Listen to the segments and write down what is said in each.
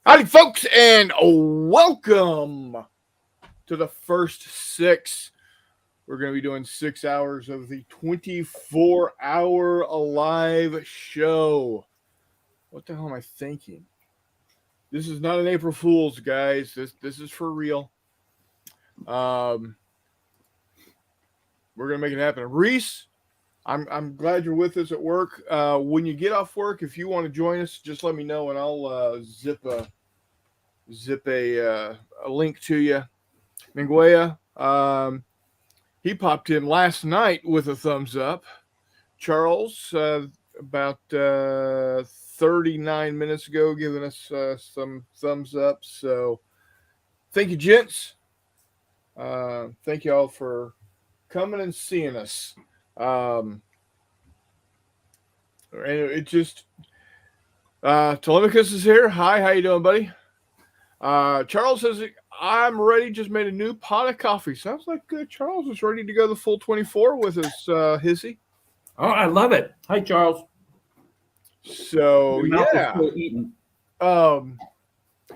Howdy, folks, and welcome to the first six. We're going to be doing 6 hours of the 24-hour alive show. What the hell am I thinking? This is not an April Fool's, guys. This is for real. We're going to make it happen. Reese, I'm glad you're with us at work. When you get off work, if you want to join us, just let me know, and I'll zip a link to you. Minguea, he popped in last night with a thumbs up. Charles, about 39 minutes ago, giving us some thumbs up. So thank you, gents. Thank you all for coming and seeing us. And it just Telemachus is here. Hi, how you doing, buddy? Charles says, I'm ready, just made a new pot of coffee. Sounds like Charles is ready to go the full 24 with us, Hissy. Oh, I love it. Hi, Charles. So, Your mouth is yeah. still eating.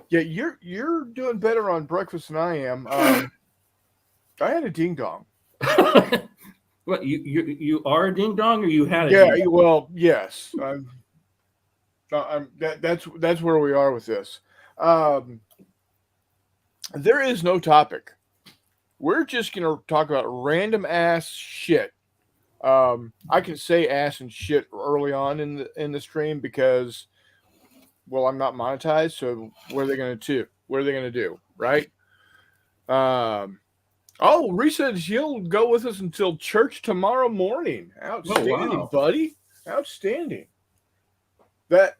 Yeah, you're doing better on breakfast than I am. I had a ding dong. What, you are a ding dong, or you had a Yeah, ding dong? well, yes. That's where we are with this. There is no topic. We're just gonna talk about random ass shit. I can say ass and shit early on in the stream because, well, I'm not monetized. So what are they gonna do? What are they gonna do? Right? Oh, Reese said she'll go with us until church tomorrow morning. Outstanding, buddy. Outstanding. That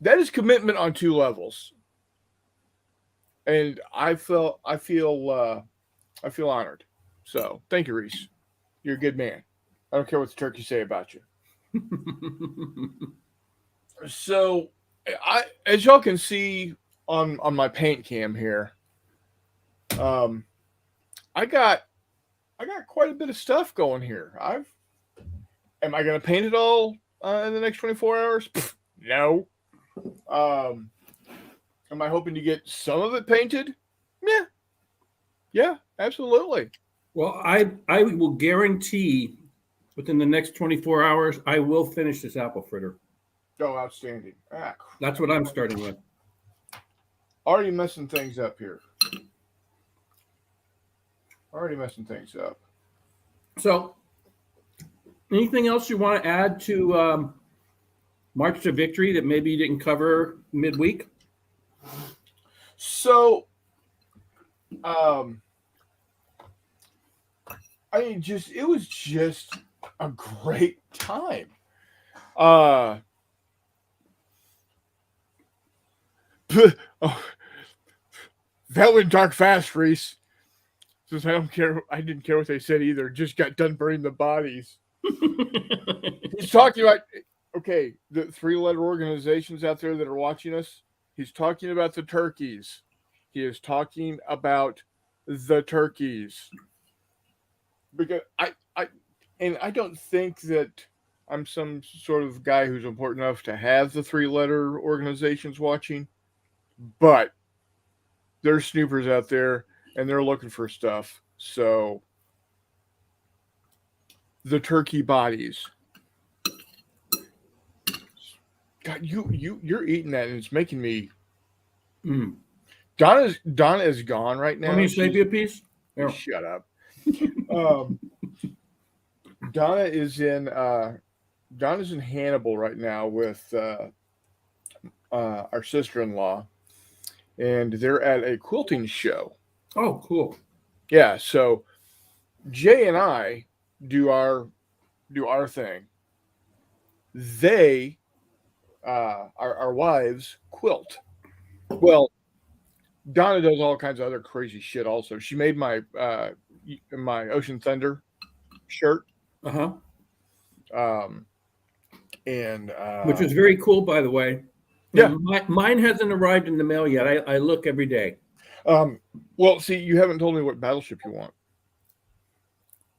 is commitment on two levels. And I feel honored. So thank you, Reese. You're a good man. I don't care what the turkeys say about you. So as y'all can see on my paint cam here, I got quite a bit of stuff going here. Am I gonna paint it all in the next 24 hours? No. Am I hoping to get some of it painted? Yeah, absolutely. Well, I will guarantee within the next 24 hours, I will finish this apple fritter. Oh, outstanding. That's what I'm starting with. Already messing things up here. So, anything else you want to add to March to Victory that maybe you didn't cover midweek? So, it was just a great time. That went dark fast, Reese. Says, I don't care. I didn't care what they said either. Just got done burning the bodies. He's talking about, okay, the 3-letter organizations out there that are watching us. He's talking about the turkeys. He is talking about the turkeys. Because I don't think that I'm some sort of guy who's important enough to have the 3-letter organizations watching, but there's snoopers out there and they're looking for stuff. So the turkey bodies. God, you're eating that and it's making me. Donna is gone right now. Want me to save you a piece? Yeah. Shut up. Donna is in Hannibal right now with our sister-in-law, and they're at a quilting show. Oh, cool. Yeah, so Jay and I do our thing. They our wives quilt. Well, Donna does all kinds of other crazy shit also. She made my Ocean Thunder shirt. And which is very cool, by the way. Yeah. Mine hasn't arrived in the mail yet. I look every day. Well, see, you haven't told me what battleship you want.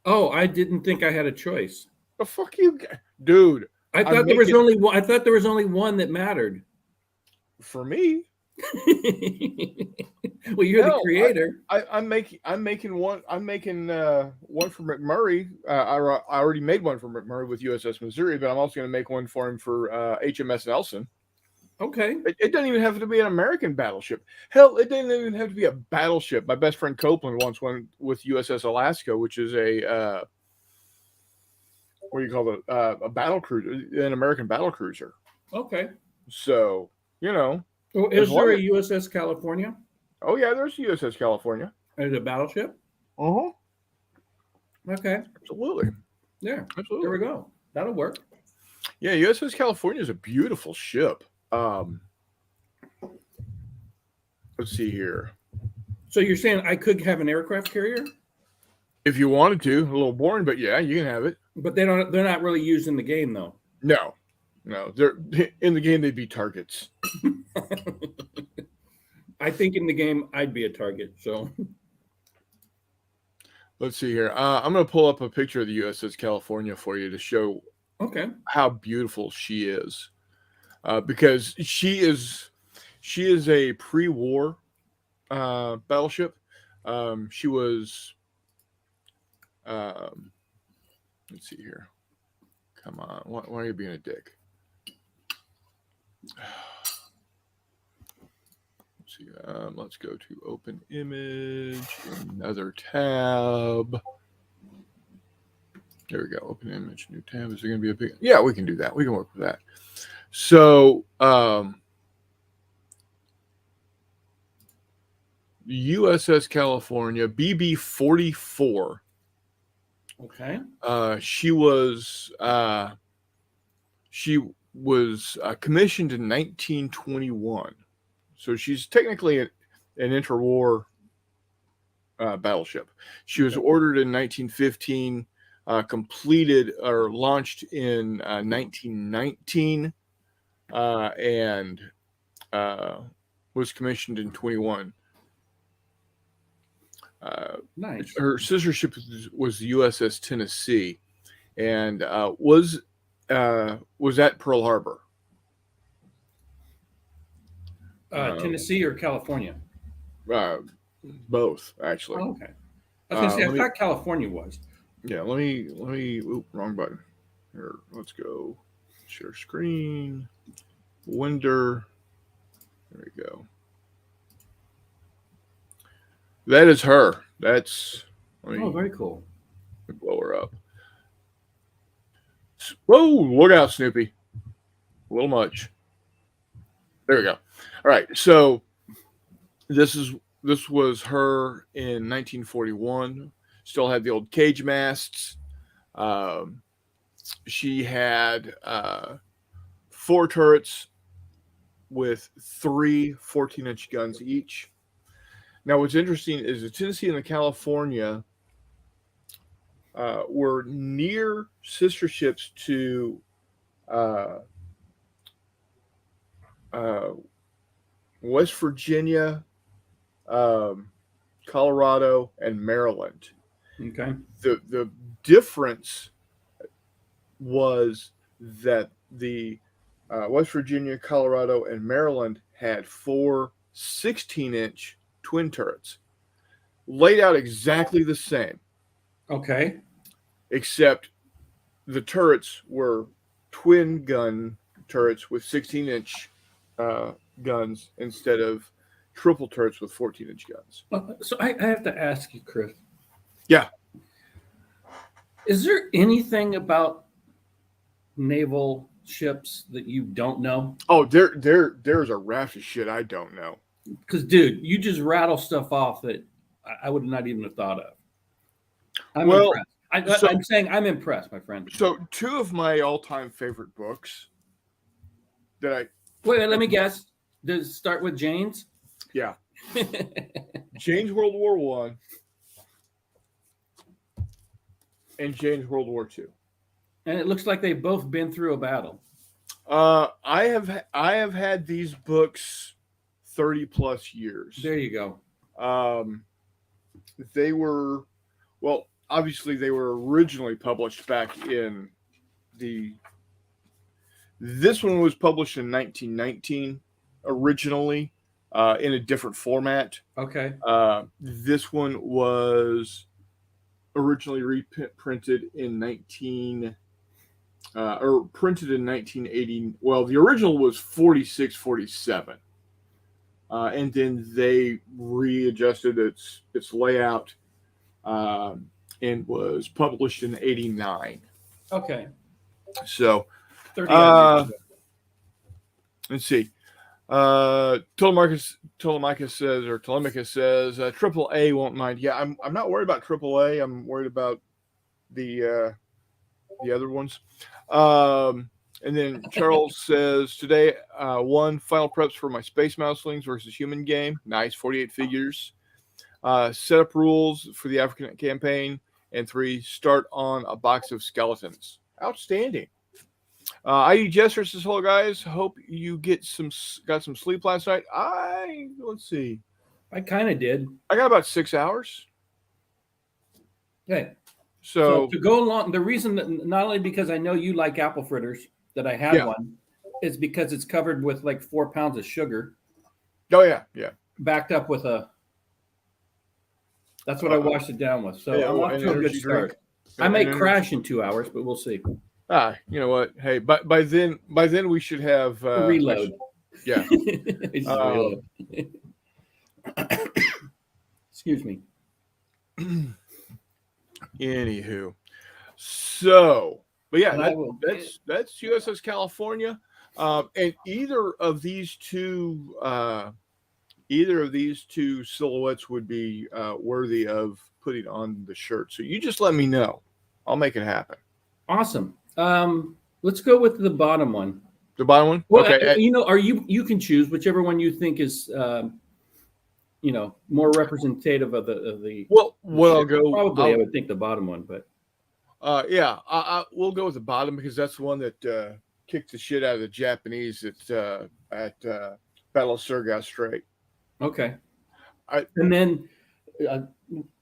Oh, I didn't think I had a choice. The fuck you, dude. I thought there was only one that mattered. For me, Well, you're the hell, creator. I'm making one. I'm making one for McMurray. I already made one for McMurray with USS Missouri, but I'm also going to make one for him for HMS Nelson. Okay. It doesn't even have to be an American battleship. Hell, it doesn't even have to be a battleship. My best friend Copeland wants one with USS Alaska, which is a what do you call it? A battle cruiser, an American battle cruiser. Okay. So Well, as is there long a USS California? oh yeah, there's USS California. As a battleship? Uh-huh. Okay. Absolutely. Yeah. Absolutely. There we go. That'll work. Yeah, USS California is a beautiful ship. Let's see here. So you're saying I could have an aircraft carrier, If you wanted to, a little boring, but yeah, you can have it. but they're not really used in the game though. No, they're in the game. They'd be targets. I think in the game I'd be a target. So Let's see here. I'm going to pull up a picture of the USS California for you to show okay. how beautiful she is, because she is a pre-war battleship. She was. Let's see here. Come on, why are you being a dick? Let's see. Let's go to open image, another tab. There we go. Open image, new tab. Is there going to be a big? Yeah, we can do that. We can work with that. So, USS California BB-44. Okay. She was commissioned in 1921, so she's technically an interwar battleship. She was ordered in 1915, completed or launched in 1919, and was commissioned in 21. Nice. Her sister ship was the USS Tennessee, and was at Pearl Harbor. Tennessee or California? Both actually. Oh, okay. I was gonna say I thought California was. Yeah, let me. Oop, wrong button. Here, let's go. Share screen. Winder. There we go. That is her. That's. Very cool. Blow her up. Whoa! Look out, Snoopy. A little much. There we go. All right. So this was her in 1941. Still had the old cage masts. She had 4 turrets with 3 14-inch guns each. Now, what's interesting is the Tennessee and the California were near sister ships to West Virginia, Colorado, and Maryland. Okay. The difference was that the West Virginia, Colorado, and Maryland had 4 16-inch twin turrets laid out exactly the same. Okay. Except the turrets were twin gun turrets with 16-inch guns instead of triple turrets with 14-inch guns. So I have to ask you, Chris. Yeah. Is there anything about naval ships that you don't know? Oh, there's a raft of shit I don't know. Because, dude, you just rattle stuff off that I would not even have thought of. I'm impressed. I'm saying I'm impressed, my friend. So 2 of my all-time favorite books that I... Wait, let me guess. Does it start with Jane's? Yeah. Jane's World War I and Jane's World War II. And it looks like they've both been through a battle. I have had these books 30 plus years. There you go. They were, well, obviously they were originally published back in this one was published in 1919. originally in a different format. Okay. This one was originally reprinted in printed in 1980. Well, the original was 46, 47. And then they readjusted its layout and was published in 89. Okay. So 30 odd years ago. let's see. Telemachus says Triple A won't mind. Yeah, I'm not worried about Triple A. I'm worried about the other ones. And then Charles says today, one, final preps for my Space Mouselings versus Human game. Nice, 48 figures. Set up rules for the African campaign. And 3, start on a box of skeletons. Outstanding. ID Jester says, hello guys. Hope you got some sleep last night. Let's see. I kind of did. I got about 6 hours. Okay. So to go along, the reason that not only because I know you like apple fritters, that I had one, is because it's covered with like 4 pounds of sugar. Oh yeah, yeah. Backed up with that's what I washed it down with. So I'm off to a good start. I may crash in 2 hours, but we'll see. You know what? Hey, by then we should have reload. Yeah. Reload. Excuse me. Anywho, so, but yeah, that's USS California, and either of these two silhouettes would be worthy of putting on the shirt. So you just let me know. I'll make it happen. Awesome. Let's go with the bottom one. The bottom one? Well, okay. You can choose whichever one you think is more representative of the. Well, I'll go. Probably, I would think the bottom one, but. We'll go with the bottom because that's the one that kicked the shit out of the Japanese at Battle of Surghast Strait. Okay. And then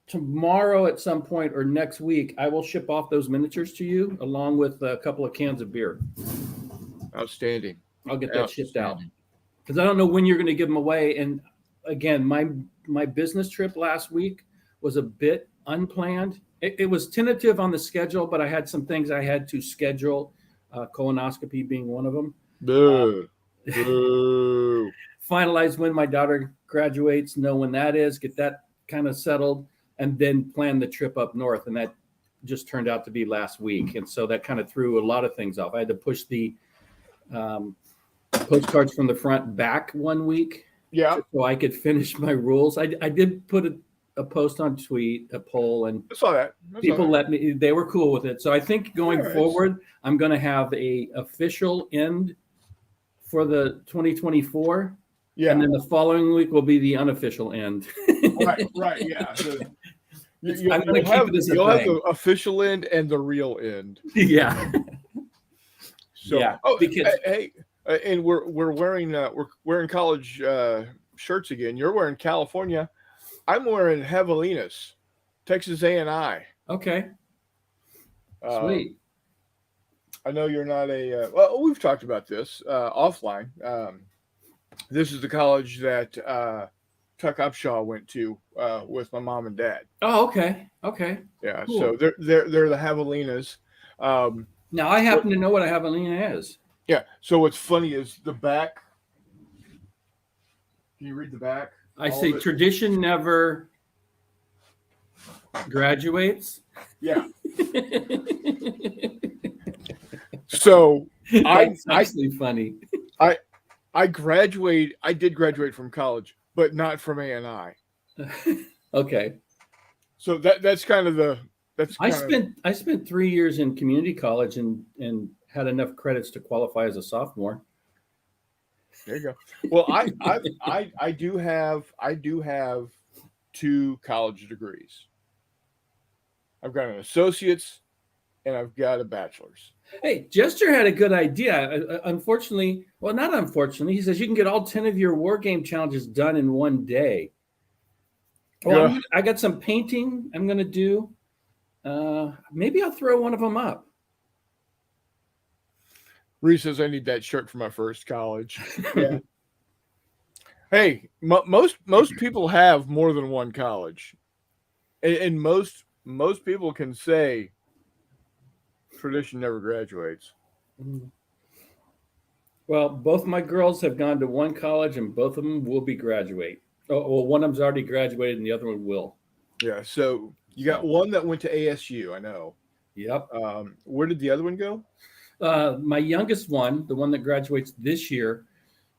tomorrow at some point or next week, I will ship off those miniatures to you along with a couple of cans of beer. Outstanding. I'll get that shipped out because I don't know when you're going to give them away. And again, my business trip last week was a bit unplanned. It was tentative on the schedule, but I had some things I had to schedule, colonoscopy being one of them. Boo. Finalize when my daughter graduates, know when that is, get that kind of settled, and then plan the trip up north. And that just turned out to be last week. And so that kind of threw a lot of things off. I had to push the postcards from the front back 1 week. Yeah. So I could finish my rules. I did put a post on tweet, a poll, and I saw that. People let me, they were cool with it. So I think going forward, I'm going to have a official end for the 2024. Yeah. And then the following week will be the unofficial end. Right. Yeah. I'm going to keep it as a thing. You'll have the official end and the real end. Yeah. So, yeah. Because and we're wearing college shirts again. You're wearing California. I'm wearing Javelinas, Texas A&I. Okay. Sweet. I know you're not well, we've talked about this offline. This is the college that Tuck Upshaw went to with my mom and dad. Oh, okay. Okay. Yeah. Cool. So they're the Javelinas. Now I happen to know what a Javelina is. Yeah. So what's funny is the back. Can you read the back? I say tradition never graduates. Yeah. So That's actually funny. I did graduate from college, but not from A&I. Okay. So that's kind of I spent 3 years in community college and had enough credits to qualify as a sophomore. There you go. Well, I do have 2 college degrees. I've got an associate's and I've got a bachelor's. Hey, Jester had a good idea. Unfortunately, well, not unfortunately, he says you can get all 10 of your war game challenges done in one day. Well, I got some painting I'm going to do. Maybe I'll throw one of them up. Reese says I need that shirt for my first college. Yeah. Hey, most people have more than one college, and most people can say tradition never graduates. Well, both my girls have gone to one college, and both of them will be graduate. Oh, well, one of them's already graduated, and the other one will. Yeah. So you got one that went to ASU. I know. Yep. Where did the other one go? My youngest one, the one that graduates this year,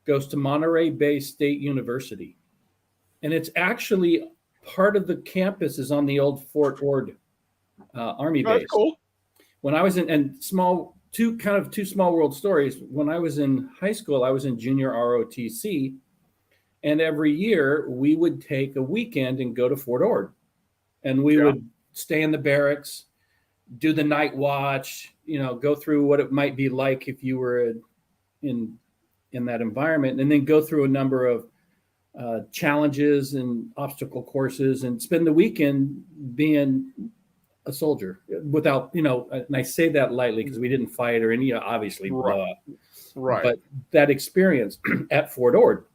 goes to Monterey Bay State University, and it's actually part of the campus is on the old Fort Ord Army Oh, that's base. cool. When I was in and two small world stories. When I was in high school, I was in junior ROTC, and every year we would take a weekend and go to Fort Ord, and we would stay in the barracks, do the night watch, go through what it might be like if you were in that environment, and then go through a number of challenges and obstacle courses, and spend the weekend being a soldier without, and I say that lightly because we didn't fight or any, obviously, blow up. Right. But that experience at Fort Ord.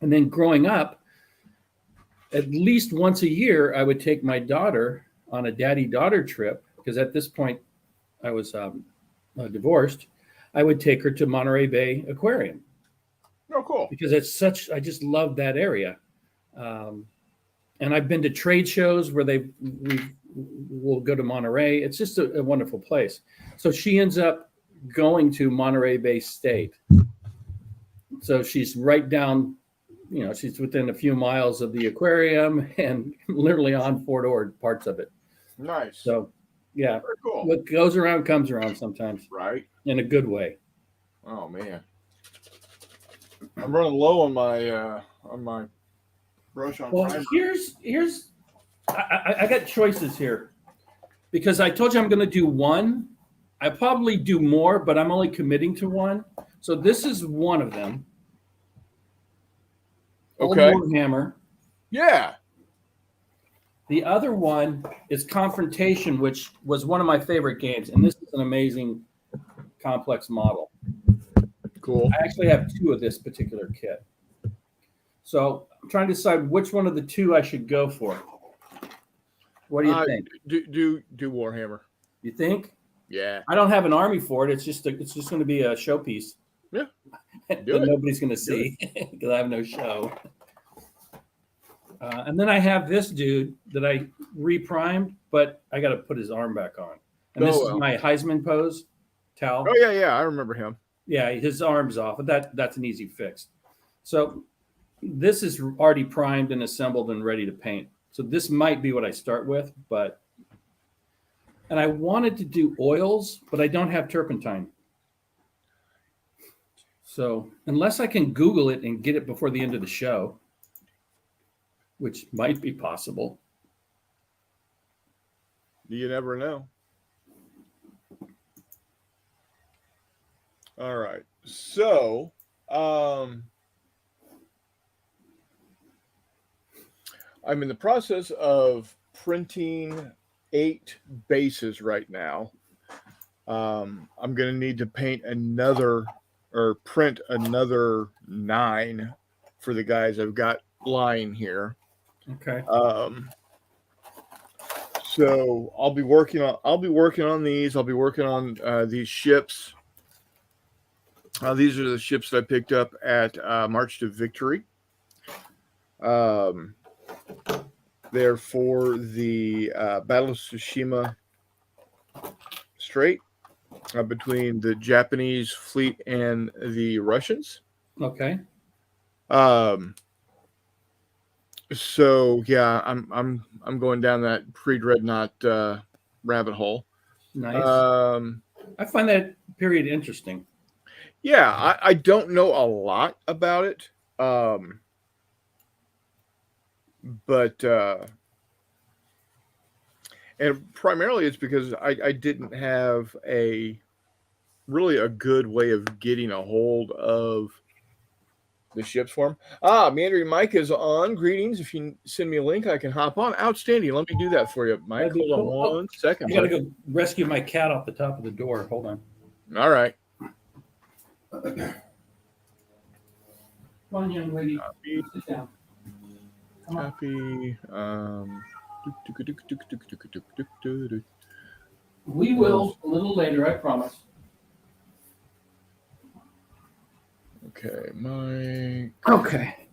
And then growing up, at least once a year, I would take my daughter on a daddy-daughter trip, because at this point I was divorced. I would take her to Monterey Bay Aquarium. Oh, cool. Because I just love that area. And I've been to trade shows where we'll go to Monterey. It's just a wonderful place. So she ends up going to Monterey Bay State. So she's right down, she's within a few miles of the aquarium and literally on Fort Ord, parts of it. Nice. So, yeah. Very cool. What goes around comes around sometimes. Right. In a good way. Oh, man. I'm running low on my brush on primer. Here's I got choices here, because I told you I'm going to do one. I probably do more, but I'm only committing to one. So this is one of them. Okay. Old Warhammer. Yeah. The other one is Confrontation, which was one of my favorite games, and this is an amazing complex model. Cool. I actually have two of this particular kit. So I'm trying to decide which one of the two I should go for. What do you think? Do Warhammer. You think? Yeah. I don't have an army for it. It's just going to be a showpiece. Yeah. That nobody's going to see because I have no show. And then I have this dude that I reprimed, but I got to put his arm back on. And this is my Heisman pose towel. Oh, yeah. I remember him. Yeah, his arm's off, but that's an easy fix. So this is already primed and assembled and ready to paint. So this might be what I start with, and I wanted to do oils, but I don't have turpentine. So unless I can Google it and get it before the end of the show, which might be possible. You never know. All right. So, I'm in the process of printing 8 bases right now. I'm going to need to print another 9 for the guys I've got lying here. Okay. So I'll be working on these. I'll be working on these ships. These are the ships that I picked up at March to Victory. They're for the Battle of Tsushima Strait between the Japanese fleet and the Russians. Okay. So yeah, I'm going down that pre-dreadnought rabbit hole. Nice. I find that period interesting. Yeah, I don't know a lot about it. But and primarily it's because I didn't have a good way of getting a hold of the ships for him. Meandering Mike is on. Greetings. If you send me a link, I can hop on. Outstanding. Let me do that for you, Mike. Hold on 1 second. I gotta go rescue my cat off the top of the door. Hold on. All right. Come on, young lady. Copy. Sit down. Come on. Copy. We will a little later, I promise. Okay, Mike. Okay.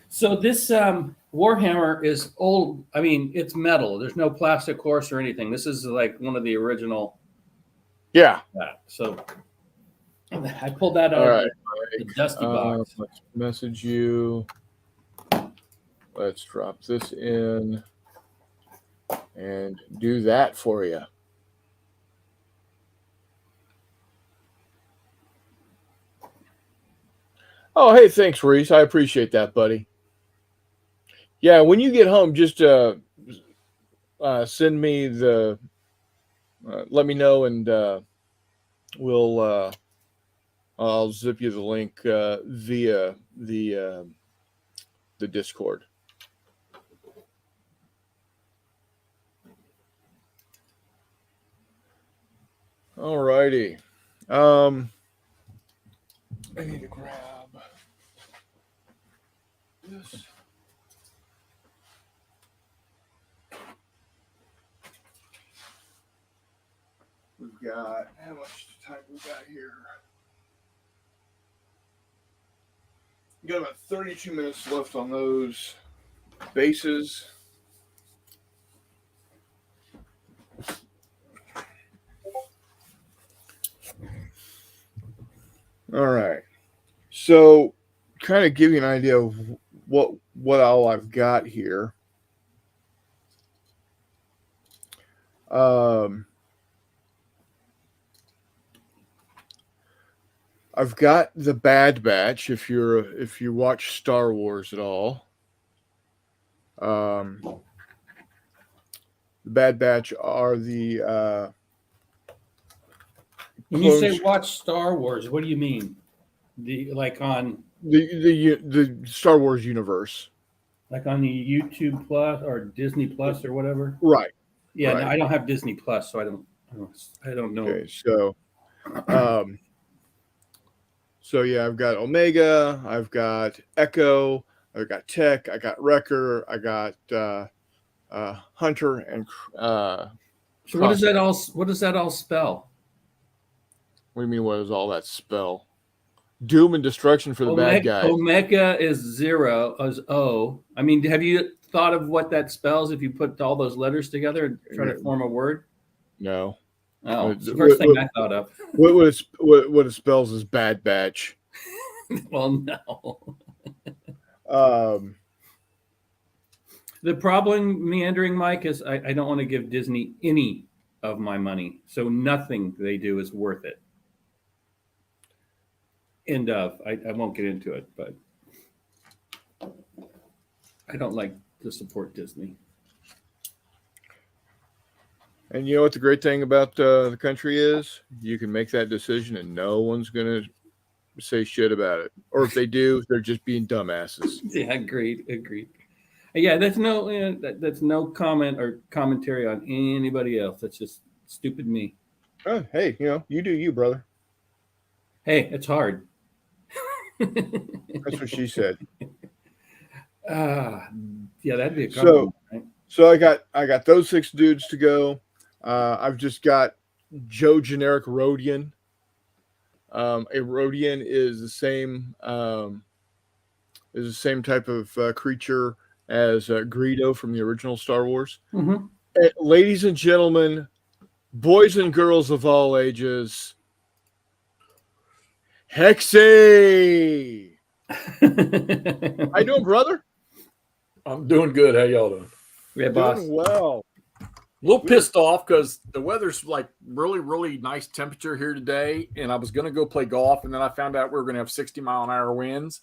So this Warhammer is old. I mean, it's metal. There's no plastic horse or anything. This is like one of the original. Yeah. So I pulled that out All of right, the dusty box. Let's message you. Let's drop this in and do that for you. Oh, hey, thanks, Reese. I appreciate that, buddy. Yeah, when you get home, just send me the. Let me know, and we'll. I'll zip you the link via the Discord. All righty. I need to grab this. We've got, how much time we got here? We got about 32 minutes left on those bases. All right. So, kind of give you an idea of what all I've got here. I've got the Bad Batch. If you watch Star Wars at all, the Bad Batch are the. When you say watch Star Wars, what do you mean? Like on the Star Wars universe, like on the YouTube Plus or Disney Plus or whatever. Right. Yeah, right. No, I don't have Disney Plus, so I don't know. Okay, so yeah, I've got Omega, I've got Echo, I've got Tech, I got Wrecker, I got Hunter, and so what does that all spell? What do you mean? What does all that spell? Doom and destruction for the bad guys. Omega is 0 as O. I mean, have you thought of what that spells if you put all those letters together and try to form a word? No. Oh, it's the first thing I thought of. What it spells is Bad Batch. Well, no. The problem, meandering Mike, is I don't want to give Disney any of my money, so nothing they do is worth it. End of. I won't get into it, but I don't like to support Disney. And you know what the great thing about the country is? You can make that decision and no one's going to say shit about it. Or if they do, they're just being dumbasses. Yeah, agreed. Yeah, that's no comment or commentary on anybody else. That's just stupid me. Oh, hey, you do you, brother. Hey, it's hard. That's what she said. Yeah, that'd be a compliment, right? So I got those 6 dudes to go. I've just got Joe Generic Rodian. A Rodian is the same type of creature as Greedo from the original Star Wars. Mm-hmm. Ladies and gentlemen, boys and girls of all ages, Hexy. How you doing, brother? I'm doing good. How y'all doing? Yeah, boss. Doing well. A little pissed off because the weather's like really, really nice temperature here today, and I was going to go play golf, and then I found out we were going to have 60-mile-an-hour winds,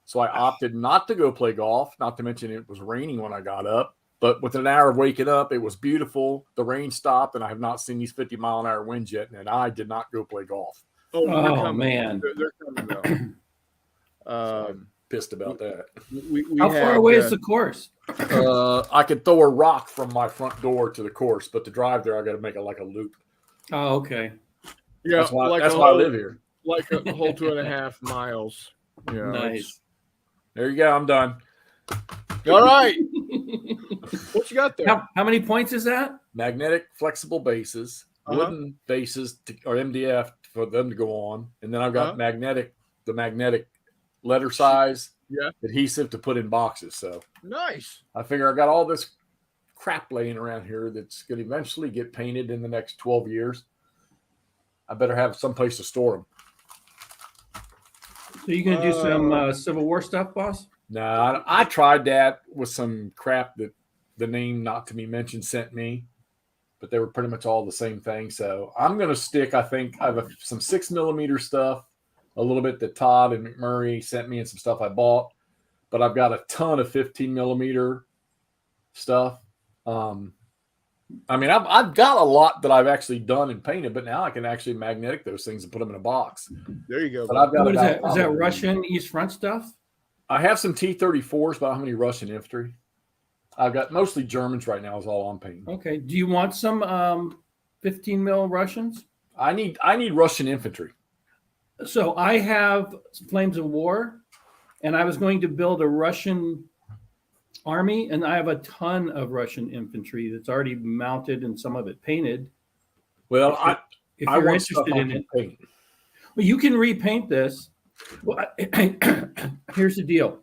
so I opted not to go play golf, not to mention it was raining when I got up. But within an hour of waking up, it was beautiful. The rain stopped, and I have not seen these 50-mile-an-hour winds yet, and I did not go play golf. Oh man. They're coming though. Pissed about that. How far away is the course? I could throw a rock from my front door to the course, but to drive there, I got to make it like a loop. Oh, okay. Yeah, that's why I live here. Like a whole 2.5 miles. Nice. There you go. I'm done. All right. What you got there? How many points is that? Magnetic flexible bases, wooden bases, or MDF for them to go on. And then I've got the magnetic letter size adhesive to put in boxes. So nice. I figure I got all this crap laying around here that's going to eventually get painted in the next 12 years. I better have some place to store them. So you going to do some Civil War stuff, boss? No, I tried that with some crap that the name not to be mentioned sent me, but they were pretty much all the same thing. So I'm going to stick, I think I have some 6mm stuff, a little bit that Todd and McMurray sent me and some stuff I bought, but I've got a ton of 15mm stuff. I mean, I've got a lot that I've actually done and painted, but now I can actually magnetic those things and put them in a box. There you go. But I've got what is that? Is that Russian East Front stuff? I have some T-34s, but I don't have any Russian infantry. I've got mostly Germans right now is all I'm painting. Okay. Do you want some 15mm Russians? I need Russian infantry. So I have Flames of War, and I was going to build a Russian army, and I have a ton of Russian infantry that's already mounted and some of it painted. Well, if you're interested in it, paint. well, you can repaint this. Well, here's the deal.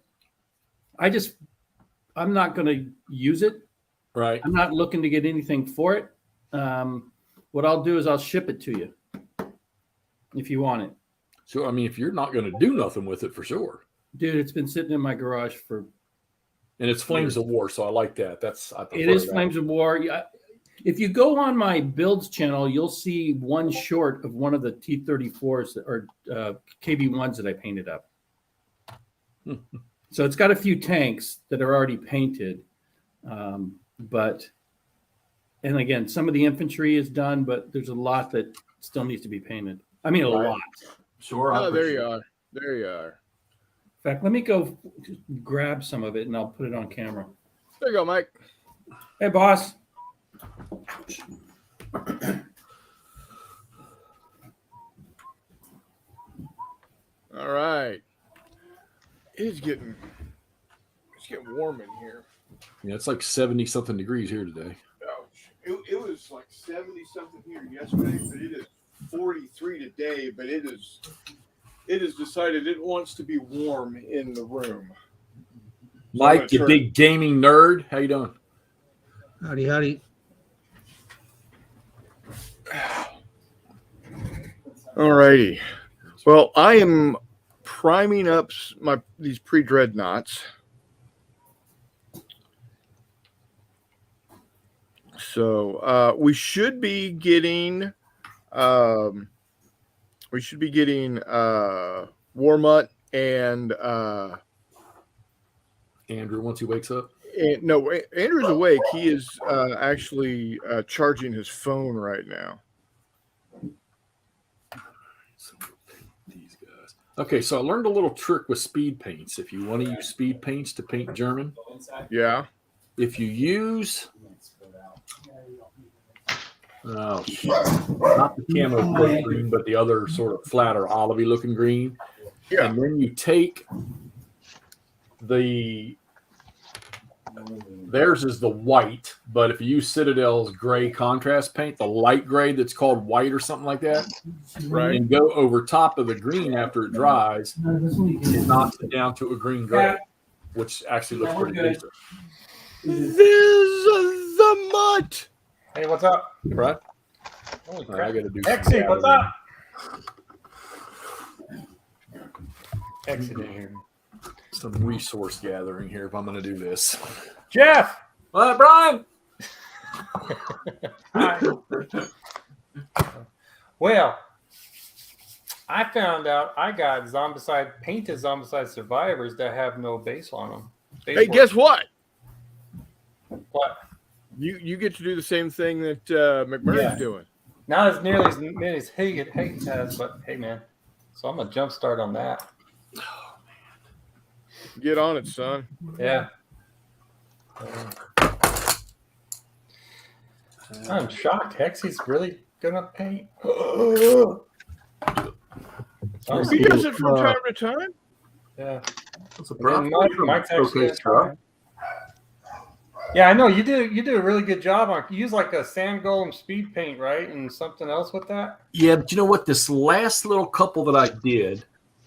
I'm not going to use it. Right. I'm not looking to get anything for it. What I'll do is I'll ship it to you if you want it. So, I mean, if you're not going to do nothing with it, for sure. Dude, it's been sitting in my garage for. And it's Flames of War, so I like that. It is Flames of War. Yeah. If you go on my builds channel, you'll see one short of one of the T-34s or KB1s that I painted up. So it's got a few tanks that are already painted. But again, some of the infantry is done, but there's a lot that still needs to be painted. I mean, a lot. Sure. Oh, there you are. There you are. In fact, let me go grab some of it and I'll put it on camera. There you go, Mike. Hey, boss. All right. It's getting warm in here. Yeah, it's like 70-something degrees here today. Ouch. It was like 70-something here yesterday, but it is 43 today, but it has decided it wants to be warm in the room. So Mike, you big gaming nerd. How you doing? Howdy. All righty. Well, I am priming up these pre-dreadnoughts. So we should be getting Warmutt and Andrew, once he wakes up. no, Andrew's awake. He is actually charging his phone right now. These guys. Okay, so I learned a little trick with speed paints. If you want to use speed paints to paint German, Yeah. if you use not the camo coat green, but the other sort of flatter olivey looking green, Yeah. and then you take theirs is the white, but if you use Citadel's gray contrast paint, the light gray that's called white or something like that, Right. and go over top of the green after it dries, it knocks it down to a green gray, which actually looks pretty decent. This is the mutt. Hey, what's up? Right? Holy All right, I crap. got to do Exy, what's up? Exit in here. some resource gathering here if I'm going to do this. Jeff! What, Brian? Hi. Well, I found out I got painted zombicide survivors that have no base on them. Hey, guess what? What? You get to do the same thing that McMurray's doing. Not as nearly as many as Hagen has, but hey, man. So I'm going to jump start on that. Get on it, son. Yeah. I'm shocked. Hexy's really going to paint. He does it from time to time. Yeah. That's a And then Mike's actually showcase truck. Yeah, I know you did a really good job on. You use like a sand golem speed paint, right, and something else with that. Yeah, but you know what? This last little couple that I did,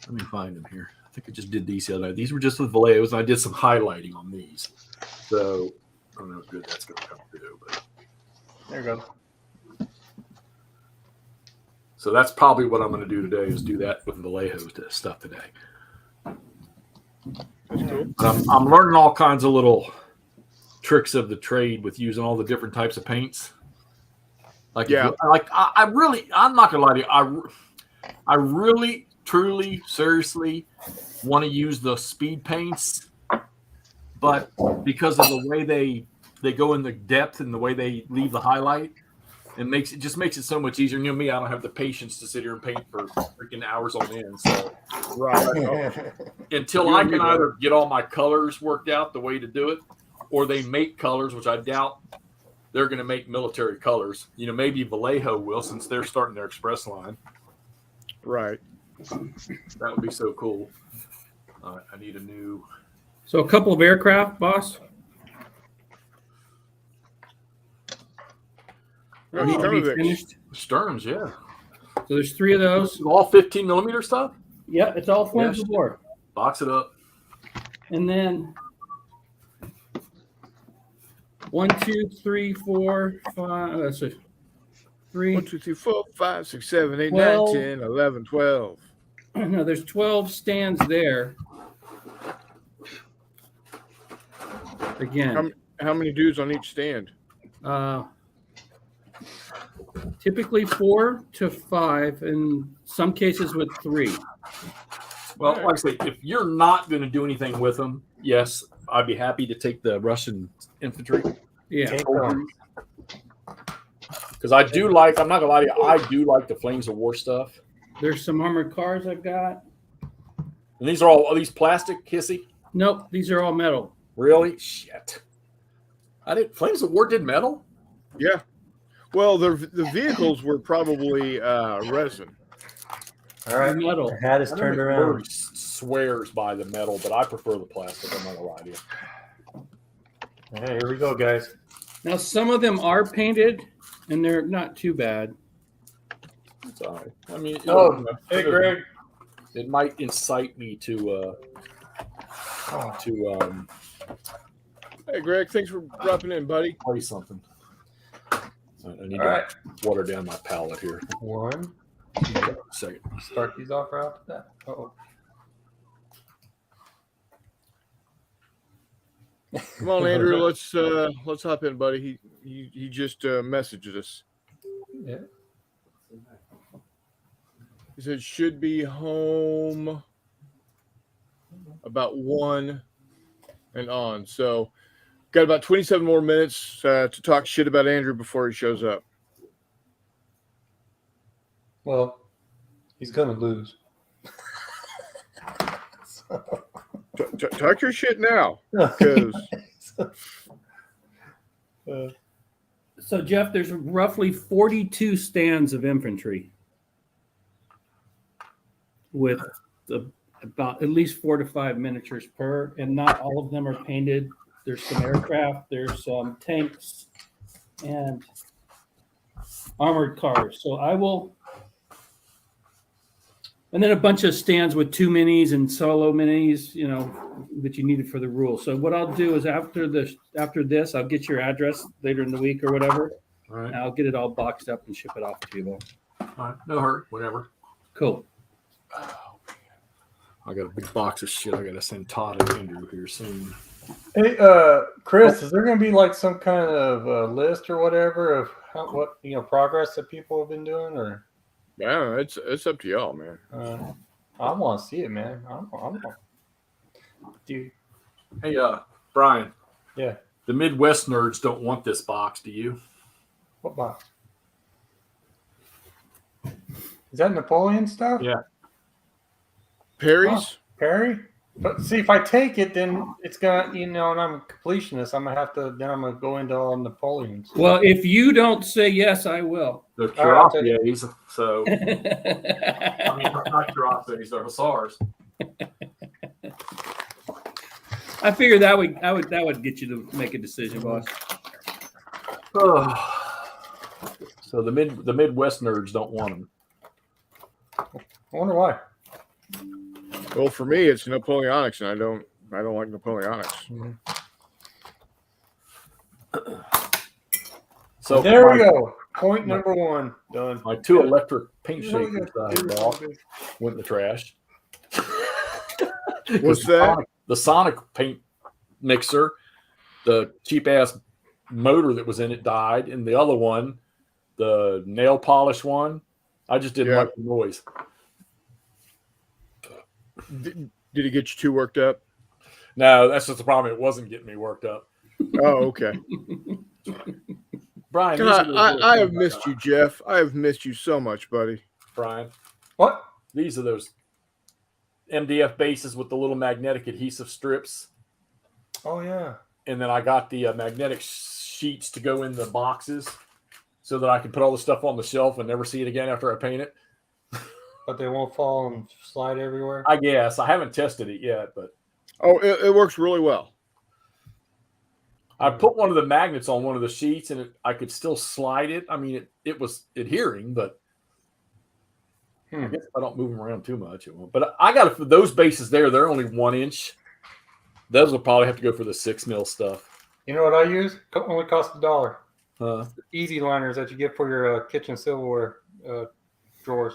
let me find them here. I think I just did these the other night. These were just with Vallejos, and I did some highlighting on these. So I don't know how good that's going to come through, but There you go. so that's probably what I'm going to do today is do that with Vallejo stuff today. That's cool. I'm learning all kinds of little tricks of the trade with using all the different types of paints. Like, Yeah. I'm not gonna lie to you. I really, truly, seriously want to use the speed paints, but because of the way they go in the depth and the way they leave the highlight, it just makes it so much easier. You know me, I don't have the patience to sit here and paint for freaking hours on end. So Right. until I can either get all my colors worked out the way to do it, or they make colors, which I doubt they're going to make military colors. You know, maybe Vallejo will, since they're starting their express line. Right. That would be so cool. I need a new. So a couple of aircraft, boss. Oh, Need to be Sternovix. finished. Sterns, yeah. So there's 3 of those. All 15 millimeter stuff? Yep, it's all flames of war. Box it up. And then 1, 2, 3, 4, 5. So 3. 1, 2, 3, 4, 5, 6, 7, 8, 9, 12. 10, 11, 12. No, there's 12 stands there. Again, How many dudes on each stand? typically 4 to 5, in some cases with 3. Well, like I say, if you're not going to do anything with them, yes, I'd be happy to take the Russian infantry. Yeah. Take one. Because I do like, I'm not going to lie to you, I do like the Flames of War stuff. There's some armored cars I've got. And these are these plastic, Kissy? Nope, these are all metal. Really? Shit. Flames of War did metal? Yeah. Well, the vehicles were probably resin. All right, Metal. the hat is I know turned McMurray around. swears by the metal, but I prefer the plastic. I'm not going to lie to you. Hey, here we go, guys. Now some of them are painted, and they're not too bad. It's all right. I mean, Hey, Greg. it might incite me to Hey, Greg, thanks for dropping in, buddy. play something. I need All right. to water down my palate here. One. Second. Start these off right off the bat. Uh-oh. Come on, Andrew. Let's hop in, buddy. He just messaged us. Yeah. He said should be home about 1 and on. So got about 27 more minutes to talk shit about Andrew before he shows up. Well, he's gonna lose. Talk your shit now, because So Jeff, there's roughly 42 stands of infantry with about at least 4 to 5 miniatures per, and not all of them are painted. There's some aircraft, there's some tanks, and armored cars. So I will, and then a bunch of stands with 2 minis and solo minis, you know, that you needed for the rules. So what I'll do is after this, I'll get your address later in the week or whatever. All right. And I'll get it all boxed up and ship it off to you. Though. All right. No hurry. Whatever. Cool. I got a big box of shit I got to send Todd and Andrew here soon. Hey, Chris, is there going to be like some kind of list or whatever of what progress that people have been doing, or? yeah, it's up to y'all, man. I want to see it, man. I'm dude. Hey, Brian. Yeah. The Midwest nerds don't want this box, do you? What box? Is that Napoleon stuff? Yeah. Perry's. Oh, Perry? But see, if I take it, then it's gonna, and I'm a completionist. I'm gonna go into all Napoleons. Well, if you don't say yes, I will. They're All right, I'll take cuirassiers, so I mean, not cuirassiers, they're hussars. I figured that would get you to make a decision, boss. So the Midwest nerds don't want them. I wonder why. Well, for me, it's Napoleonics, and I don't like Napoleonics. So There we go. Point number 1 done. My 2 electric paint Yeah, shakers yeah. that I bought went in the trash. What's that? The Sonic paint mixer, the cheap ass motor that was in it died, and the other one, the nail polish one, I just didn't like the noise. Did it get you too worked up? No, that's just the problem. It wasn't getting me worked up. Oh, okay. Brian, I have missed you, Jeff. I have missed you so much, buddy. Brian, What? these are those MDF bases with the little magnetic adhesive strips. Oh, yeah. And then I got the magnetic sheets to go in the boxes so that I can put all the stuff on the shelf and never see it again after I paint it. But they won't fall and slide everywhere? I guess. I haven't tested it yet, but Oh, it works really well. I put one of the magnets on one of the sheets and I could still slide it. I mean, it was adhering, but I guess if I don't move them around too much, it won't. But I got those bases there. They're only 1 inch. Those will probably have to go for the 6 mil stuff. You know what I use? Only cost $1. Easy. Easy liners that you get for your kitchen silverware drawers.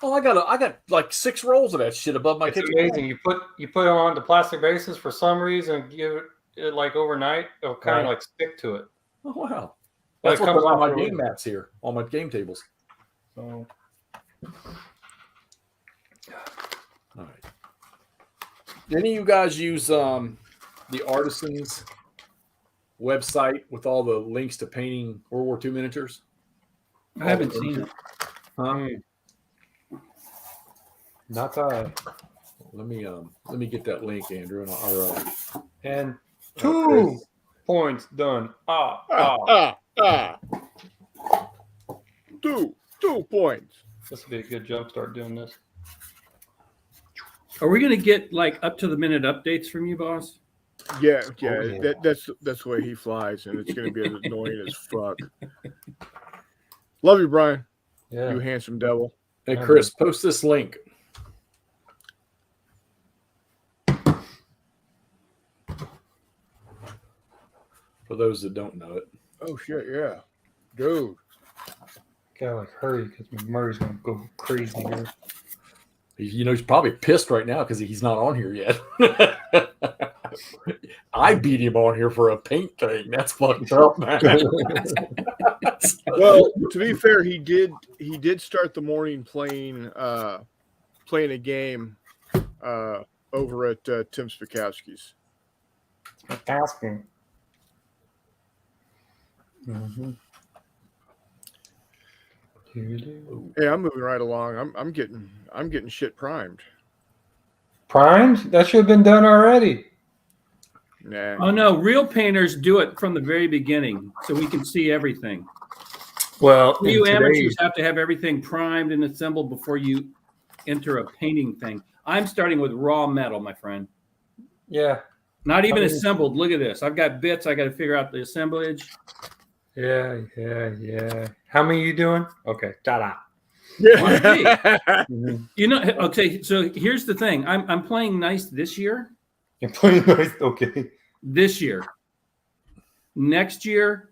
Oh, I got like 6 rolls of that shit above my It's kitchen. amazing. You put it on the plastic bases for some reason, give it like overnight, it'll kind of like stick to it. Oh, wow. But That's it what comes on off my really game mats here, on my game tables. So, All right. Any of you guys use the Artisans website with all the links to painting World War II miniatures? I haven't seen it. Huh? not I. Let me get that link, Andrew, And 2 points done. Two points. This would be a good jump start doing this. Are we going to get like up to the minute updates from you, boss? Yeah. Oh, yeah. That's the way he flies, and it's going to be as annoying as fuck. Love you, Brian. Yeah. You handsome devil. Hey, Chris, post this link. For those that don't know it. Oh shit, yeah, dude. Gotta like hurry because Murray's gonna go crazy here. He's probably pissed right now because he's not on here yet. I beat him on here for a paint thing. That's fucked up, man. Well, to be fair, he did start the morning playing a game over at Tim Spakowski's. Asking. Mm-hmm. Hey, I'm moving right along. I'm getting shit primed. Primed? That should have been done already. Nah. Oh no, real painters do it from the very beginning, so we can see everything. Well, You amateurs have to have everything primed and assembled before you enter a painting thing. I'm starting with raw metal, my friend. yeah, Not even assembled. Look at this. I've got bits. I got to figure out the assemblage. yeah. How many are you doing? Okay, ta-da. You know, okay. So here's the thing. I'm playing nice this year. You're playing nice. Okay. This year. Next year,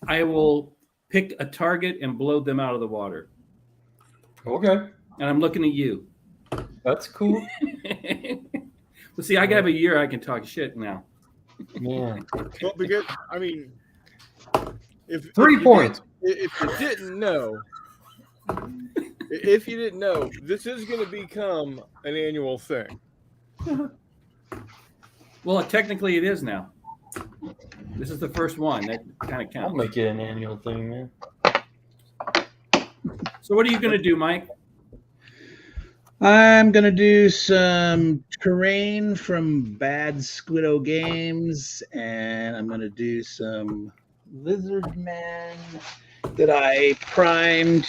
I will pick a target and blow them out of the water. Okay, And I'm looking at you. that's cool. Well, see, I have a year I can talk shit now. Man, Well, because I mean, if 3 you points. if you didn't know, this is going to become an annual thing. Well, technically it is now. This is the first one. That kind of I'll counts. make it an annual thing, man. So what are you going to do, Mike? I'm gonna do some terrain from Bad Squiddo Games, and I'm gonna do some Lizard Men that I primed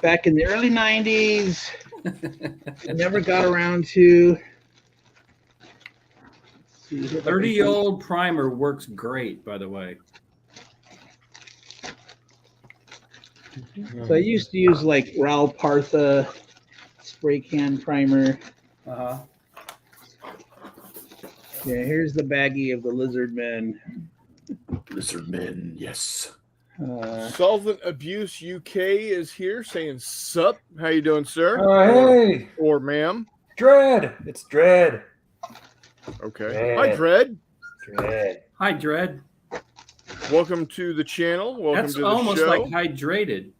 back in the early '90s. I never got around to. see. 30-year-old primer works great, by the way. So I used to use like Raul Partha spray can primer. Uh-huh. Yeah, here's the baggie of the Lizard Men. Lizard men, yes. Solvent Abuse UK is here saying sup. How you doing, sir? Hey, Or ma'am. Dread. It's Dread. Okay. Hi, Dread. Dread. Hi, Dread. Welcome to the channel. Welcome That's to the almost show. like hydrated.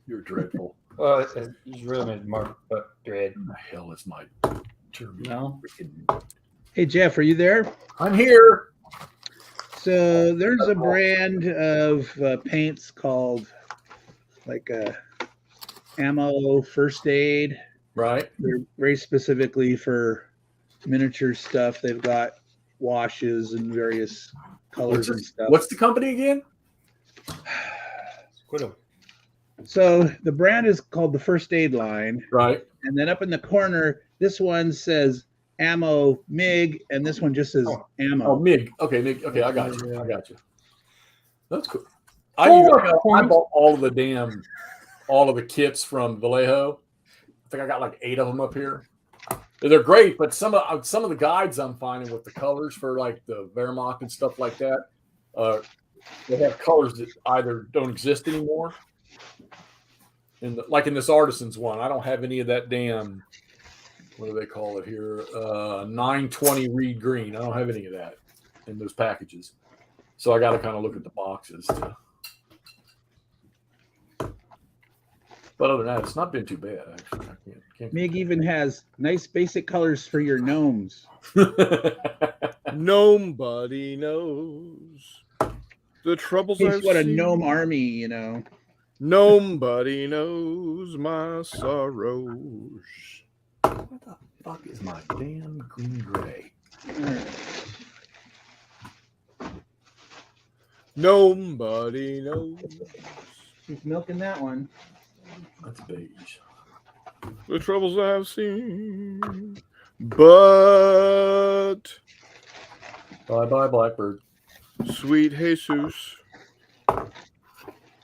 You're dreadful. Well, he's really made Mark, but Dread. What the hell is my German? No. Hey Jeff, are you there? I'm here. So there's a brand of paints called like Ammo First Aid. Right. They're very specifically for miniature stuff. They've got washes and various colors and stuff. What's the company again? Squiddo. So the brand is called the First Aid line. Right. And then up in the corner, this one says Ammo MIG, and this one just says Ammo. Oh, MIG. Okay, MIG. Okay, I got you. I got you. That's cool. I bought all of the kits from Vallejo. I think I got like 8 of them up here. They're great, but some of the guides I'm finding with the colors for like the Wehrmacht and stuff like that, they have colors that either don't exist anymore. Like in this Artisans one, I don't have any of that damn, what do they call it here? 920 reed green. I don't have any of that in those packages. So I got to kind of look at the boxes. But other than that, it's not been too bad, actually. I can't MIG even has nice basic colors for your gnomes. Nobody knows the troubles I've It's what a seen. gnome army, you know. Nobody knows my sorrows. What the fuck is my damn green gray? Nobody knows Keep milking that one. That's beige. the troubles I've seen. But Bye bye, Blackbird. sweet Jesus.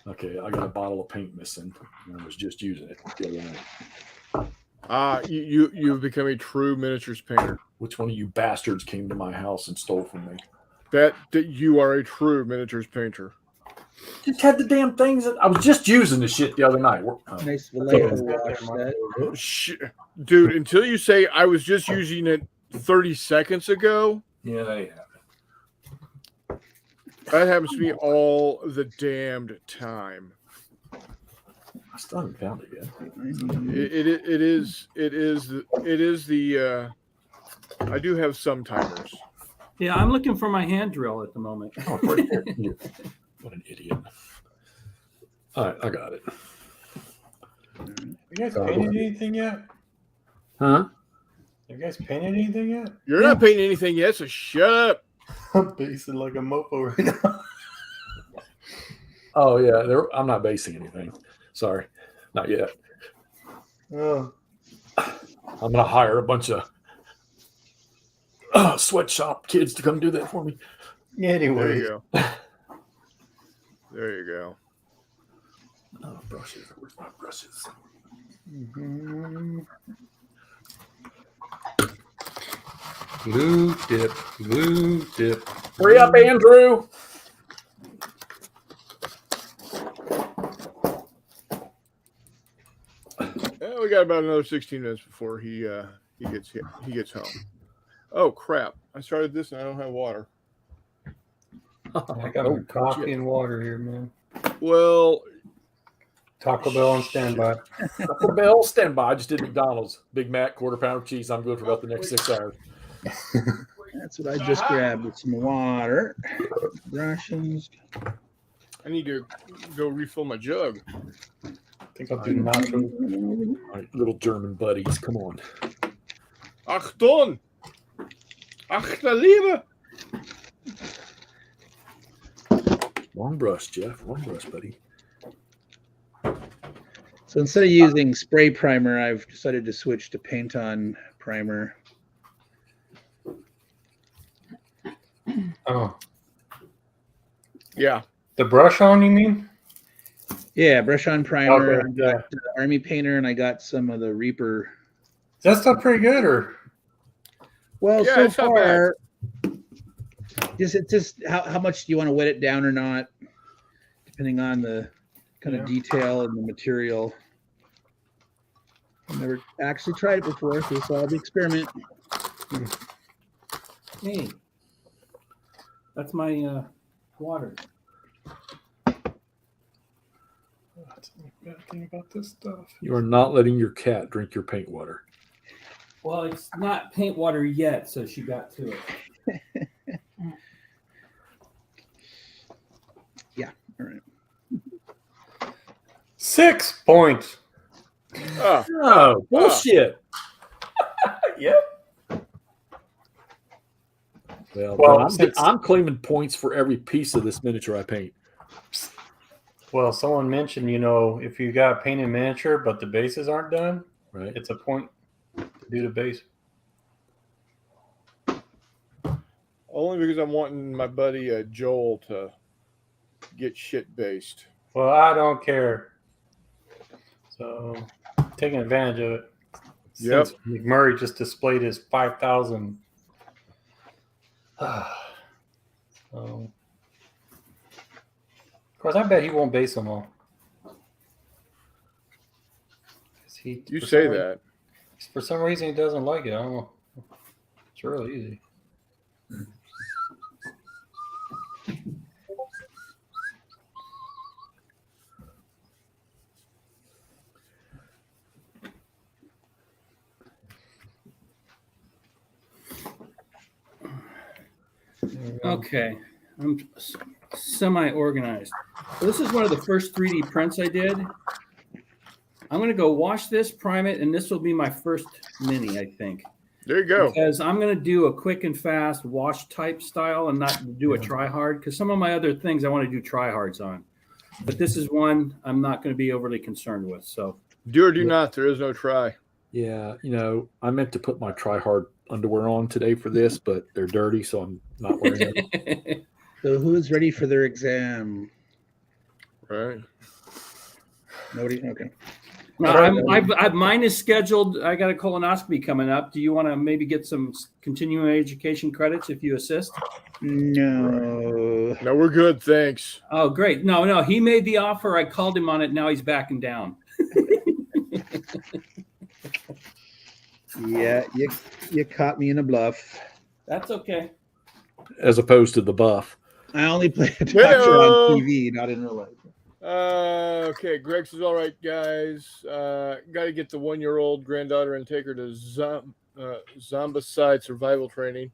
Okay, I got a bottle of paint missing. I was just using it the other night. You've become a true miniatures painter. Which one of you bastards came to my house and stole from me? That you are a true miniatures painter. Just had the damn things. I was just using the shit the other night. Nice Vallejo wash that. Oh, dude, until you say I was just using it 30 seconds ago, Yeah, they have. that happens to me all the damned time. I still haven't found it yet. It is the I do have some timers. Yeah, I'm looking for my hand drill at the moment. Oh, it's right there. Here. What an idiot. All right, I got it. You guys painted anything yet? Huh? You guys painted anything yet? You're not painting anything yet, so shut up. I'm basing like a mofo right now. Oh, yeah. I'm not basing anything. Sorry. Not yet. Oh. I'm going to hire a bunch of sweatshop kids to come do that for me. Anyway. There you go. There you go. Oh, brushes. Where's my brushes? Mm-hmm. Blue dip. Blue dip. Hurry up, Andrew. We got about another 16 minutes before he gets home. Oh crap! I started this and I don't have water. I got my coffee and water here, man. Well, Taco Bell on standby. Taco Bell, stand by. I just did McDonald's. Big Mac, quarter pounder cheese. I'm good for about the next 6 hours. That's what I just grabbed with some water. Rations. I need to go refill my jug. I think I'll do nachos. All right, little German buddies. Come on. Achtung! Achter Liebe! One brush, Jeff. One brush, buddy. So instead of using spray primer, I've decided to switch to paint on primer. Oh, Yeah. the brush on, you mean? Yeah, brush on primer. Okay, I got Army Painter, and I got some of the Reaper. Is that stuff pretty good, or? Well, Yeah, so it's not bad. far, just how much do you want to wet it down or not, depending on the kind of detail and the material. I've never actually tried it before, so it's all the experiment. Hey, that's my water. That's the bad thing about this stuff. You are not letting your cat drink your paint water. Well, it's not paint water yet, so she got to it. Yeah, all right. 6 points. Oh, bullshit. Yep. Well, Well, I'm claiming points for every piece of this miniature I paint. Well, someone mentioned, if you got painted miniature, but the bases aren't done, Right. it's a point to do the base. Only because I'm wanting my buddy Joel to get shit based. Well, I don't care. So, taking advantage of it. Yep. Since McMurray just displayed his 5,000. So, of course, I bet he won't base them all. You say that. For some reason, he doesn't like it. I don't know. It's really easy. Okay, I'm semi-organized. So this is one of the first 3D prints I did. I'm going to go wash this, prime it, and this will be my first mini, I think. There you go. Because I'm going to do a quick and fast wash type style and not do a try hard. Because some of my other things I want to do try hards on. But this is one I'm not going to be overly concerned with. So Do or do not. There is no try. Yeah, I meant to put my try hard underwear on today for this, but they're dirty, so I'm not wearing them. So who is ready for their exam? Right. Nobody? Okay. No, mine is scheduled. I got a colonoscopy coming up. Do you want to maybe get some continuing education credits if you assist? No. No, we're good. Thanks. Oh, great. No. He made the offer. I called him on it. Now he's backing down. Yeah, you caught me in a bluff. That's okay. As opposed to the buff. I only play a doctor on TV, not in real life. Okay, Greg says, all right, guys. Got to get the 1-year-old granddaughter and take her to Zombicide survival training.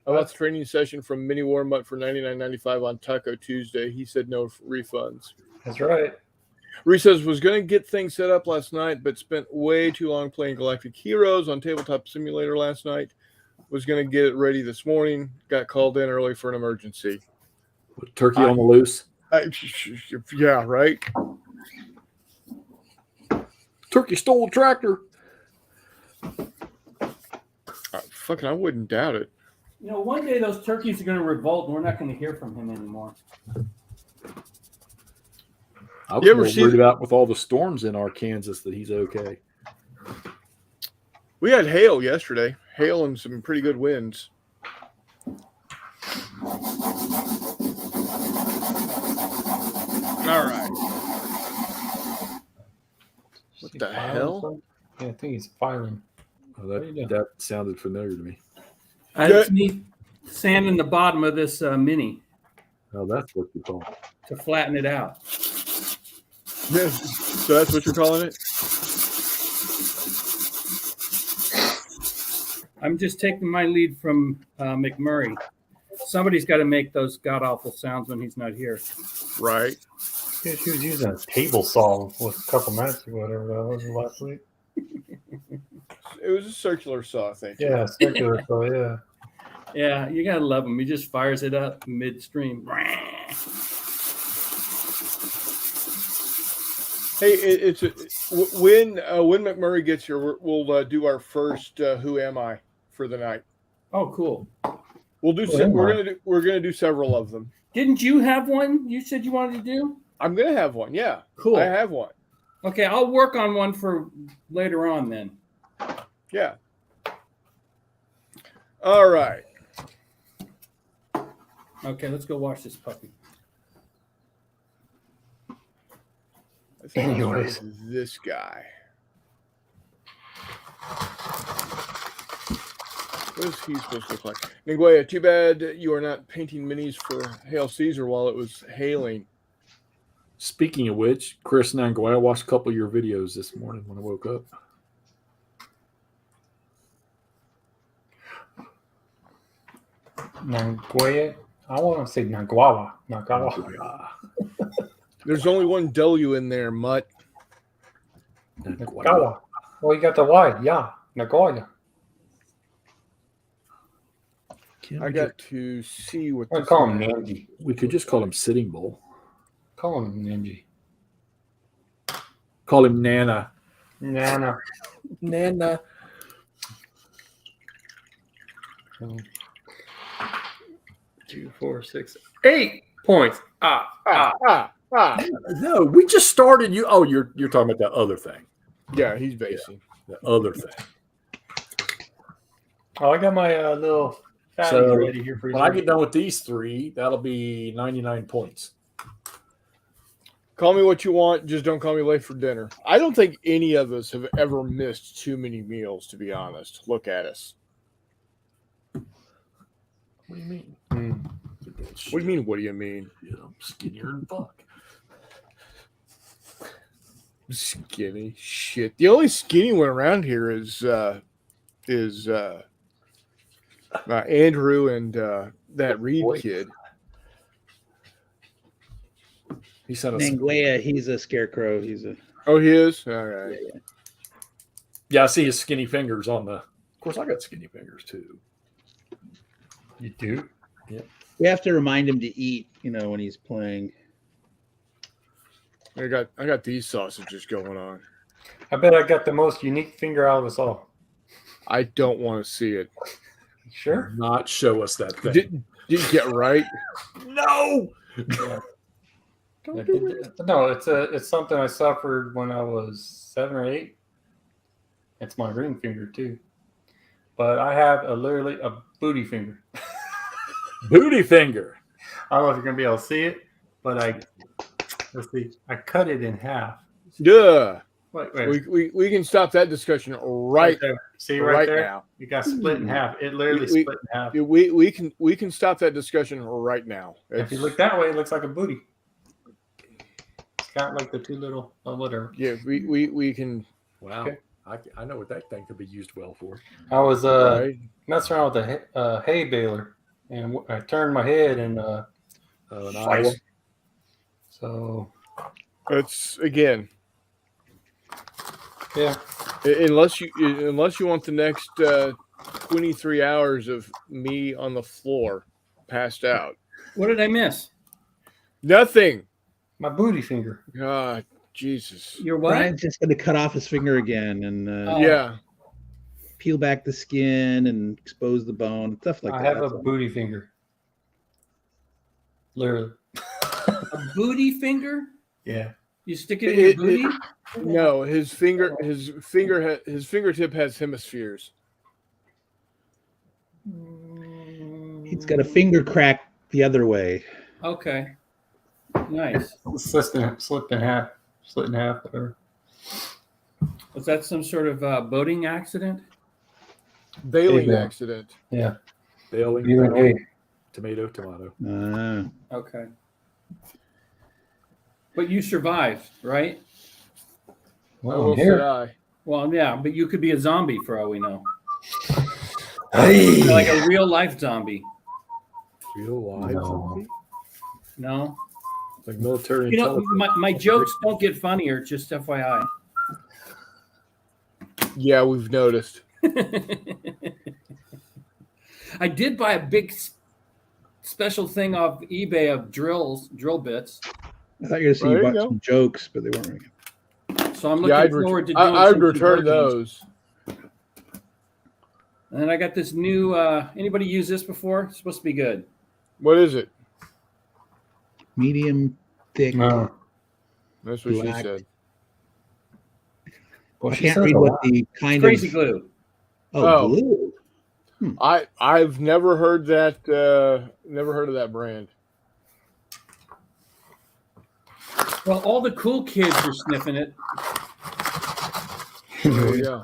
I bought the training session from Mini Warm-Up for $99.95 on Taco Tuesday. He said no refunds. That's right. Reese says, was going to get things set up last night, but spent way too long playing Galactic Heroes on Tabletop Simulator last night. Was going to get it ready this morning. Got called in early for an emergency. Turkey on the loose. Yeah, right. Turkey stole a tractor. Fucking, I wouldn't doubt it. One day those turkeys are going to revolt, and we're not going to hear from him anymore. I was more worried about with all the storms in Arkansas that he's okay. We had hail yesterday. Hail and some pretty good winds. All right. What the hell? Yeah, I think he's filing. Oh, that sounded familiar to me. It's me sanding the bottom of this mini Oh, that's what you call it. to flatten it out. Yes. So that's what you're calling it? I'm just taking my lead from McMurray. Somebody's got to make those god-awful sounds when he's not here. Right. Yeah, she was using a table saw with a couple minutes or whatever that was last week. It was a circular saw, I think. Yeah, circular saw, yeah. Yeah, you got to love him. He just fires it up midstream. Hey, when McMurray gets here, we'll do our first Who Am I for the night. Oh, cool. We'll do. We're gonna do several of them. Didn't you have one? You said you wanted to do. I'm gonna have one. Yeah. Cool. I have one. Okay, I'll work on one for later on then. Yeah. All right. Okay, let's go watch this puppy. I think Anyways. it's this guy. What is he supposed to look like? Niguea, too bad you are not painting minis for Hail Caesar while it was hailing. Speaking of which, Chris Nangoy, I watched a couple of your videos this morning when I woke up. Nanguaya. I want to say Nagawa. Nagawa. There's only one W in there, Mutt. Nagawa. Well, you got the Y. Yeah. Nagoya. I got to see what I this call him is. Nanji. We could just call him Sitting Bull. Call him Nanji. Call him Nana. Nana. Nana. 2, 4, 6, 8 points. No, we just started. You're talking about that other thing. Yeah, he's basing. The other thing. Oh, I got my little fatty So, ready here for you. When I get done with these three, that'll be 99 points. Call me what you want, just don't call me late for dinner. I don't think any of us have ever missed too many meals, to be honest. Look at us. What do you mean? What do you mean? What do you mean? Yeah, I'm skinnier than fuck. Skinny shit. The only skinny one around here is Andrew and that Reed kid. He sent us. Nanguea, he's a scarecrow. He's a. Oh, he is? All right. Yeah, I see his skinny fingers on the. Of course, I got skinny fingers too. You do? We have to remind him to eat, when he's playing. I got these sausages going on. I bet I got the most unique finger out of us all. I don't want to see it. Sure. Not show us that thing. Did you get right? No. No, it's something I suffered when I was 7 or 8. It's my ring finger too, but I have literally a booty finger. Booty finger. I don't know if you're gonna be able to see it, but let's see. I cut it in half. Duh. Wait. We can stop that discussion right there. See right there? now. You got split in half. It literally split in half. We can stop that discussion right now. If you look that way, it looks like a booty. It's got like the two little whatever. Yeah, we can. Wow. Okay. I know what that thing could be used well for. I was Right. messing around with a hay baler, and I turned my head and Nice. so It's again. yeah. Unless you want the next 23 hours of me on the floor, passed out. What did I miss? Nothing. My booty finger. God, Jesus. Your what? Brian's just going to cut off his finger again and Yeah. peel back the skin and expose the bone, stuff like I that. have a booty finger. Literally. A booty finger? Yeah. You stick it in your booty? No, his fingertip has hemispheres. He's got a finger crack the other way. Okay. Nice. Slipped in half, whatever. Was that some sort of boating accident? Bailing Hey, accident. Yeah. Bailing. Hey. Tomato. Okay. But you survived, right? Well, Well, I'm here. said I. Well, yeah, but you could be a zombie for all we know. Hey. Like a real life zombie. Real life. No. No? Like military You know, intelligence. my jokes don't get funnier, just FYI. Yeah, we've noticed. I did buy a big special thing off eBay of drill bits. I thought you were going to see There you you bought go. some jokes, but they weren't really good. So I'm looking forward to doing I'd some return conversions. those. And then I got this new. Anybody use this before? It's supposed to be good. What is it? Medium thick. No. That's what Black. she said. Well, I she can't says read a what lot. the kind Crazy of. glue. Oh. Glue. I've never heard that. Never heard of that brand. Well, all the cool kids are sniffing it. Oh yeah.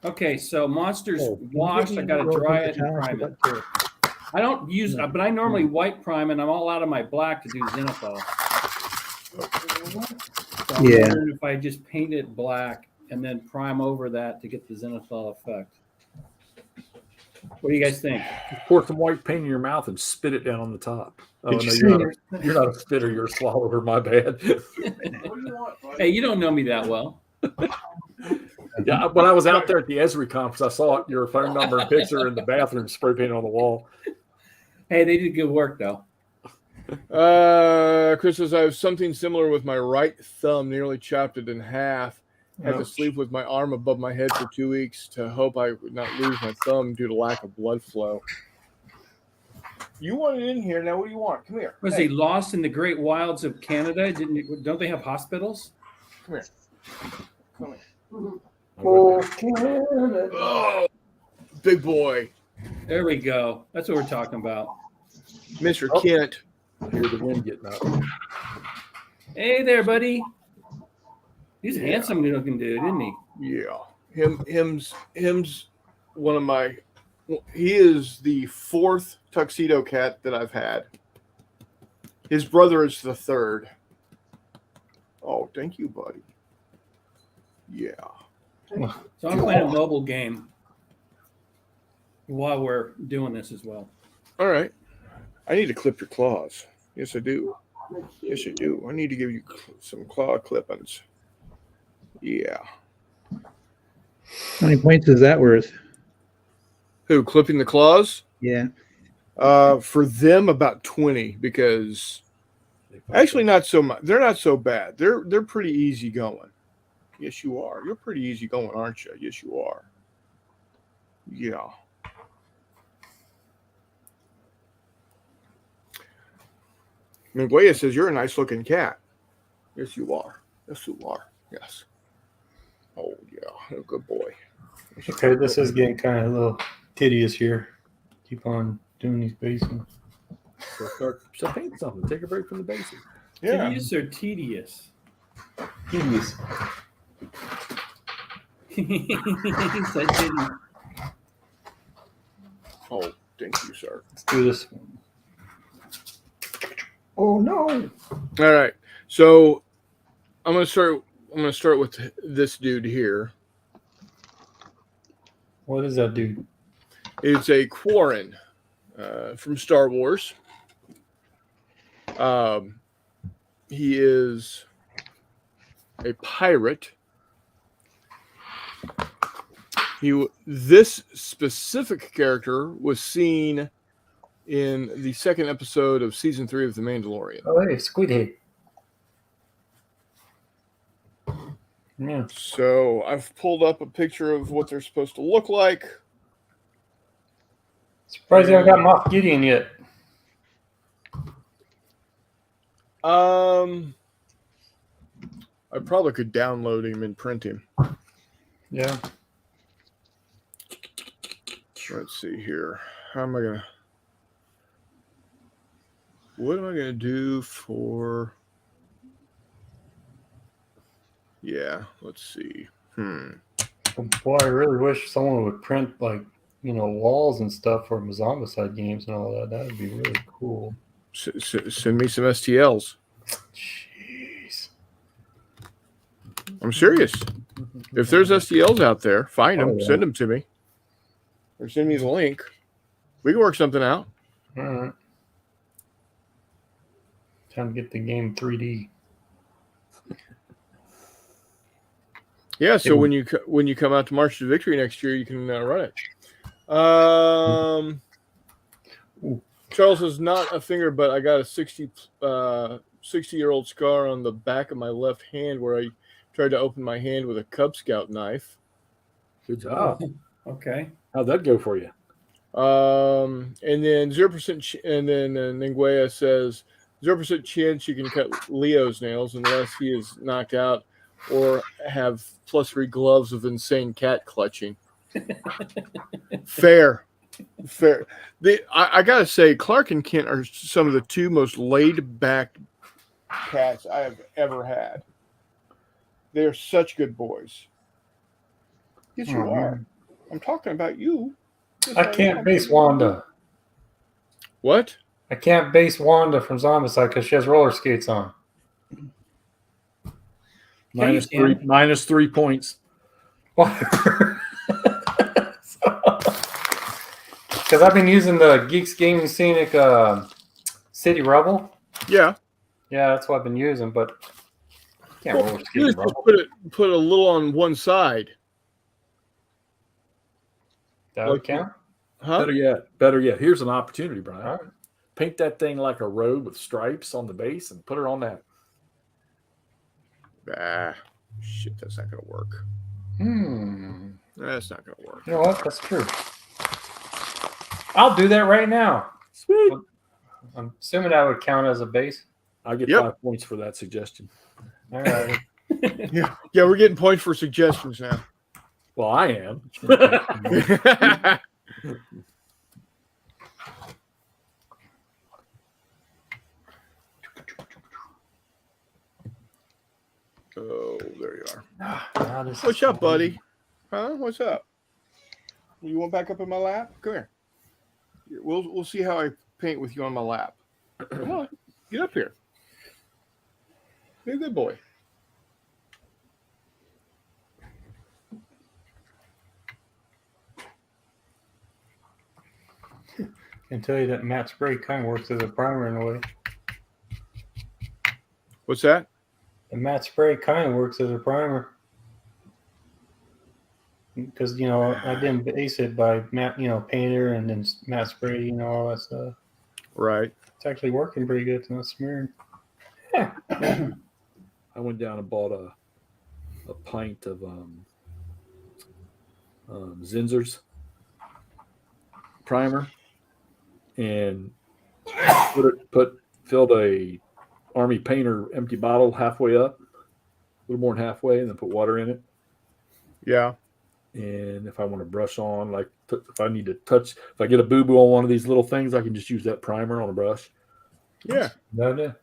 Okay, so Monsters Oh, can you washed. get me I got to another dry paper it and towel? I prime it. forgot to- I don't use, Yeah. but I normally white prime, and I'm all out of my black to do zenithal. So I'm Yeah. wondering if I just paint it black and then prime over that to get the zenithal effect. What do you guys think? Pour some white paint in your mouth and spit it down on the top. Oh, Did no, you you're not a spitter. You're a swallower. My bad. Hey, you don't know me that well. Yeah, when I was out there at the Esri conference, I saw your phone number and picture in the bathroom spray painted on the wall. Hey, they did good work, though. Chris says I have something similar with my right thumb, nearly chopped it in half. Had to Ouch. sleep with my arm above my head for 2 weeks to hope I would not lose my thumb due to lack of blood flow. You want it in here now? What do you want? Come here. Was he lost in the great wilds of Canada? Don't they have hospitals? Come here. Come here. Oh, Oh, big boy, There we go. That's what we're talking about. Mr. Oh. Kent. I hear the wind getting up. Hey there, buddy. He's a handsome looking dude, isn't he? Yeah, him's one of my. He is the 4th tuxedo cat that I've had. His brother is the 3rd. Oh, thank you, buddy. Yeah. So I'm playing a mobile game while we're doing this as well. All right. I need to clip your claws. Yes, I do. Yes, I do. I need to give you some claw clippings. Yeah. How many points is that worth? Who, clipping the claws? Yeah. For them, about 20, because actually not so much. They're not so bad. They're pretty easy going. Yes, you are. You're pretty easy going, aren't you? Yes, you are. Yeah. Miguel says you're a nice looking cat. Yes, you are. Yes, you are. Yes. Oh yeah, a good boy. Yes, you Okay, are. this is getting kind of a little tedious here. Keep on doing these basins. So paint something. Take a break from the basics. Yeah. Tedious or tedious? Tedious. He said tedious. Oh, thank you, sir. Let's do this one. Oh no! All right. So I'm gonna start with this dude here. What is that dude? It's a Quarren from Star Wars. He is a pirate. This specific character was seen in the 2nd episode of season 3 of The Mandalorian. Oh, hey, Squid Head. Yeah. So I've pulled up a picture of what they're supposed to look like. Surprised I haven't got Moff Gideon yet. I probably could download him and print him. Yeah. Let's see here. How am I gonna? What am I gonna do for? Yeah, let's see. Boy, I really wish someone would print like walls and stuff for Zombicide games and all that. That would be really cool. Send me some STLs. Jeez. I'm serious. If there's STLs out there, find them, Oh, yeah. send them to me, or send me the link. We can work something out. All right. Time to get the game 3D. Yeah. So Yeah. when you come out to March to Victory next year, you can run it. Charles is not a finger, but I got a 60-year-old scar on the back of my left hand where I tried to open my hand with a Cub Scout knife. Good job. Okay. How'd that go for you? And then 0%, and then Ninguea says 0% chance you can cut Leo's nails unless he is knocked out or have +3 gloves of insane cat clutching. Fair. I gotta say, Clark and Kent are some of the two most laid back cats I have ever had. They are such good boys. Yes, you Oh, are. man. I'm talking about you. I can't base Wanda. What? I can't base Wanda from Zombicide because she has roller skates on. Minus you can. 3 points. Whatever. Because I've been using the Geeks Gaming Scenic City Rebel. Yeah. Yeah, that's what I've been using, but I can't roller skate You in just Rebel. put a little on one side. That would count? Huh? Better yet. Here's an opportunity, Brian. All right. Paint that thing like a road with stripes on the base and put it on that. Ah, shit, that's not gonna work. That's not gonna work. You know what? That's true. I'll do that right now. Sweet. I'm assuming that would count as a base. I get Yep. 5 points for that suggestion. All right. Yeah, we're getting points for suggestions now. Well, I am. Oh, there you are. Now this What's is up, buddy? Huh? What's up? You want back up in my lap? Come here. We'll see how I paint with you on my lap. Come on, get up here. Be a good boy. I can tell you that matte spray kind of works as a primer in a way. What's that? The matte spray kind of works as a primer. Because, you know, I didn't base it by matte, painter and then matte spray, all that stuff. Right. It's actually working pretty good. It's not smearing. I went down and bought a pint of Zinsser's primer and filled a Army Painter empty bottle halfway up, a little more than halfway, and then put water in it. Yeah. And if I want to brush on, like if I need to touch, if I get a boo-boo on one of these little things, I can just use that primer on a brush. Yeah. No.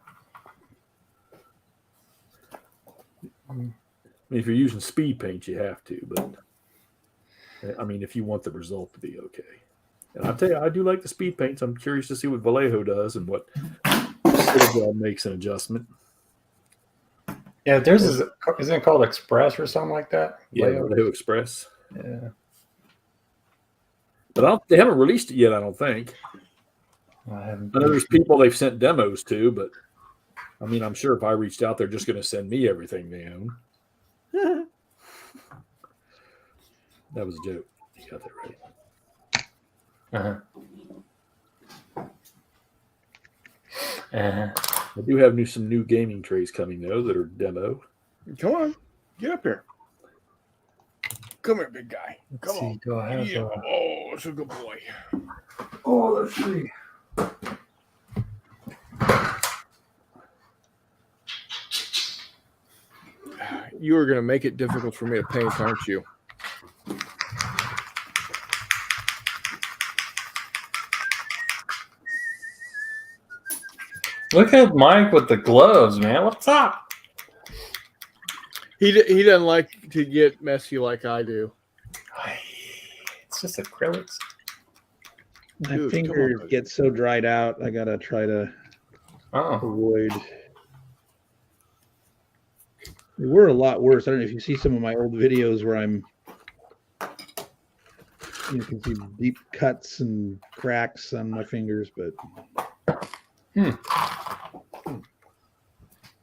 I mean, if you're using speed paint, you have to, but I mean, if you want the result to be okay. And I'll tell you, I do like the speed paints. I'm curious to see what Vallejo does and what Citadel makes an adjustment. Yeah, theirs isn't it called Express or something like that? Yeah, Vallejo Express. Yeah. But they haven't released it yet, I don't think. I haven't. I know there's people they've sent demos to, but I mean, I'm sure if I reached out, they're just going to send me everything they own. That was a joke. You got that right. I do have some new gaming trays coming though that are demo. Come on. Get up here. Come here, big guy. Come Let's see, on. do I have Yeah. Oh, that's a good boy. Oh, let's see. You are going to make it difficult for me to paint, aren't you? Look at Mike with the gloves, man. What's up? He doesn't like to get messy like I do. It's just acrylics. My Dude, finger come on. gets so dried out. I gotta try to Oh, avoid. They were a lot worse. I don't know if you see some of my old videos where you can see deep cuts and cracks on my fingers, but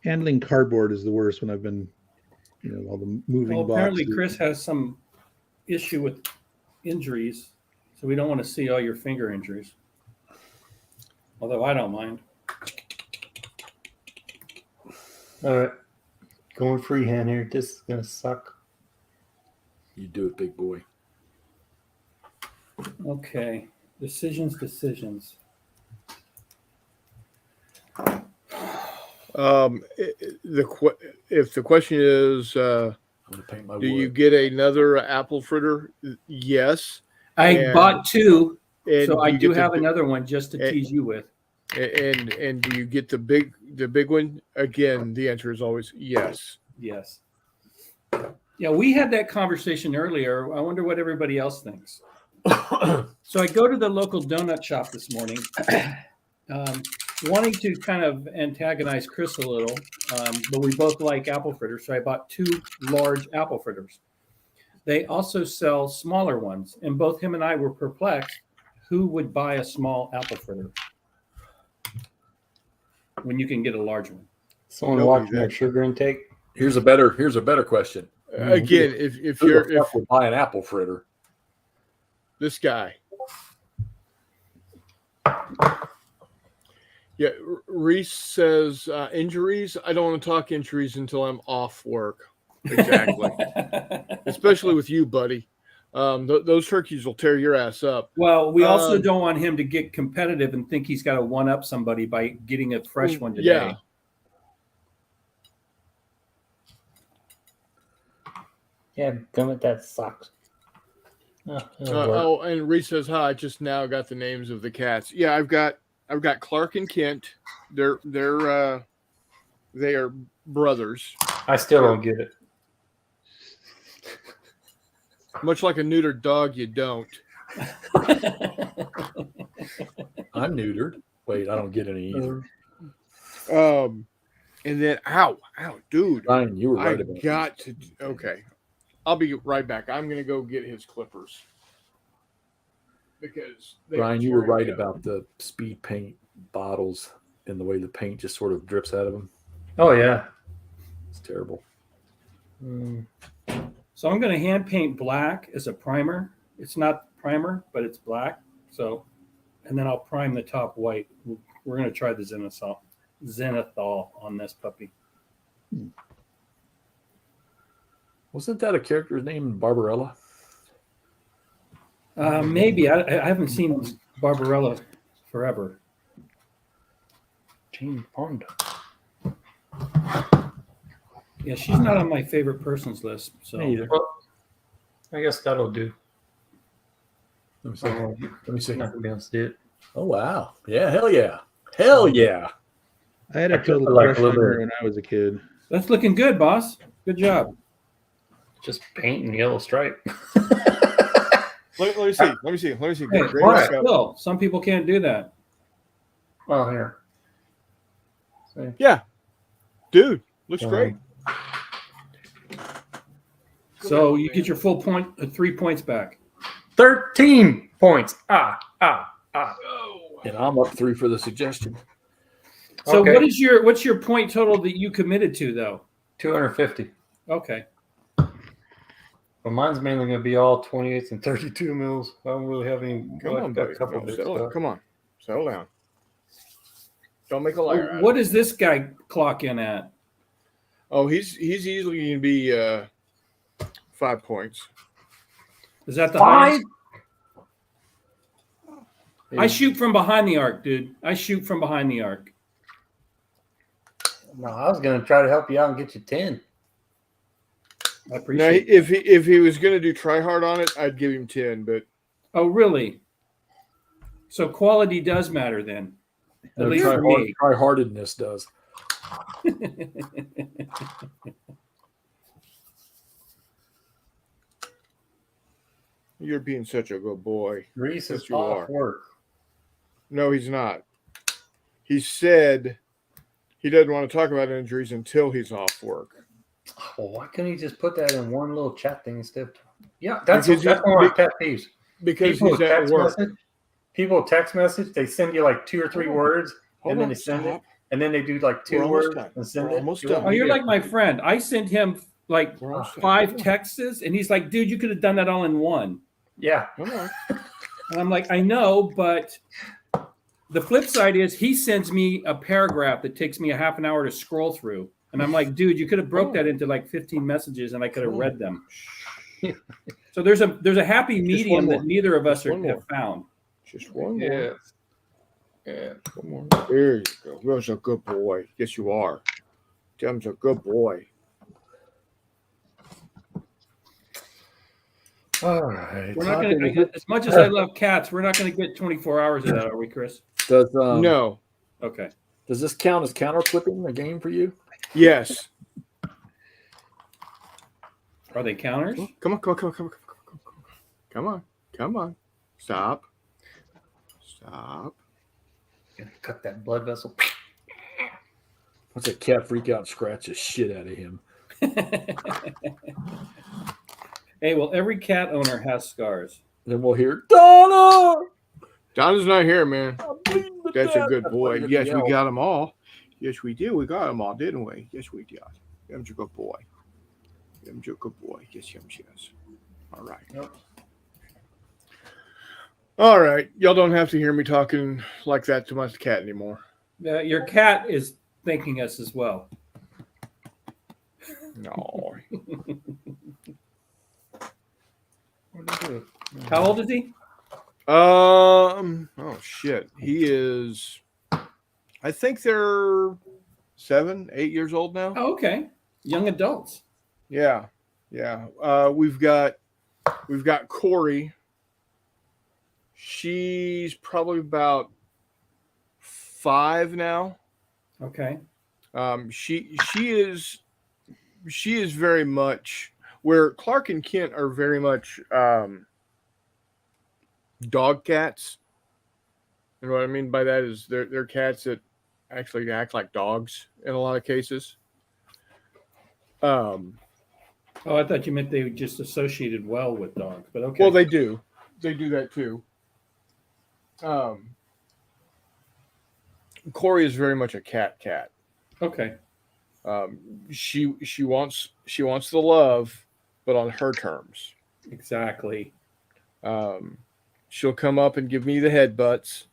handling cardboard is the worst when I've been, all the moving Well, apparently boxes. Chris has some issue with injuries, so we don't want to see all your finger injuries. Although I don't mind. all right. Going freehand here. This is gonna suck. You do it, big boy. Okay. Decisions. If the question is, I'm gonna paint my do you wood. get another apple fritter? Yes. I And- bought two, And so I you do get the have bi- another one just to and- tease you with. And do you get the big one? Again, the answer is always yes. Yes. Yeah, we had that conversation earlier. I wonder what everybody else thinks. So I go to the local donut shop this morning, wanting to kind of antagonize Chris a little, but we both like apple fritters, so I bought 2 large apple fritters. They also sell smaller ones, and both him and I were perplexed. Who would buy a small apple fritter when you can get a large one? Someone Nobody watching their that- sugar intake. Here's a better question. Again, if Who you're the fuck would buy an apple fritter? this guy. Yeah, Reese says injuries. I don't want to talk injuries until I'm off work. Exactly. Especially with you, buddy. Those turkeys will tear your ass up. Well, we also don't want him to get competitive and think he's got to one up somebody by getting a fresh one today. Yeah. Yeah, gummit, that sucks. Oh, it'll work. And Reese says, "Hi, I just now got the names of the cats." Yeah, I've got Clark and Kent. They are brothers. I still don't get it. Much like a neutered dog, you don't. I'm neutered. Wait, I don't get any either. And then ow, dude. Ryan, you were I right about got to. Okay, I'll be right back. I'm gonna go get his clippers because Ryan, you were right about the speed paint bottles and the way the paint just sort of drips out of them. Oh yeah. It's terrible. So I'm going to hand paint black as a primer. It's not primer, but it's black. So, and then I'll prime the top white. We're going to try the Zenithal on this puppy. Wasn't that a character's name in Barbarella? Maybe. I haven't seen Barbarella forever. Jane Fonda. Yeah, she's not on my favorite persons list. So Me either. Well, I guess that'll do. Let me see. Let me see. Not gonna be able to see it. Oh wow! Yeah, hell yeah, hell yeah! I had a I total could like crush a on little her bit. when I was a kid. that's looking good, boss. Good job. Just paint and yellow stripe. Let me see. Let me see. Hey, Great but stuff. still, some people can't do that. Oh, here. See? Yeah, dude, looks great. So you get your full point, 3 points back. 13 points. Ah. And I'm up 3 for the suggestion. So Okay. what's your point total that you committed to though? 250. Okay. But mine's mainly going to be all 28s and 32 mils. I don't really have any. Come on, I've got buddy. a couple big Settle, stuff. come on, settle down. Don't make a liar out of What it. does this guy clock in at? Oh, he's easily going to be 5 points. Is that the 5? highest? I shoot from behind the arc, dude. I shoot from behind the arc. No, I was going to try to help you out and get you 10. I Now, appreciate it. if he was going to do try hard on it, I'd give him 10. But Oh, really? So quality does matter then. At least for me. Try-heartedness does. you're being such a good boy. Reese is Yes, you off are. work. No, he's not. He said he doesn't want to talk about injuries until he's off work. Well, why couldn't he just put that in one little chat thing instead of? Yeah, that's Because one of my pet peeves. Because People he's at text work. message. People text message. They send you like 2 or 3 words, Hold and then on, they send stop. it, and then they do like 2 We're almost words done. and send We're it. almost You done. want Oh, me you're to- like my friend. I sent him like We're almost done. 5 texts, and he's like, dude, you could have done that all in one. Yeah. Come on. And I'm like, I know, but the flip side is he sends me a paragraph that takes me a half an hour to scroll through. And I'm like, dude, you could have broke that into like 15 messages and I could have read them. So there's a happy medium more. that neither of us Just one more. have found. Just one more. Yes. Yeah. One more. There you go. You're a good boy. Yes, you are. Tim's a good boy. All right. We're not going to get, as much as I love cats, we're not going to get 24 hours of that, are we, Chris? Does No. Okay. Does this count as counter clipping a game for you? Yes. Are they counters? Come on. Come on. Stop. Gonna cut that blood vessel. What's that cat freak out and scratch the shit out of him? Hey, well, every cat owner has scars. Then we'll hear Donna. Donna's not here, man. I'm bleeding to That's a death. good That's boy. what you Yes, yell. we got them all. Yes, we did. We got them all, didn't we? Yes, we did. Tim's a good boy. Tim's a good boy. Yes. All right. Yep. All right. Y'all don't have to hear me talking like that to my cat anymore. Your cat is thanking us as well. No. How old is he? Oh shit. He is, I think they're 7, 8 years old now. Oh, okay. Young adults. Yeah. We've got Corey. She's probably about 5 now. Okay. She is very much where Clark and Kent are very much dog cats. And what I mean by that is they're cats that actually act like dogs in a lot of cases. Oh, I thought you meant they just associated well with dogs, but okay. Well, they do that too. Corey is very much a cat. Okay. She wants the love, but on her terms. Exactly. She'll come up and give me the headbutts,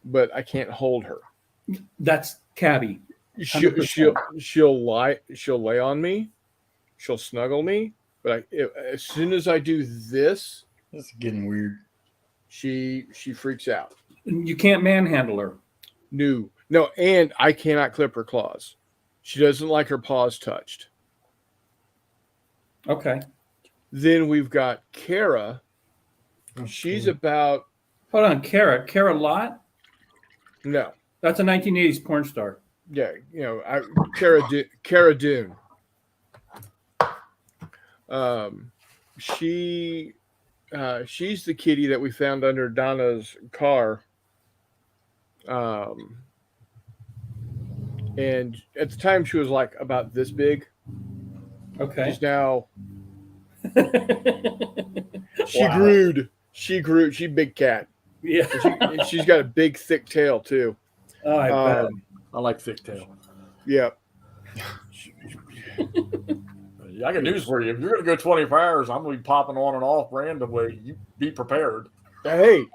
but I can't hold her. That's catty. She'll lay on me, she'll snuggle me, but as soon as I do this, This is getting weird. she freaks out. You can't manhandle her. No, and I cannot clip her claws. She doesn't like her paws touched. Okay. Then we've got Kara. She's about Hold on, Kara. Kara Lott? no. That's a 1980s porn star. Yeah, Cara Dune. She's the kitty that we found under Donna's car. And at the time she was like about this big. Okay. She's now Wow. She grew. She's a big cat. Yeah. And she's got a big thick tail too. Oh, I bet. I like thick tail. Yeah. I got news for you. If you're going to go 24 hours, I'm going to be popping on and off randomly. You be prepared. Hey,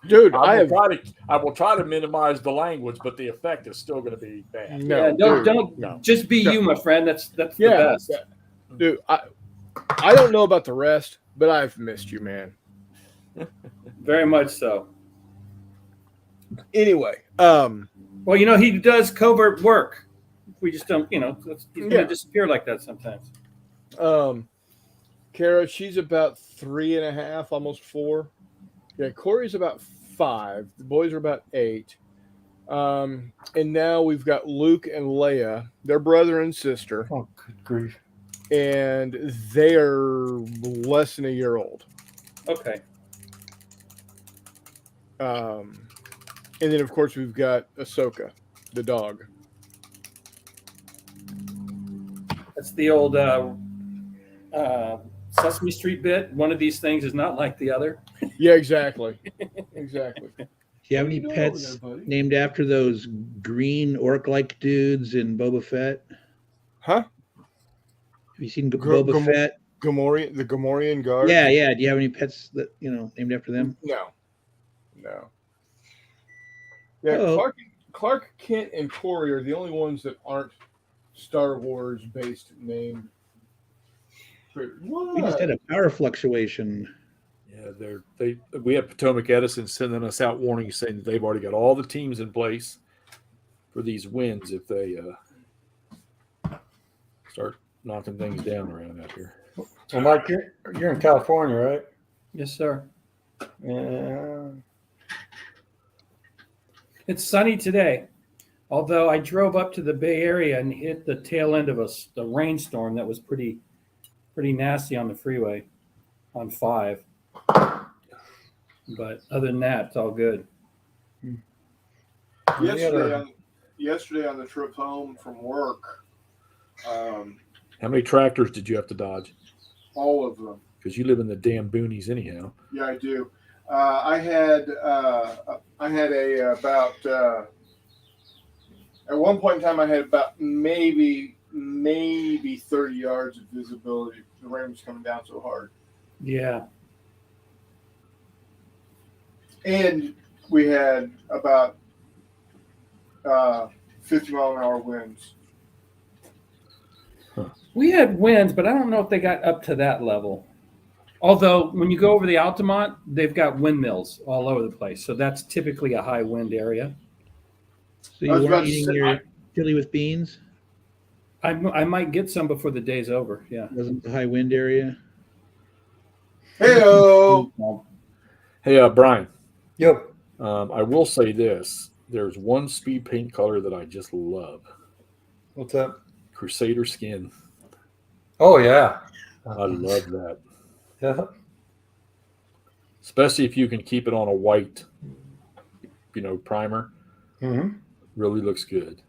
dude, I will try to minimize the language, but the effect is still going to be bad. no, Don't just be you, my friend. That's the best. Dude, I don't know about the rest, but I've missed you, man. Very much so. Anyway, Well, he does covert work. We just don't, he's going to disappear like that sometimes. Kara, she's about 3.5, almost 4. Yeah, Corey's about 5. The boys are about 8. And now we've got Luke and Leia. They're brother and sister. Oh, good grief. And they are less than a year old. Okay. And then, of course, we've got Ahsoka, the dog. That's the old Sesame Street bit. One of these things is not like the other. Yeah, exactly. Exactly. Do you have any pets named after those green orc-like dudes in Boba Fett? Huh? Have you seen Boba Fett? The Gamorrean Guard? Yeah. Do you have any pets that named after them? No. Yeah, Oh. Clark, Kent, and Corey are the only ones that aren't Star Wars based named. We just had a power fluctuation. Yeah, we have Potomac Edison sending us out warnings saying that they've already got all the teams in place for these winds if they start knocking things down around out here. Well, Mike, you're in California, right? Yes, sir. Yeah. It's sunny today, although I drove up to the Bay Area and hit the tail end of a rainstorm that was pretty nasty on the freeway on 5. But other than that, it's all good. Yesterday on the trip home from work, How many tractors did you have to dodge? all of them. Because you live in the damn boonies anyhow. Yeah, I do. I had at one point in time I had about maybe 30 yards of visibility. The rain was coming down so hard, Yeah. and we had about 50-mile-an-hour winds. We had winds, but I don't know if they got up to that level. Although when you go over the Altamont, they've got windmills all over the place. So that's typically a high wind area. So I was you about weren't to eating say- your chili with beans? I might get some before the day's over. Yeah. Wasn't the high wind area? Hey-o! Hey, Brian, Yep. I will say this. There's one speed paint color that I just love. What's up? Crusader skin. Oh yeah. I love that. Yeah. Especially if you can keep it on a white, primer. Mm-hmm. Really looks good.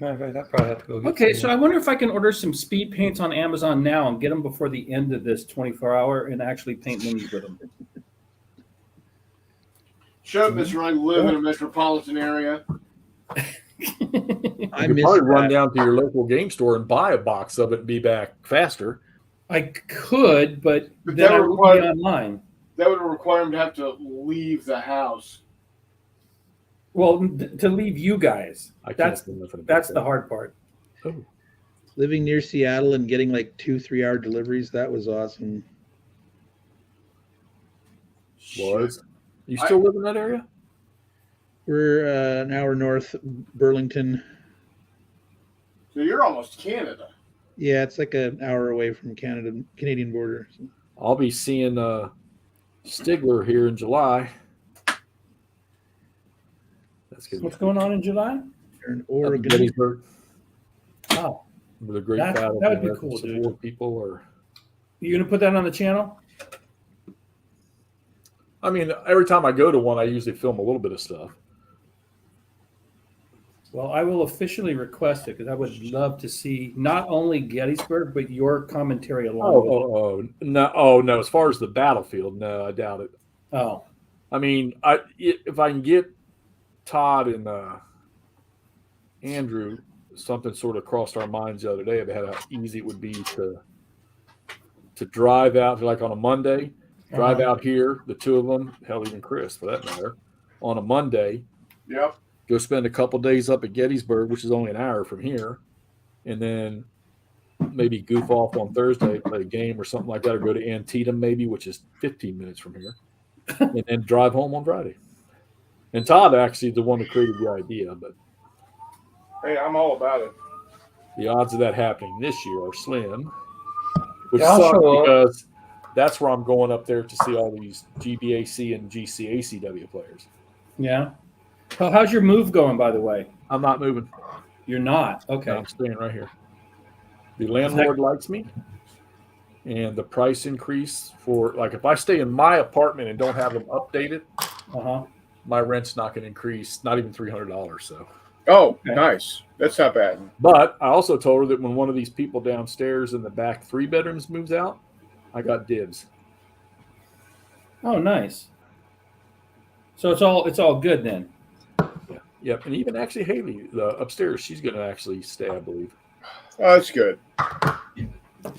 Matter of fact, I probably have to go get Okay, some. so I wonder if I can order some speed paints on Amazon now and get them before the end of this 24-hour and actually paint minis with them. Shut up, Mr. I live in a metropolitan area. I You could missed probably run that. down to your local game store and buy a box of it and be back faster. I could, but But then that I would would require- be online. That would require him to have to leave the house. Well, to leave you guys. I can't That's do nothing about that's that. the hard part. Living near Seattle and getting like 2-3 hour deliveries, that was awesome. Was. You still live in that area? We're an hour north Burlington. So you're almost Canada. Yeah, it's like an hour away from Canadian border. I'll be seeing Stigler here in July. That's good. What's going on in July? You're in Up in Oregon. Gettysburg, Oh, with a great That battle. would be of cool, Civil dude. War people, or you gonna put that on the channel? I mean, every time I go to one, I usually film a little bit of stuff. Well, I will officially request it because I would love to see not only Gettysburg but your commentary along with it. No. As far as the battlefield, no, I doubt it. Oh, I mean, if I can get Todd and Andrew, something sort of crossed our minds the other day about how easy it would be to drive out, like on a Monday, drive out here, the two of them, hell, even Chris for that matter, on a Monday, Yep. go spend a couple days up at Gettysburg, which is only an hour from here, and then maybe goof off on Thursday, play a game or something like that, or go to Antietam maybe, which is 15 minutes from here, and then drive home on Friday. And Todd actually is the one that created the idea, but Hey, I'm all about it. the odds of that happening this year are slim, which Yeah, I'll sucks show up. because that's where I'm going up there to see all these GBAC and GCACW players. yeah. Well, how's your move going, by the way? I'm not moving. You're not. Okay. I'm staying right here. The landlord likes me, and the price increase for, like, if I stay in my apartment and don't have them updated, Uh-huh. my rent's not going to increase, not even $300. So, Oh, Okay. nice. That's not bad. but I also told her that when one of these people downstairs in the back 3 bedrooms moves out, I got dibs. Oh, nice. So it's all good then. Yeah. Yep. And even actually Haley, the upstairs, she's going to actually stay, I believe. Oh, that's good.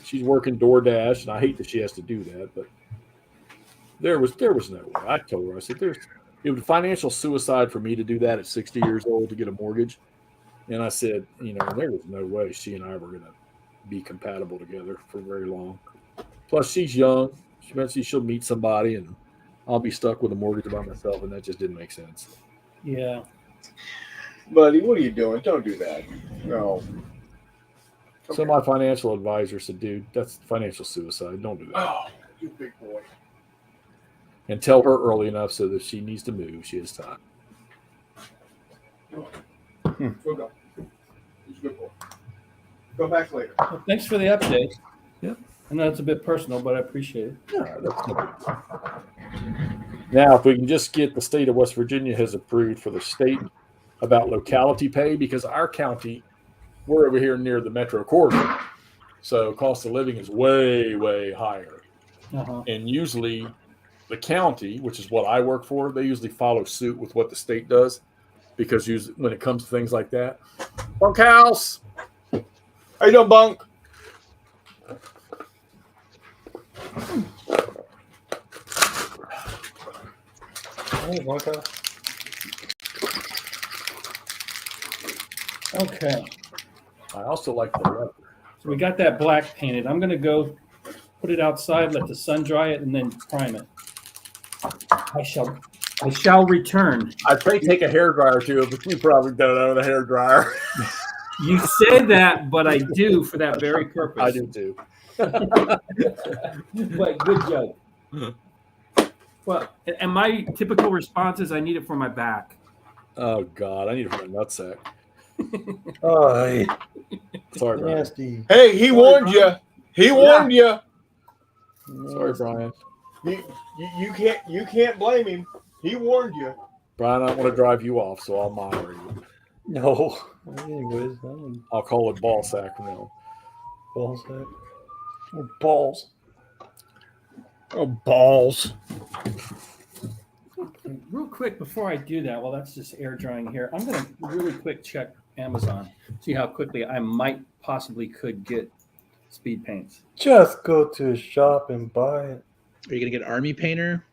She's working DoorDash, and I hate that she has to do that, but there was no way. I told her, I said, it was financial suicide for me to do that at 60 years old to get a mortgage. And I said, there was no way she and I were going to be compatible together for very long. Plus, she's young. Eventually, she'll meet somebody, and I'll be stuck with a mortgage by myself, and that just didn't make sense. Yeah. Buddy, what are you doing? Don't do that. No. So my financial advisor said, dude, that's financial suicide. Don't do that. Oh, you big boy. And tell her early enough so that if she needs to move, she has time. Go. He's a good boy. Go back later. Well, thanks for the update. Yep. I know it's a bit personal, but I appreciate it. Yeah, that's no big. Now, if we can just get the state of West Virginia has approved for the state about locality pay, because our county, we're over here near the metro corridor. So cost of living is way, way higher. Uh-huh. And usually the county, which is what I work for, they usually follow suit with what the state does, because usually when it comes to things like that. Bunkhouse! How you doing, Bunk? Hey, Blanca. Okay. I also like the leather. So we got that black painted. I'm going to go put it outside, let the sun dry it, and then prime it. I shall return. I'd say take a hairdryer to it, but you probably don't have a hairdryer. You say that, but I do for that very purpose. I do too. But good joke. Well, and my typical response is I need it for my back. Oh God, I need it for my nutsack. Oh, Sorry, Brian. nasty. Hey, he warned you. He warned you. Sorry, Brian. You can't blame him. He warned you. Brian, I don't want to drive you off, so I'll monitor you. No. Anyways, I'm I'll call it ball sack from now. balls. Oh, balls. Oh, balls. Real quick before I do that, well, that's just air drying here. I'm going to really quick check Amazon, see how quickly I might possibly could get speed paints. Just go to a shop and buy it. Are you gonna get Army Painter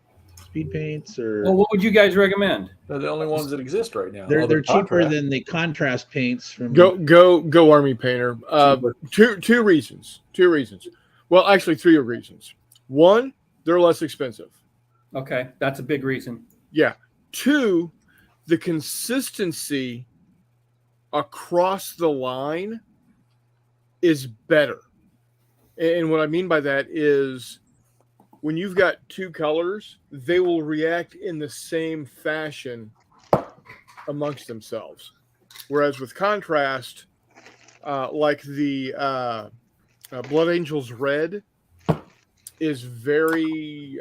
speed paints, or Well, what would you guys recommend? They're the only ones that exist right now. they're cheaper contract. than the contrast paints from Go Army Painter. Two reasons. Well, actually, three reasons. One, they're less expensive. Okay, that's a big reason. Yeah. Two, the consistency across the line is better. And what I mean by that is when you've got two colors, they will react in the same fashion amongst themselves. Whereas with contrast, like the Blood Angels Red is very,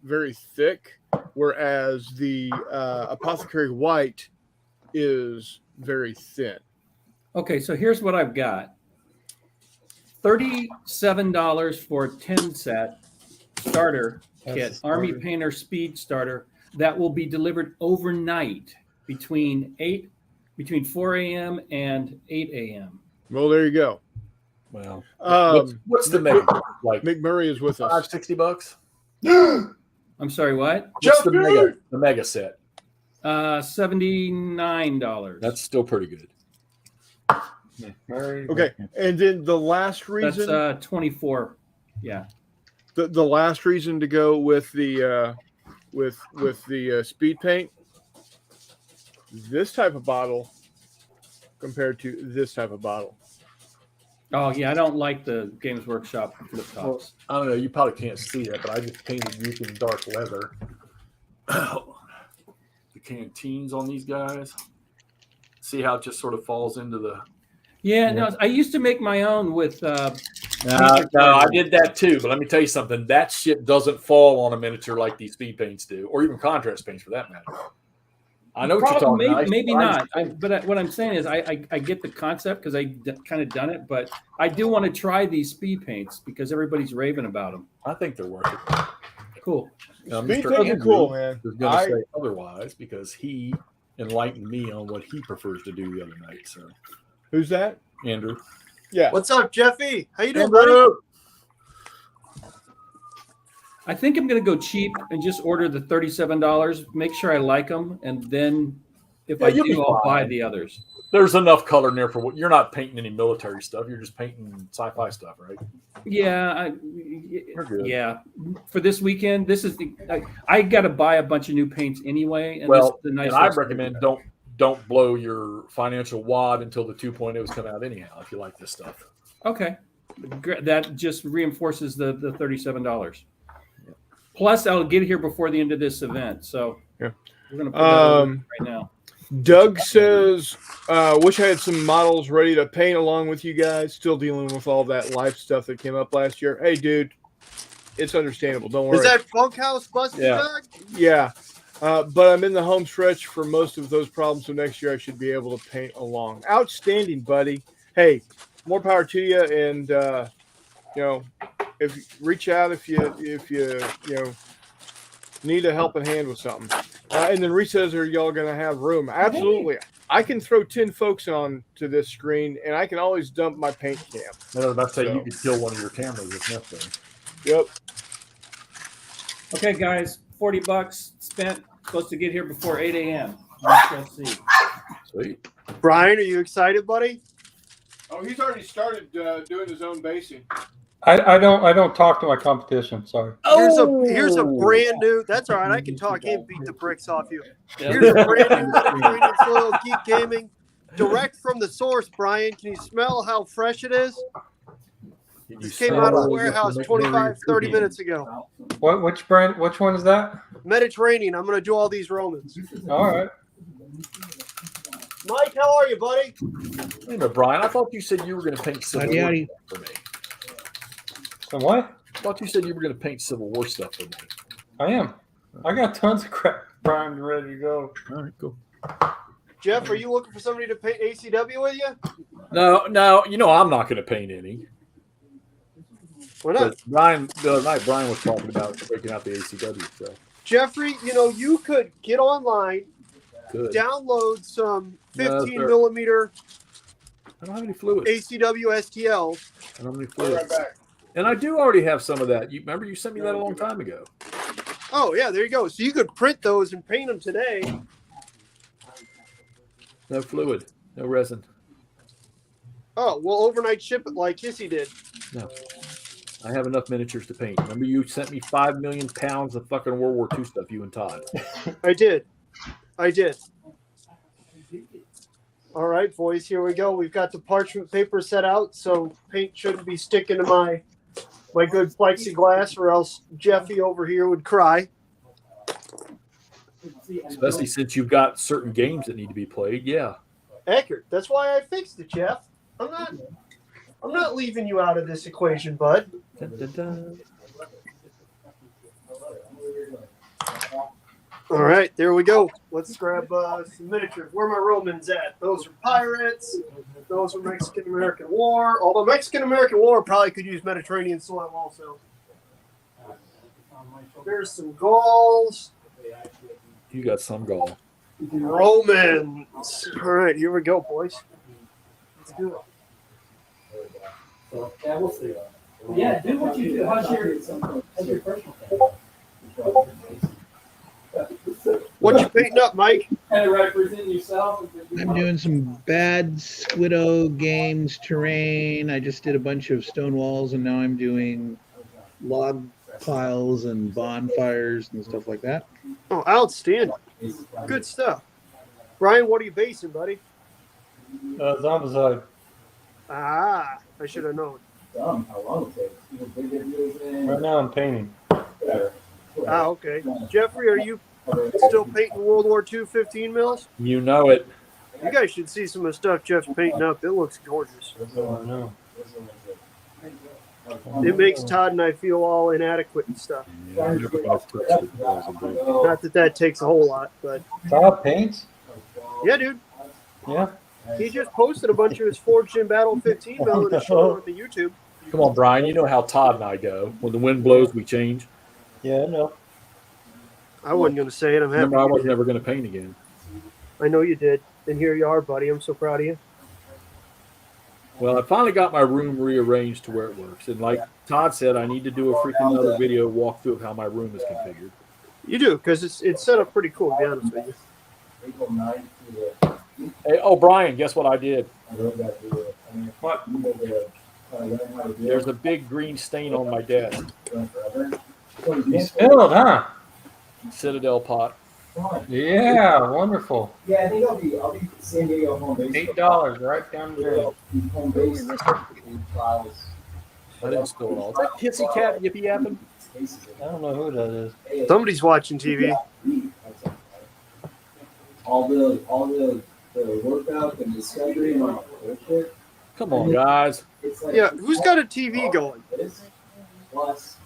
very thick, whereas the Apothecary White is very thin. Okay, so here's what I've got. $37 for a 10 set starter kit, Army Painter Speed Starter, that will be delivered overnight between 4 a.m. and 8 a.m. Well, there you go. Well, Um, what's the mega? Like McMurray is with us. $60? I'm sorry, what? What's the mega set? $79. That's still pretty good. Okay, and then the last reason, That's 24. Yeah. the last reason to go with the speed paint, this type of bottle compared to this type of bottle. Oh yeah, I don't like the Games Workshop flip tops. I don't know. You probably can't see that, but I just painted using dark leather. The canteens on these guys. See how it just sort of falls into the. Yeah, no, I used to make my own with. No, I did that too. But let me tell you something. That shit doesn't fall on a miniature like these speed paints do, or even contrast paints for that matter. I know what you're talking about. Maybe not. But what I'm saying is, I get the concept because I kind of done it. But I do want to try these speed paints because everybody's raving about them. I think they're worth it. Cool. Speed paint are cool, man. Is going to say otherwise because he enlightened me on what he prefers to do the other night. So, Who's that? Andrew. Yeah. What's up, Jeffy? How you doing, Andrew. buddy? I think I'm going to go cheap and just order the $37. Make sure I like them, and then if Yeah, I you'll be do, I'll buy fine. the others. There's enough color in there for what you're not painting any military stuff. You're just painting sci-fi stuff, right? Yeah, good. yeah. For this weekend, this is I got to buy a bunch of new paints anyway. And Well, this is the nice and I little recommend stuff. don't blow your financial wad until the 2.0s come out anyhow. If you like this stuff. Okay, that just reinforces the $37. Plus, I'll get here before the end of this event, so Yeah. we're gonna put that in right now. Doug says, wish I had some models ready to paint along with you guys. Still dealing with all that life stuff that came up last year. Hey, dude, it's understandable. Don't worry. Is that bunkhouse busted, Yeah. Doug? Yeah. But I'm in the home stretch for most of those problems. So next year I should be able to paint along. Outstanding, buddy. Hey, more power to you. And, if reach out if you need a helping hand with something. And then Reese says, are y'all going to have room? Absolutely. I can throw 10 folks on to this screen, and I can always dump my paint can. No, that's how So- you could kill one of your cameras if necessary. Yep. Okay, guys, $40 spent. Supposed to get here before 8 a.m. We shall see. Sweet. Brian, are you excited, buddy? Oh, he's already started doing his own basing. I don't talk to my competition. Sorry. Here's a brand new. That's all right. I can talk and beat the bricks off you. Here's a brand new Mediterranean Soil Geek Gaming, direct from the source. Brian, can you smell how fresh it is? This came out of the warehouse 25, 30 minutes ago. Which brand? Which one is that? Mediterranean. I'm going to do all these Romans. All right. Mike, how are you, buddy? Wait a minute, Brian. I thought you said you were going to paint Civil War Howdy. stuff for me. So what? I thought you said you were going to paint Civil War stuff for me. I am. I got tons of crap primed and ready to go. All right, cool. Jeff, are you looking for somebody to paint ACW with you? No. You know I'm not going to paint any. Why not? But Brian, the other night, Brian was talking about breaking out the ACW stuff. Jeffrey, you could get online, Good. download some No, 15 sir. millimeter I don't have any fluid. ACW STL. I don't have any fluid. And I do already have some of that. You remember you sent me that a long time ago. Oh, yeah, there you go. So you could print those and paint them today. No fluid, no resin. Oh, well, overnight ship it like Kissy did. No. I have enough miniatures to paint. Remember you sent me 5 million pounds of fucking World War II stuff, you and Todd. I did. All right, boys, here we go. We've got the parchment paper set out, so paint shouldn't be sticking to my good plexiglass, or else Jeffy over here would cry. Especially since you've got certain games that need to be played. Yeah. Accurate. That's why I fixed it, Jeff. I'm not leaving you out of this equation, bud. Dun, dun, dun. All right, there we go. Let's grab some miniatures. Where are my Romans at? Those are pirates. Those are Mexican-American War. Although Mexican-American War probably could use Mediterranean soil also. There's some Gauls. You got some gall. Romans. All right, here we go, boys. Let's do it. Yeah, we'll see. Yeah, do what you do. How's your personal What you painting up, Mike? kind of represent yourself? I'm doing some bad Squiddo games terrain. I just did a bunch of stone walls, and now I'm doing log piles and bonfires and stuff like that. Oh, outstanding. Good stuff. Brian, what are you basing, buddy? Zombicide. Ah, I should have known. Right now I'm painting. Ah, okay. Jeffrey, are you still painting World War II 15 mils? You know it. You guys should see some of the stuff Jeff's painting up. It looks gorgeous. Oh, I know. It makes Todd and I feel all inadequate and stuff. Yeah, Not that takes a whole lot, but Todd paints? yeah, dude. Yeah. He just posted a bunch of his Forged in Battle 15 mil and it's showing on the YouTube. Come on, Brian. You know how Todd and I go. When the wind blows, we change. Yeah, I know. I wasn't going to say it. I'm happy. Remember, I you was did. never going to paint again. I know you did. And here you are, buddy. I'm so proud of you. Well, I finally got my room rearranged to where it works. And like Todd said, I need to do a freaking another video walkthrough of how my room is configured. You do, because it's set up pretty cool, to be honest with you. April 9th to the. Hey, oh, Brian, guess what I did? I wrote that to the. I mean, What? you know, learn how to do There's it. a big green stain on my desk. Done forever. You spilled, huh? Citadel pot. Yeah, wonderful. Yeah, I think I'll be San Diego home base. $8 right down the drain. Home base files. I didn't spill it all. Is that Kissy Cat yippee yapping? I don't know who that is. Somebody's watching TV. All the workout and discovery and all that bullshit. Come on, guys. It's like, Yeah, who's got a TV going? this plus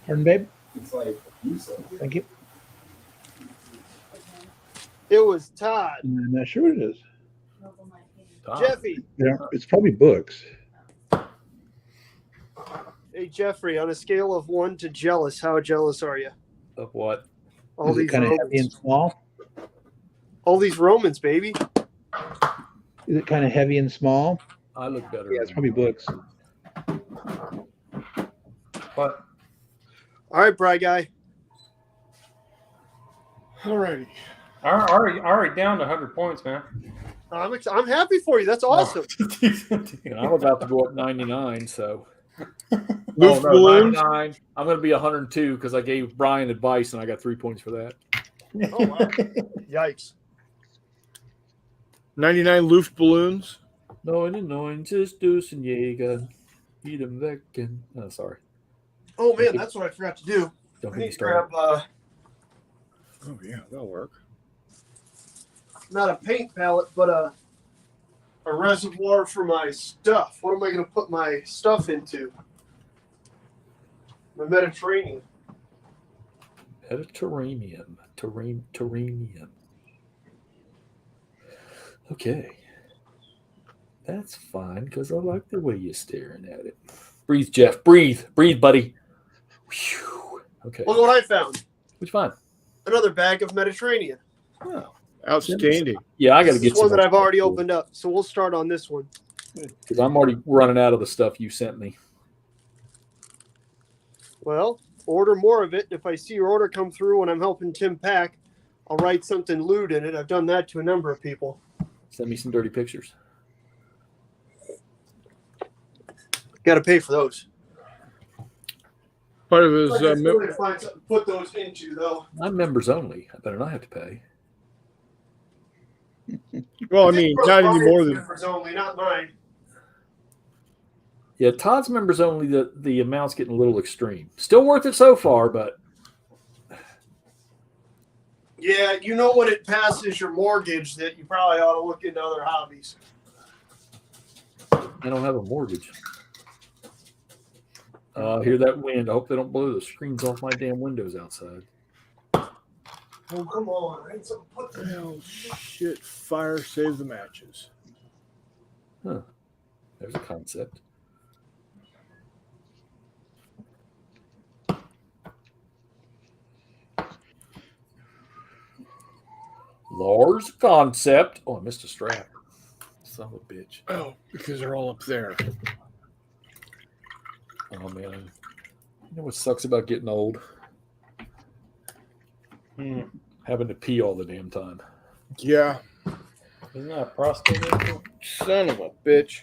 Pardon, babe? it's like useless. Thank you. It was Todd. I'm not sure what it is. Jeffy. Yeah, it's probably books. Hey, Jeffrey, on a scale of 1 to jealous, how jealous are you? Of what? All Is it these kind of heavy and Romans. small? All these Romans, baby. Is it kind of heavy and small? I look better. Yeah, it's probably books. What? All right, Bry Guy. Alrighty. Already down to 100 points, man. I'm happy for you. That's awesome. And I'm about to go up 99, so. Loose balloons. 99. I'm going to be 102 because I gave Brian advice and I got 3 points for that. Oh, wow. Yikes. 99 loose balloons. 99 ist Düsenjäger. Jedem wecken. Oh, sorry. Oh, man, that's what I forgot to do. Don't I get me need to grab started. Oh yeah, that'll work. not a paint palette, but a reservoir for my stuff. What am I going to put my stuff into? My Mediterranean. Mediterranean. Terranium. Okay. That's fine because I like the way you're staring at it. Breathe, Jeff. Breathe. Breathe, buddy. Whew. Okay. Look what I found. Which one? Another bag of Mediterranean. Oh. Outstanding. Yeah, I got to This get is one some that I've already opened up. So we'll start on this one. because I'm already running out of the stuff you sent me. Well, order more of it. If I see your order come through when I'm helping Tim pack, I'll write something lewd in it. I've done that to a number of people. Send me some dirty pictures. Got to pay for those. Part of his. It's really to find something to put those into, though. I'm members only. I better not have to pay. Well, I mean, not any more than. Members only, not mine. Yeah, Todd's members only. The amount's getting a little extreme. Still worth it so far, but Yeah, you know when it passes your mortgage that you probably ought to look into other hobbies. I don't have a mortgage. Hear that wind. I hope they don't blow the screens off my damn windows outside. Oh, come on. I need something to put there. Oh, shit. Fire save the matches. Huh. There's a concept. Lars concept. Oh, I missed a strap. Son of a bitch. Oh, because they're all up there. Oh, man. You know what sucks about getting old? Having to pee all the damn time. Yeah. Isn't that a prostate issue? Son of a bitch.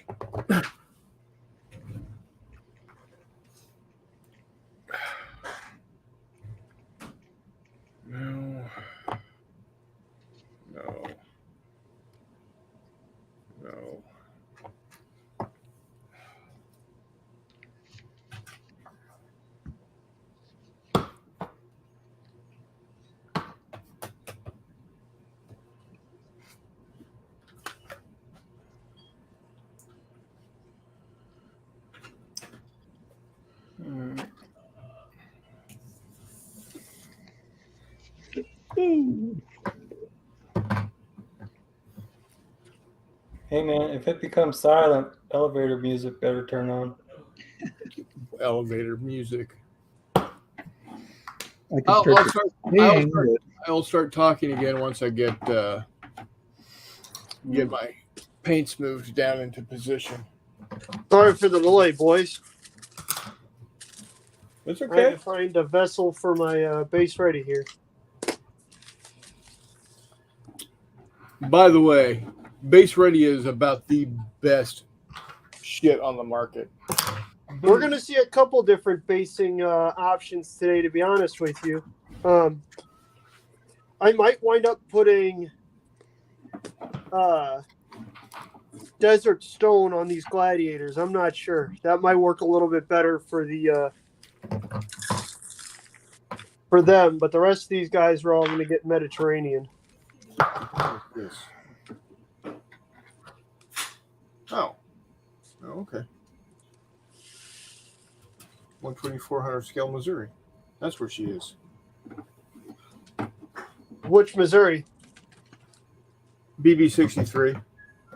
No. No. No. Hey man, if it becomes silent, elevator music better turn on. Elevator music. I can I'll start start, to I'll sing, start, but I'll start talking again once I get my paints moved down into position. Sorry for the delay, boys. That's I had okay. to find a vessel for my base ready here. By the way, Base Ready is about the best shit on the market. We're going to see a couple different basing options today, to be honest with you. I might wind up putting Desert Stone on these Gladiators. I'm not sure. That might work a little bit better for the for them, but the rest of these guys are all going to get Mediterranean. What's this? Oh, okay. 1/2400 scale, Missouri. That's where she is. Which Missouri? BB63.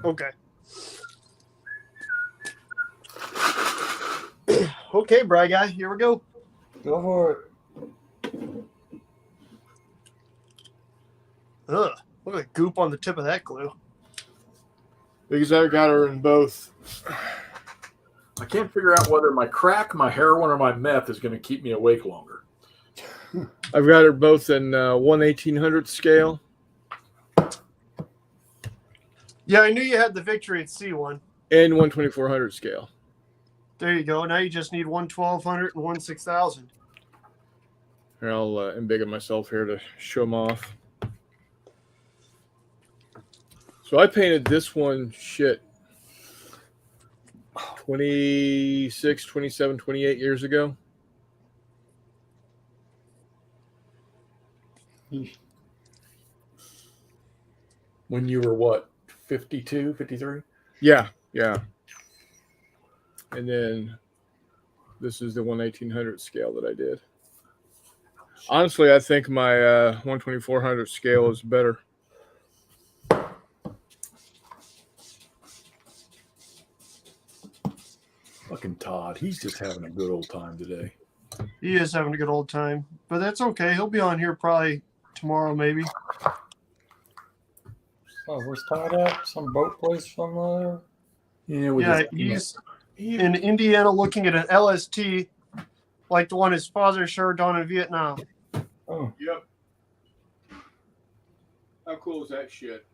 Okay. Okay, Bry Guy, here we go. Go for it. Ugh, look at goop on the tip of that glue. Because I got her in both. I can't figure out whether my crack, my heroin, or my meth is going to keep me awake longer. I've got her both in 1/1800 scale. Yeah, I knew you had the victory at C1. And 1/2400 scale. There you go. Now you just need 1/1200 and 1/6000. Here, I'll embiggen myself here to show them off. So I painted this one, 26, 27, 28 years ago. When you were what, 52, 53? Yeah. And then this is the 1/1800 scale that I did. Honestly, I think my 1/2400 scale is better. Fucking Todd. He's just having a good old time today. He is having a good old time, but that's okay. He'll be on here probably tomorrow, maybe. Oh, where's Todd at? Some boat place somewhere? Yeah, he's in Indiana looking at an LST like the one his father shared down in Vietnam. Oh, Yep. How cool is that shit?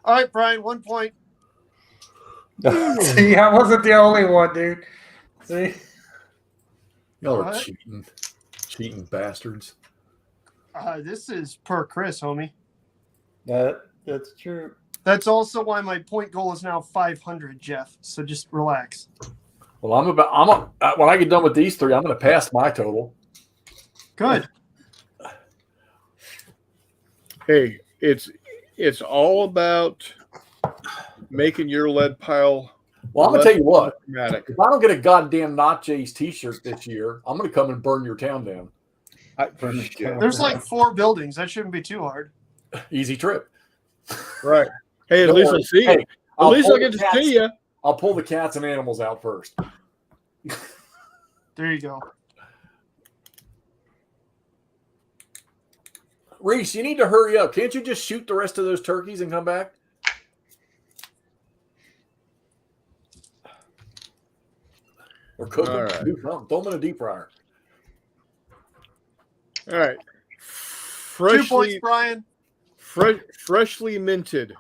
All right, Brian, 1 point. see, I wasn't the only one, dude. See, Y'all are What? cheating bastards. This is per Chris, homie. that's true. That's also why my point goal is now 500, Jeff. So just relax. Well, when I get done with these three, I'm going to pass my total. Good. Hey, it's all about making your lead pile. Well, I'm going to tell you what. Dramatic. If I don't get a goddamn NotJay's t-shirt this year, I'm going to come and burn your town down. There's like 4 buildings. That shouldn't be too hard. Easy trip. Right. Hey, at Don't least worry. I'll see you. Hey, At least pull I'll get the to cats- see you. I'll pull the cats and animals out first. There you go. Reese, you need to hurry up. Can't you just shoot the rest of those turkeys and come back? Or cook them. All right. Do something. Throw them in a deep fryer. All right. 2 points, Brian. Freshly minted.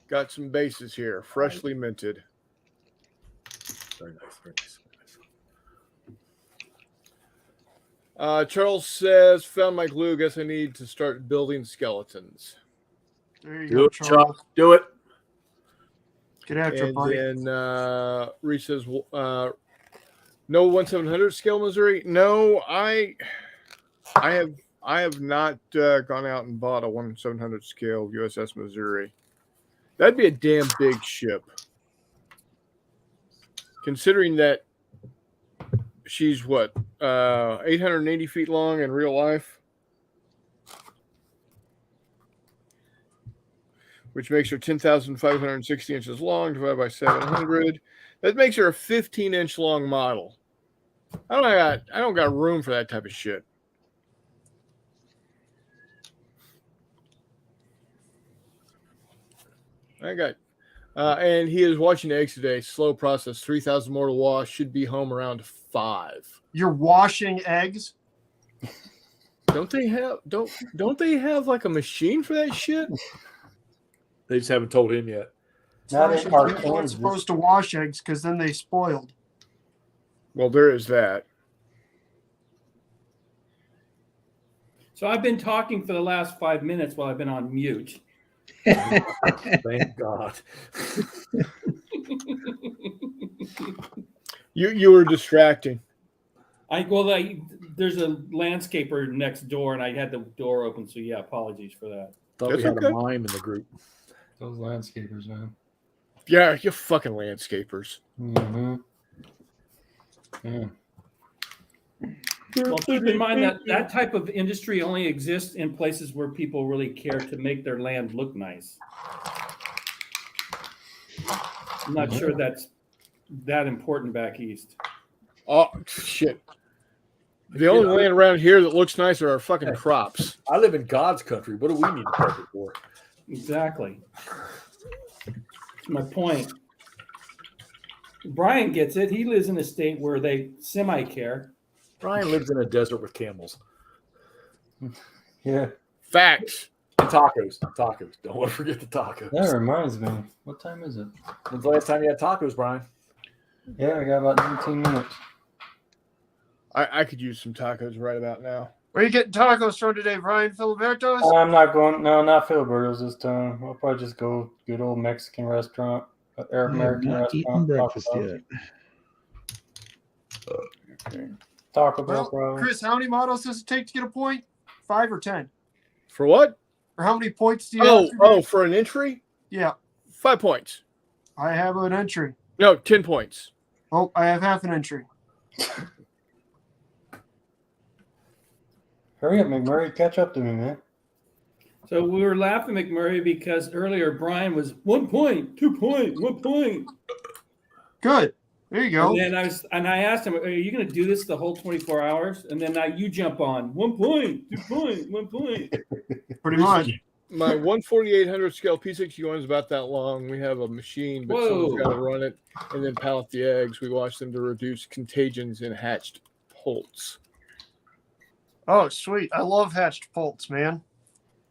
Got some bases here. Freshly minted. Very nice. Very nice. Charles says, found my glue. Guess I need to start building skeletons. There you Do go, it, Charles. Chuck. Do it. Get after it, And buddy. then Reese says, no 1/700 scale Missouri. No, I have not gone out and bought a 1/700 scale USS Missouri. That'd be a damn big ship. Considering that she's 880 feet long in real life, which makes her 10,560 inches long divided by 700. That makes her a 15-inch long model. I don't got room for that type of shit. I got, and he is watching eggs today. Slow process, 3,000 more to wash. Should be home around 5. You're washing eggs? Don't they have like a machine for that shit? They just haven't told him yet. Not Especially in our people aren't Kansas. supposed to wash eggs because then they spoiled. Well, there is that. So I've been talking for the last 5 minutes while I've been on mute. Thank God. You were distracting. There's a landscaper next door, and I had the door open. So yeah, apologies for that. Thought That's we had okay. a mime in the group. Those landscapers, man. Yeah, you fucking landscapers. Mm-hmm. Yeah. Well, keep in mind that type of industry only exists in places where people really care to make their land look nice. I'm not sure that's that important back east. Oh shit! The only land around here that looks nice are our fucking crops. I live in God's country. What do we need to carpet for? Exactly. That's my point. Brian gets it. He lives in a state where they semi-care. Brian lives in a desert with camels. Yeah. Facts. And tacos. Tacos. Don't want to forget the tacos. That reminds me. What time is it? When's the last time you had tacos, Brian? Yeah, I got about 19 minutes. I could use some tacos right about now. Where are you getting tacos from today, Brian Filiberto's? I'm not going. No, not Filiberto's this time. I'll probably just go good old Mexican restaurant, or I have American not restaurant. eaten breakfast Taco yet. Bell. Taco Bell, Well, probably. Chris, how many models does it take to get a point? 5 or 10? For what? Or how many points do you have? Oh, for an entry? Yeah, 5 points. I have an entry. No, 10 points. Oh, I have half an entry. Hurry up, McMurray. Catch up to me, man. So we were laughing, McMurray, because earlier Brian was 1 point, 2 point, 1 point. Good. There you go. And then I asked him, "Are you going to do this the whole 24 hours?" And then you jump on 1 point, 2 point, 1 point. Pretty much. My 1/4800 scale P61 is about that long. We have a machine, but someone's got to run it and then pallet the eggs. We wash them to reduce contagions in hatched poults. Oh, sweet. I love hatched poults, man.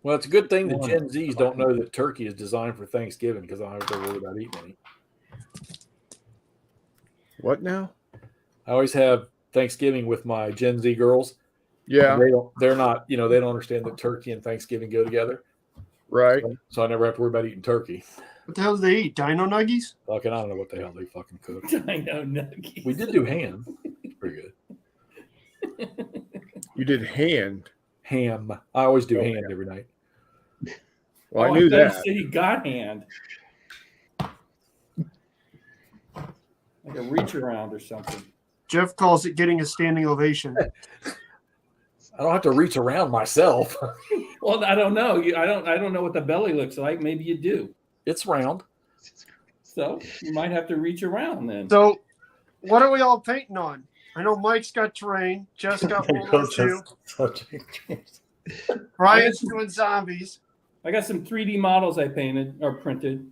Well, it's a good thing that Gen Zs don't know that turkey is designed for Thanksgiving because I don't have to worry about eating any. What now? I always have Thanksgiving with my Gen Z girls. Yeah. They're not, they don't understand that turkey and Thanksgiving go together. Right. So I never have to worry about eating turkey. What the hell do they eat? Dino nuggies? Fucking, I don't know what the hell they fucking cook. I know nuggies. We did do ham. It's pretty good. You did hand. Ham. I always do hand every night. Well, I knew thought you that. said he got hand. Like a reach around or something. Jeff calls it getting a standing ovation. I don't have to reach around myself. Well, I don't know. I don't know what the belly looks like. Maybe you do. It's round. So you might have to reach around then. So, what are we all painting on? I know Mike's got terrain. Jeff's got World War II. Brian's doing zombies. I got some 3D models I painted or printed.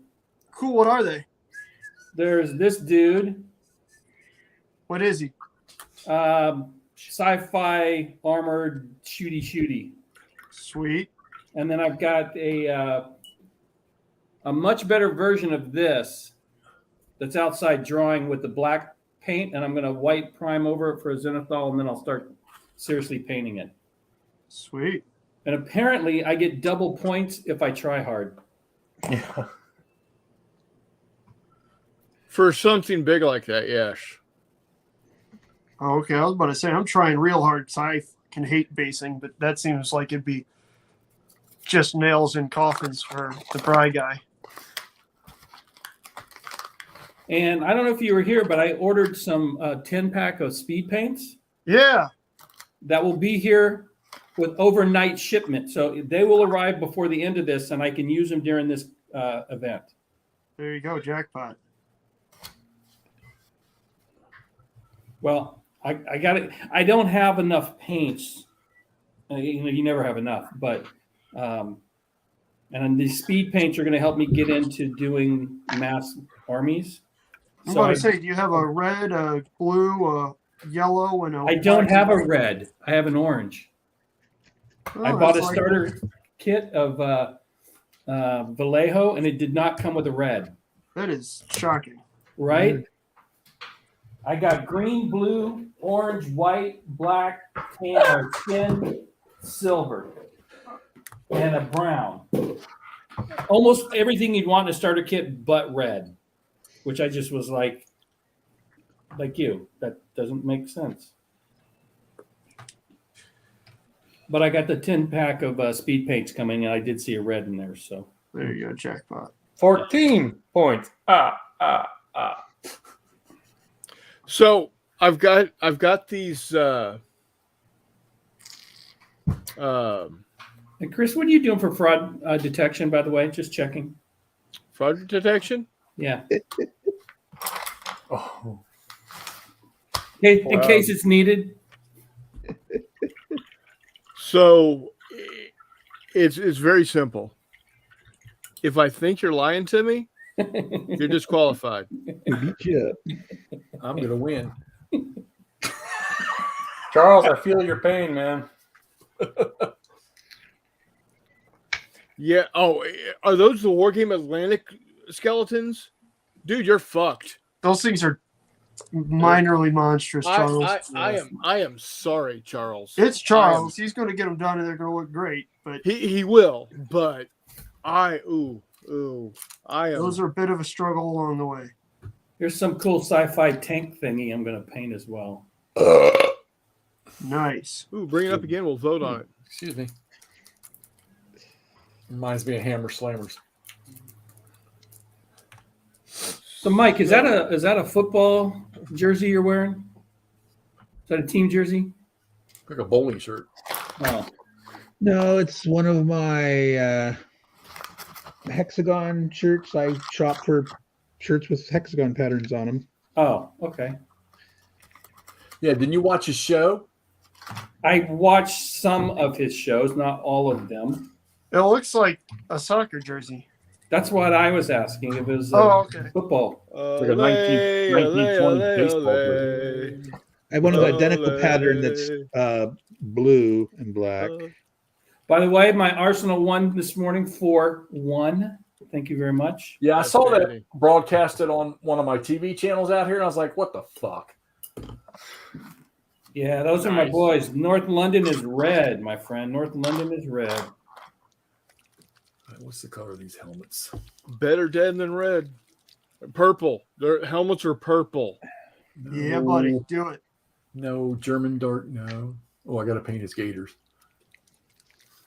Cool. What are they? There's this dude. What is he? Sci-fi armored shooty. Sweet. And then I've got a much better version of this that's outside drawing with the black paint, and I'm going to white prime over it for a zenithal, and then I'll start seriously painting it. Sweet. And apparently I get double points if I try hard. Yeah. For something big like that, yes. Oh, okay. I was about to say, I'm trying real hard because I can hate basing, but that seems like it'd be just nails in coffins for the Bry guy. And I don't know if you were here, but I ordered some 10-pack of speed paints. Yeah. That will be here with overnight shipment. So they will arrive before the end of this, and I can use them during this event. There you go. Jackpot. Well, I got it. I don't have enough paints. You never have enough, but and these speed paints are going to help me get into doing mass armies. I'm about to say, do you have a red, a blue, a yellow, and a I don't have a red. I have an orange. I bought a starter kit of Vallejo, and it did not come with a red. That is shocking. Right? I got green, blue, orange, white, black, tin, silver, and a brown. Almost everything you'd want in a starter kit but red, which I just was like you. That doesn't make sense. But I got the 10-pack of speed paints coming, and I did see a red in there. So there you go, jackpot. 14 points. So I've got these. And Chris, what are you doing for fraud detection? By the way, just checking. Fraud detection. Yeah. Oh, In case it's needed. So it's very simple. If I think you're lying to me, you're disqualified. I'm gonna win. Charles, I feel your pain, man. Yeah. Oh, are those the Wargame Atlantic skeletons? Dude, you're fucked. Those things are minorly monstrous, Charles. I am sorry, Charles. It's Charles. He's going to get them done, and they're going to look great. But he will. But I am. Those are a bit of a struggle along the way. Here's some cool sci-fi tank thingy I'm going to paint as well. Nice. Ooh, bring it up again. We'll vote on it. Excuse me. Reminds me of Hammer Slammers. So, Mike, is that a football jersey you're wearing? Is that a team jersey? Like a bowling shirt. Oh, No, it's one of my hexagon shirts. I shop for shirts with hexagon patterns on them. oh, okay. Yeah, didn't you watch his show? I watched some of his shows, not all of them. It looks like a soccer jersey. That's what I was asking. If it was okay. football. Like a 1920 baseball jersey. I have one of the identical pattern that's blue and black. By the way, my Arsenal won this morning 4-1. Thank you very much. Yeah, I That's saw dandy. that broadcasted on one of my TV channels out here, and I was like, what the fuck? Yeah, those are my Nice. boys. North London is red, my friend. North London is red. What's the color of these helmets? Better dead than red. Purple. Their helmets are purple. Yeah, buddy. Do it. No, German dark, no. Oh, I got to paint his gators.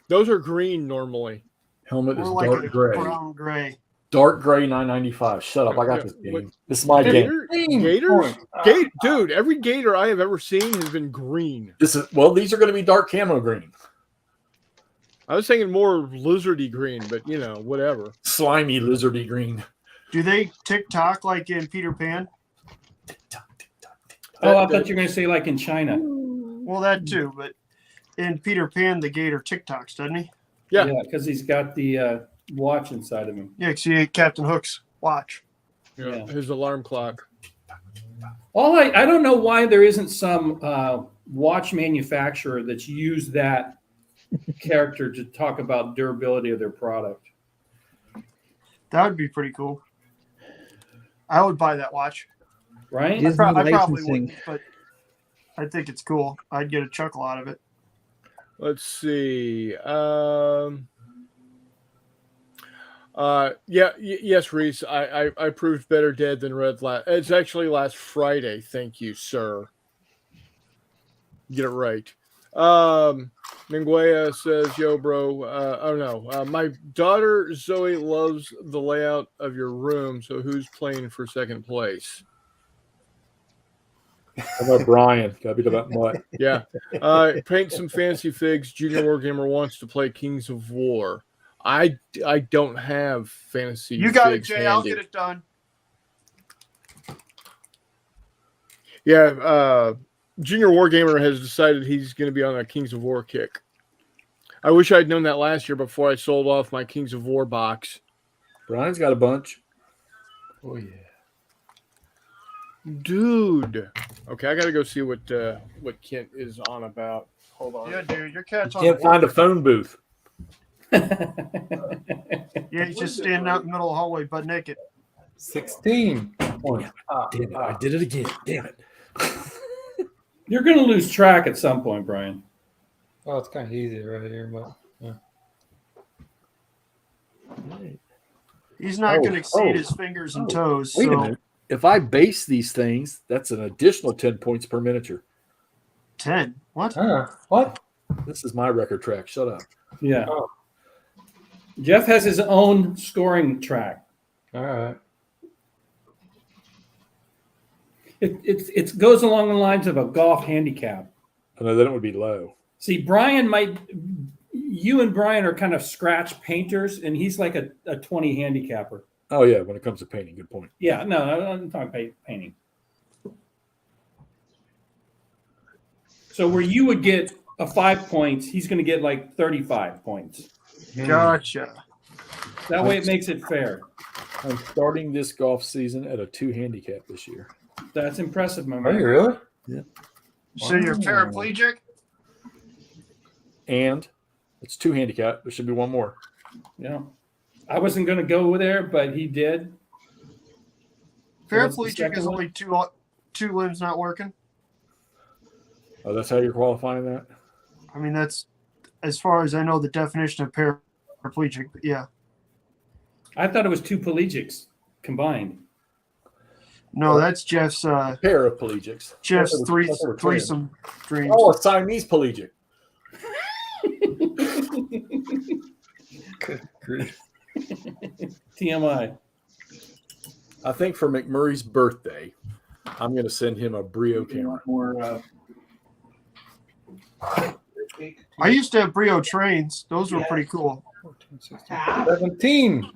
Those are green normally. Helmet More is like dark a gray. brown gray. Dark gray, $9.95. Shut up. I got this game. This is my game. Gators? Dude, every gator I have ever seen has been green. These are going to be dark camo green. I was thinking more lizardy green, but whatever. Slimy, lizardy green. Do they TikTok like in Peter Pan? Oh, I thought you were going to say like in China. Well, that too, but in Peter Pan, the gator TikToks, doesn't he? Yeah. Because he's got the watch inside of him. Yeah, because he ate Captain Hook's watch. Yeah. His alarm clock. I don't know why there isn't some watch manufacturer that's used that character to talk about durability of their product. That would be pretty cool. I would buy that watch. Right? Disney I probably licensing. wouldn't, but I think it's cool. I'd get a chuckle out of it. Let's see. Yes, Reese. I proved better dead than red. It's actually last Friday. Thank you, sir. Get it right. Minguea says, "Yo, bro. My daughter Zoe loves the layout of your room. So who's playing for second place?" How about Brian? Gotta be about what? Yeah. Paint some fancy figs. Junior Wargamer wants to play Kings of War. I don't have fantasy. You got it, figs Jay. I'll handy. get it done. Yeah. Junior Wargamer has decided he's going to be on a Kings of War kick. I wish I'd known that last year before I sold off my Kings of War box. Brian's got a bunch. Oh, yeah. Dude. Okay, I got to go see what Kent is on about. Hold on. Yeah, dude, your cat's on. Can't find a phone booth. Yeah, he's just standing out in the middle of the hallway, butt naked. 16 points. Damn it! I did it again. Damn it! You're going to lose track at some point, Brian. Oh, it's kind of easy right here, but He's not Oh, going to exceed oh. his fingers and toes. Wait a So minute. If I base these things, that's an additional 10 points per miniature. 10. What? what? This is my record track. Shut up. Yeah. Oh. Jeff has his own scoring track. All right. It goes along the lines of a golf handicap. No, then it would be low. See, you and Brian are kind of scratch painters, and he's like a 20 handicapper. Oh yeah, when it comes to painting, good point. Yeah, no, I'm talking painting. So where you would get a 5 points, he's going to get like 35 points. Gotcha. That way it makes it fair. I'm starting this golf season at a 2 handicap this year. That's impressive, my Are you man. really? So you're paraplegic? And it's 2 handicap. There should be one more. Yeah. I wasn't going to go there, but he did. So what's the Paraplegic second is one? only two limbs not working. Oh, that's how you're qualifying that? I mean, that's as far as I know the definition of paraplegic. But yeah. I thought it was 2 pelegics combined. No, that's Jeff's Paraplegics. Jeff's That's what we're saying. threesome dreams. Oh, a Siamese pelagic. Good grief. TMI. I think for McMurray's birthday, I'm going to send him a Brio camera. I used to have Brio trains. Those were pretty cool. 14, 16, 17.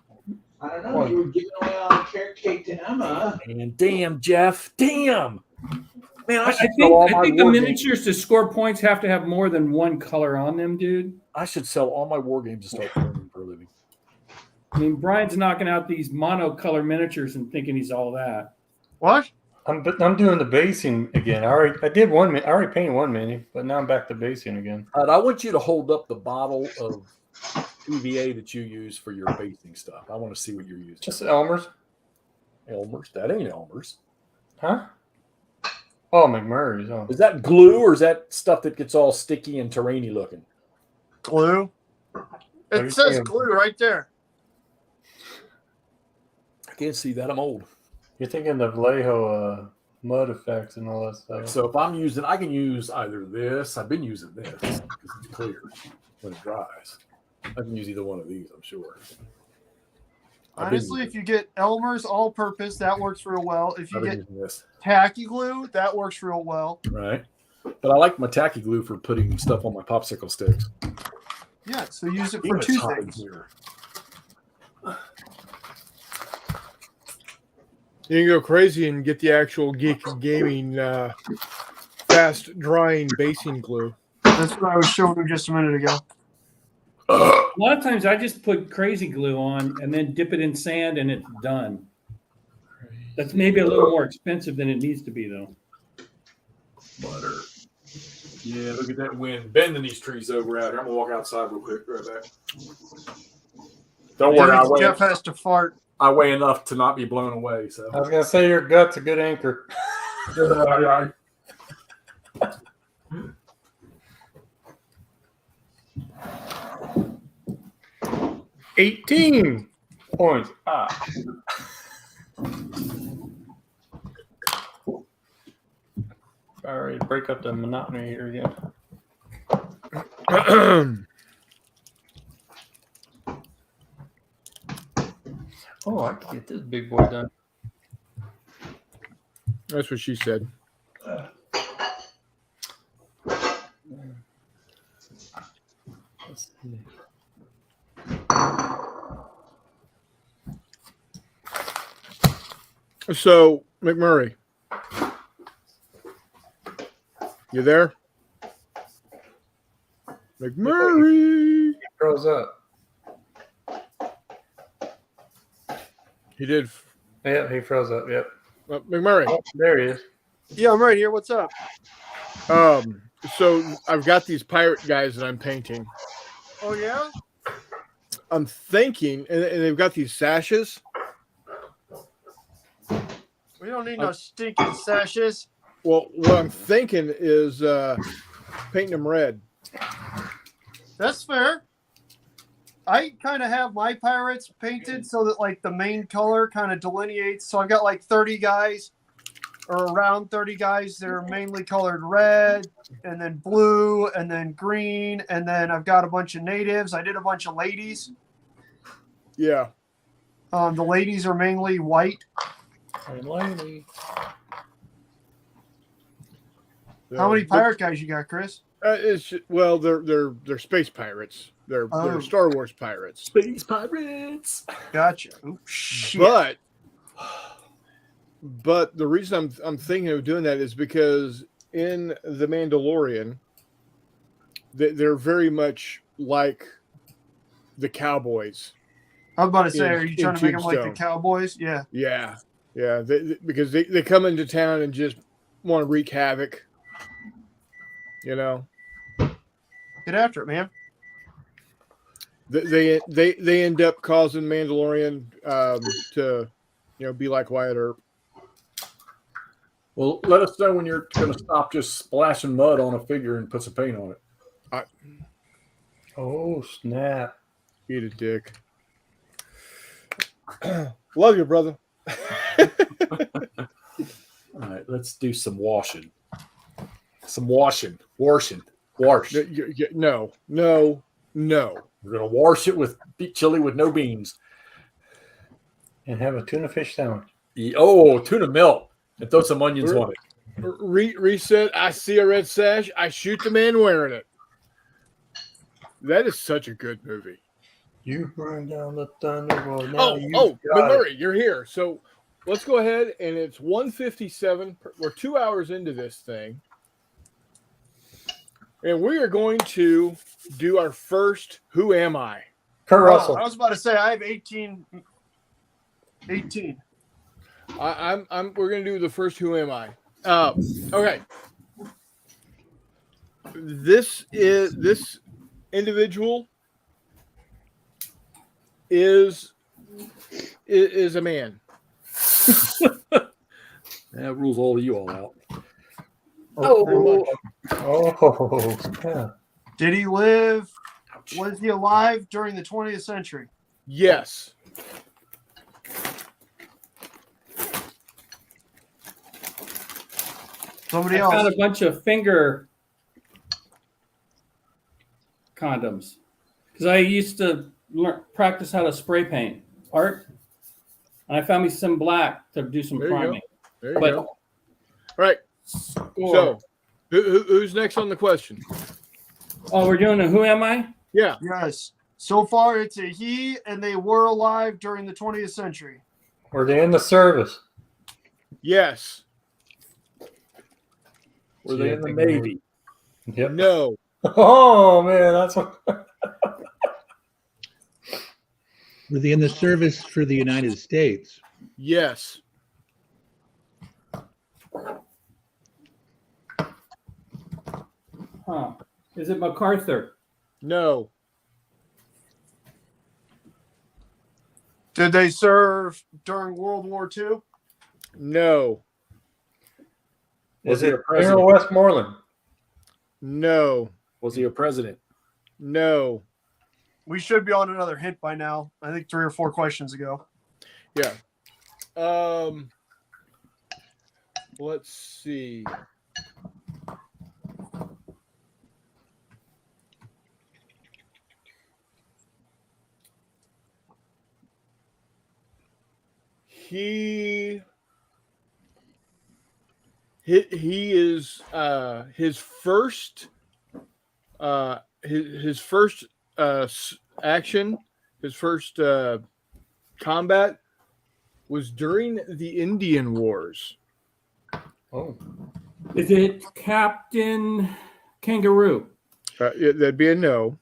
I don't know. You were giving away all the carrot cake to Emma. And damn, Jeff, damn. Man, I should sell all think my the war games. miniatures to score points have to have more than one color on them, dude. I should sell all my war games and start playing them for a living. I mean, Brian's knocking out these monocolor miniatures and thinking he's all that. What? I'm doing the basing again. I already painted one mini, but now I'm back to basing again. I want you to hold up the bottle of PVA that you use for your basing stuff. I want to see what you're using. Just Elmer's. Elmer's? That ain't Elmer's. Huh? Oh, McMurray's. Oh. Is that glue or is that stuff that gets all sticky and terrainy looking? Glue? you It says saying? glue right there. I can't see that. I'm old. You're thinking of Vallejo mud effects and all that stuff. So if I'm using, I can use either this. I've been using this because it's clear when it dries. I can use either one of these, I'm sure. Honestly, if you get Elmer's all-purpose, that works real well. If you I've been get using this, tacky glue, that works real well. right? But I like my tacky glue for putting stuff on my popsicle sticks. Yeah, so use it Even for it's two hot in things. here. You can go crazy and get the actual Geek Gaming fast drying basing glue. That's what I was showing him just a minute ago. A lot of times I just put crazy glue on and then dip it in sand and it's done. That's maybe a little more expensive than it needs to be, though. Butter. Yeah, look at that wind bending these trees over out here. I'm gonna walk outside real quick. Right back. Don't worry, Jeff has to fart. I weigh enough to not be blown away. So I was gonna say your gut's a good anchor. 18 points. All right, break up the monotony here again. Oh, I can get this big boy done. That's what she said. Let's see. So, McMurray, you there? McMurray. Froze up. He did. Yep, he froze up. Yep. McMurray. Oh, there he is. Yeah, I'm right here. What's up? So I've got these pirate guys that I'm painting. Oh yeah. I'm thinking, and they've got these sashes. We don't need no stinking sashes. Well, what I'm thinking is painting them red. That's fair. I kind of have my pirates painted so that like the main color kind of delineates. So I've got like 30 guys or around 30 guys that are mainly colored red and then blue and then green. And then I've got a bunch of natives. I did a bunch of ladies. Yeah. The ladies are mainly white. And lady. How many pirate guys you got, Chris? Well, they're space pirates. They're Star Wars pirates. Space pirates. Gotcha. Ooh, shit. But the reason I'm thinking of doing that is because in The Mandalorian, they're very much like the cowboys. I was about to say, in- are you trying in to make them like the Tombstone. Cowboys? Yeah. Yeah. Because they come into town and just want to wreak havoc. You know, Get after it, man. they end up causing Mandalorian to be like Wyatt Earp. Well, let us know when you're going to stop just splashing mud on a figure and put some paint on it. Oh, snap. Eat a dick. Love you, brother. All right, let's do some washing. Wash. No. We're going to wash it with chili with no beans. And have a tuna fish sandwich. Oh, tuna melt. And throw some onions on it. Reset. I see a red sash. I shoot the man wearing it. That is such a good movie. You burn down the thunderbolt. Now McMurray, you're here. So let's go ahead, and it's 1:57. We're 2 hours into this thing. And we are going to do our first Who Am I? Kurt Russell. I was about to say I have 18. 18. We're gonna do the first Who Am I? Okay. This individual is a man. That rules all of you all out. Oh, yeah. Did he live? Ouch. Was he alive during the 20th century? Yes. Somebody I else. found a bunch of finger condoms because I used to practice how to spray paint art, and I found me some black to do some There you go. priming. There you But go. All right. So, who's next on the question? we're doing a Who Am I? Yeah. Yes. So far, it's a he, and they were alive during the 20th century. Were they in the service? Yes. Were they in the Navy? Yep. No. Oh, man. That's what. Were they in the service for the United States? Yes. Huh? Is it MacArthur? No. Did they serve during World War II? No. Is he it a president? General Westmoreland? No. Was he a president? No. We should be on another hint by now. I think 3 or 4 questions ago. Yeah. Let's see. He is his first action, his first combat was during the Indian Wars. Oh. Is it Captain Kangaroo? That'd be a no.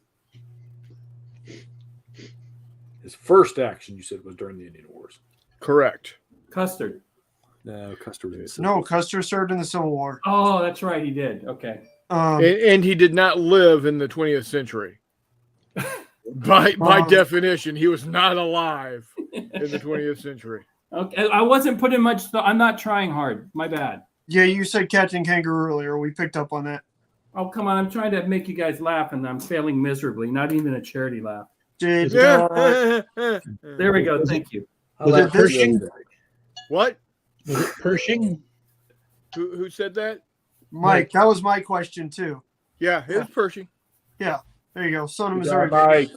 His first action, you said, was during the Indian Wars. Correct. Custard. No, Custer was in No, Custer served in the Civil War. Oh, that's right. He did. Okay. And he did not live in the 20th century. By definition, he was not alive in the 20th century. Okay, I wasn't putting much. I'm not trying hard. My bad. Yeah, you said Captain Kangaroo earlier. We picked up on that. Oh, come on. I'm trying to make you guys laugh, and I'm failing miserably. Not even a charity laugh. Did There we go. Thank you. Was it Pershing? What? Was it Pershing? Who said that? Mike? That was my question too. Yeah, it was Pershing. Yeah, there you go. Son of Good Missouri. job, Mike.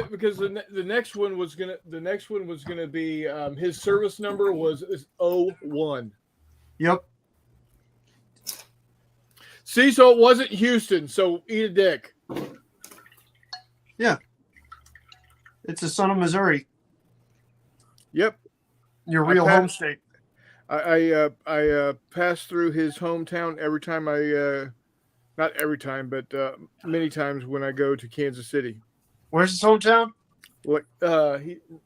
Because the next one was gonna be his service number was 01. Yep. See, so it wasn't Houston. So eat a dick. Yeah. It's a son of Missouri. Yep. Your real home state. I pass through his hometown every time not every time, but many times when I go to Kansas City. Where's his hometown? What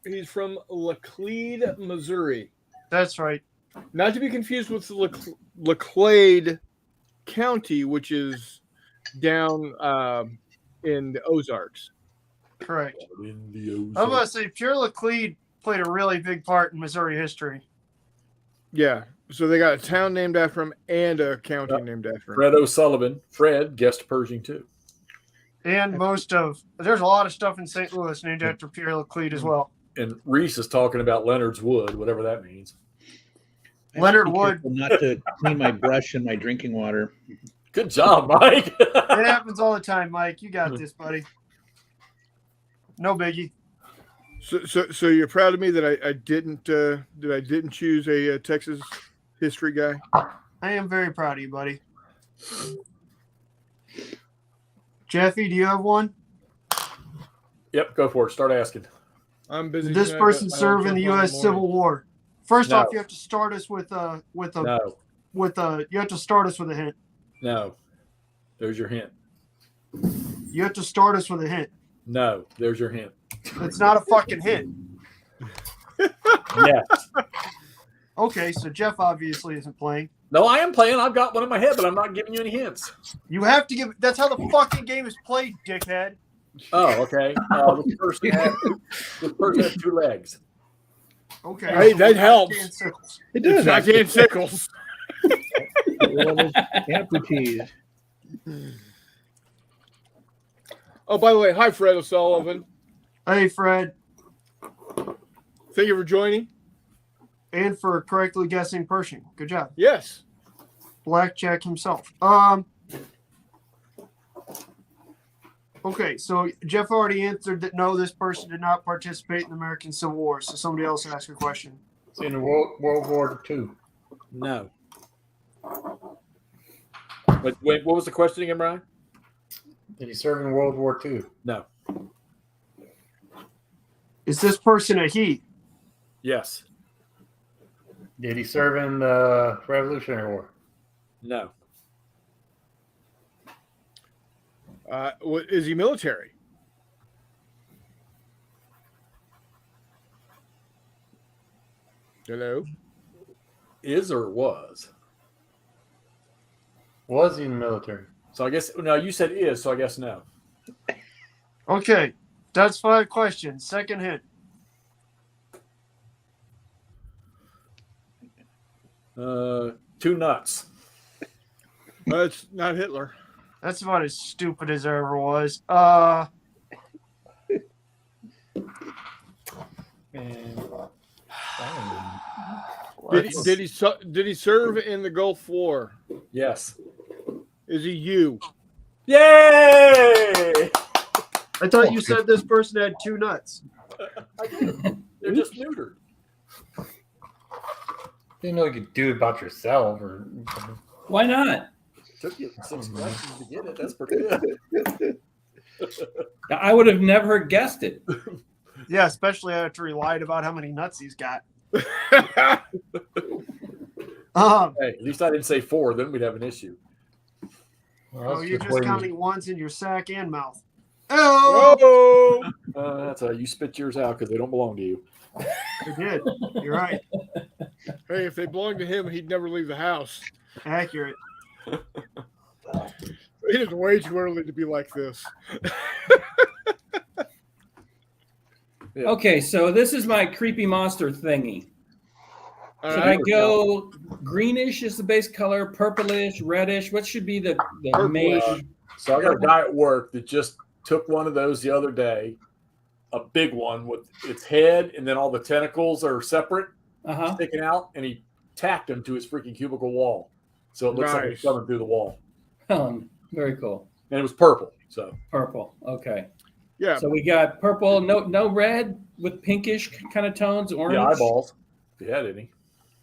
he's from Laclede, Missouri. That's right. Not to be confused with Laclede County, which is down in the Ozarks. Correct. In the Ozarks. I'm going to say Pure Laclede played a really big part in Missouri history. Yeah. So they got a town named after him and a county named after him. Fred O'Sullivan. Fred guessed Pershing too. And there's a lot of stuff in St. Louis named after Pierre Laclede as well. And Reese is talking about Leonard's Wood, whatever that means. Leonard Be Wood. careful not to clean my brush and my drinking water. Good job, Mike. It happens all the time, Mike. You got this, buddy. No biggie. So you're proud of me that I didn't choose a Texas history guy? I am very proud of you, buddy. Jeffy, do you have one? Yep, go for it. Start asking. I'm busy. Did this tonight, person but I'll serve in jump the on U.S. morning. Civil War? First No. off, you have to start us with a you have to start us with a hint. No. There's your hint. You have to start us with a hint. No. There's your hint. It's not a fucking hint. Yes. Okay, so Jeff obviously isn't playing. No, I am playing. I've got one in my head, but I'm not giving you any hints. You have to give. That's how the fucking game is played, dickhead. Oh, okay. This person had 2 legs. Okay. Hey, that helps. Dan Sickles. It does. It's not Dan Sickles. Amputees. Oh, by the way, hi, Fred O'Sullivan. Hey, Fred, Thank you for joining. and for correctly guessing Pershing. Good job. Yes. Blackjack himself. Okay, so Jeff already answered that no, this person did not participate in the American Civil War. So somebody else ask a question. It's in World War II. No. But wait, what was the question again, Brian? Did he serve in World War II? No. Is this person a he? Yes. Did he serve in the Revolutionary War? No. Is he military? Hello? Is or was? Was he in the military? So I guess, no, you said is, so I guess no. Okay, that's 5 questions. Second hint. Two nuts. It's not Hitler. That's about as stupid as there ever was. Did he serve in the Gulf War? Yes. Is he you? Yay! I thought you said this person had 2 nuts. I did. They're just neutered. Didn't know you could do it about yourself. Or Why not? Took you 6 questions to get it. That's pretty good. I would have never guessed it. Yeah, especially after he lied about how many nuts he's got. Hey, at least I didn't say 4. Then we'd have an issue. Oh, you're just waiting. counting ones in your sack and mouth. Oh, Oh! That's you spit yours out because they don't belong to you. you did. You're right. Hey, if they belonged to him, he'd never leave the house. Accurate. It is way too early to be like this. Yeah. Okay, so this is my creepy monster thingy. All Should right. I go greenish is the base color, purplish, reddish? What should be the Purplish. main? So I got a guy at work that just took one of those the other day, a big one with its head, and then all the tentacles are separate, sticking out, and he tacked them to his freaking cubicle wall. So it looks like it's Nice. coming through the wall. Very cool. And it was purple. So Purple. Okay. Yeah. So we got purple, no red with pinkish kind of tones, orange. the eyeballs, if he had any.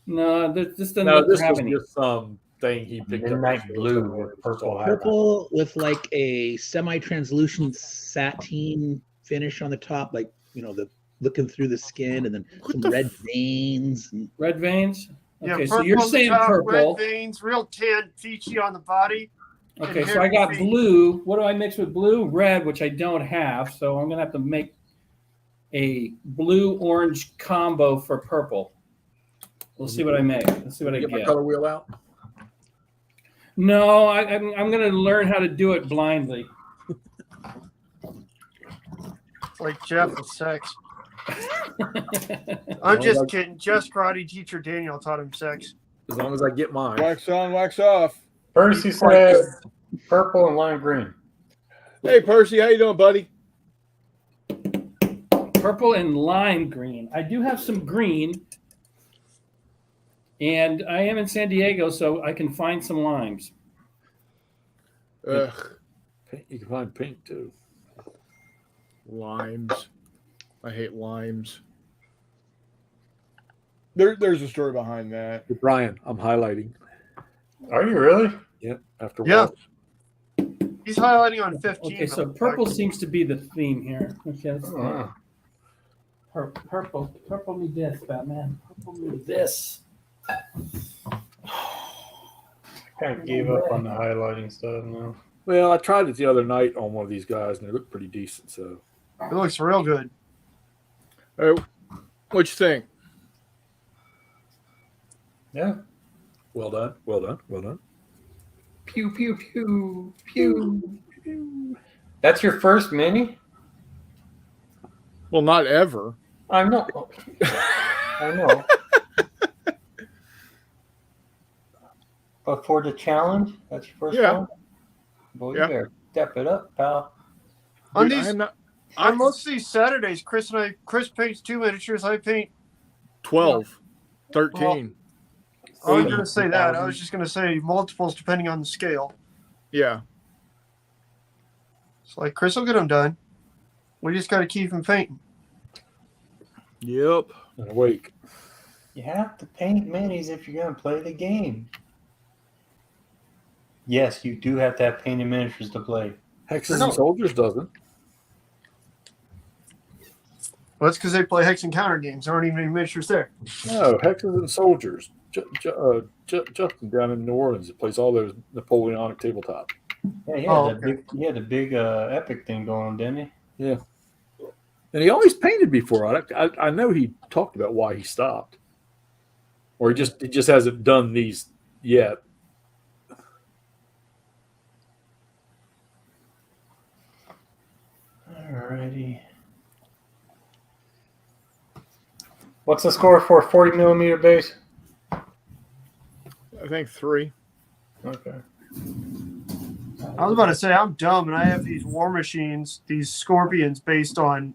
No, this doesn't No, look this to have was any. just some thing he picked Midnight up. blue with purple highlights. Purple with like a semi-translucent sateen finish on the top, like the looking through the skin, and then some red veins. And Red veins. Yeah, Okay, so purple you're on the saying top, purple. Red veins, real tan, peachy on the body. Okay, and so I got feet. blue. What do I mix with blue? Red, which I don't have. So I'm gonna have to make a blue-orange combo for purple. We'll see what I make. Let's see what I Get my get. color wheel out. No, I'm gonna learn how to do it blindly. Like Jeff with sex. I'm just kidding. Just karate teacher Daniel taught him sex. As long as I get mine. Wax on, wax off. Percy said purple and lime green. Hey, Percy, how you doing, buddy? Purple and lime green. I do have some green, and I am in San Diego, so I can find some limes. Ugh, Pink, you can find pink too. limes. I hate limes. There's a story behind that. Hey, Brian, I'm highlighting. Are you really? Yep. After Yeah. watch. He's highlighting on 15. Okay, so purple seems to be the theme here. Okay, let's see. Oh, Purple me this, Batman. Purple me this. kind of gave up on the highlighting stuff now. Well, I tried it the other night on one of these guys, and it looked pretty decent. So It looks real good. What you think? Yeah. well done, well done, well done. Pew pew pew pew. That's your first mini? Well, not ever. I know. I know. But for the challenge, that's your first Yeah. one? Boy, Yeah. you better step it up, pal. On Dude, these, I'm not. on most of these Saturdays, Chris paints 2 miniatures. I paint. 12, 13. I was going to say that. I was just going to say multiples depending on the scale. Yeah. It's like Chris will get them done. We just got to keep him painting. Yep. And awake. You have to paint minis if you're going to play the game. Yes, you do have to have painted miniatures to play. Hexes No. and Soldiers doesn't. Well, that's because they play hex and counter games. There aren't even any miniatures there. No, Hexes and Soldiers. Justin down in New Orleans that plays all those Napoleonic tabletop. Yeah, he had, Oh, that big, he had a big epic thing going on, didn't he? Yeah. And he always painted before. I know he talked about why he stopped. Or he just hasn't done these yet. Alrighty. What's the score for a 40 millimeter base? I think 3. Okay. I was about to say, I'm dumb, and I have these War Machines, these Scorpions, based on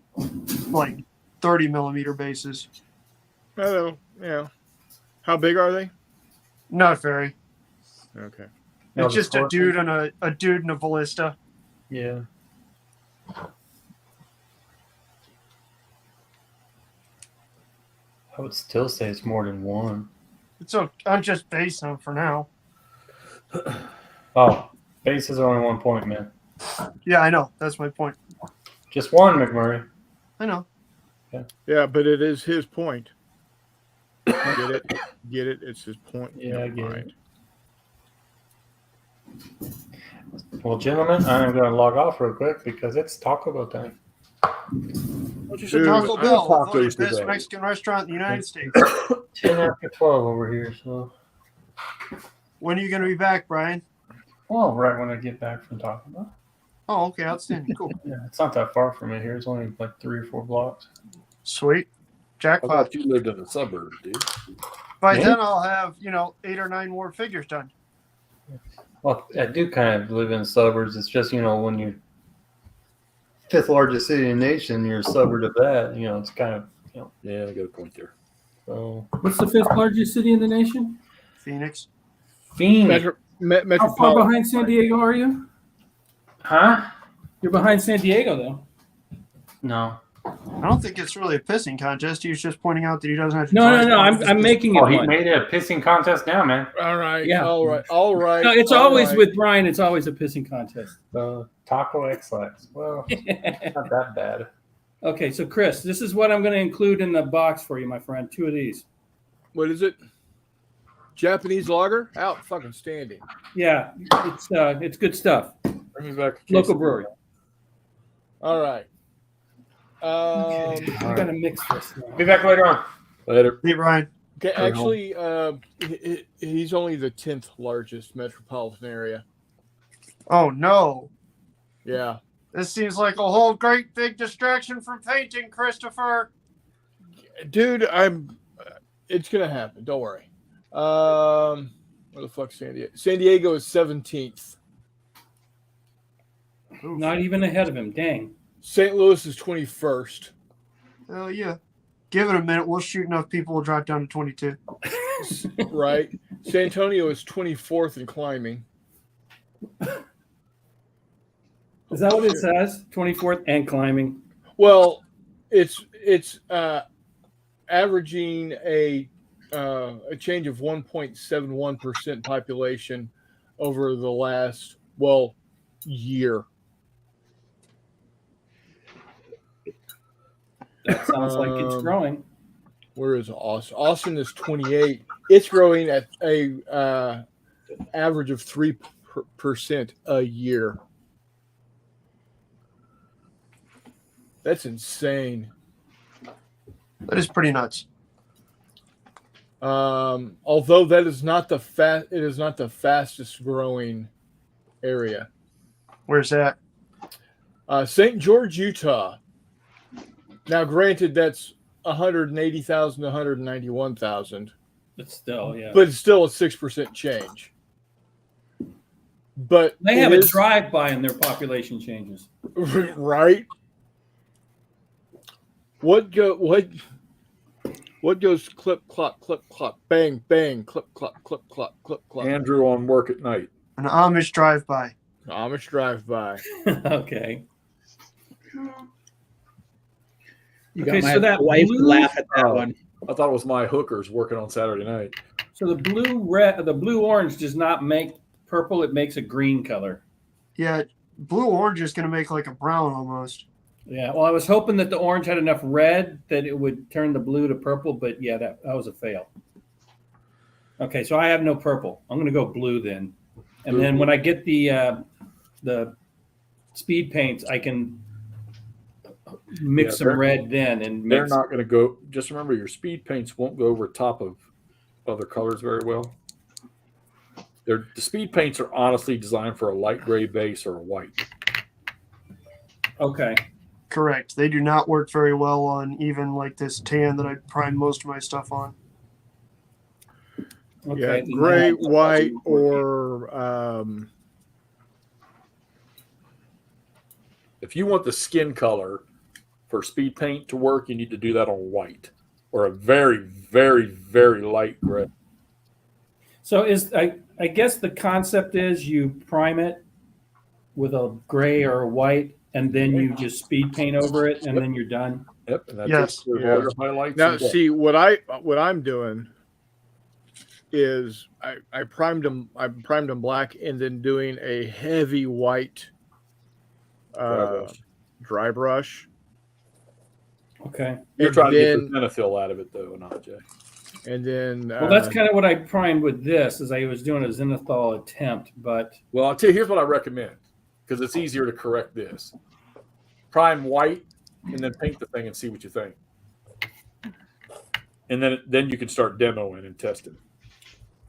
like 30 millimeter bases. Oh, yeah. How big are they? Not very. Okay. No, It's the just a Scorpion? dude and a dude and a ballista. Yeah. I would still say it's more than one. So I'm just basing them for now. Oh, bases are only 1 point, man. Yeah, I know. That's my point. Just one, McMurray. I know. Yeah, but it is his point. Get it? Get it? It's his point. Yeah, I get Never it. mind. Well, gentlemen, I'm going to log off real quick because it's Taco Bell time. What you Dude, Taco I Bell, tacos voted best today. Mexican restaurant in the United States. 10 after 12 over here, so When are you going to be back, Brian? Well, right when I get back from talking about. Oh, okay, outstanding. Cool. Yeah, it's not that far from me here. It's only like 3 or 4 blocks. Sweet. I Jackpot. thought you lived in the suburbs, dude. By Me? then, I'll have 8 or 9 more figures done. Well, I do kind of live in the suburbs. It's just, when you're fifth largest city in the nation, you're a suburb of that. It's kind of, Yeah, I got a point there. so. What's the fifth largest city in the nation? Phoenix. Phoenix. How far Metropolitan. behind San Diego are you? Huh? You're behind San Diego, though. No. I don't think it's really a pissing contest. He was just pointing out that he doesn't have to. No. drive far. I'm making it Oh, he one. made it a pissing contest now, man. All right. Yeah. All right. No, it's all always right. with Brian. It's always a pissing contest. The Taco X-Lax. Well, not that bad. Okay, so Chris, this is what I'm going to include in the box for you, my friend. 2 of these. What is it? Japanese lager? Out fucking standing. Yeah, it's good stuff. Bring me back a case Local of- brewery. All right. Okay, I got to mix this now. Be back later on. Later. Hey, Brian. Okay, actually, he's only the 10th largest metropolitan area. Oh no, Yeah. this seems like a whole great big distraction from painting, Christopher. Dude, it's gonna happen. Don't worry. Where the fuck's San Diego? San Diego is 17th. Not even ahead of him. Dang. St. Louis is 21st. Hell yeah. Give it a minute. We'll shoot enough people. We'll drop down to 22. Right. San Antonio is 24th and climbing. Is that what it says? 24th and climbing. Well, it's averaging a change of 1.71% population over the last year. That sounds like it's growing. Where is Austin? Austin is 28. It's growing at a average of 3% a year. That's insane. That is pretty nuts. Although that is not it is not the fastest growing area. Where's that? St. George, Utah. Now, granted, that's 180,000 to 191,000, But still, yeah. but it's still a 6% change. But They have a drive-by and their population changes. right? What goes clip clop bang bang clip clop clip clop? Andrew on work at night. An Amish drive-by. Amish drive-by. Okay. You Okay, got my so that wife to blue- laugh at that one. I thought it was my hookers working on Saturday night. So the blue orange does not make purple; it makes a green color. Yeah, blue-orange is going to make like a brown almost. Yeah. Well, I was hoping that the orange had enough red that it would turn the blue to purple, but yeah, that was a fail. Okay, so I have no purple. I'm going to go blue then, and then when I get the speed paints, I can mix Yeah, some they're- red then and They're mix. not going to go. Just remember, your speed paints won't go over top of other colors very well. The speed paints are honestly designed for a light gray base or a white. Okay. Correct. They do not work very well on even like this tan that I prime most of my stuff on. Okay. Yeah, then gray, that- white, or If you want the skin color for speed paint to work, you need to do that on white or a very, very, very light gray. So I guess the concept is you prime it with a gray or a white, and then you just speed paint over it, and then you're done. Yep, and that Yes. takes care of all your highlights. now and see what I'm doing is I primed them black and then doing a heavy white dry brush. Okay. You're and trying to then- get the zenithal out of it, though, NotJay. And then Well, that's kind of what I primed with this, is I was doing a zenithal attempt, but Well, I'll tell you, here's what I recommend because it's easier to correct this. Prime white and then paint the thing and see what you think. And then you can start demoing and testing.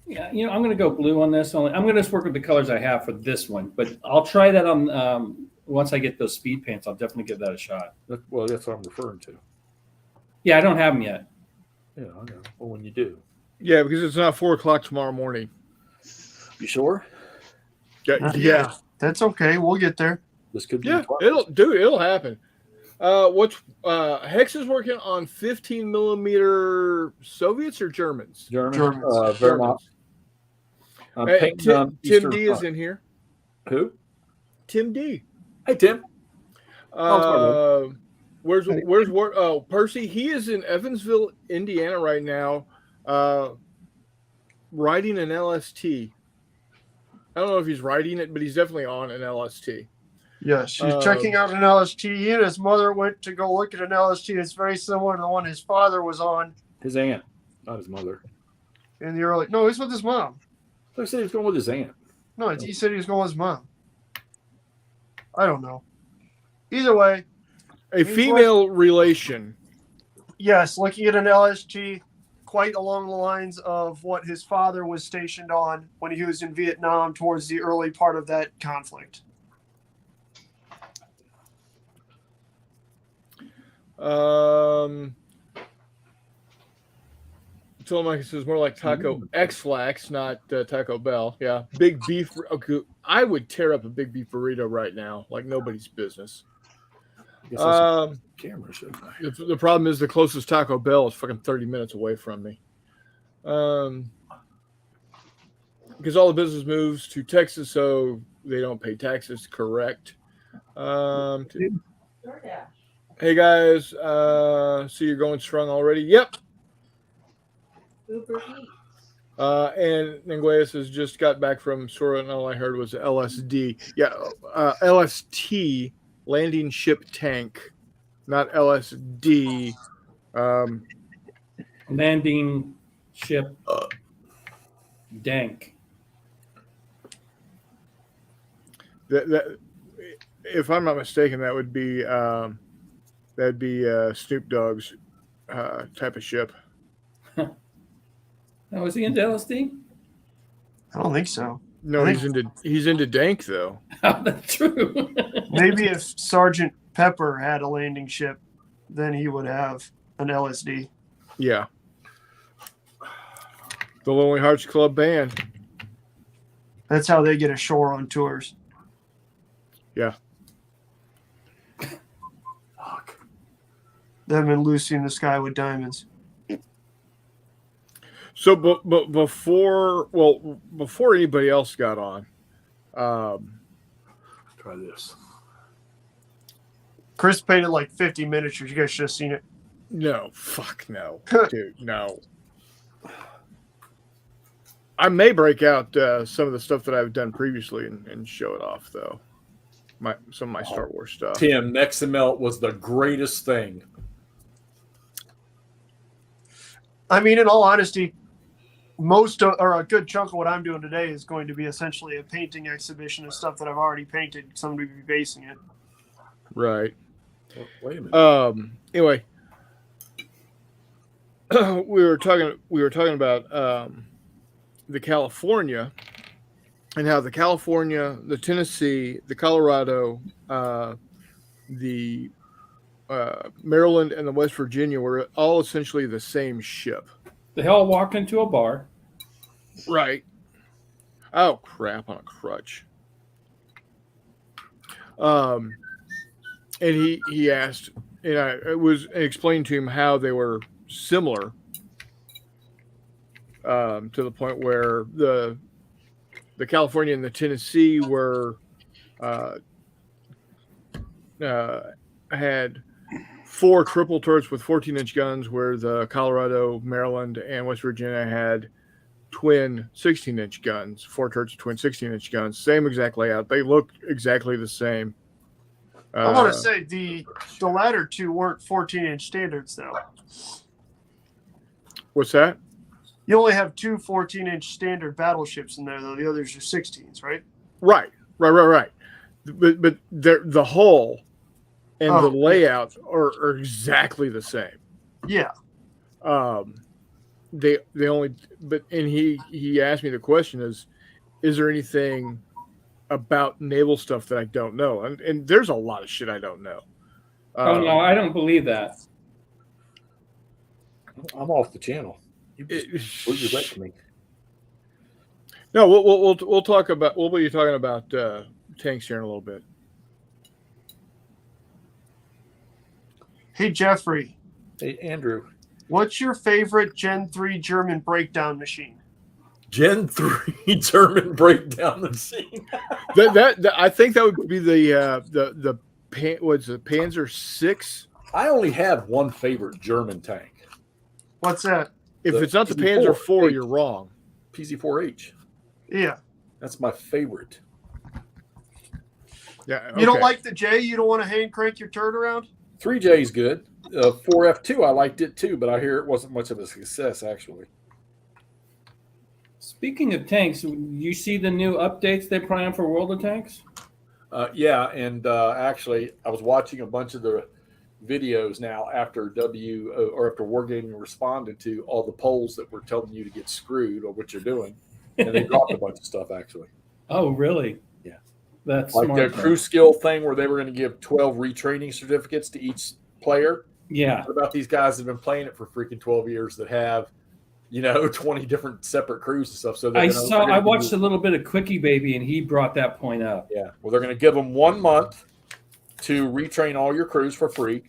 Yeah, I'm going to go blue on this. I'm going to just work with the colors I have for this one, but I'll try that on once I get those speed paints. I'll definitely give that a shot. Well, that's what I'm referring to. Yeah, I don't have them yet. Yeah, I know. Well, when you do. Yeah, because it's not 4:00 tomorrow morning. You sure? Yeah. That's okay. We'll get there. This could be. Yeah, it'll happen. Hex is working on 15 millimeter Soviets or Germans? Germans. Germans. Tim Eastern D is Front. in here. Who? Tim D. Hey, Tim. Where's Percy? He is in Evansville, Indiana right now, riding an LST. I don't know if he's riding it, but he's definitely on an LST. Yes, he's checking out an LST. He and his mother went to go look at an LST. It's very similar to the one his father was on. His aunt, not his mother. In the early, no, he's with his mom. I said he was going with his aunt. No, he said he was going with his mom. I don't know. Either way, a female relation. Yes, looking at an LST quite along the lines of what his father was stationed on when he was in Vietnam towards the early part of that conflict. Mike says more like Taco X-Flax, not Taco Bell. Yeah, big beef. Okay, I would tear up a big beef burrito right now, like nobody's business. Camera should. The problem is the closest Taco Bell is fucking 30 minutes away from me. Because all the business moves to Texas, so they don't pay taxes. Correct. Hey guys, so you're going strong already? Yep. Uber Eats. And Nguyen has just got back from Sora, and all I heard was LSD. Yeah, LST, landing ship tank, not LSD. Landing ship dank. That, if I'm not mistaken, that would be Snoop Dogg's type of ship. Oh, is he into LSD? I don't think so. No, he's into dank though. Oh, that's true. Maybe if Sergeant Pepper had a landing ship, then he would have an LSD. Yeah. The Lonely Hearts Club Band. That's how they get ashore on tours. Yeah. Fuck. Them and Lucy in the Sky with Diamonds. So, but before anybody else got on, Try this. Chris painted like 50 miniatures. You guys should have seen it. no, fuck no, dude, no. I may break out some of the stuff that I've done previously and show it off, though. Some of my Star Wars stuff. Tim, Next to Melt was the greatest thing. I mean, in all honesty, a good chunk of what I'm doing today is going to be essentially a painting exhibition of stuff that I've already painted. Somebody be basing it. Right. Wait a minute. Anyway, we were talking about the California and how the California, the Tennessee, the Colorado, the Maryland, and the West Virginia were all essentially the same ship. They all walked into a bar. Right. Oh crap! On a crutch. And he asked, and I explained to him how they were similar. To the point where the California and the Tennessee were had 4 triple turrets with 14-inch guns, where the Colorado, Maryland, and West Virginia had twin 16-inch guns, 4 turrets of twin 16-inch guns. Same exact layout. They look exactly the same. I want to say the latter two weren't 14-inch standards, though. What's that? You only have 2 14-inch standard battleships in there, though. The others are 16s, right? Right. But the hull and the layout are exactly the same. Yeah. they only, but and he asked me the question is there anything about naval stuff that I don't know? And there's a lot of shit I don't know. Oh no, I don't believe that. I'm off the channel. You just back to me. No, we'll talk about. We'll be talking about tanks here in a little bit. Hey, Jeffrey. Hey, Andrew. What's your favorite Gen 3 German breakdown machine? Gen 3 German breakdown machine. that I think that would be the what's it, Panzer 6. I only have one favorite German tank. What's that? If it's not the Panzer 4, you're wrong. PZ-4H. Yeah. That's my favorite. Yeah. You don't like the J? You don't want to hand crank your turret around? 3J is good. 4F2, I liked it too, but I hear it wasn't much of a success actually. Speaking of tanks, you see the new updates they plan for World of Tanks? Yeah, and actually, I was watching a bunch of the videos now after after Wargaming responded to all the polls that were telling you to get screwed or what you're doing, and they dropped a bunch of stuff actually. Oh, really? Yeah, that's like smart. the crew skill thing where they were going to give 12 retraining certificates to each player. Yeah. What about these guys that have been playing it for freaking 12 years that have, 20 different separate crews and stuff? So I watched a little bit of Quickie Baby, and he brought that point up. Yeah. Well, they're going to give them 1 month to retrain all your crews for free.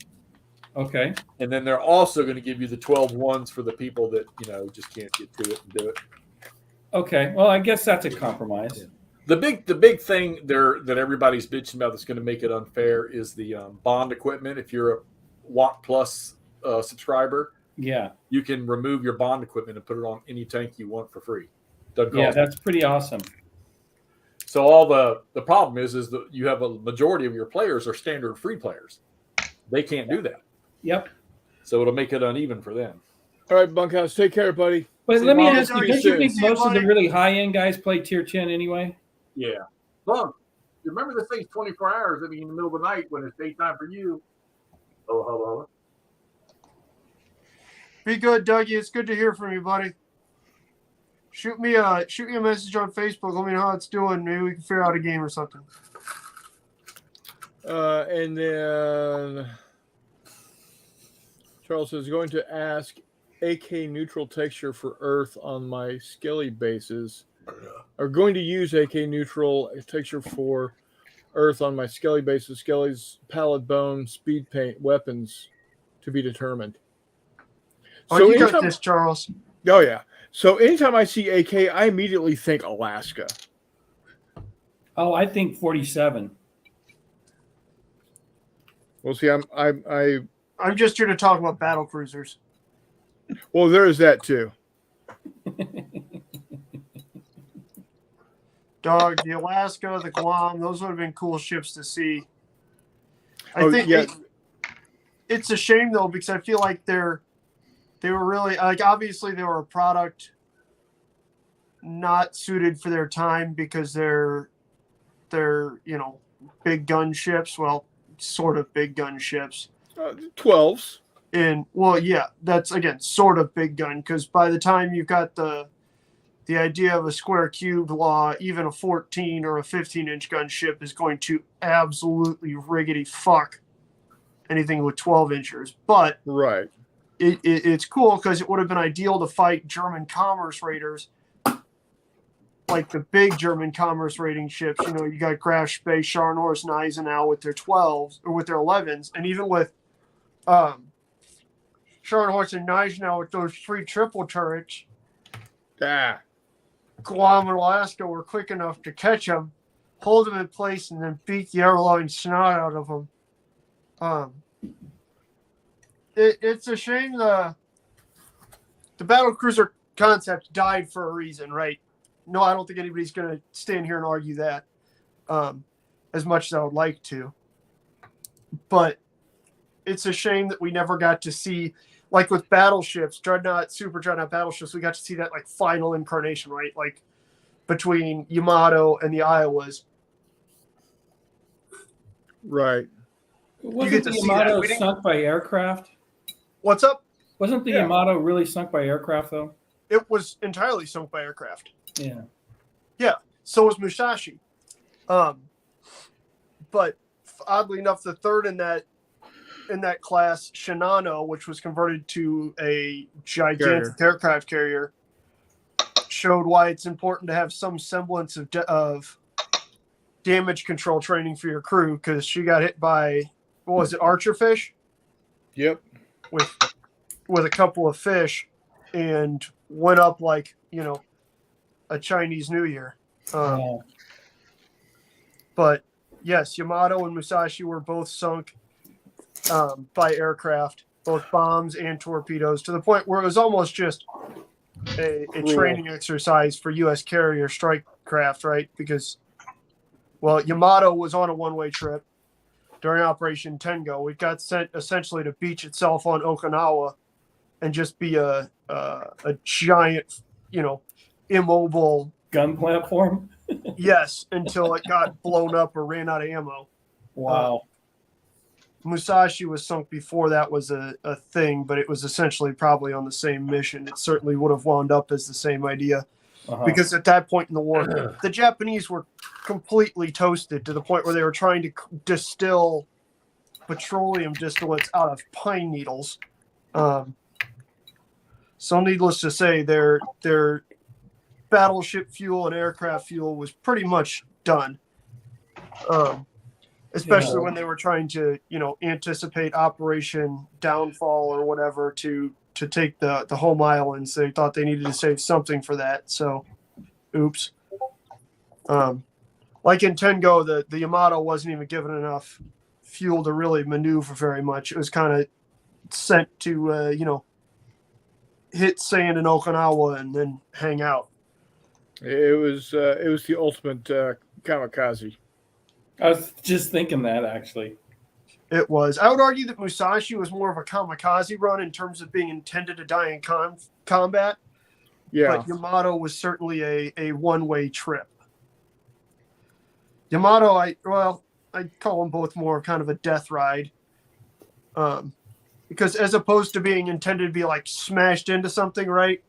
Okay. And then they're also going to give you the 12 ones for the people that, just can't get to it and do it. Okay. Well, I guess that's a compromise. Yeah. The big thing there that everybody's bitching about that's going to make it unfair is the bond equipment. If you're a Watt Plus subscriber, yeah, you can remove your bond equipment and put it on any tank you want for free. Yeah, that's pretty awesome. So all the problem is that you have a majority of your players are standard free players. They can't do that. Yep. So it'll make it uneven for them. All right, Bunkhouse, take care, buddy. But let me ask you, don't you think See you, most of the buddy. really high-end guys play Tier 10 anyway? Yeah. Bunk, you remember this thing's 24 hours. I mean, in the middle of the night when it's daytime for you. Oh, hello. Be good, Dougie. It's good to hear from you, buddy. Shoot me a message on Facebook. Let me know how it's doing. Maybe we can figure out a game or something. And then Charles is going to ask AK neutral texture for Earth on my Skelly bases. Are going to use AK neutral texture for Earth on my Skelly bases. Skelly's pallet bone, speed paint, weapons to be determined. Oh, So you got this, Charles. Oh yeah. So anytime I see AK, I immediately think Alaska. Oh, I think 47. Well, see, I'm just here to talk about battle cruisers. well, there is that too. Dog, the Alaska, the Guam, those would have been cool ships to see. I think it's a shame though, because I feel like they were really like, obviously they were a product not suited for their time because they're big gun ships. Well, sort of big gun ships. 12s. And well, yeah, that's again sort of big gun, because by the time you've got the idea of a square cube law, even a 14 or a 15-inch gunship is going to absolutely riggedy fuck anything with 12 inchers. But Right. it's cool because it would have been ideal to fight German commerce raiders, like the big German commerce raiding ships. You got Graf Spee, Scharnhorst, and Eisenhower with their 12s or with their 11s, and even with Scharnhorst and Eisenhower with those 3 triple turrets. Ah. Guam and Alaska were quick enough to catch them, hold them in place, and then beat the airline snot out of them. It's a shame the battle cruiser concept died for a reason, right? No, I don't think anybody's going to stand here and argue that, as much as I would like to. But it's a shame that we never got to see, like with battleships, Super Dreadnought battleships, we got to see that like final incarnation, right? Like between Yamato and the Iowas. Right. Wasn't the Yamato sunk by aircraft? What's up? Wasn't the Yeah. Yamato really sunk by aircraft though? It was entirely sunk by aircraft. Yeah. So was Musashi. But oddly enough, the third in that class, Shinano, which was converted to a gigantic aircraft carrier, showed why it's important to have some semblance of damage control training for your crew, because she got hit by, what was it, archerfish? Yep. With a couple of fish and went up like, a Chinese New Year. Wow. But yes, Yamato and Musashi were both sunk by aircraft, both bombs and torpedoes, to the point where it was almost just a training exercise for U.S. carrier strike craft, right? Because, well, Yamato was on a one-way trip during Operation Tengo. It got sent essentially to beach itself on Okinawa and just be a giant, immobile Gun platform. yes, until it got blown up or ran out of ammo. Wow. Musashi was sunk before that was a thing, but it was essentially probably on the same mission. It certainly would have wound up as the same idea. Because at that point in the war, the Japanese were completely toasted to the point where they were trying to distill petroleum distillates out of pine needles. So needless to say, their battleship fuel and aircraft fuel was pretty much done. Especially when they were trying to, anticipate Operation Downfall or whatever to take the home islands. They thought they needed to save something for that. So, oops. Like in Tengo, the Yamato wasn't even given enough fuel to really maneuver very much. It was kind of sent to, hit sand in Okinawa and then hang out. It was the ultimate kamikaze. I was just thinking that actually. It was. I would argue that Musashi was more of a kamikaze run in terms of being intended to die in combat. Yeah. But Yamato was certainly a one-way trip. Yamato, I'd call them both more kind of a death ride. Because as opposed to being intended to be like smashed into something, right?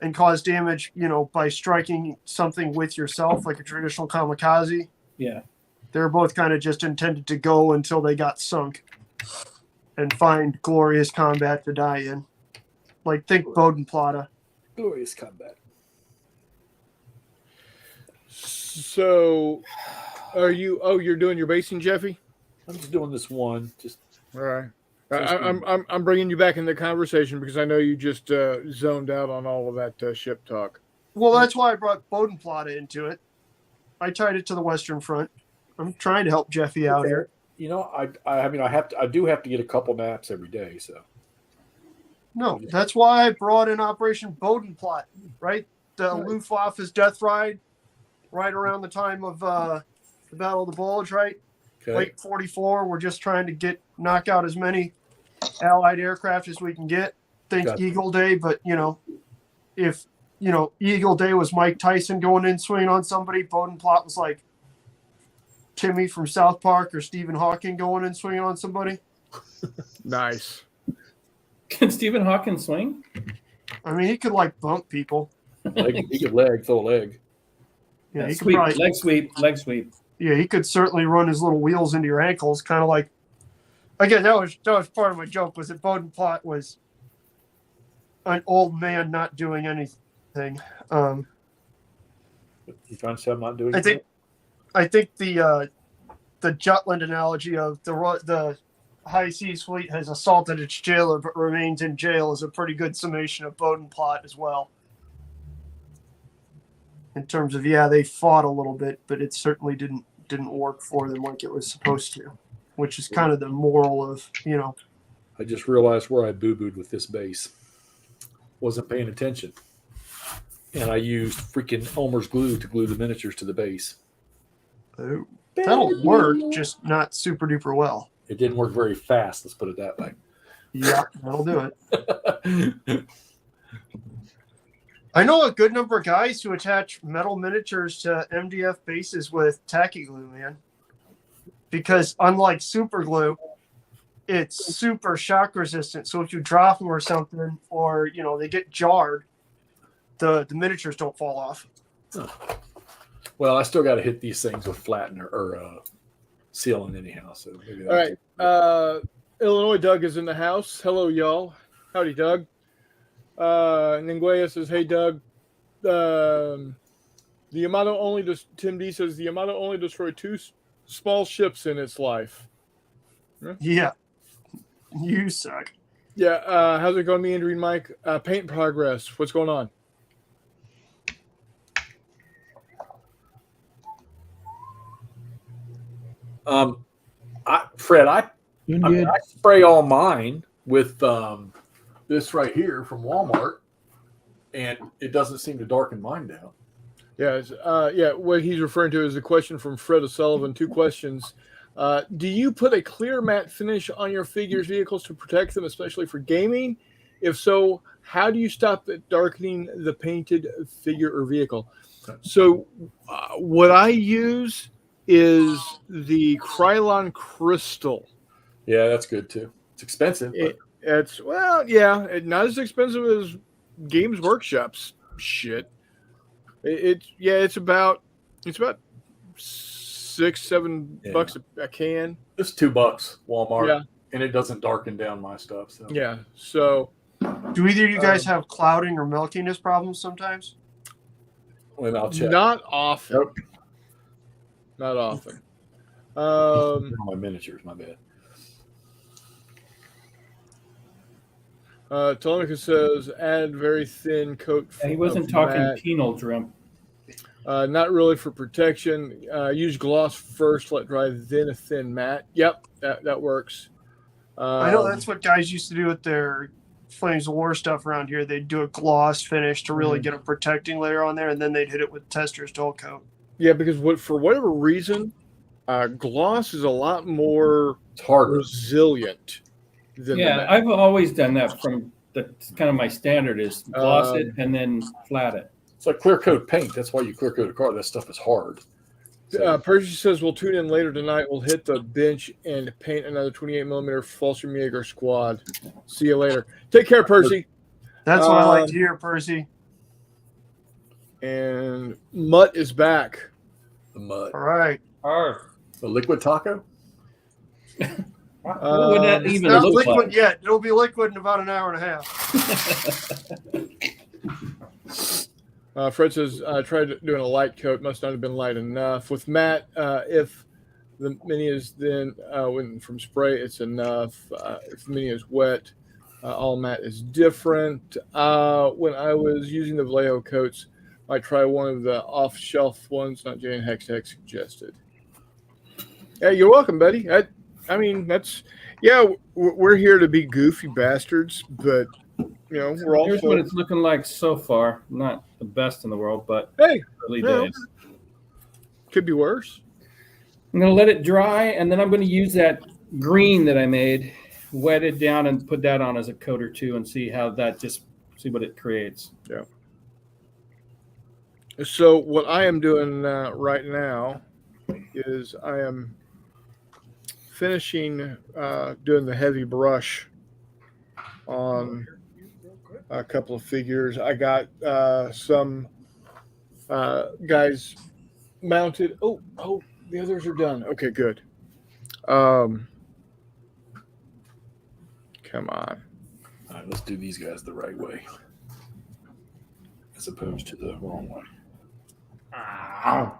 And cause damage, by striking something with yourself, like a traditional kamikaze. Yeah. They're both kind of just intended to go until they got sunk and find glorious combat to die in. Like, think Bodenplatte. Glorious combat. So, you're doing your basing, Jeffy? I'm just doing this one. Just all right. I'm bringing you back in the conversation because I know you just zoned out on all of that ship talk. Well, that's why I brought Bodenplatte into it. I tied it to the Western Front. I'm trying to help Jeffy out here. I do have to get a couple naps every day, so. No, that's why I brought in Operation Bodenplatte, right? The Luftwaffe's death ride, right around the time of the Battle of the Bulge, right? Okay. Late 44. We're just trying to knock out as many Allied aircraft as we can get. Think Eagle Day, but if Eagle Day was Mike Tyson going in swinging on somebody, Bodenplatte was like Timmy from South Park or Stephen Hawking going in swinging on somebody. Nice. Can Stephen Hawking swing? I mean, he could like bump people. He could throw a leg. Yeah, he could Sweep, probably, leg sweep. yeah, he could certainly run his little wheels into your ankles, kind of like. Again, that was part of my joke. Was that Bodenplatte was an old man not doing anything. You trying to say I'm not doing I think the Jutland analogy of the High Seas Fleet has assaulted its jailer but remains in jail is a pretty good summation of Bodenplatte as well. In terms of, they fought a little bit, but it certainly didn't work for them like it was supposed to, which is kind of the moral of, I just realized where I boo-booed with this base. Wasn't paying attention. And I used freaking Elmer's glue to glue the miniatures to the base. Oh, that'll work, just not super duper well. It didn't work very fast, let's put it that way. Yeah, that'll do it. I know a good number of guys who attach metal miniatures to MDF bases with tacky glue, man. Because unlike super glue, it's super shock resistant. So if you drop them or something, or they get jarred, the miniatures don't fall off. Well, I still got to hit these things with flattener or sealing anyhow. So maybe All right. Illinois Doug is in the house. Hello, y'all. Howdy, Doug. Ninguea says, "Hey, Doug. The Yamato Tim D says the Yamato only destroyed 2 small ships in its life. Yeah, you suck. Yeah. How's it going, Meandering Mike? Paint progress. What's going on? Fred, Doing I good. spray all mine with this right here from Walmart, and it doesn't seem to darken mine down. Yeah, what he's referring to is a question from Fred O'Sullivan. 2 questions. Do you put a clear matte finish on your figures' vehicles to protect them, especially for gaming? If so, how do you stop it darkening the painted figure or vehicle? So what I use is the Krylon Crystal. Yeah, that's good too. It's expensive. It's not as expensive as Games Workshop's shit. It's about $6-7 a can. It's $2 Walmart. Yeah. And it doesn't darken down my stuff. So Yeah. So Do either of you guys have clouding or milkiness problems sometimes? well, I'll check. not often. Nope. Not often. My miniatures, my bad. Telemachus says add very thin coat. He wasn't of talking matte. penal drum. Not really for protection. Use gloss first, let dry, then a thin matte. Yep, that works. I know that's what guys used to do with their Flames of War stuff around here. They'd do a gloss finish to really get a protecting layer on there, and then they'd hit it with Tester's dull coat. Yeah, because for whatever reason, gloss is a lot more resilient than the matte. I've always done that. That's kind of my standard is gloss it and then flat it. It's like clear coat paint. That's why you clear coat a car. That stuff is hard. Percy says we'll tune in later tonight. We'll hit the bench and paint another 28mm Fallschirmjäger squad. See you later. Take care, Percy. That's what I like to hear, Percy. And Mutt is back. The mud. All right. The liquid taco? What would that It's even not look liquid like? yet. It'll be liquid in about an hour and a half. Fred says, I tried doing a light coat. Must not have been light enough. With matte, if the mini is then, when from spray, it's enough. If the mini is wet, all matte is different. When I was using the Vallejo coats, I tried one of the off-shelf ones, NotJay and Hex suggested. Yeah, you're welcome, buddy. I mean, we're here to be goofy bastards, but we're also. Here's what it's looking like so far. Not the best in the world, but hey, early days. Could be worse. I'm gonna let it dry, and then I'm gonna use that green that I made, wet it down, and put that on as a coat or two, and see what it creates. Yeah. So what I am doing right now is I am finishing doing the heavy brush on a couple of figures. I got some guys mounted. Oh, the others are done. Okay, good. Come on. All right, let's do these guys the right way, as opposed to the wrong way. I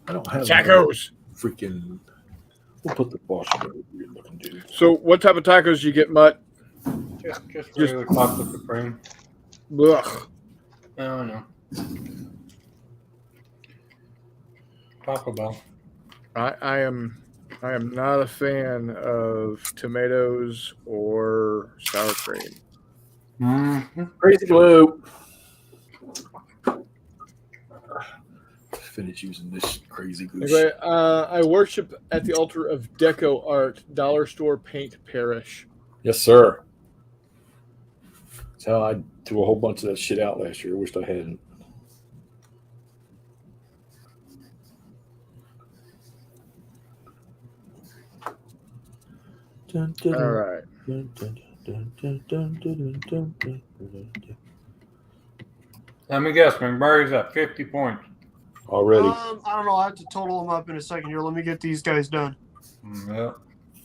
don't have Tacos. Freaking. We'll put the boss in the weird looking dude. So, what type of tacos do you get, Mutt? Just regular Taco Supreme. Ugh. I don't know. Taco Bell. I am not a fan of tomatoes or sour cream. Mm-hmm. Crazy glue. Finish using this crazy glue. Anyway, I worship at the altar of deco art, dollar store paint parish. Yes, sir. That's how I threw a whole bunch of that shit out last year. I wished I hadn't. All right. Let me guess, McMurray's at 50 points. Already. I don't know. I have to total them up in a second here. Let me get these guys done. Yeah.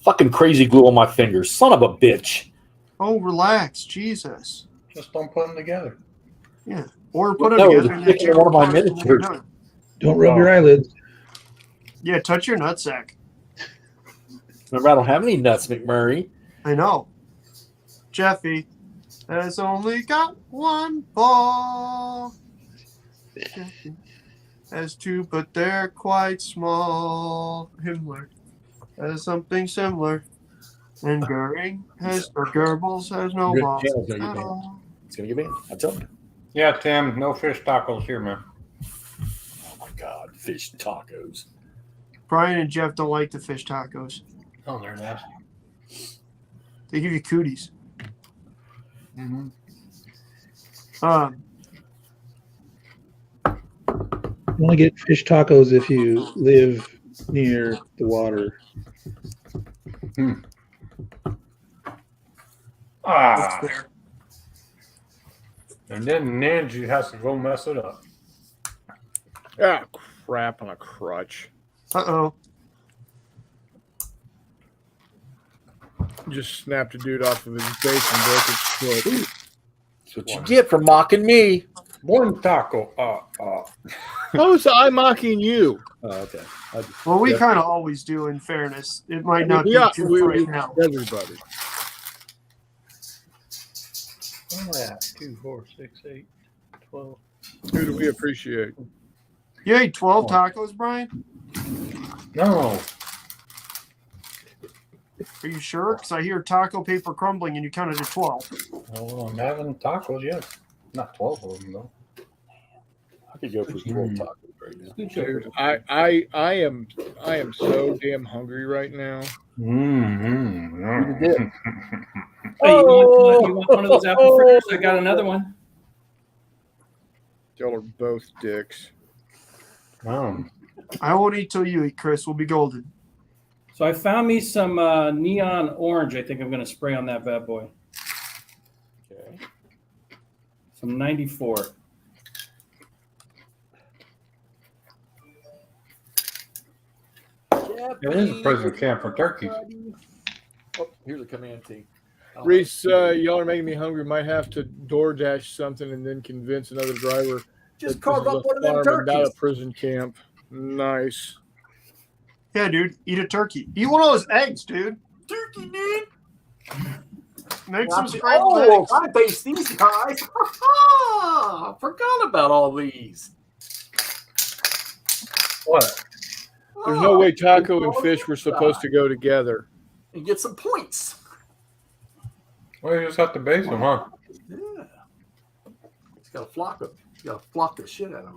Fucking crazy glue on my fingers. Son of a bitch. Oh, relax. Jesus. Just don't put them together. Yeah. Or put them No, together it's and then sticking in one of my and then you're miniatures. done. Don't rub your eyelids. Yeah, touch your nutsack. Remember, I don't have any nuts, McMurray. I know. Jeffy has only got one ball. Jeffy has two, but they're quite small. Himmler has something similar. And Goering has, or Goebbels has no Good balls channel's gonna get at banned. all. It's going to get banned. I tell you. Yeah, Tim, no fish tacos here, man. Oh, my God. Fish tacos. Brian and Jeff don't like the fish tacos. Oh, they're nasty. They give you cooties. Mm-hmm. You only get fish tacos if you live near the water. Ah, That's fair. and then Ninja has to go mess it up. Ah, crap on a crutch. Uh-oh. Just snapped a dude off of his base and broke his foot. That's what you get for mocking me. One taco. How was I mocking you? Oh, okay. Well, we Yeah. kind of always do, in fairness. It might not be Yeah, true we right now. everybody. Oh, yeah. 2, 4, 6, 8, 12. Dude, we appreciate. You ate 12 tacos, Brian? No. Are you sure? Because I hear taco paper crumbling and you counted to 12. Well, I'm having tacos, yes. Not 12 of them, though. I could go for 12 tacos right now. Dude, I am so damn hungry right now. Mm-hmm. Hey, you want one of those apple fritters? I got another one. Y'all are both dicks. I won't eat till you eat, Chris. We'll be golden. So I found me some neon orange. I think I'm going to spray on that bad boy. Okay. Some 94. It is a present camp for turkeys. Oh, here's a command team. Reese, y'all are making me hungry. Might have to DoorDash something and then convince another driver. Just that carve this is up a one of them farm and not turkeys. a prison camp. Nice. Yeah, dude. Eat a turkey. Eat one of those eggs, dude. Turkey, dude. Make some scrambled eggs. I based these guys. Forgot about all these. What? There's no way taco and fish were supposed to go together. And get some points. Well, you just have to base them, huh? Yeah. He's got to flock them. He's got to flock the shit out of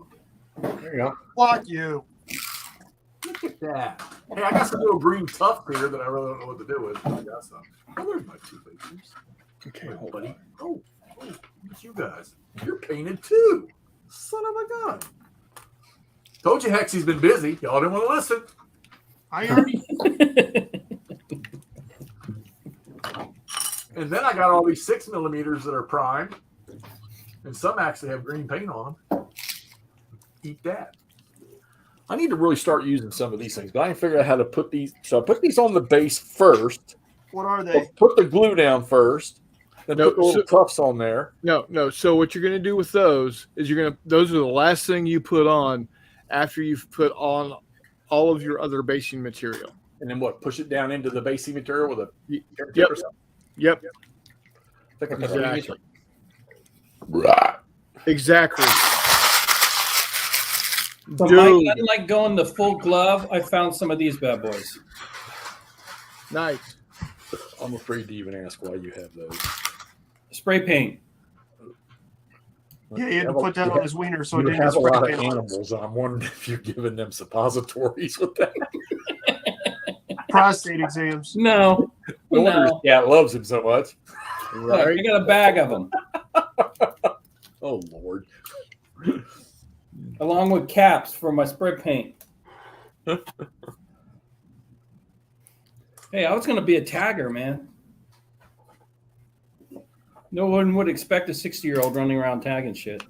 them. There you go. Fuck you. Look at that. Hey, I got some little green tuft here that I really don't know what to do with. I got some. Oh, there's my two pictures. Okay, Hey, hold buddy. on. Oh, look at you guys. You're painted too. Son of a gun. Told you Hexy's been busy. Y'all didn't want to listen. I already. And then I got all these 6mm that are primed. And some actually have green paint on them. Eat that. I need to really start using some of these things, but I didn't figure out how to put these. So I put these on the base first. What are they? Put the glue down first. Then No, put the little tufts on there. No. So what you're gonna do with those is those are the last thing you put on after you've put on all of your other basing material. And then what? Push it down into the basing material with a Yep. or something? Yep. I think I put that Exactly. Right. Exactly. So Mike, Dude, unlike going the full glove, I found some of these bad boys. nice. I'm afraid to even ask why you have those. Spray paint. Yeah, he had to put that on his wiener so it You didn't have a get lot of sprayed on. animals, and I'm wondering if you're giving them suppositories with that. Prostate exams. No. No wonder his No. cat loves him so much. Look, I got a bag of them, Oh, Lord. along with caps for my spray paint. Hey, I was going to be a tagger, man. No one would expect a 60-year-old running around tagging shit.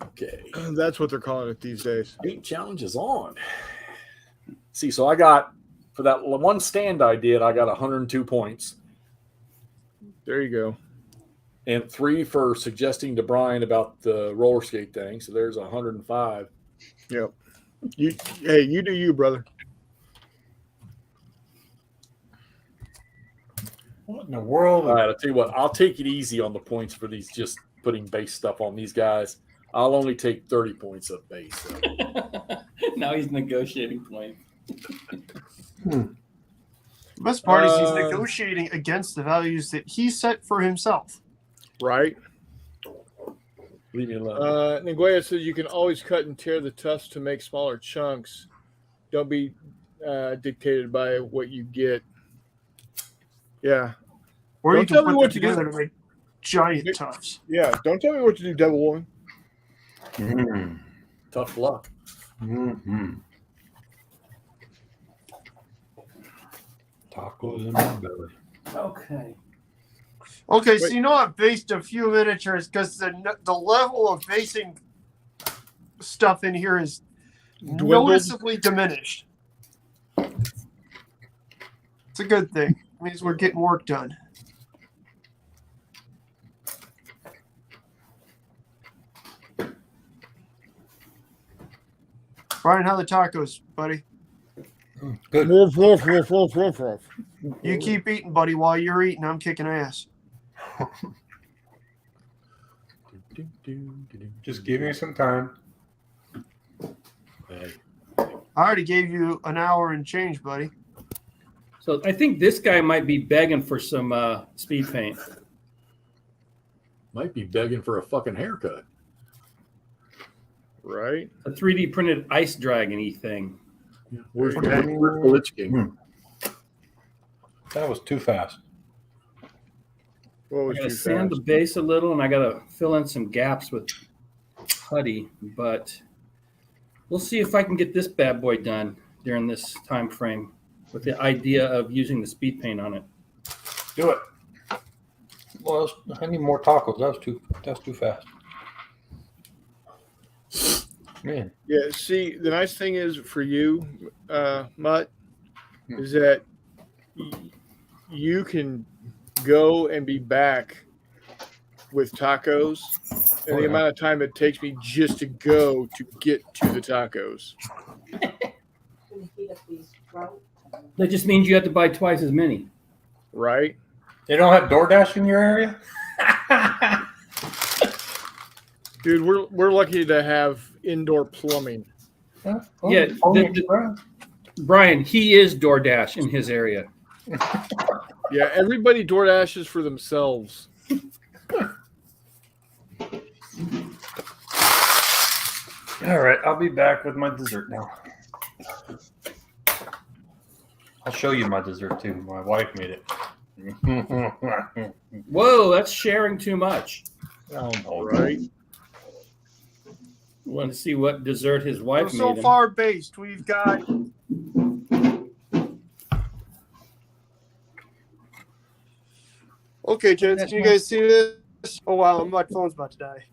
Okay. That's what they're calling it these days. Paint challenge is on. See, so I got, for that one stand I did, I got 102 points. There you go. And 3 for suggesting to Brian about the roller skate thing. So there's 105. Yep. You do you, brother. What in the world? All right, I'll tell you what, I'll take it easy on the points for these, just putting base stuff on these guys. I'll only take 30 points of base. So. Now he's negotiating points. The best part is he's negotiating against the values that he set for himself. Right. Leave me alone. Nguyen says you can always cut and tear the tufts to make smaller chunks. Don't be dictated by what you get. Yeah. Or Don't you tell can me put what them to do. together to make giant tufts. Yeah. Don't tell me what to do, Devil Woman. Tough luck. Mm-hmm. Tacos in my belly. Okay. Okay, so Wait. you know I've based a few miniatures because the level of basing stuff in here is Dwindled? noticeably diminished. It's a good thing. It means we're getting work done. Brian, how the tacos, buddy? Good. Woof, woof, woof, woof, woof, woof. You keep eating, buddy. While you're eating, I'm kicking ass. Just give me some time. Hey. I already gave you an hour and change, buddy. So I think this guy might be begging for some speed paint. Might be begging for a fucking haircut. Right. A 3D printed ice dragon-y thing. Where's Okay. the Lich King? That was too fast. What I was gotta too sand fast? the base a little, and I gotta fill in some gaps with putty. But we'll see if I can get this bad boy done during this time frame, with the idea of using the speed paint on it. Do it. Well, I need more tacos. That's too fast. Man. Yeah. See, the nice thing is for you, Mutt, is that you can go and be back with tacos, and the amount of time it takes me just to go to get to the tacos. That just means you have to buy twice as many. Right. They don't have DoorDash in your area? Dude, we're lucky to have indoor plumbing. Huh? Yeah, Only the- Express. Brian, he is DoorDash in his area. Yeah, everybody door dashes for themselves. All right, I'll be back with my dessert now. I'll show you my dessert too. My wife made it. Whoa, that's sharing too much. All Right. Want to see what dessert his wife So made him. far based, we've got okay, gents, can you guys see this? Oh wow, my phone's about to die.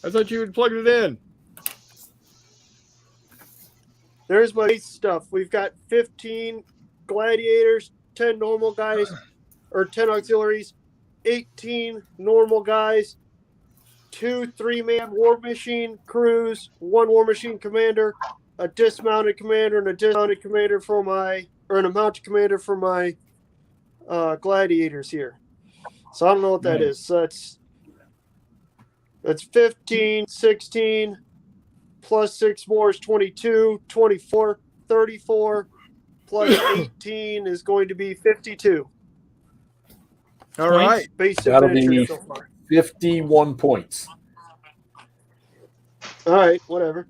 I thought you had plugged it in. There's my base stuff. We've got 15 gladiators, 10 normal guys, or 10 auxiliaries, 18 normal guys, 2 3-man war machine crews, 1 war machine commander, a dismounted commander, and a dismounted commander for my, or an a mounted commander for my gladiators here. So I don't know what that is. So that's 15, 16, plus 6 more is 22, 24, 34, plus 18 is going to be 52. All right. Basic That'll be miniature so far. 51 points. All right, whatever.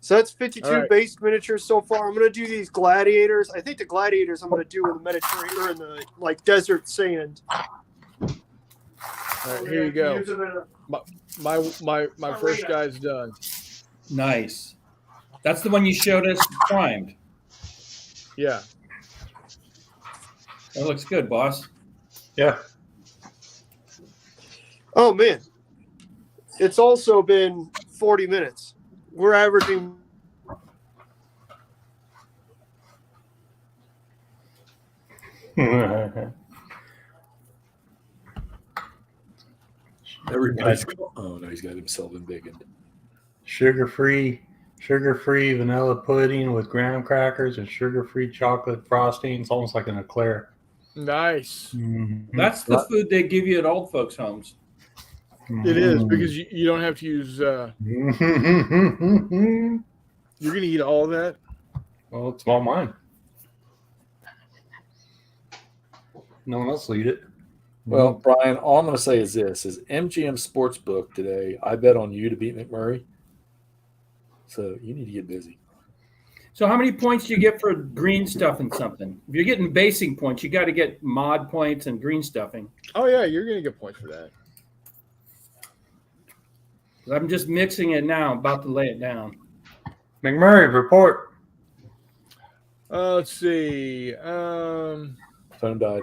So that's 52 All right. base miniatures so far. I'm going to do these gladiators. I think the gladiators I'm going to do in the Mediterranean or in the like desert sand. All right, here you go. My first guy's done. Nice. That's the one you showed us primed. Yeah. That looks good, boss. Yeah. Oh man, it's also been 40 minutes. We're averaging. Everybody's oh no, he's got himself indignant. Sugar-free vanilla pudding with graham crackers and sugar-free chocolate frosting. It's almost like an eclair. Nice. That's the food they give you at old folks' homes. It is because you don't have to use. You're gonna eat all of that. Well, it's all mine. No one else will eat it. Well, Brian, all I'm going to say is this: is MGM Sportsbook today. I bet on you to beat McMurray. So you need to get busy. So how many points do you get for green stuffing something? If you're getting basing points, you got to get mod points and green stuffing. Oh yeah, you're gonna get points for that. I'm just mixing it now. I'm about to lay it down. McMurray, report. Let's see. Phone died.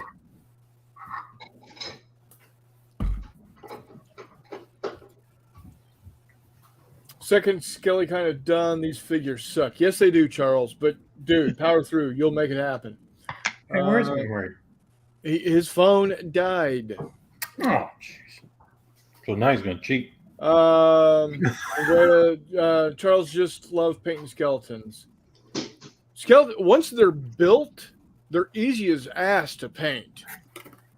Second Skelly kind of done. These figures suck. Yes, they do, Charles. But dude, power through. You'll make it happen. Hey, where's McMurray? His phone died. Oh, jeez. So now he's going to cheat. Charles just loves painting skeletons. Once they're built, they're easy as ass to paint.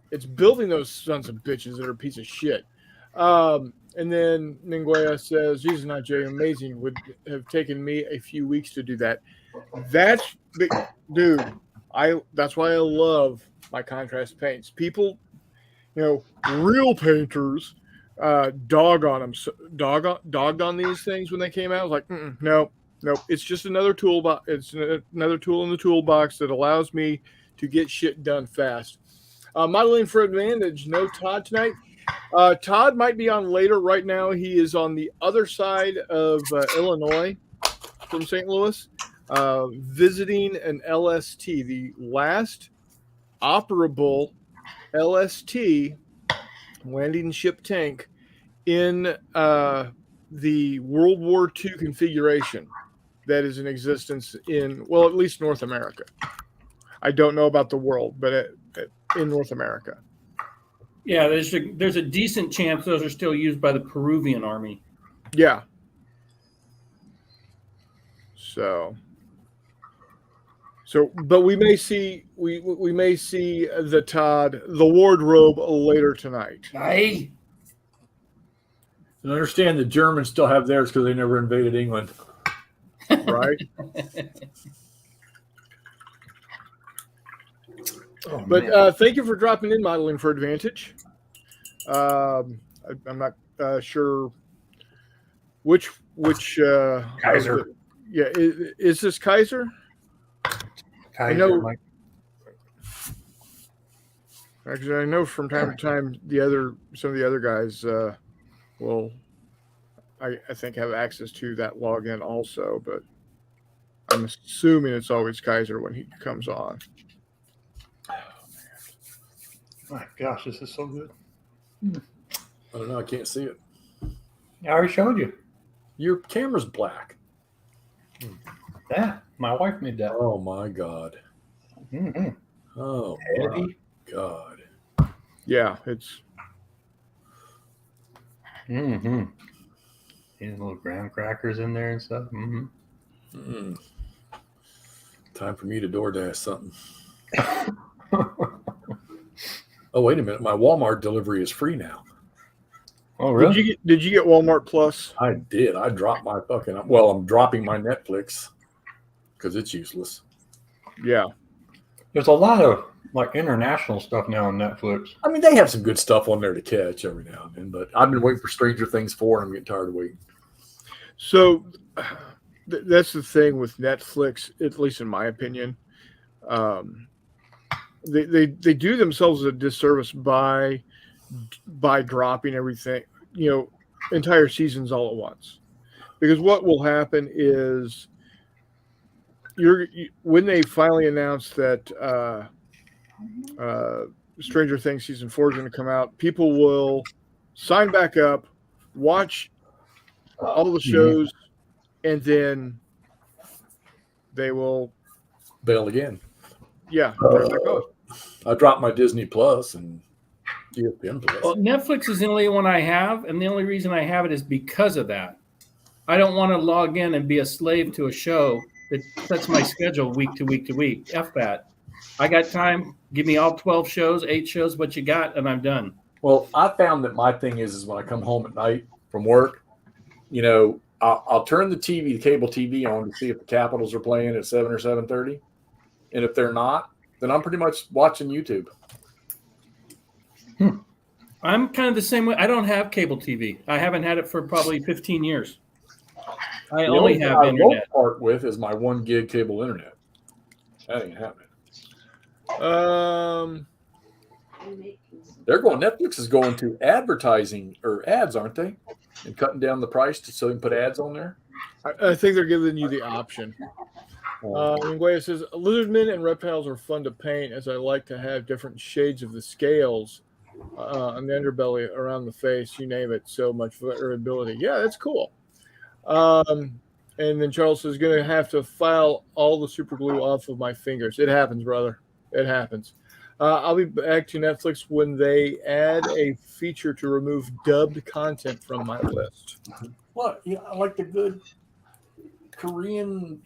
It's building those sons of bitches that are a piece of shit. And then Ninguea says, Jesus, NotJay, amazing. Would have taken me a few weeks to do that. That's big, dude. That's why I love my contrast paints. People, real painters dogged on these things when they came out. I was like, no. It's just another tool. It's another tool in the toolbox that allows me to get shit done fast. Modeling for Advantage. No Todd tonight. Todd might be on later. Right now, he is on the other side of Illinois from St. Louis, visiting an LST, the last operable LST landing ship tank in the World War II configuration that is in existence in, at least North America. I don't know about the world, but in North America. Yeah, there's a decent chance those are still used by the Peruvian army. Yeah. So, but we may see the Todd, the wardrobe later tonight. Aye. And understand the Germans still have theirs because they never invaded England. Right. But thank you for dropping in, Modeling for Advantage. I'm not sure which Kaiser. Is this Kaiser? I know. Actually, I know from time to time some of the other guys will, I think, have access to that login also, but I'm assuming it's always Kaiser when he comes on. My gosh, this is so good. I don't know. I can't see it. I already showed you. Your camera's black. Yeah, my wife made that. Oh my God. Mm-hmm. Oh my God. Yeah, it's. Mm-hmm. Little graham crackers in there and stuff. Mm-hmm. Mm. Time for me to DoorDash something. Oh, wait a minute. My Walmart delivery is free now. Oh, really? Did you get Walmart Plus? I did. I dropped my I'm dropping my Netflix because it's useless. Yeah. There's a lot of international stuff now on Netflix. I mean, they have some good stuff on there to catch every now and then, but I've been waiting for Stranger Things 4 and I'm getting tired of waiting. So that's the thing with Netflix, at least in my opinion. They do themselves a disservice by dropping everything, entire seasons all at once. Because what will happen is when they finally announced that Stranger Things season 4 is going to come out, people will sign back up, watch all the shows, and then they will Bail again. turn back off. I dropped my Disney Plus and ESPN Plus. Well, Netflix is the only one I have, and the only reason I have it is because of that. I don't want to log in and be a slave to a show that sets my schedule week to week to week. F that. I got time. Give me all 12 shows, 8 shows, what you got, and I'm done. Well, I found that my thing is when I come home at night from work, I'll turn the cable TV on to see if the Capitals are playing at 7 or 7:30, and if they're not, then I'm pretty much watching YouTube. I'm kind of the same way. I don't have cable TV. I haven't had it for probably 15 years. I only have I internet. won't part with is my 1 gig cable internet. That ain't happening. Netflix is going to advertising or ads, aren't they? And cutting down the price so they can put ads on there. I think they're giving you the option. Nguyen says, lizardmen and reptiles are fun to paint, as I like to have different shades of the scales on the underbelly, around the face, you name it. So much variability. Yeah, that's cool. And then Charles says, going to have to file all the super glue off of my fingers. It happens, brother. It happens. I'll be back to Netflix when they add a feature to remove dubbed content from my list. Well, I like the good Korean.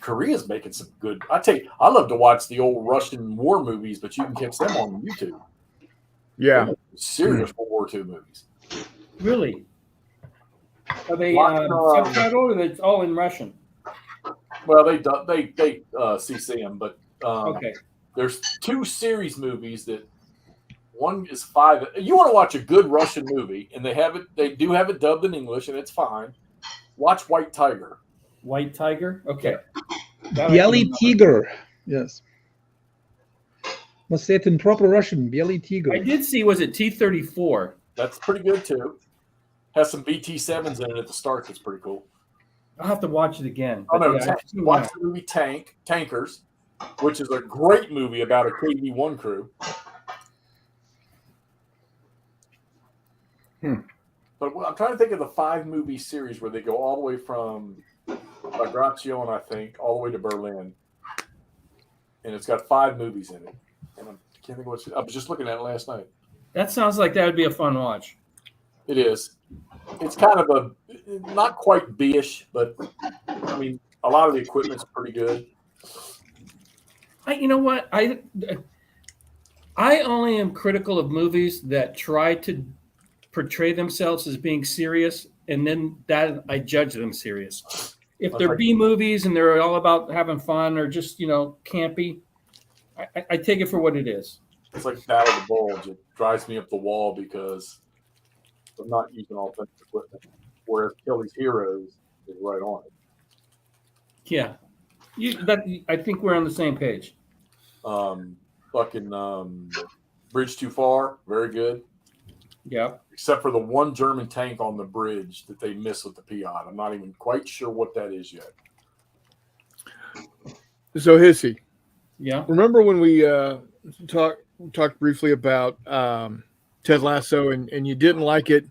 Korea's making some good. I tell you, I love to watch the old Russian war movies, but you can catch them on YouTube. Yeah, serious World War II movies. Really? Are they subtitled or it's all in Russian? Well, they CC them, but okay. There's 2 series movies that one is 5. You want to watch a good Russian movie, and they do have it dubbed in English, and it's fine. Watch White Tiger. White Tiger? Okay. Bialy Tiger. Yes. Let's say it in proper Russian. Bialy Tiger. I did see, was it T-34? That's pretty good, too. Has some BT-7s in it at the start. That's pretty cool. I'll have to watch it again. Oh, no. Watch the movie Tankers, which is a great movie about a KV-1 crew. But I'm trying to think of the 5-movie series where they go all the way from Bagration, I think, all the way to Berlin. And it's got 5 movies in it. And I can't think of what I was just looking at it last night. That sounds like that would be a fun watch. It is. It's kind of not quite B-ish, but I mean, a lot of the equipment's pretty good. You know what? I only am critical of movies that try to portray themselves as being serious, and then that I judge them serious. If they're B movies and they're all about having fun or just campy, I take it for what it is. It's like Battle of the Bulge. It drives me up the wall because I'm not using authentic equipment. Whereas Kelly's Heroes is right on it. Yeah, I think we're on the same page. Bridge Too Far, very good. Yeah. Except for the one German tank on the bridge that they missed with the Piat. I'm not even quite sure what that is yet. So Hissy. Yeah. Remember when we talked briefly about Ted Lasso and you didn't like it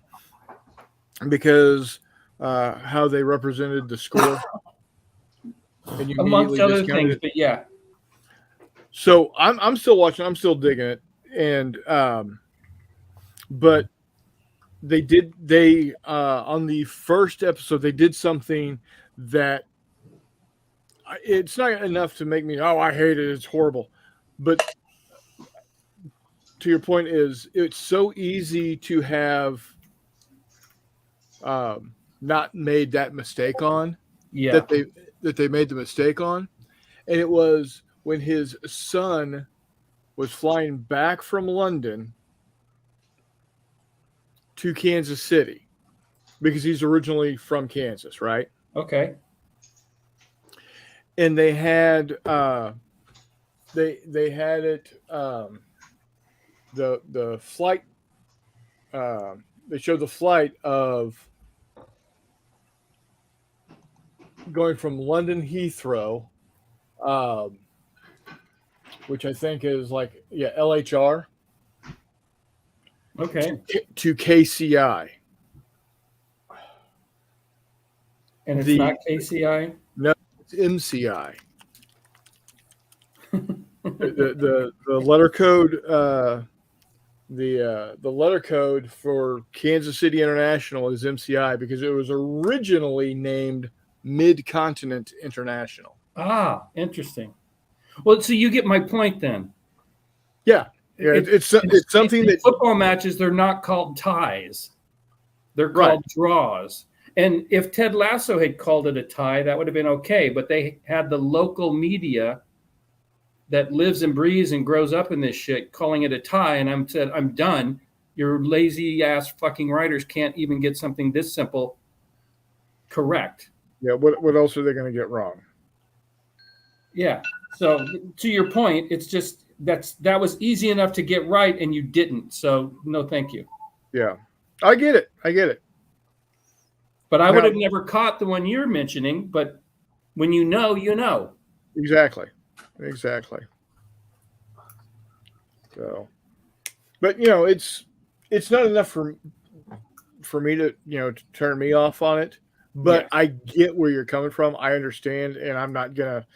because how they represented the score? And you amongst other things, but yeah. So I'm still watching. I'm still digging it, and but they on the first episode they did something that it's not enough to make me I hate it. It's horrible, but to your point is it's so easy to have not made that mistake on that they made the mistake on, and it was when his son was flying back from London to Kansas City because he's originally from Kansas, right? Okay. And they had they had it the flight they showed the flight of going from London Heathrow which I think is like LHR Okay. to KCI. And it's not KCI? No, it's MCI. the letter code the letter code for Kansas City International is MCI because it was originally named Mid-Continent International. Ah, interesting. Well, so you get my point then. Yeah, it's something that football matches, they're not called ties. They're called draws. And if Ted Lasso had called it a tie, that would have been okay. But they had the local media that lives and breathes and grows up in this shit calling it a tie. And I'm done. Your lazy ass fucking writers can't even get something this simple correct. Yeah, what else are they going to get wrong? Yeah. So to your point, it's just that was easy enough to get right, and you didn't. So no, thank you. Yeah, I get it. But I would have never caught the one you're mentioning. But when you know, you know. Exactly. So, but it's not enough for me to to turn me off on it. But yeah. I get where you're coming from. I understand, and I'm not gonna.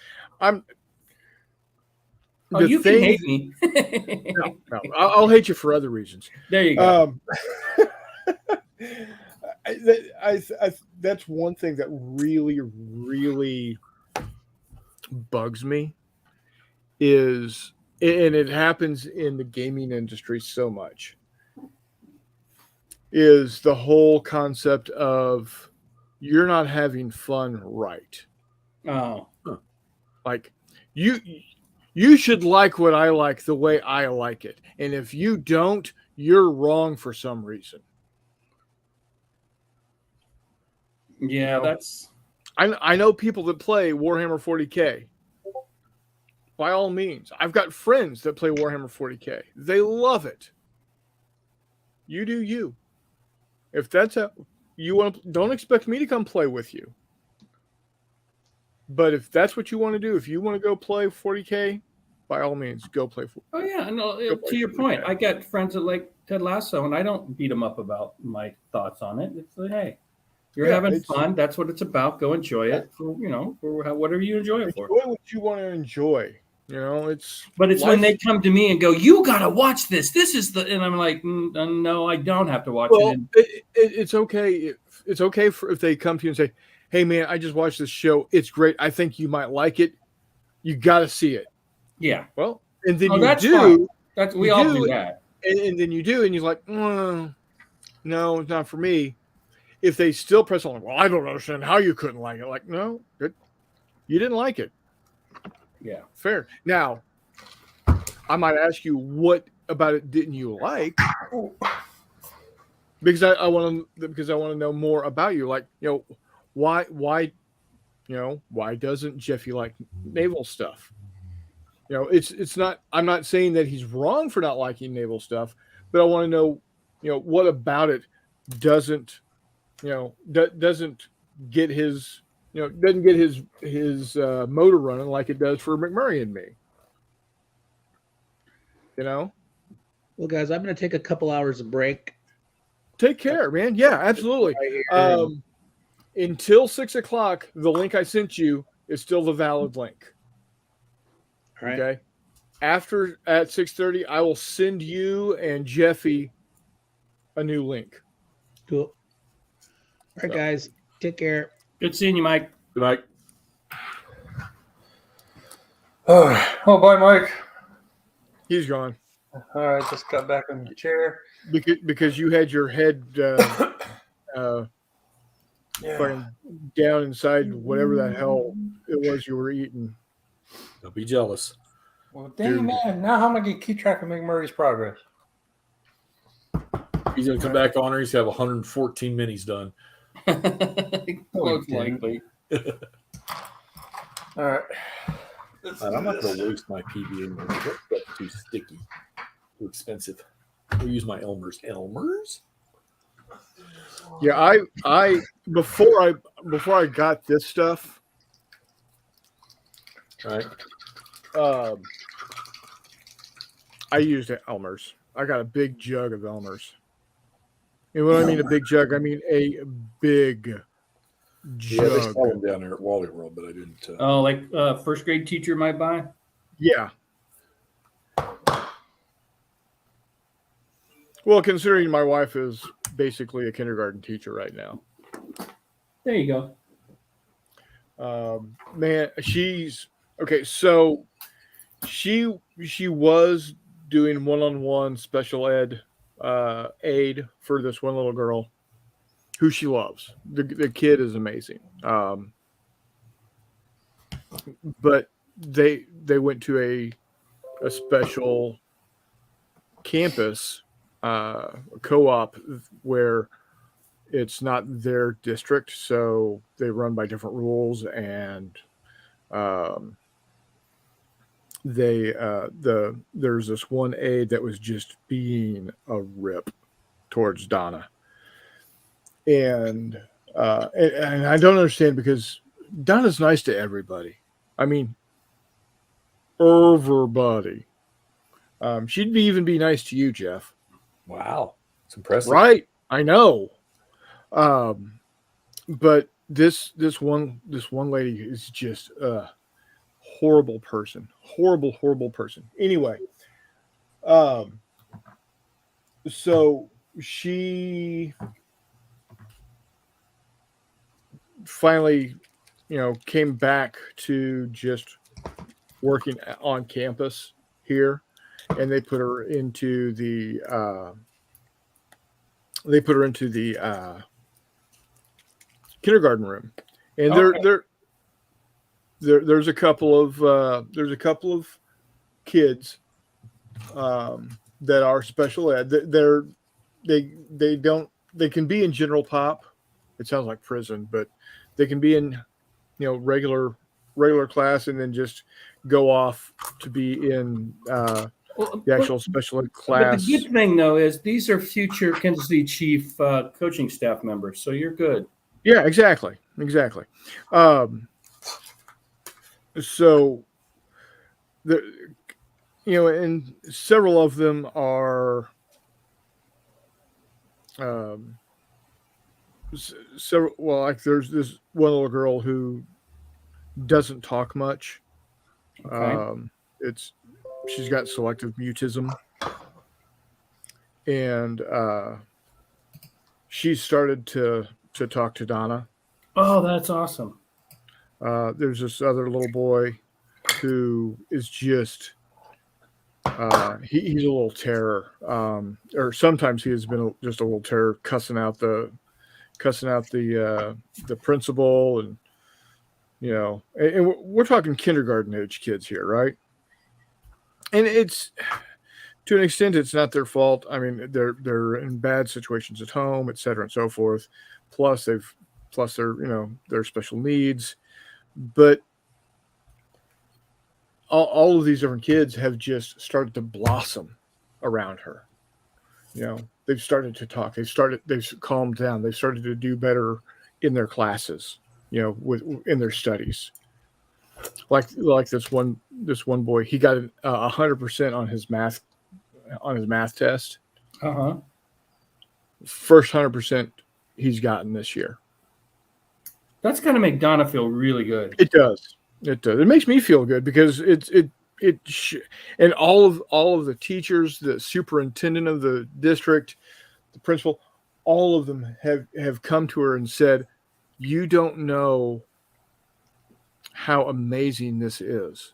You can hate me. No, I'll hate you for other reasons. There you go. That's one thing that really, really bugs me is, and it happens in the gaming industry so much, is the whole concept of you're not having fun right. Oh. Like you should like what I like the way I like it. And if you don't, you're wrong for some reason. Yeah, that's... I know people that play Warhammer 40K. By all means. I've got friends that play Warhammer 40K. They love it. You do you. If that's how you want to, don't expect me to come play with you. But if that's what you want to do, if you want to go play 40K, by all means, go play 40K. Oh, yeah. No, to your 40K. Point, I got friends that like Ted Lasso, and I don't beat them up about my thoughts on it. It's like, hey, you're having fun. That's what it's about. Go enjoy it for whatever you enjoy it for. Enjoy what you want to enjoy. It's. But it's when they come to me and go, "You got to watch this. This is the," and I'm like, "No, I don't have to watch it." It's okay. It's okay if they come to you and say, "Hey, man, I just watched this show. It's great. I think you might like it. You got to see it." Yeah. Well, and then that's do. Fine. We all do that. And then you do, and you're like, no, it's not for me. If they still press on, well, I don't understand how you couldn't like it. Like, no, you didn't like it. Yeah, fair. Now, I might ask you, what about it didn't you like? Because I want to know more about you. Like, why doesn't Jeffy like naval stuff? It's not. I'm not saying that he's wrong for not liking naval stuff, but I want to know, what about it doesn't get his. Doesn't get his motor running like it does for McMurray and me. Well, guys, I'm going to take a couple hours of break. Take care, man. Yeah, absolutely. Until 6:00, the link I sent you is still the valid link. All right. Okay. After at 6:30, I will send you and Jeffy a new link. Cool. All right, guys. Take care. Good seeing you, Mike. Good night. Oh, bye, Mike. He's gone. All right, just got back in the chair. Because you had your head down inside whatever the hell it was you were eating. Don't be jealous. Well, dang, man. Now how am I going to keep track of McMurray's progress? He's going to come back on, or he's going to have 114 minis done. Most likely. All right. I'm not going to waste my PB anymore. That's too sticky, too expensive. I'll use my Elmer's. Yeah, I before I got this stuff, Right. I used Elmer's. I got a big jug of Elmer's. And when I mean a big jug, I mean a big Yeah, they jug. sell them down there at Wally World, but I didn't. Oh, like first grade teacher might buy? Yeah. Well, considering my wife is basically a kindergarten teacher right now. There you go. Man, she's okay. So she was doing one-on-one special ed aid for this one little girl who she loves. The kid is amazing. But they went to a special campus co-op where it's not their district, so they run by different rules, and there's this one aide that was just being a rip towards Donna, and I don't understand, because Donna's nice to everybody. I mean, everybody. She'd even be nice to you, Jeff. Wow, it's impressive. Right? I know. But this one lady is just a horrible person. Horrible person. Anyway, so she finally, came back to just working on campus here, and they put her into the kindergarten room, and there's a couple of kids that are special ed. They can be in general pop. It sounds like prison, but they can be in regular class, and then just go off to be in the actual special ed class. But the good thing, though, is these are future Kansas City Chief coaching staff members, so you're good. Yeah, exactly. So and several of them are several. Well, like there's this one little girl who doesn't talk much. Okay. She's got selective mutism, and she started to talk to Donna. Oh, that's awesome. There's this other little boy who is just he's a little terror, or sometimes he has been just a little terror, cussing out the principal, and and we're talking kindergarten age kids here, right? And it's, to an extent, it's not their fault. I mean, they're in bad situations at home, et cetera, and so forth. Plus they're their special needs, but all of these different kids have just started to blossom around her. They've started to talk. They've calmed down. They've started to do better in their classes, in their studies. Like this one boy, he got 100% on his math test. First 100% he's gotten this year. That's going to make Donna feel really good. It does. It makes me feel good, because and all of the teachers, the superintendent of the district, the principal, all of them have come to her and said, "You don't know how amazing this is.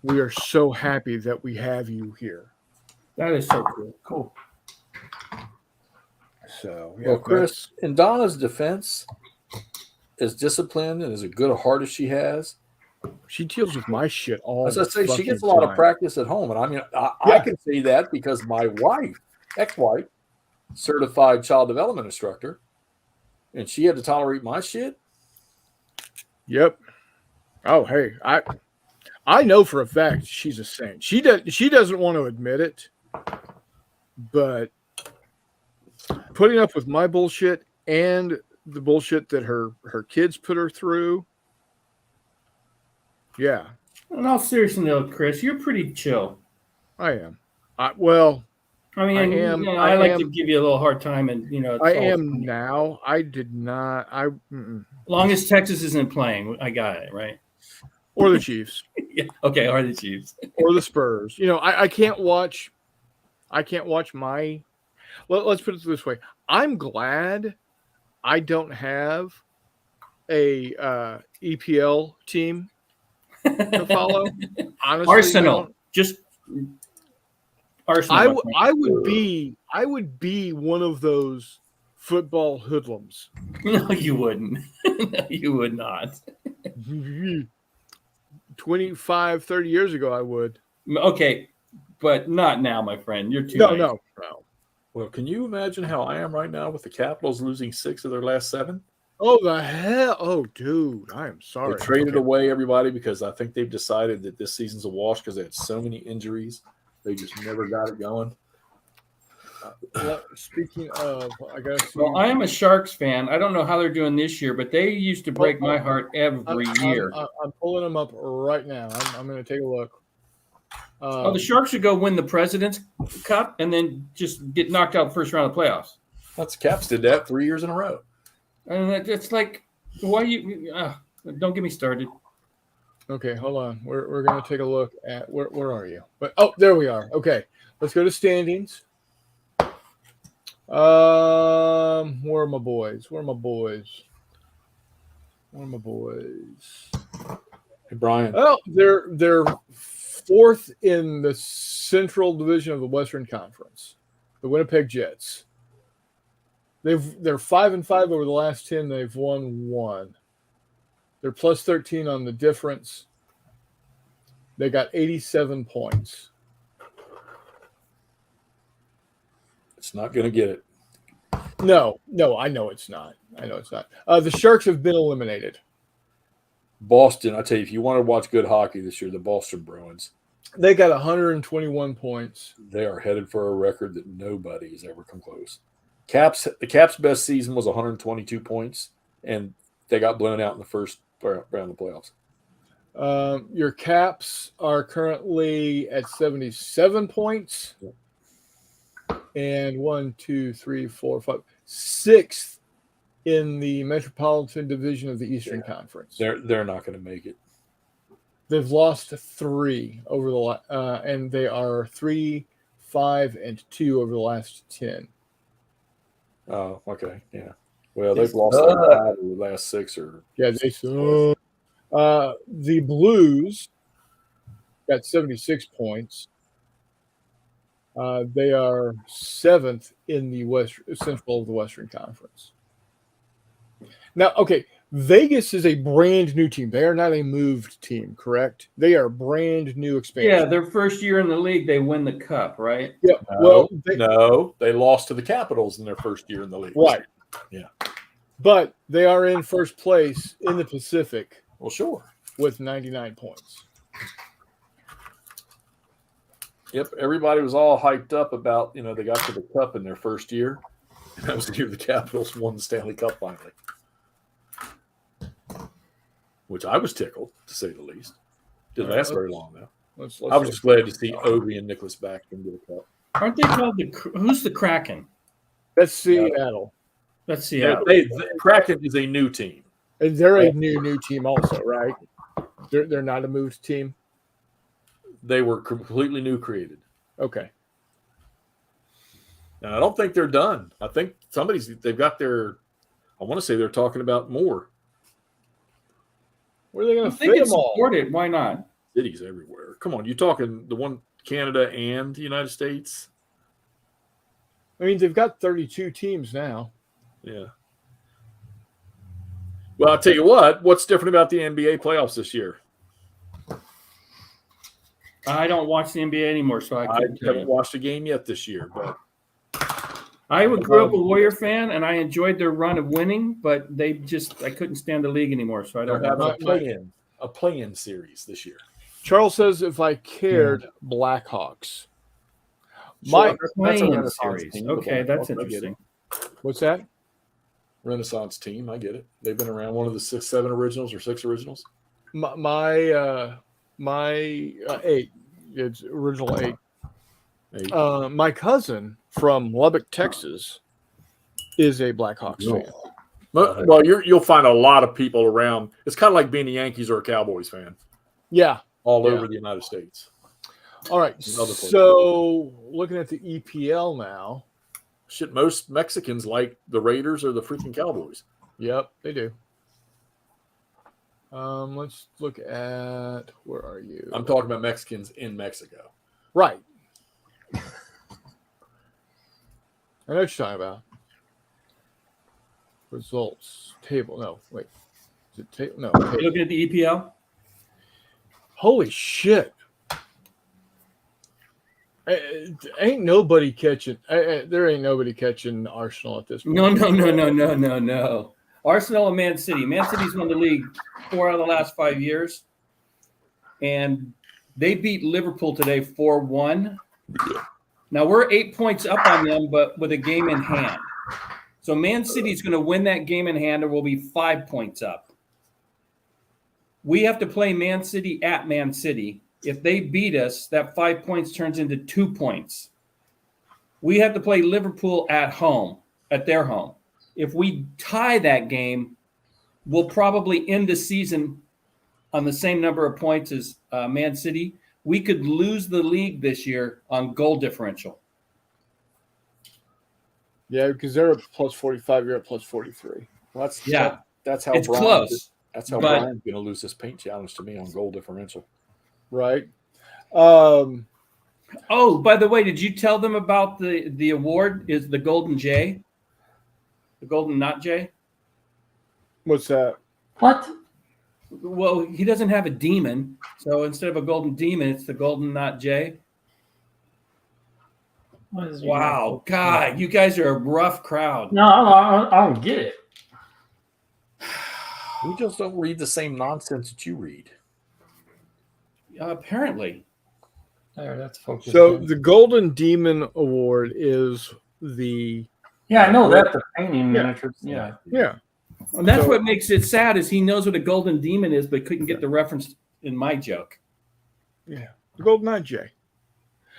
We are so happy that we have you here." That is so cool. Cool. So, Well, Chris, in Donna's defense, as disciplined and as a good a heart as she has, she deals with my shit all. as I say, she gets a lot of practice at home, and I mean, I can see that because my ex-wife, certified child development instructor, and she had to tolerate my shit. Yep. Oh, hey, I know for a fact she's a saint. She doesn't want to admit it, but putting up with my bullshit and the bullshit that her kids put her through, Yeah, In all seriousness, though, Chris, you're pretty chill. I am. Well, I mean, I am- you know, I I like am- to give you a little hard time, and you know, it's I all am funny. now. I did not. Long as Texas isn't playing, I got it right. Or the Chiefs Yeah. Okay. Or the Chiefs. or the Spurs. You know, I can't watch. I can't watch my. Let's put it this way. I'm glad I don't have a EPL team to follow. Honestly, Arsenal. Just Arsenal. I would be one of those football hoodlums. No, you wouldn't. No, you would not. 25, 30 years ago, I would. Okay, but not now, my friend. You're too. No, nice. no. Well, can you imagine how I am right now with the Capitals losing 6 of their last 7? Oh, the hell. Oh, dude, I am sorry. They traded Okay. away everybody because I think they've decided that this season's a wash because they had so many injuries. They just never got it going. Well, speaking of, I got to see. Well, I am a Sharks fan. I don't know how they're doing this year, but they used to break my heart every year. I'm pulling them up right now. I'm going to take a look. The Sharks should go win the President's Cup and then just get knocked out first round of the playoffs. That's Caps did that 3 years in a row. And it's like, why you? Don't get me started. Okay, hold on. We're going to take a look at where are you? But there we are. Okay, let's go to standings. Where are my boys? Hey, Brian. Well, they're fourth in the Central Division of the Western Conference, the Winnipeg Jets. They're 5-5 over the last 10. They've won 1. They're plus 13 on the difference. They got 87 points. It's not going to get it. No, I know it's not. The Sharks have been eliminated. Boston, I tell you, if you want to watch good hockey this year, the Boston Bruins, They got 121 points. they are headed for a record that nobody has ever come close. The Caps' best season was 122 points, and they got blown out in the first round of the playoffs. Your Caps are currently at 77 points. And 1, 2, 3, 4, 5, 6th in the Metropolitan Division of the Eastern Conference. They're not going to make it. They've lost 3 over the and they are 3, 5, and 2 over the last 10. Oh, okay, yeah. Well, they've lost like 5 over the last 6 or Yeah, they the Blues got 76 points. They are 7th in the Central of the Western Conference. Now, okay, Vegas is a brand new team. They are not a moved team, correct? They are brand new expansion. Yeah, their first year in the league, they win the cup, right? Yeah. they lost to the Capitals in their first year in the league. Right. Yeah. But they are in first place in the Pacific Well, sure. with 99 points. Yep, everybody was all hyped up about, they got to the Cup in their first year. That was the year the Capitals won the Stanley Cup finally. Which I was tickled, to say the least. Didn't last very long, though. Let's I was just glad to see Ovi and Nicholas Backstrom get a cup. Aren't they called who's the Kraken? That's Seattle. That's Seattle. Kraken is a new team. And they're a new team also, right? They're not a moved team. They were completely new created. Okay. And I don't think they're done. I think they've got their, I want to say they're talking about more. Where are they going I to think fit it's them all? supported. Why not? Cities everywhere. Come on, you're talking the one Canada and the United States? I mean, they've got 32 teams now. Yeah. Well, I'll tell you what's different about the NBA playoffs this year? I don't watch the NBA anymore, so I couldn't tell haven't you. watched a game yet this year, but I grew up a Warrior fan, and I enjoyed their run of winning, but I couldn't stand the league anymore, so I they're don't having a play-in series this year. Charles says if I cared, Blackhawks. Sure, Mike, that's a Playing Renaissance series. team, Okay, the that's Blackhawks, I get it. interesting. what's that? Renaissance team, I get it. They've been around, one of the 7 originals or 6 originals. my 8. It's original 8. My cousin from Lubbock, Texas, is a Blackhawks fan. Well, you'll find a lot of people around. It's kind of like being a Yankees or a Cowboys fan. Yeah, all over the United States. All right, so looking at the EPL now. Shit, most Mexicans like the Raiders or the freaking Cowboys. Yep, they do. Let's look at, where are you? I'm talking about Mexicans in Mexico. Right. I know what you're talking about. Results table. No, wait. Is it table? No. Table. Looking at the EPL. Holy shit! Ain't nobody catching. There ain't nobody catching Arsenal at this point. No. Arsenal and Man City. Man City's won the league 4 out of the last 5 years, and they beat Liverpool today 4-1. Now we're 8 points up on them, but with a game in hand. So Man City's going to win that game in hand, or we'll be 5 points up. We have to play Man City at Man City. If they beat us, that 5 points turns into 2 points. We have to play Liverpool at home, at their home. If we tie that game, we'll probably end the season on the same number of points as Man City. We could lose the league this year on goal differential. Yeah, because they're at plus 45, you're at plus 43. Well, that's how it's close. That's how Brian's going to lose this paint challenge to me on goal differential. Right. Oh, by the way, did you tell them about the award is the Golden J? The Golden NotJay? What's that? What? Well, he doesn't have a demon, so instead of a golden demon, it's the Golden NotJay. Wow, God, you guys are a rough crowd. No, I don't get it. We just don't read the same nonsense that you read. Apparently. There, that's focused. So the Golden Demon Award is the... Yeah, I know that, the painting miniatures. Yeah. And that's what makes it sad is he knows what a golden demon is, but couldn't get the reference in my joke. Yeah, the Golden NotJay.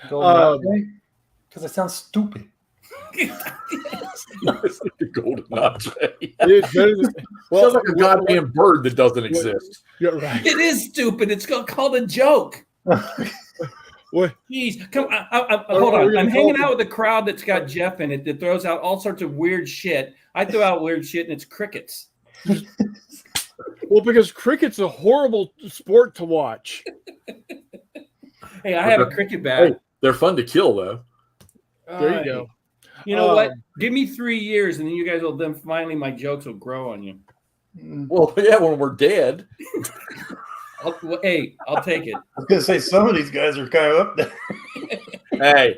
Because it sounds stupid. The Golden NotJay. Well, sounds like a goddamn bird that doesn't exist. You're right. It is stupid. It's called a joke. What? Jeez, come on. Hold on. I'm hanging out with a crowd that's got Jeff in it that throws out all sorts of weird shit. I throw out weird shit, and it's crickets. Well, because cricket's a horrible sport to watch. Hey, I have a cricket bat. Hey, they're fun to kill, though. There you go. You know what? Give me 3 years, and then you guys will. Then finally, my jokes will grow on you. Well, yeah, when we're dead. I'll take it. I was going to say, some of these guys are kind of up there. Hey.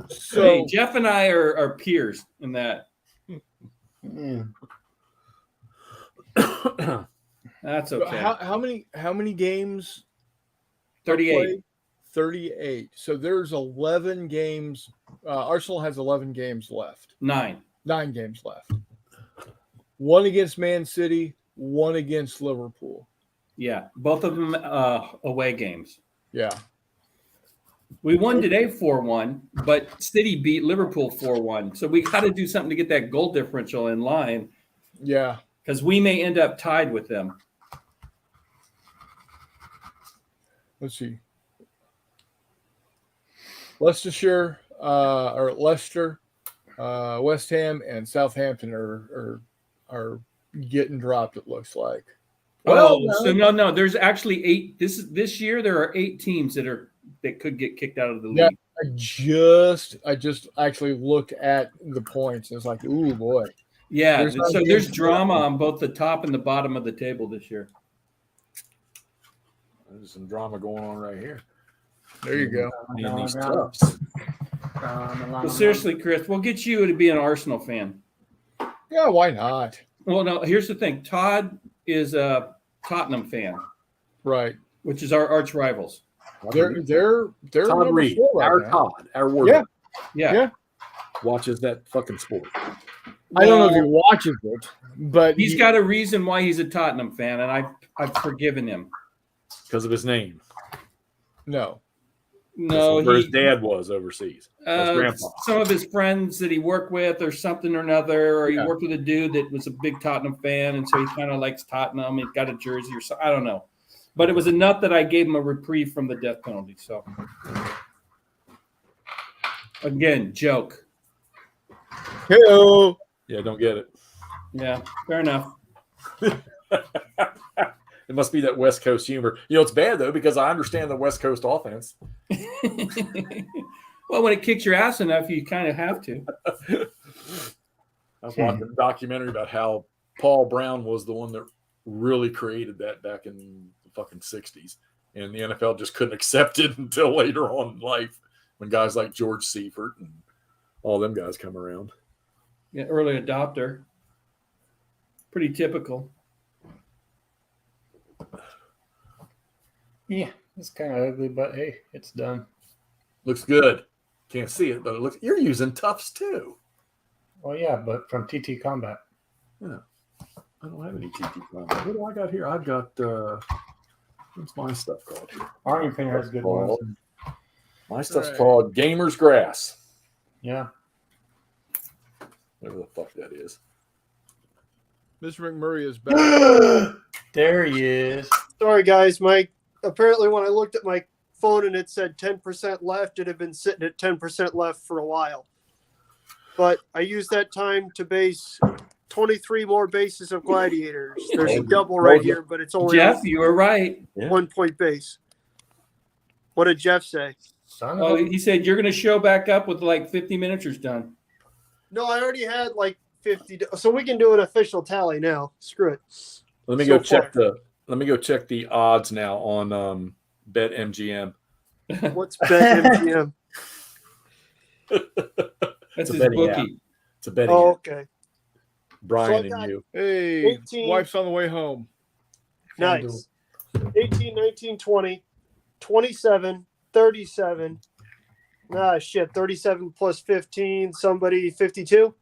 So hey, Jeff and I are peers in that. That's okay. How many games? 38. 38. So there's 11 games. Arsenal has 11 games left. 9 games left. 1 against Man City, 1 against Liverpool. Yeah, both of them away games. Yeah. We won today 4-1, but City beat Liverpool 4-1. So we got to do something to get that goal differential in line. Yeah. Because we may end up tied with them. Let's see. Leicester, West Ham, and Southampton are getting dropped. It looks like. Well, so no. There's actually 8. This year there are 8 teams that could get kicked out of the league. Yeah, I just actually looked at the points. And it's like, ooh boy. Yeah. There's drama on both the top and the bottom of the table this year. There's some drama going on right here. There you go. In these tubs. Well, seriously, Chris, we'll get you to be an Arsenal fan. Yeah, why not? Well, no. Here's the thing. Todd is a Tottenham fan, Right. which is our arch rivals. They're Todd number Reed, 4 right our now. Todd, our word. Yeah. Watches that fucking sport. I don't know if he Well, watches it, but he's got a reason why he's a Tottenham fan, and I've forgiven him. Because of his name. no. No, That's where his dad was overseas. That's grandpa. some of his friends that he worked with, or something or another, or he Yeah. worked with a dude that was a big Tottenham fan, and so he kind of likes Tottenham. He got a jersey or something. I don't know, but it was enough that I gave him a reprieve from the death penalty. So, again, joke. Hello. Yeah, don't get it. Yeah, fair enough. It must be that West Coast humor. It's bad though because I understand the West Coast offense. Well, when it kicks your ass enough, you kind of have to. I was watching a documentary about how Paul Brown was the one that really created that back in the fucking 60s. And the NFL just couldn't accept it until later on in life when guys like George Seifert and all them guys come around. Yeah, early adopter. Pretty typical. Yeah, it's kind of ugly, but hey, it's done. Looks good. Can't see it, but it looks. You're using Tufts too. Well, yeah, but from TT Combat. Yeah. I don't have any TT Combat. What do I got here? I've got what's my stuff called here? Army Painter has good ones. My stuff's Right. called Gamer's Grass. Yeah. Whatever the fuck that is. Mr. McMurray is back. There he is. Sorry, guys. Apparently, when I looked at my phone and it said 10% left, it had been sitting at 10% left for a while. But I used that time to base 23 more bases of Gladiators. There's a double right here, but it's only Jeff, you were right. Yeah. 1 point base. What did Jeff say? Son Oh, of a- he said you're going to show back up with like 50 miniatures done. No, I already had like 50. So we can do an official tally now. Screw it. Let me So go check far. the odds now on BetMGM. What's BetMGM? That's a his betting bookie. It's a betting Oh, app. okay. Brian So I got- and you. Hey, 18. wife's on the way home. Nice. 18, 19, 20, 27, 37. Ah, shit. 37 plus 15. Somebody 52.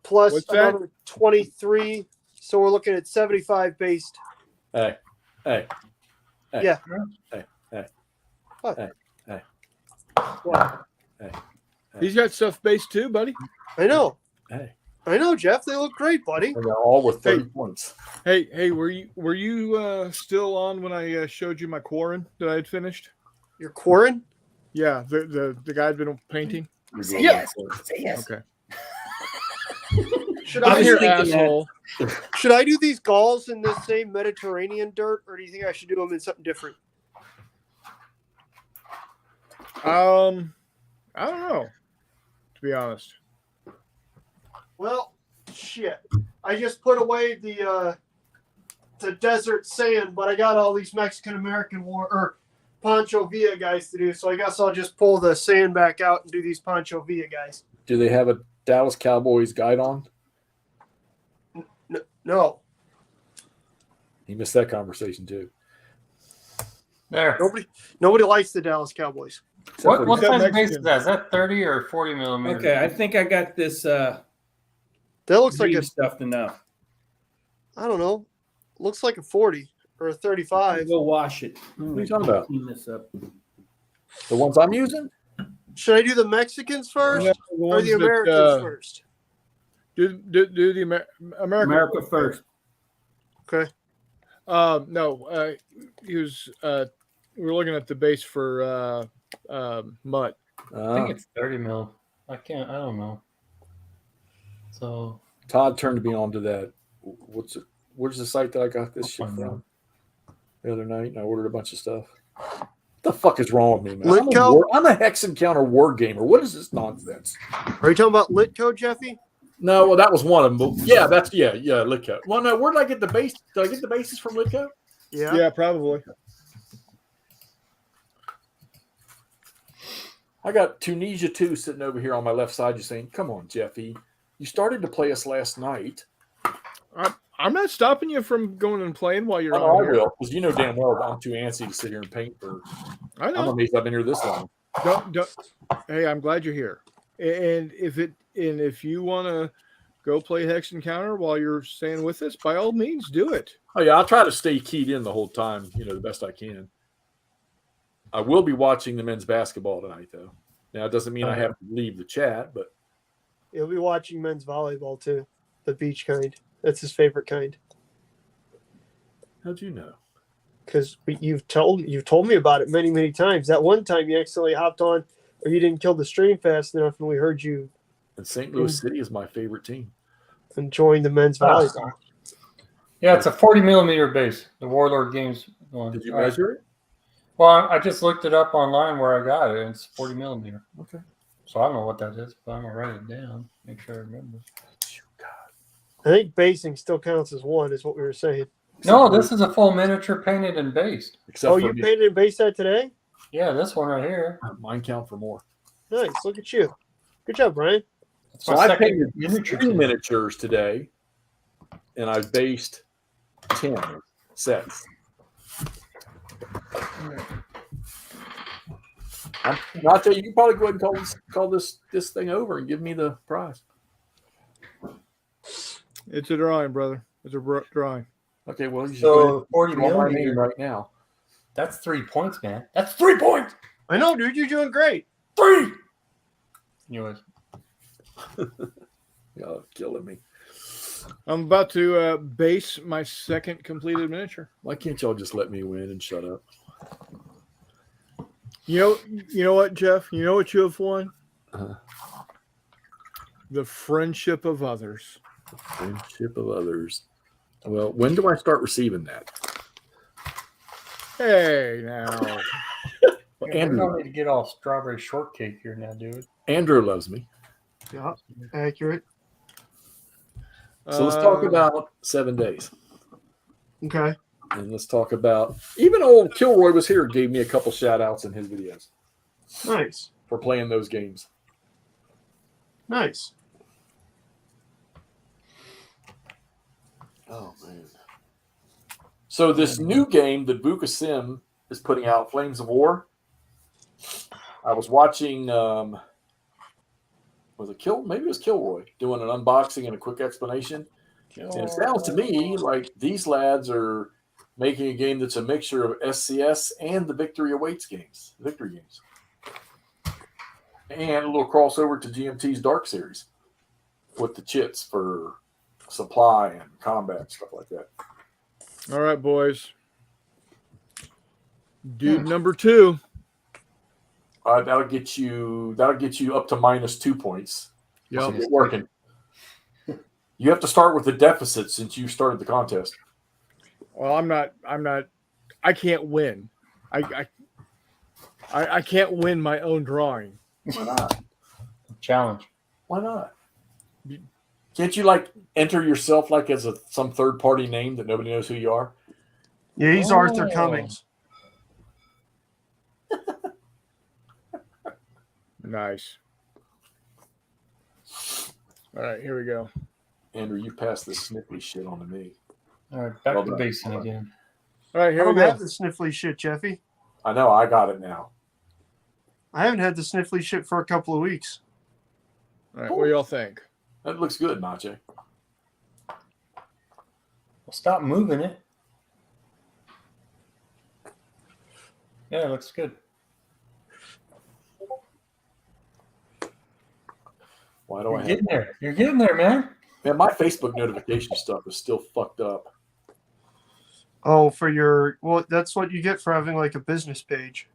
Plus What's that? another 23. So we're looking at 75 based. Hey. Yeah. Hey. What? Hey. What? He's got stuff based too, buddy. I know. Hey. I know, Jeff. They look great, buddy. They're all with 30 Hey. points. Hey, were you still on when I showed you my Quarren that I had finished? You're Quarren? Yeah, the guy I'd been painting. Say yes. Okay. Should I I was Here, thinking that. asshole. should I do these galls in the same Mediterranean dirt, or do you think I should do them in something different? I don't know. To be honest. Well, shit. I just put away the desert sand, but I got all these Mexican American or Pancho Villa guys to do, so I guess I'll just pull the sand back out and do these Pancho Villa guys. Do they have a Dallas Cowboys guide on? No, He missed that conversation too. There. nobody likes the Dallas Cowboys. Except What for- size Mexican. base is that? Is that 30 or 40 millimeter? Okay, I think I got this That looks like a stuffed enough. I don't know. Looks like a 40 or a 35. Go wash it. What are you talking about? Clean this up. The ones I'm using? Should I do the Mexicans first No, or ones the that, Americans first? Do the American. America first. Okay. No, he was. We were looking at the base for Mutt. I think it's 30 mil. I don't know. So Todd turned me on to that. Where's the site that I got this shit find from? out. The other night, and I ordered a bunch of stuff. What the fuck is wrong with me, man? Litco? I'm a Hex Encounter war gamer. What is this nonsense? Are you talking about Litco, Jeffy? No, well, that was one of them. But yeah, Litco. Well, no, where did I get the base? Did I get the bases from Litco? Yeah. Yeah, probably. I got Tunisia 2 sitting over here on my left side, just saying, "Come on, Jeffy, you started to play us last night." I'm not stopping you from going and playing while you're I on here. will, because you know damn well I'm too antsy to sit here and paint for. I I'm know. amazed I've been here this long. Don't. Hey, I'm glad you're here. And if you want to go play Hex Encounter while you're staying with us, by all means, do it. Oh yeah, I'll try to stay keyed in the whole time, the best I can. I will be watching the men's basketball tonight, though. Now it doesn't mean I have to leave the chat, but He'll be watching men's volleyball too, the beach kind. That's his favorite kind. how'd you know? Because you've told me about it many, many times. That one time you accidentally hopped on, or you didn't kill the stream fast enough, and we heard you. And St. Louis City is my favorite team. Enjoying the men's volleyball. Yeah, it's a 40 millimeter base. The Warlord Games one. Did you measure it? Well, I just looked it up online where I got it. And it's 40 millimeter. Okay. So I don't know what that is, but I'm gonna write it down. Make sure I remember. I think basing still counts as one, is what we were saying. No, this is a full miniature painted and based. Except for You painted and based that today? Yeah, this one right here. mine count for more. Nice. Look at you. Good job, Brian. That's So my I second painted miniature. 3 miniatures today, and I based 10 sets. NotJay, you can probably go ahead and call this thing over and give me the prize. It's a drawing, brother. It's a drawing. Okay, well, you should go ahead So 40 and call my name millimeter. right now. That's 3 points, man. That's 3 points. I know, dude. You're doing great. 3. Anyways, Y'all killing me. I'm about to base my second completed miniature. Why can't y'all just let me win and shut up? You know what, Jeff? You know what you have won? Uh-huh. The friendship of others. Friendship of others. Well, when do I start receiving that? Hey, now. Well, yeah, we Andrew, don't need to get all strawberry shortcake here now, dude. Andrew loves me. Yeah, accurate. So let's talk about 7 days. Okay. And let's talk about, even old Kilroy was here, gave me a couple shout outs in his videos Nice. for playing those games. Nice. Oh, man. So this new game that Vukasim is putting out, Flames of War, I was watching, maybe it was Kilroy, doing an unboxing and a quick explanation. And it sounds to me like these lads are making a game that's a mixture of SCS and the Victory Awaits games, Victory games. And a little crossover to GMT's Dark Series with the chits for supply and combat, stuff like that. All right, boys. Dude number 2. That'll get you up to -2 points. Yep. So get working. You have to start with the deficit since you started the contest. Well, I'm not. I can't win. I can't win my own drawing. Why not? Challenge. Why not? Can't you enter yourself as some third party name that nobody knows who you are? Yeah, he's Arthur Cummings. Nice. All right, here we go. Andrew, you passed this sniffly shit on to me. All right, back Well to done. basing again. All right, I here we don't go. have the sniffly shit, Jeffy. I know, I got it now. I haven't had the sniffly shit for a couple of weeks. All right, what do y'all think? That looks good, NotJay. Well, stop moving it. Yeah, it looks good. Why do You're I have getting there. You're getting there, man. Man, my Facebook notification stuff is still fucked up. Oh, that's what you get for having a business page.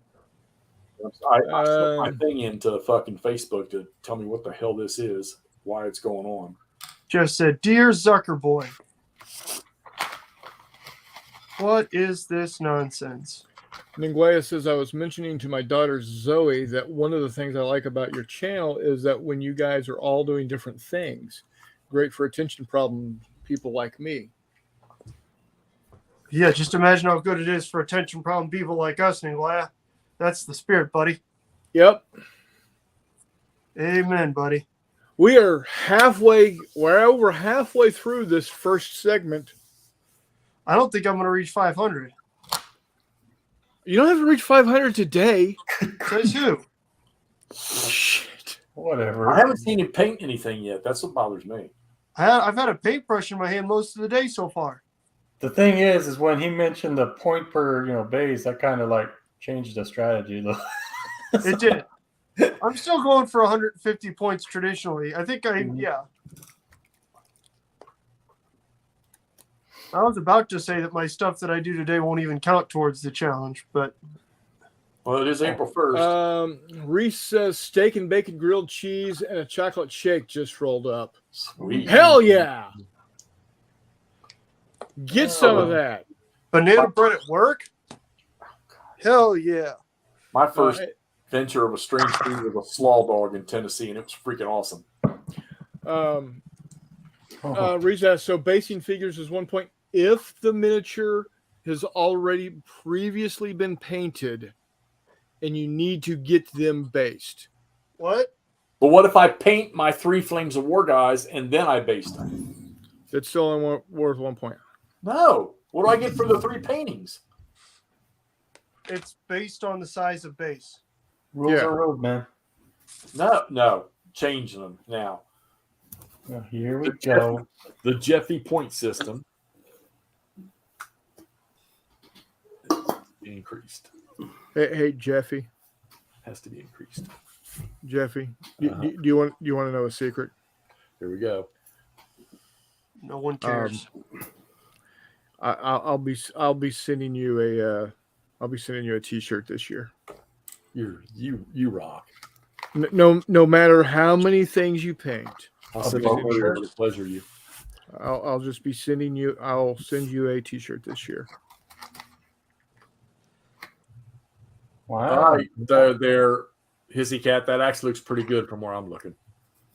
I put my thing into fucking Facebook to tell me what the hell this is, why it's going on. Just said, "Dear Zuckerboy, what is this nonsense?" Ninguea says, I was mentioning to my daughter Zoe that one of the things I like about your channel is that when you guys are all doing different things, great for attention problem people like me. Yeah, just imagine how good it is for attention problem people like us, Ninglaya. That's the spirit, buddy. Yep. Amen, buddy. We're over halfway through this first segment. I don't think I'm going to reach 500. You don't have to reach 500 today. Says who? Shit. Whatever. I haven't seen him paint anything yet. That's what bothers me. I've had a paintbrush in my hand most of the day so far. The thing is when he mentioned the point per base, that kind of like changed the strategy. It did. I'm still going for 150 points traditionally. I think yeah. I was about to say that my stuff that I do today won't even count towards the challenge, but Well, it is April 1st. Reese says steak and bacon, grilled cheese, and a chocolate shake just rolled up. Sweet. Hell yeah! Get some of that. banana bread at work? Hell yeah. My first venture of a strange food was a slaw dog in Tennessee, and it was freaking awesome. Reese asks, so basing figures is 1 point. If the miniature has already previously been painted and you need to get them based. What? But what if I paint my 3 Flames of War guys and then I base them? That's still only worth 1 point. No. What do I get for the 3 paintings? It's based on the size of base. Rules are road, man. No. Change them now. Well, here we go. The Jeffy point system. Increased. Hey, Jeffy. Has to be increased. Jeffy, do you want to know a secret? Here we go. No one cares. I'll be sending you a T-shirt this year. You rock. No matter how many things you paint, I'll send it to pleasure you. I'll just be sending you. I'll send you a T-shirt this year. Wow. All right, there, Hissy Cat. That actually looks pretty good from where I'm looking.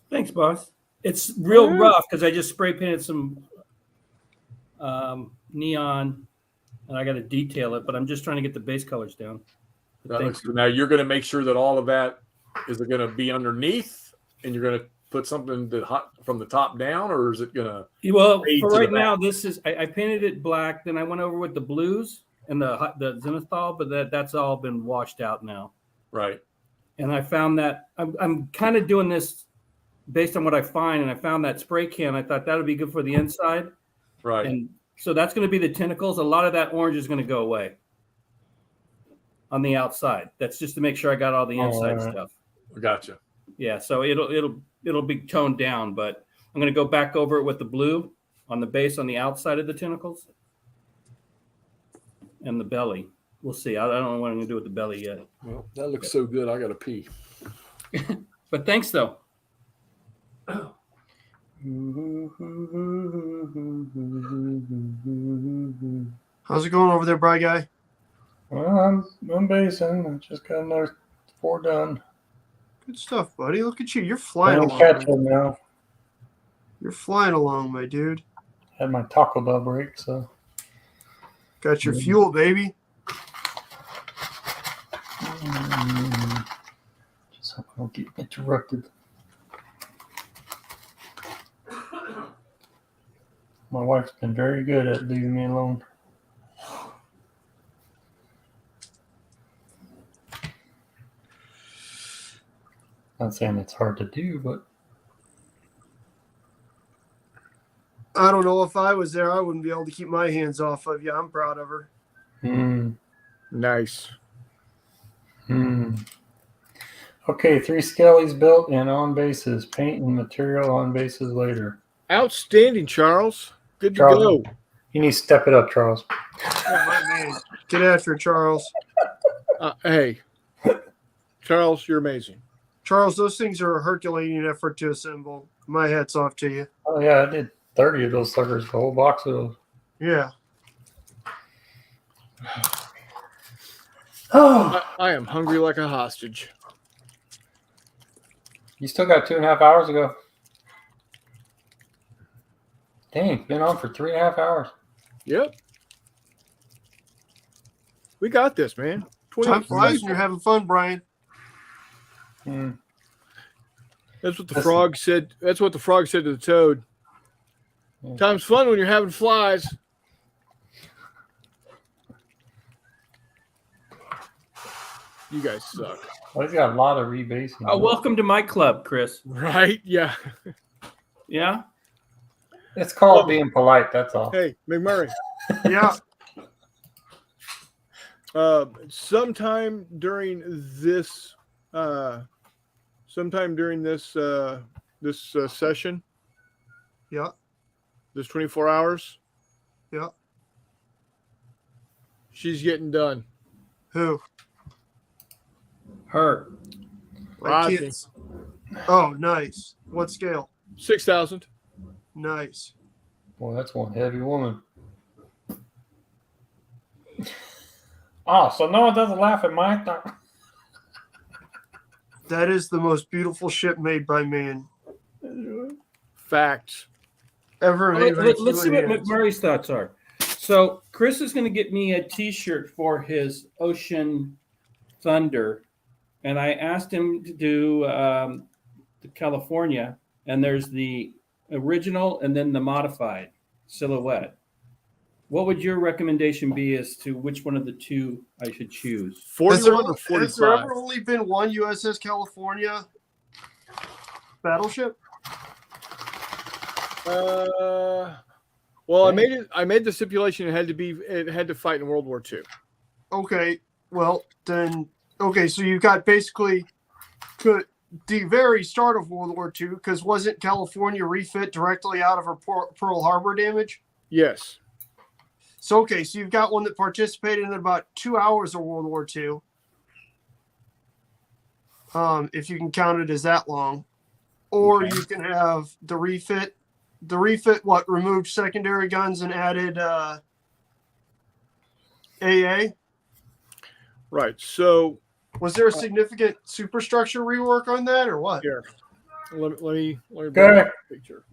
Thanks, boss. It's real rough because I just spray painted some neon, and I got to detail it. But I'm just trying to get the base colors down. Now you're going to make sure that all of that is going to be underneath, and you're going to put something from the top down, or is it going to? Well, for right now, this is I painted it black. Then I went over with the blues and the zenithal, but that's all been washed out now. Right. And I found that I'm kind of doing this based on what I find, and I found that spray can. I thought that would be good for the inside. Right. And so that's going to be the tentacles. A lot of that orange is going to go away on the outside. That's just to make sure I got all the inside stuff. Gotcha. Yeah. So it'll be toned down, but I'm going to go back over it with the blue on the base on the outside of the tentacles and the belly. We'll see. I don't know what I'm going to do with the belly yet. Well, that looks so good. I got to pee. But thanks, though. How's it going over there, Bry Guy? Well, I'm basing. I just got another 4 done. Good stuff, buddy. Look at you. You're flying I'm along. catch them now. You're flying along, my dude. Had my Taco Bell break, so. Got your fuel, baby. Just hope I don't get interrupted. My wife's been very good at leaving me alone. Not saying it's hard to do, but I don't know if I was there, I wouldn't be able to keep my hands off of you. I'm proud of her. Nice. Okay, 3 skellies built and on bases. Paint and material on bases later. Outstanding, Charles. Good to Charles, go. You need to step it up, Charles. Oh, my man. Get after it, Charles. Hey, Charles, you're amazing. Charles, those things are a Herculean effort to assemble. My hat's off to you. Oh, yeah, I did 30 of those suckers, the whole box of those. Yeah. Oh, I am hungry like a hostage. you still got 2.5 hours to go. Dang, been on for 3.5 hours. Yep. We got this, man. Time flies when you're having fun, Brian. That's what the frog said. That's what the frog said to the toad. Time's fun when you're having flies. You guys suck. Well, he's got a lot of rebasing. Oh, welcome to my club, Chris. Right? Yeah. Yeah. It's called being polite. That's all. Hey, McMurray. Yeah. Sometime during this session, Yeah. this 24 hours, Yeah. she's getting done. Who? Her. My Rodney. kids. Oh, nice. What scale? 6,000. Nice. Boy, that's one heavy woman. Oh, so no one doesn't laugh at my thought. That is the most beautiful ship made by man Facts. ever made. by Let's see what human hands. McMurray's thoughts are. So Chris is going to get me a T-shirt for his Ocean Thunder, and I asked him to do the California, and there's the original and then the modified silhouette. What would your recommendation be as to which one of the two I should choose? 41 or Has there 45? ever only been one USS California battleship? Well, I made the stipulation it had to fight in World War II. Okay, well then, okay, so you've got basically the very start of World War II, because wasn't California refit directly out of her Pearl Harbor damage? Yes. So okay, so you've got one that participated in about 2 hours of World War II. If you can count it as that long, or Okay. you can have the refit. The refit, what, removed secondary guns and added AA? Right. So Was there a significant superstructure rework on that, or what? here, let me bring Go ahead. up the picture.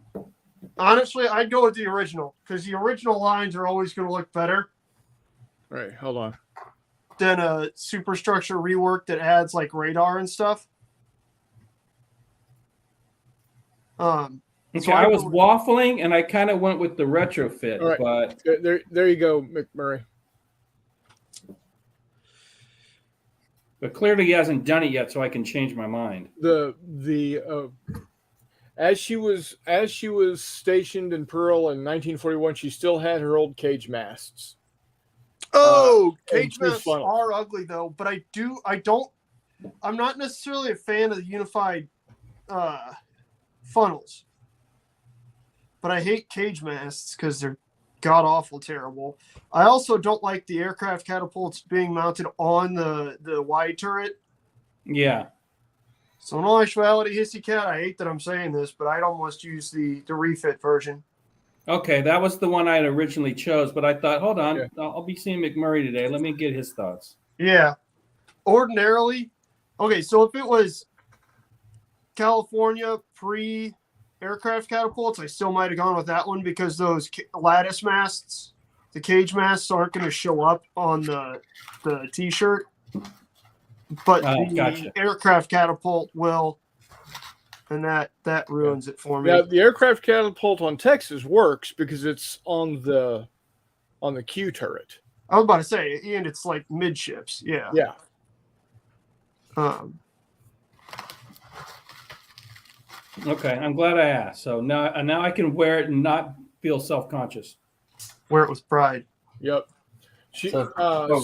Honestly, I'd go with the original, because the original lines are always going to look better All right, hold on. than a superstructure rework that adds like radar and stuff. Okay, So I I was would- waffling, and I kind of went with the retrofit, All right. but There you go, McMurray. clearly he hasn't done it yet, so I can change my mind. As she was stationed in Pearl in 1941, she still had her old cage masts. Cage and two masks funnels. are ugly though, but I'm not necessarily a fan of the unified funnels. But I hate cage masts because they're god awful terrible. I also don't like the aircraft catapults being mounted on the wide turret. Yeah. So in all actuality, Hissy Cat, I hate that I'm saying this, but I'd almost use the refit version. Okay, that was the one I had originally chose, but I thought, hold on, Yeah. I'll be seeing McMurray today. Let me get his thoughts. Yeah. Ordinarily, okay, so if it was California pre-aircraft catapults, I still might have gone with that one because those lattice masts, the cage masts, aren't going to show up on the T-shirt. But the Gotcha. aircraft catapult will, and that ruins it for me. Now, the aircraft catapult on Texas works because it's on the Q turret. I was about to say, and it's like midships. Yeah. Yeah. Okay, I'm glad I asked. So now I can wear it and not feel self-conscious. Wear it with pride. Yep. She So-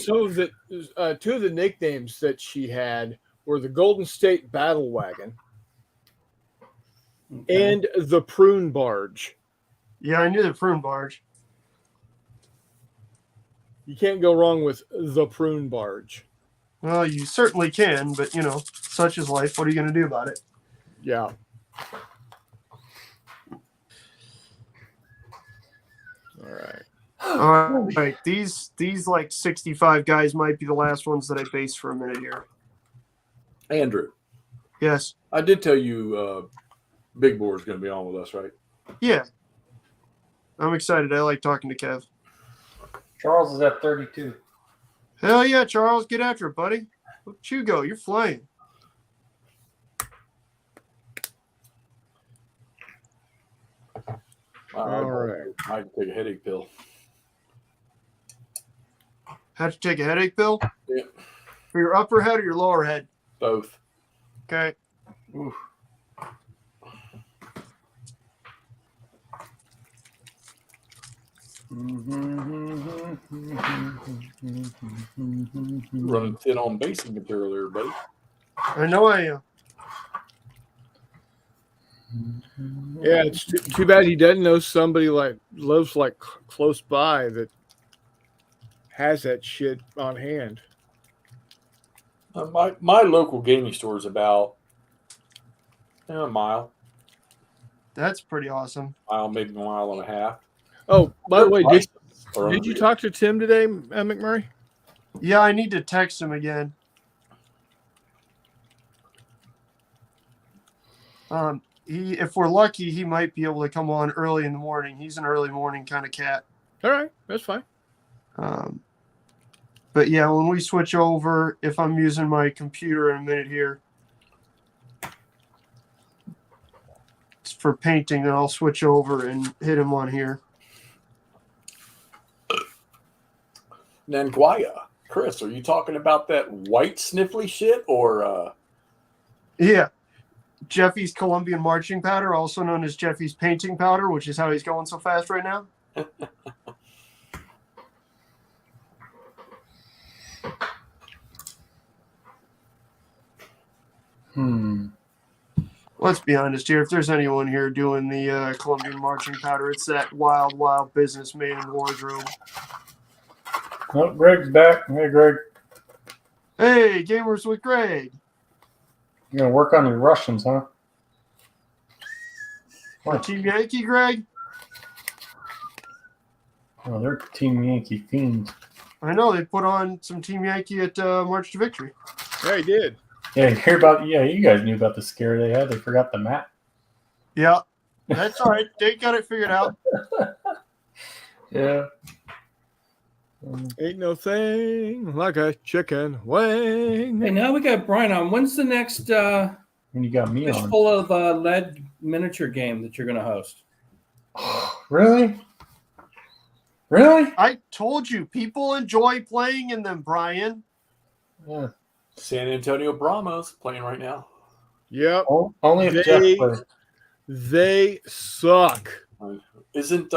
two of the nicknames that she had were the Golden State Battle Wagon Okay. and the Prune Barge. Yeah, I knew the prune barge. You can't go wrong with the Prune Barge. Well, you certainly can, but such is life. What are you going to do about it? Yeah. All right. All right, these like 65 guys might be the last ones that I base for a minute here. Andrew, Yes. I did tell you Big Boar is going to be on with us, right? Yeah. I'm excited. I like talking to Kev. Charles is at 32. Hell yeah, Charles. Get after it, buddy. Look at you go. You're flying. All right. I had to take a headache pill. Had to take a headache pill? Yeah. For your upper head or your lower head? Both. Okay. Oof. Running thin on basing material there, buddy. I know I am. Yeah, it's too bad he doesn't know somebody like lives like close by that has that shit on hand. My local gaming store is about a mile, That's pretty awesome. maybe a mile and a half. Oh, by the way, did you unreal. talk to Tim today, McMurray? Yeah, I need to text him again. If we're lucky, he might be able to come on early in the morning. He's an early morning kind of cat. All right, that's fine. But yeah, when we switch over, if I'm using my computer in a minute here, it's for painting, then I'll switch over and hit him on here. Nanguaya. Chris, are you talking about that white sniffly shit or Yeah. Jeffy's Colombian marching powder, also known as Jeffy's painting powder, which is how he's going so fast right now. Let's be honest here. If there's anyone here doing the Colombian marching powder, it's that wild, wild businessman wardrobe. Oh, Greg's back. Hey, Greg. Hey, Gamers with Greg. You're going to work on your Russians, huh? For Team Yankee, Greg? Oh, they're Team Yankee fiends. I know. They put on some Team Yankee at March to Victory. Yeah, he did. Yeah, you guys knew about the scare they had. They forgot the map. Yeah, that's all right. They got it figured out. Yeah. Ain't no thing like a chicken wing. Hey, now we got Brian on. When's the next When you got me on. fishful of lead miniature game that you're going to host? Really? Really? I told you, people enjoy playing in them, Brian. Yeah. San Antonio Brahmas playing right now? Yep. Only if Jeff plays. They suck. Isn't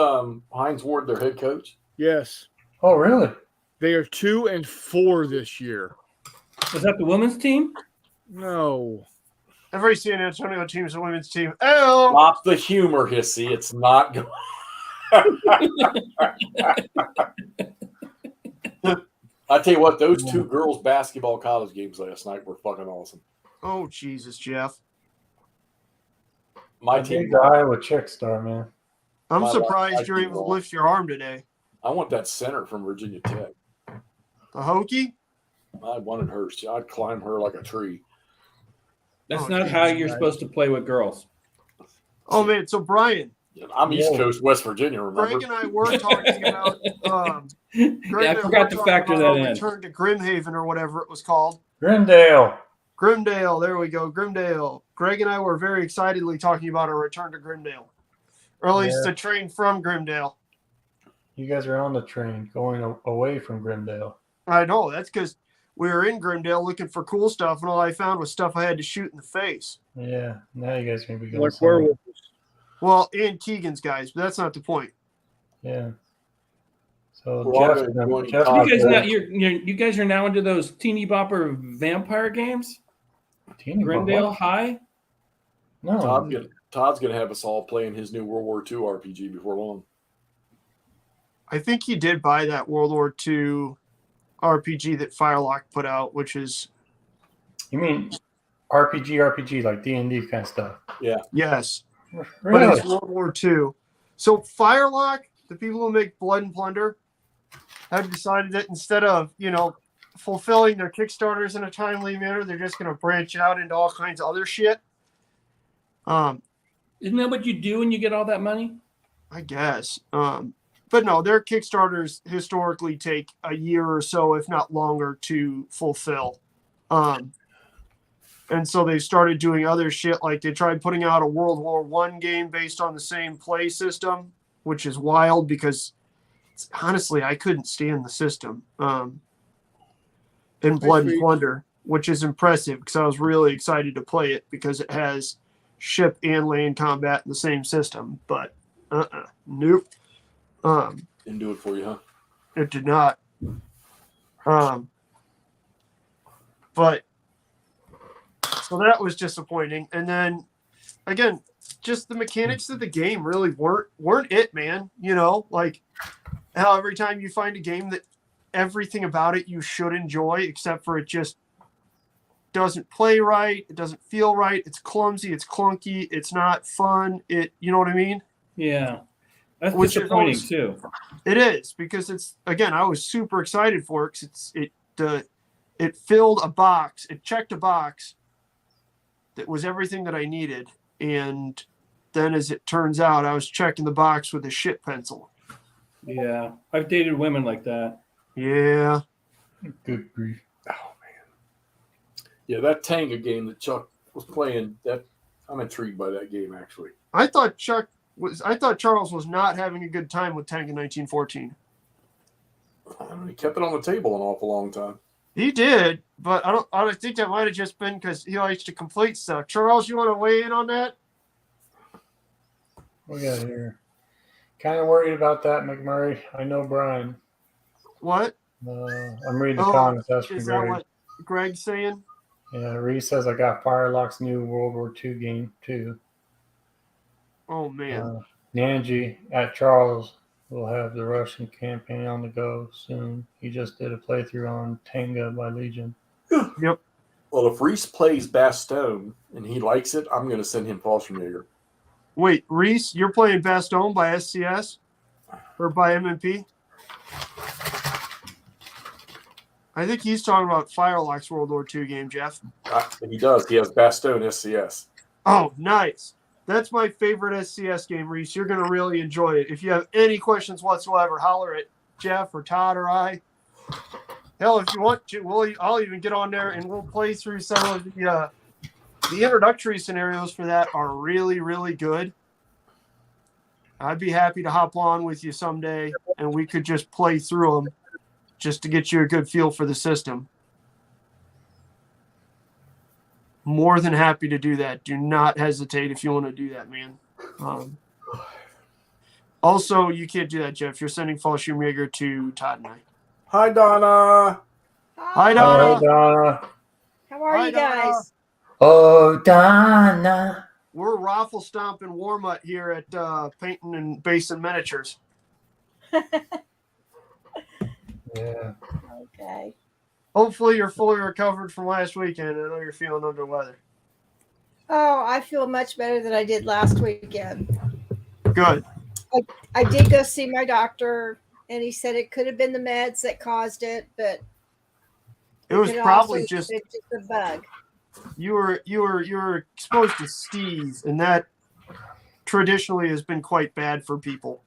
Hines Ward their head coach? Yes. Oh, really? They are 2-4 this year. Was that the women's team? No. Every San Antonio team is a women's team. Oh, Stop the humor, Hissy. It's not going. I tell you what, those two girls' basketball college games last night were fucking awesome. oh, Jesus, Jeff. My I team, think the Iowa chick star, man. I'm My surprised life, you're I able to do lift your arm today. I want that center from Virginia Tech. The Hokie? I wanted her. I'd climb her like a tree. That's Oh, not how Jesus, you're guys. supposed to play with girls. Oh, man. So, Brian, I'm East Yeah. Coast, West Virginia, remember? Greg and I were talking about Yeah, I forgot to factor that in. Return to Grimhaven or whatever it was called. Grimdale. Grimdale. There we go. Grimdale. Greg and I were very excitedly talking about a return to Grimdale. Or at least Yeah. a train from Grimdale. You guys are on the train going away from Grimdale. I know. That's because we were in Grimdale looking for cool stuff, and all I found was stuff I had to shoot in the face. Yeah. Now you guys are going to be going Like somewhere. werewolves. Well, and Keegan's guys, but that's not the point. Yeah. So We're all Jeff, gonna go and Jeff talk You guys to- now you guys are now into those teeny bopper vampire games. Teeny Glendale Bob. High. No. Todd's gonna have us all playing his new World War II RPG before long. I think he did buy that World War II RPG that Firelock put out, which is, You mean RPG like D&D kind of stuff? yes, but Really? it's World War II. So Firelock, the people who make Blood and Plunder, have decided that instead of, fulfilling their Kickstarters in a timely manner, they're just going to branch out into all kinds of other shit. Isn't that what you do when you get all that money? I guess. But no, their Kickstarters historically take a year or so, if not longer, to fulfill. And so they started doing other shit, like they tried putting out a World War I game based on the same play system, which is wild because honestly, I couldn't stand the system. in Blood and sweet. Plunder, which is impressive because I was really excited to play it because it has ship and land combat in the same system. But nope. Didn't do it for you, huh? It did not. But so that was disappointing. And then again, just the mechanics of the game really weren't it, man. You know, like how every time you find a game that everything about it you should enjoy, except for it just doesn't play right, it doesn't feel right, it's clumsy, it's clunky, it's not fun. You know what I mean? Yeah. That's Which is disappointing always- too. It is, because it's, again, I was super excited for it because it filled a box, it checked a box that was everything that I needed, and then as it turns out, I was checking the box with a shit pencil. Yeah. I've dated women like that. Yeah. Good grief. Oh man. Yeah, that Tanga game that Chuck was playing, that I'm intrigued by that game actually. I thought Charles was not having a good time with Tank in 1914. He kept it on the table an awful long time. He did, but I think that might have just been because he likes to complete stuff. Charles, you want to weigh in on that? What we got here? Kind of worried about that, McMurray. I know Brian. What? I'm reading the Oh, comments. That's from Is that Greg. what Greg's saying? Yeah, Reese says I got Firelock's new World War II game too. Oh man. Nanji at Charles will have the Russian campaign on the go soon. He just did a playthrough on Tanga by Legion. Yep. Well, if Reese plays Bastogne and he likes it, I'm going to send him Fallschirmjäger. Wait, Reese, you're playing Bastogne by SCS or by MMP? I think he's talking about Firelock's World War II game, Jeff. He does. He has Bastogne SCS. Oh, nice. That's my favorite SCS game, Reese. You're going to really enjoy it. If you have any questions whatsoever, holler at Jeff or Todd or I. Hell, if you want to, I'll even get on there and we'll play through some of the introductory scenarios for that are really, really good. I'd be happy to hop on with you someday and we could just play through them just to get you a good feel for the system. More than happy to do that. Do not hesitate if you want to do that, man. Also, you can't do that, Jeff. You're sending Fallschirmjäger to Todd and I. Hi, Donna. Hi, Hello, Donna. Donna. How are Hi, you guys? Donna. Oh, Donna. We're raffle stomping Warmut here at Painting and Basin Miniatures. Yeah. Okay. Hopefully you're fully recovered from last weekend. I know you're feeling under the weather. Oh, I feel much better than I did last weekend. Good. I did go see my doctor, and he said it could have been the meds that caused it, but It was could probably also just been a bug. you were exposed to Steve, and that traditionally has been quite bad for people.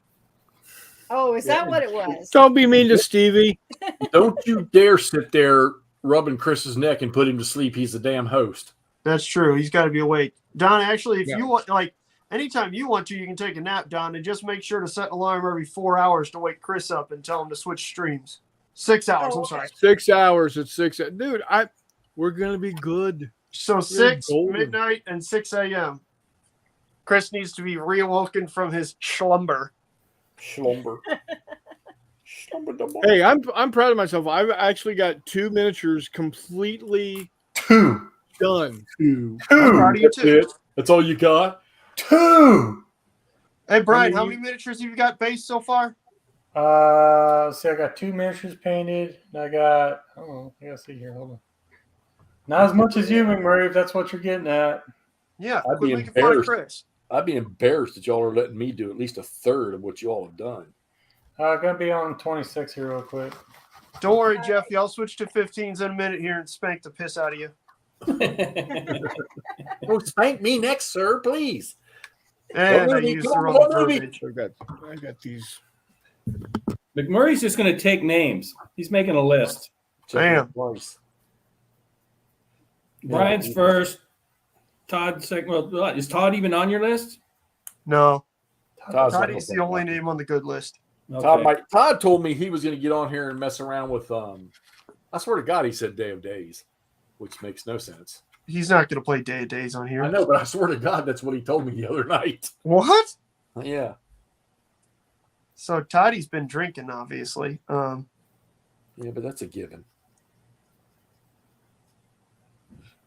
Oh, is that what it was? Don't be mean to Stevie. Don't you dare sit there rubbing Chris's neck and put him to sleep. He's the damn host. That's true. He's got to be awake. Don, actually, if Yeah. you want, like, anytime you want to, you can take a nap, Don, and just make sure to set an alarm every 4 hours to wake Chris up and tell him to switch streams. 6 hours, Oh, I'm sorry. 6 hours at 6. Dude, we're gonna be good. So 6, golden. midnight, and 6 a.m. Chris needs to be reawoken from his slumber. Schlumber. Hey, I'm proud of myself. I've actually got 2 miniatures completely Two. done. I'm proud of you, That's too. it. That's all you got? Two. Hey, Brian, how I mean, many miniatures have you got based so far? Let's see, I got 2 miniatures painted, and I gotta see here. Hold on. Not as much as you, McMurray, if that's what you're getting at. Yeah, I'd quit be making fun of embarrassed. Chris. I'd be embarrassed that y'all are letting me do at least a third of what y'all have done. Gonna be on 26 here real quick. Don't worry, Jeffy. I'll switch to 15s in a minute here and spank the piss out of you. Oh, spank me next, sir, please. And I movie? used Come the on, wrong what movie? verbiage. I got these. McMurray's just going to take names. He's making a list. Bam. Twice. Brian's first. Todd second. Well, is Todd even on your list? No, Todd's not Toddy's on the that only one. name on the good list. Okay. Todd told me he was going to get on here and mess around with I swear to God, he said Day of Days, which makes no sense. He's not going to play Day of Days on here. I know, but I swear to God, that's what he told me the other night. What? Yeah. So Toddy's been drinking, obviously. Yeah, but that's a given.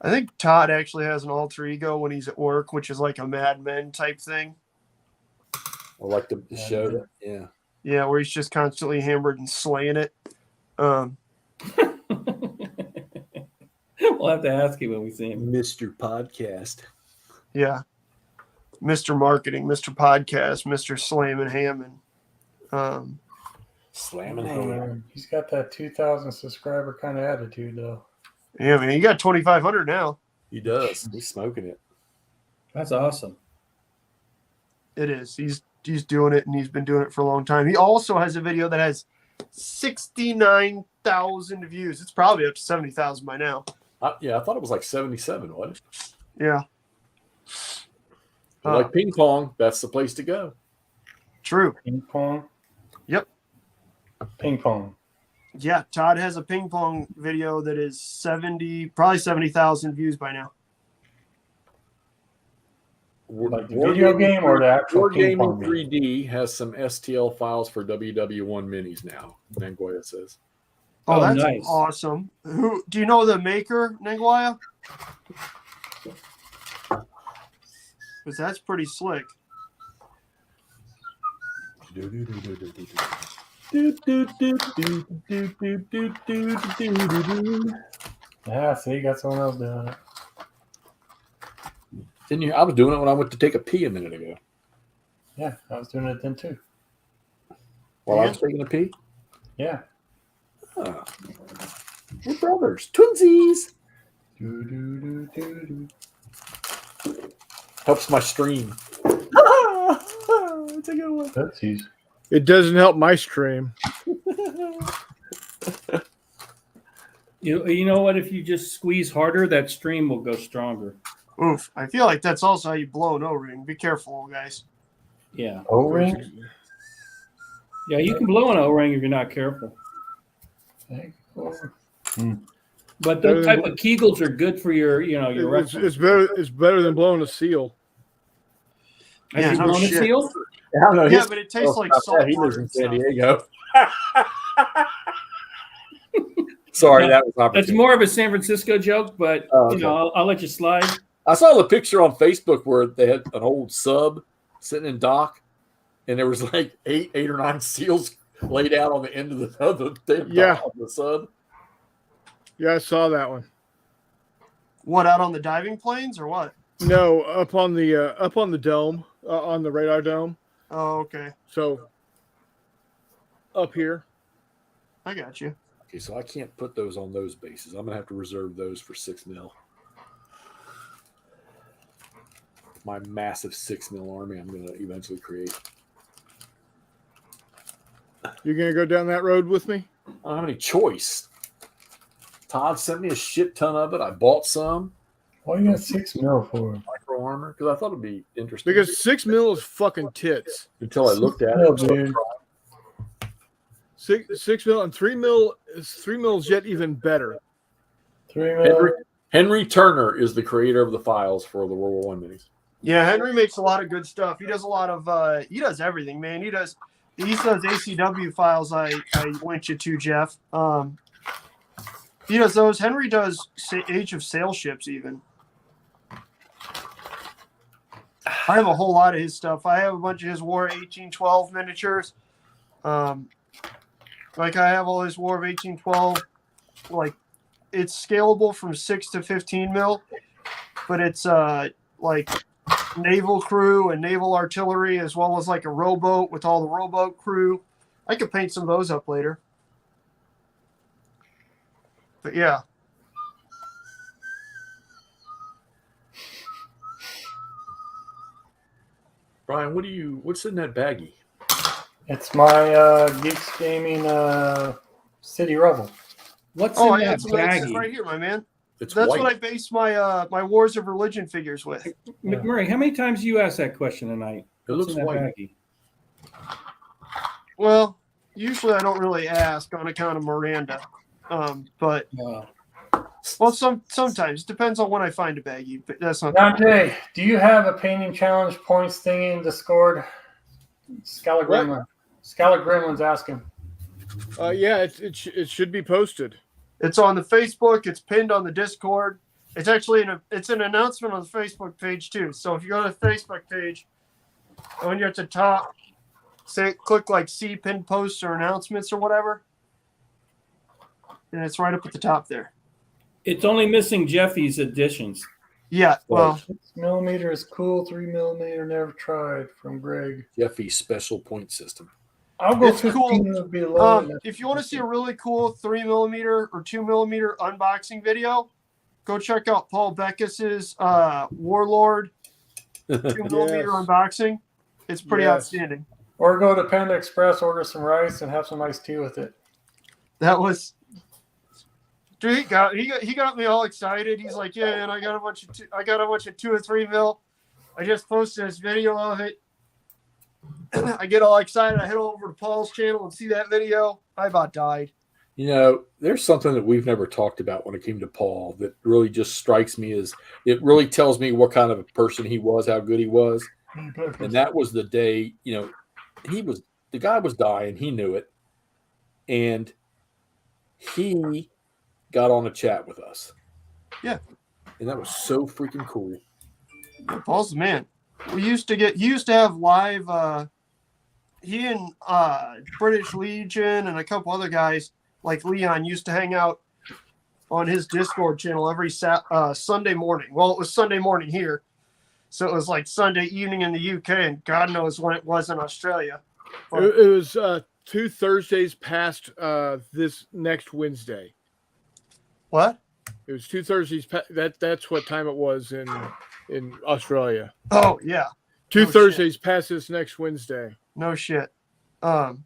I think Todd actually has an alter ego when he's at work, which is like a Mad Men type thing. Or like the show. Yeah. Yeah, where he's just constantly hammered and slaying it. We'll have to ask him when we see him. Mr. Podcast. Yeah. Mr. Marketing, Mr. Podcast, Mr. Slam and Hammond. Slamming Oh, man. He's got that 2,000 subscriber kind of attitude, though. Yeah, man, you got 2,500 now. He does. He's smoking it. That's awesome. It is. He's doing it, and he's been doing it for a long time. He also has a video that has 69,000 views. It's probably up to 70,000 by now. Yeah, I thought it was like 77, wasn't it? Yeah. Like ping pong, that's the place to go. True. Ping pong? Yep. Ping pong. Yeah, Todd has a ping pong video that is probably 70,000 views by now. Like the video game or the actual War ping Gaming pong game? 3D has some STL files for WW1 minis now, Nangoya says. Oh, that's nice. awesome. Who do you know the maker, Nanguaya? Because that's pretty slick. Yeah, see, got someone else doing it. Didn't you? I was doing it when I went to take a pee a minute ago. Yeah, I was doing it then too. While I was taking a pee? Yeah. Oh. We're brothers. Twinsies. Helps my stream. It's a good one. That's easy. It doesn't help my stream. You know what? If you just squeeze harder, that stream will go stronger. Oof. I feel like that's also how you blow an O-ring. Be careful, guys. Yeah. O-ring? Yeah, you can blow an O-ring if you're not careful. But those type of Kegels are good for your rectum. It's better than blowing a seal. Have you blown a seal? I don't know. Yeah, but it tastes like salt He lives water in and San stuff. Diego. Sorry, that was opportune. That's more of a San Francisco joke, but okay. I'll let you slide. I saw the picture on Facebook where they had an old sub sitting in dock, and there was like eight or nine seals laid out on the end of the damn dock of the sub. Yeah, I saw that one. What, out on the diving planes or what? No, up on the dome, on the radar dome. Oh, okay. So up here. I got you. Okay, so I can't put those on those bases. I'm gonna have to reserve those for 6 mil. My massive 6 mil army I'm gonna eventually create. You're gonna go down that road with me? I don't have any choice. Todd sent me a shit ton of it. I bought some. Why you got 6 mil for? Micro armor because I thought it'd be interesting. Because 6 mil is fucking tits. Until I looked at mil, it, dude. 6 mil and 3 mil is yet even better. 3 mil. Henry Turner is the creator of the files for the World War I minis. Yeah, Henry makes a lot of good stuff. He does a lot of he does everything, man. He does ACW files I linked you to, Jeff. He does those. Henry does Age of Sail ships even. I have a whole lot of his stuff. I have a bunch of his War 1812 miniatures. Like I have all his War of 1812. Like it's scalable from 6 to 15 mil, but it's like naval crew and naval artillery, as well as like a rowboat with all the rowboat crew. I could paint some of those up later. But yeah. Brian, what's in that baggie? It's my Geeks Gaming City Rebel. What's Oh, in I that got some of that baggie? right here, my man. It's That's white. what I base my my Wars of Religion figures with. McMurray, how many times you asked that question tonight? It What's looks in that white. baggie? Well, usually I don't really ask on account of Miranda. But well, sometimes depends on when I find a baggie. But that's not. NotJay, do you have a painting challenge points thingy in Discord? Scala-Gremlin's asking. Yeah, it should be posted. It's on the Facebook. It's pinned on the Discord. It's actually it's an announcement on the Facebook page too. So if you go to the Facebook page, when you're at the top, click like see pinned posts or announcements or whatever, and it's right up at the top there. It's only missing Jeffy's additions. Yeah, well, 6mm is cool. 3mm never tried from Greg. Jeffy's special point system. I'll go it's 15 cool. would be low. If you want to see a really cool 3mm or 2mm unboxing video, go check out Paul Beckis's Warlord 2mm unboxing. It's pretty outstanding. Or go to Panda Express, order some rice, and have some iced tea with it. That was, dude. He got me all excited. He's like, "Yeah, and I got a bunch of 2 or 3 mil. I just posted this video of it." I get all excited. I head over to Paul's channel and see that video. I about died. You know, there's something that we've never talked about when it came to Paul that really just strikes me as it really tells me what kind of a person he was, how good he was. And that was the day, you know, the guy was dying. He knew it. And he got on a chat with us. Yeah. And that was so freaking cool. Paul's the man. He used to have live, he and British Legion and a couple other guys like Leon used to hang out on his Discord channel every Sunday morning. Well, it was Sunday morning here. So it was like Sunday evening in the UK, and God knows when it was in Australia. But It was 2 Thursdays past this next Wednesday. what? It was 2 Thursdays. That's what time it was in Australia. Oh, yeah. 2 Oh, Thursdays past this next Wednesday. No shit. But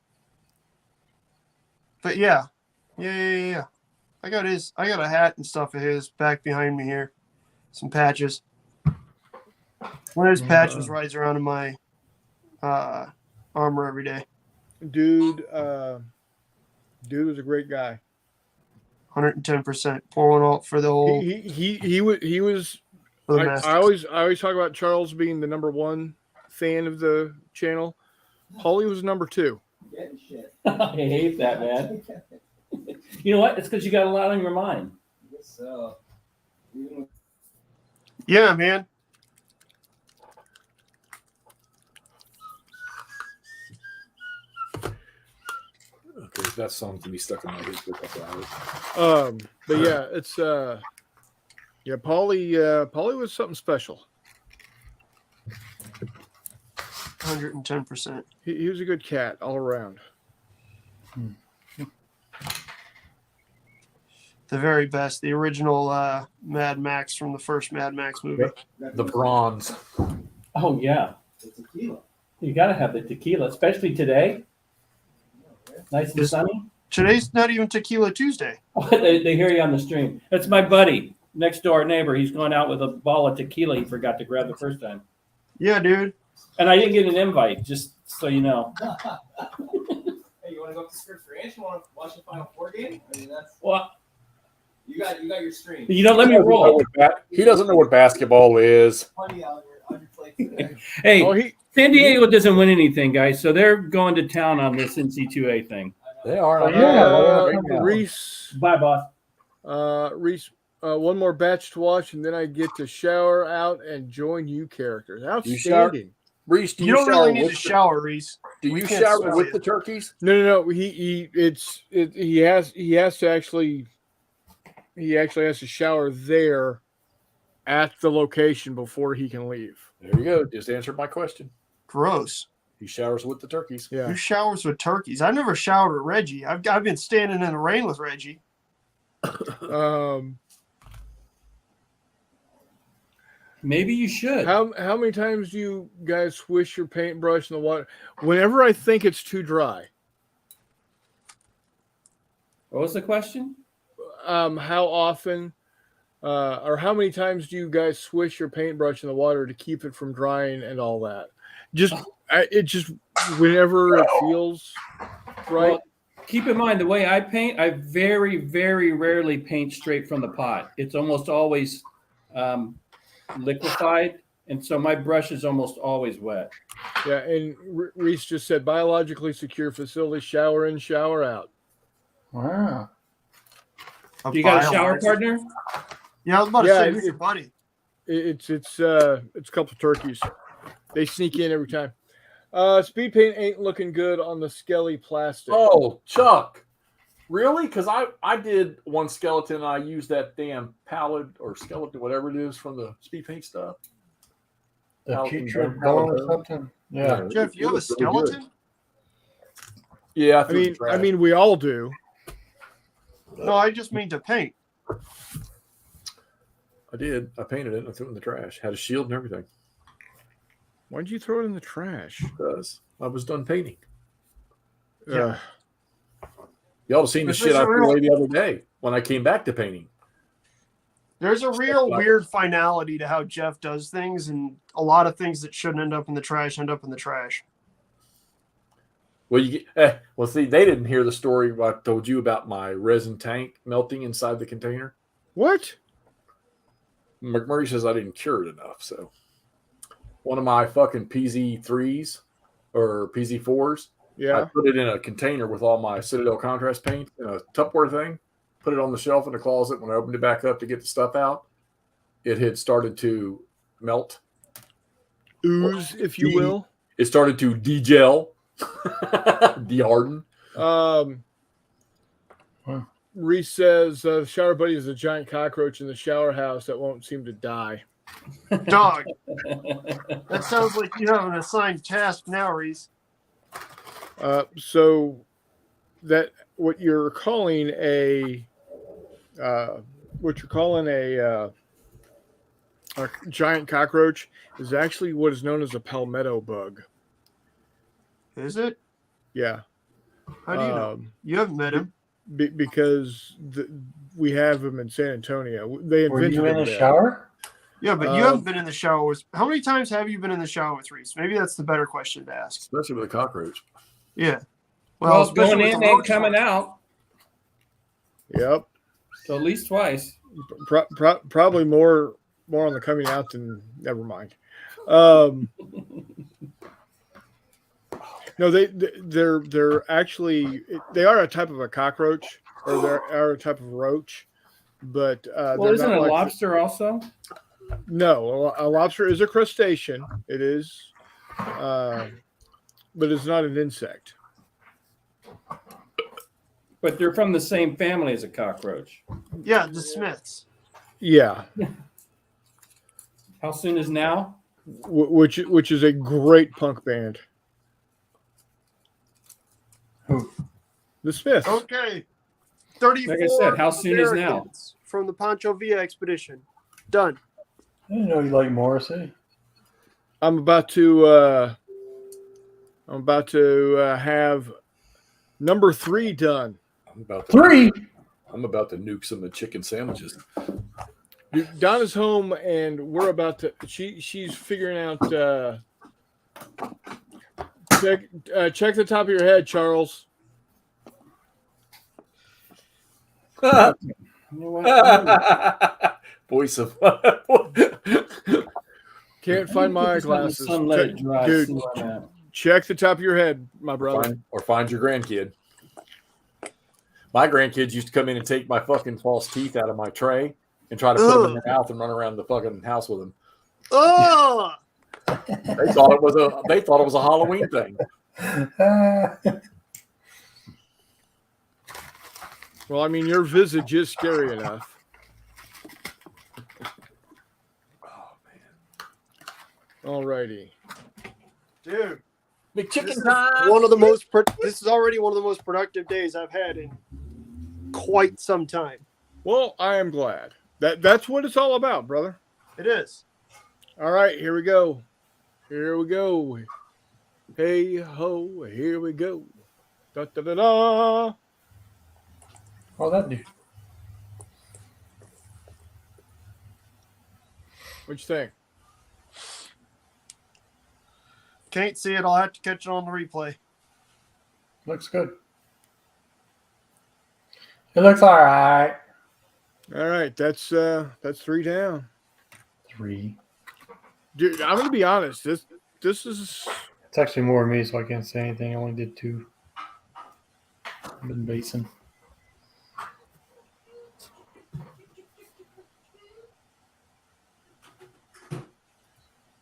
yeah. I got a hat and stuff of his back behind me here. Some patches. One of his patches rides around in my armor every day. Dude was a great guy. 110%. Pouring out for the whole. He was. For the I Masters. always talk about Charles being the number 1 fan of the channel. Paulie was number 2. Getting shit. I hate that, man. You know what? It's because you got a lot on your mind. I guess so. Even with Yeah, man. Okay, that song can be stuck in my head for a couple hours. But yeah, it's Paulie was something special. 110%. He was a good cat all around. The very best. The original Mad Max from the first Mad Max movie. The bronze. Oh yeah, the tequila. you got to have the tequila, especially today. Nice and This- sunny. Today's not even Tequila Tuesday. They hear you on the stream. That's my buddy, next door neighbor. He's going out with a ball of tequila he forgot to grab the first time. Yeah, dude. And I didn't get an invite, just so you know. Hey, you want to go up to Scripps Ranch? You want to watch the Final Four game? I mean, that's Well, you got your stream. you don't let me roll. He doesn't know what basketball is. Plenty on your plate today. Hey, Oh, San Diego doesn't win anything, guys, so they're going to town on this NC2A thing. They are. Reese, Bye, boss. Reese, one more batch to watch, and then I get to shower out and join you characters. Outstanding. Reese, do You don't really need with to shower, Reese. Do We you can't shower smell with you. the turkeys? No. He has to actually. He actually has to shower there at the location before he can leave. There you go. Just answered my question. Gross. He showers with the turkeys. Yeah. Who showers with turkeys? I've never showered with Reggie. I've been standing in the rain with Reggie. Maybe you should. How many times do you guys swish your paintbrush in the water? Whenever I think it's too dry. What was the question? How often or how many times do you guys swish your paintbrush in the water to keep it from drying and all that? Just whenever it feels right. Well, keep in mind the way I paint, I very, very rarely paint straight from the pot. It's almost always liquefied, and so my brush is almost always wet. Yeah, and Reese just said biologically secure facility, shower in, shower out. Wow. You got a shower partner? Yeah, I was about to say, who's your buddy? It's a couple of turkeys. They sneak in every time. Speed paint ain't looking good on the skelly plastic. Oh, Chuck. Really? Because I did one skeleton and I used that damn palette or skeleton, whatever it is from the speed paint stuff. The putrid bone or something. Yeah. Jeff, you have a skeleton? Yeah, I mean, we all do. No, I just mean to paint. I did. I painted it and I threw it in the trash. Had a shield and everything. Why did you throw it in the trash? Because I was done painting. Yeah. Y'all have seen the shit I threw away the other day when I came back to painting. There's a real weird finality to how Jeff does things, and a lot of things that shouldn't end up in the trash end up in the trash. Well, see, they didn't hear the story I told you about my resin tank melting inside the container. What? McMurray says I didn't cure it enough. So one of my fucking PZ3s or PZ4s, yeah, I put it in a container with all my Citadel contrast paint in a Tupperware thing, put it on the shelf in the closet. When I opened it back up to get the stuff out, it had started to melt. Ooze, if you will. It started to degel. De-harden. Reese says shower buddy is a giant cockroach in the shower house that won't seem to die. Dog. That sounds like you have an assigned task now, Reese. So that what you're calling a giant cockroach is actually what is known as a palmetto bug. Is it? Yeah. How do you know? You haven't met him. Because we have them in San Antonio. They invented. Were you in the shower? Yeah, but you haven't been in the shower with. How many times have you been in the shower with Reese? Maybe that's the better question to ask. Especially with a cockroach. Yeah. Well, going in and coming out. Yep. So at least twice. Probably more on the coming out than never mind. No, they're actually they are a type of a cockroach, or they are a type of roach, but well, isn't a lobster also? No, a lobster is a crustacean. It is, but it's not an insect. But they're from the same family as a cockroach. Yeah, the Smiths. Yeah. How soon is now? Which is a great punk band. Who? The Smiths. Okay. 34. Like I said, how soon is now? From the Pancho Villa expedition. Done. I didn't know you like Morrissey. I'm about to have number 3 done. I'm about to nuke some of the chicken sandwiches. Donna's home, and we're about to. She's figuring out. Check the top of your head, Charles. Voice of. Can't find my eyeglasses. Dude, check the top of your head, my brother. Or find your grandkid. My grandkids used to come in and take my fucking false teeth out of my tray and try to put them in their mouth and run around the fucking house with them. Oh! They thought it was a Halloween thing. Well, I mean, your visage is scary enough. Oh man! All righty, dude. McChicken time. This is already one of the most productive days I've had in quite some time. Well, I am glad. That's what it's all about, brother. It is. All right, here we go. Here we go. Hey ho, here we go. Da da da da. Oh, that dude. What'd you think? Can't see it. I'll have to catch it on the replay. Looks good. It looks all right. All right, that's 3 down. 3. Dude, I'm gonna be honest. This is It's actually more of me, so I can't say anything. I only did 2. I've been basing.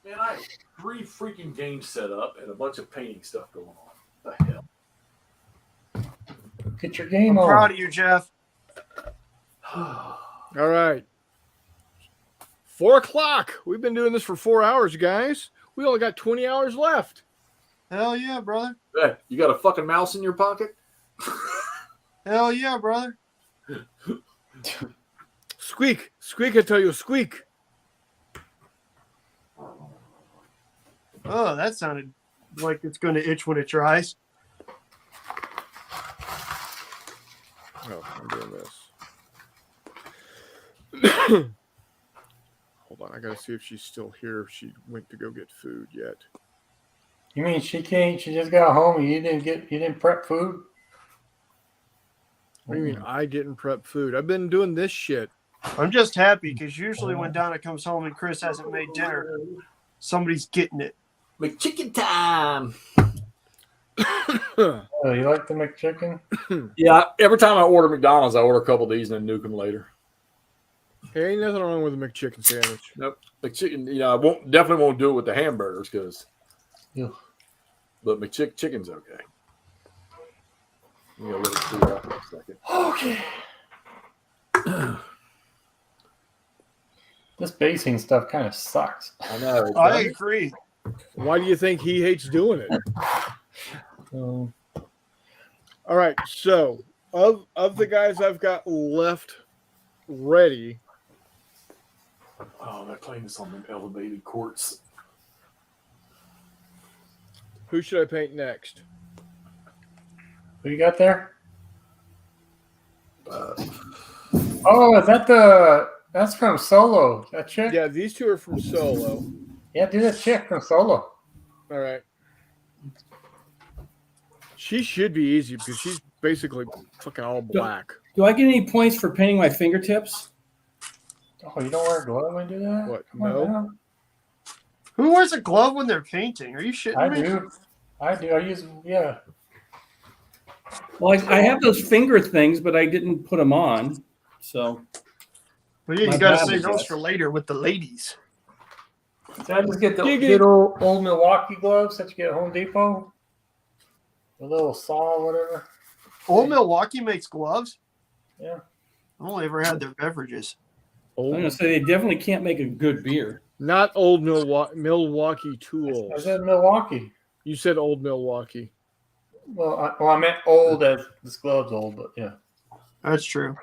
Man, I have 3 freaking games set up and a bunch of painting stuff going on. What the hell? Get your game I'm on. proud of you, Jeff. all right. 4 o'clock. We've been doing this for 4 hours, guys. We only got 20 hours left. Hell yeah, brother. Hey, you got a fucking mouse in your pocket? Hell yeah, brother. Squeak, squeak! I tell you, squeak. Oh, that sounded like it's going to itch when it dries. Oh, I'm doing this. Hold on, I gotta see if she's still here. If she went to go get food yet. You mean she can't? She just got home and you didn't prep food? What do you mean I didn't prep food? I've been doing this shit. I'm just happy because usually when Donna comes home and Chris hasn't made dinner, somebody's getting it. McChicken time. Oh, you like the McChicken? Yeah, every time I order McDonald's, I order a couple of these and then nuke them later. Hey, ain't nothing wrong with a McChicken sandwich. Nope. McChicken, I definitely won't do it with the hamburgers because. Yeah. But McChicken's okay. You let it cool off for a second. Okay. This basing stuff kind of sucks. I know. I agree. Why do you think he hates doing it? So, All right, so of the guys I've got left ready, Oh, they're playing this on the elevated courts. who should I paint next? what you got there? Oh, is that that's from Solo? That chick? Yeah, these two are from Solo. Yeah, do that chick from Solo. All right. She should be easy because she's basically fucking all black. Do I get any points for painting my fingertips? Oh, you don't wear a glove when you do that? What? Come on No. now. Who wears a glove when they're painting? Are you shitting I me? do. I use, yeah. Well, I have those finger things, but I didn't put them on. So Well, yeah, My you got to bad, save those Jeff. for later with the ladies. Did I just get the Dig it. good old Milwaukee gloves that you get at Home Depot? The little saw, whatever. Old Milwaukee makes gloves. Yeah. I've only ever had their beverages. I'm gonna say they definitely can't make a good beer. Not old Milwaukee tools. I said Milwaukee. You said old Milwaukee. Well, I meant old as this glove's old, but yeah. That's true.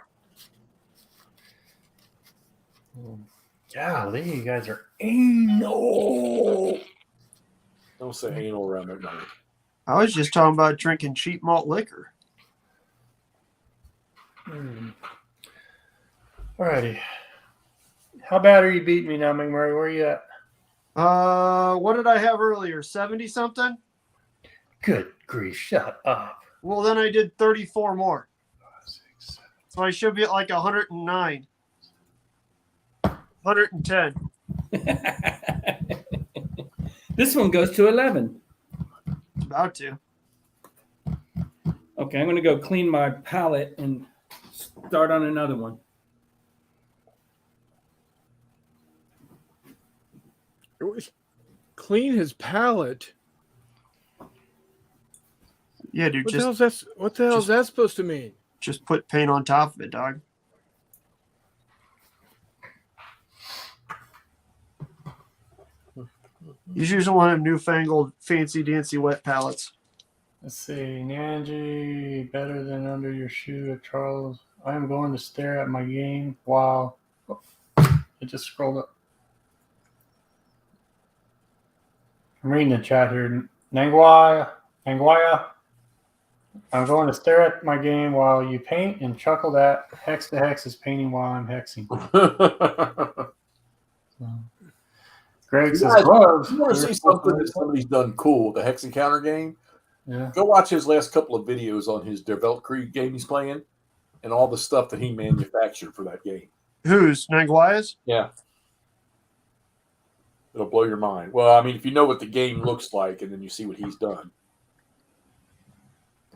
Golly, you guys are anal. Don't say anal around McDonald's. I was just talking about drinking cheap malt liquor. Alrighty. How bad are you beating me now, McMurray? Where are you at? What did I have earlier? 70 something? Good grief, shut up. Well, then I did 34 more. So I should be at like 109. 110. This one goes to 11. It's about to. Okay, I'm gonna go clean my palette and start on another one. Clean his palette. Yeah, dude, What the hell is that supposed to mean? just put paint on top of it, dog. He's using one of them newfangled fancy dancy wet palettes. Let's see. Nanji, better than under your shoe at Charles. I am going to stare at my game while it just scrolled up. I'm reading the chat here. Nangwaya. I'm going to stare at my game while you paint and chuckle that Hex to Hex is painting while I'm hexing. Greg says guys, gloves. You want to see something that somebody's done cool? The Hex Encounter game. Yeah. Go watch his last couple of videos on his Develop Creed game he's playing. and all the stuff that he manufactured for that game. Who's Naguayas? Yeah. It'll blow your mind. Well, I mean, if you know what the game looks like and then you see what he's done.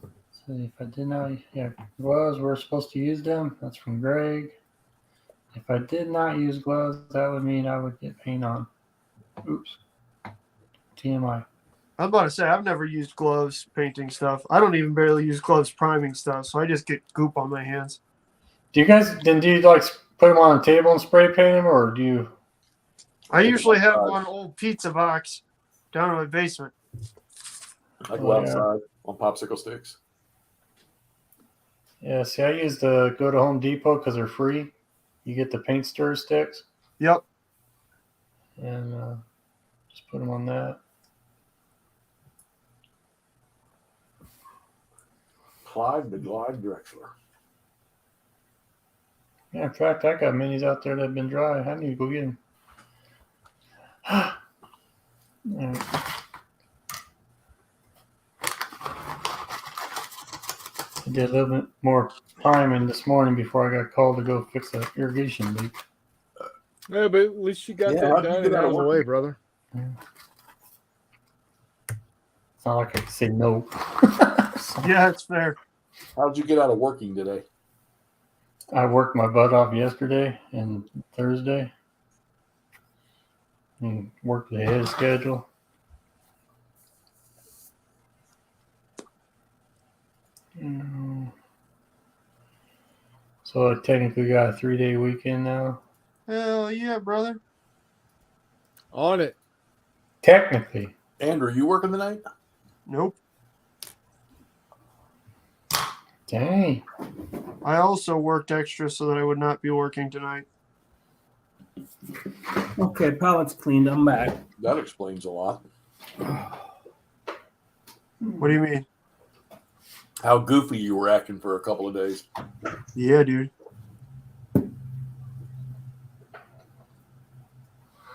So if I did not, gloves, we're supposed to use them. That's from Greg. If I did not use gloves, that would mean I would get paint on. Oops. TMI. I'm about to say I've never used gloves painting stuff. I don't even barely use gloves priming stuff, so I just get goop on my hands. Do you like put them on a table and spray paint them, or do you? I usually have one old pizza box down in my basement. I go outside on popsicle sticks. Yeah, see, I use the go to Home Depot because they're free. You get the paint stir sticks. Yep. And just put them on that. Clyde the Glide Drexler. Yeah, in fact, I got minis out there that have been dry. I need to go get them. Right. I did a little bit more priming this morning before I got called to go fix the irrigation leak. Yeah, but at least you got that done and out of the way, brother. Yeah. It's not like I can say no. Yeah, it's fair. How'd you get out of working today? I worked my butt off yesterday and Thursday. And worked ahead of schedule. So I technically got a 3-day weekend now. Hell yeah, brother. On it. Technically. Andrew, you working tonight? Nope. Dang. I also worked extra so that I would not be working tonight. Okay, pallet's cleaned. I'm back. That explains a lot. What do you mean? How goofy you were acting for a couple of days. Yeah, dude.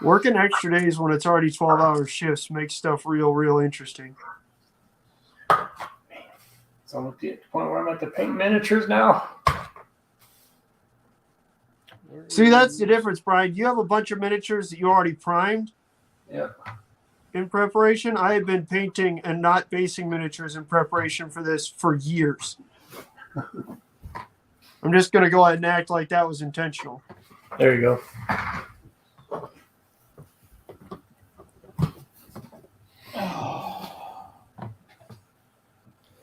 Working extra days when it's already 12-hour shifts makes stuff real interesting. So I'm at the point where I'm at the paint miniatures now. See, that's the difference, Brian. You have a bunch of miniatures that you already primed. Yep. In preparation. I have been painting and not basing miniatures in preparation for this for years. I'm just going to go ahead and act like that was intentional. There you go.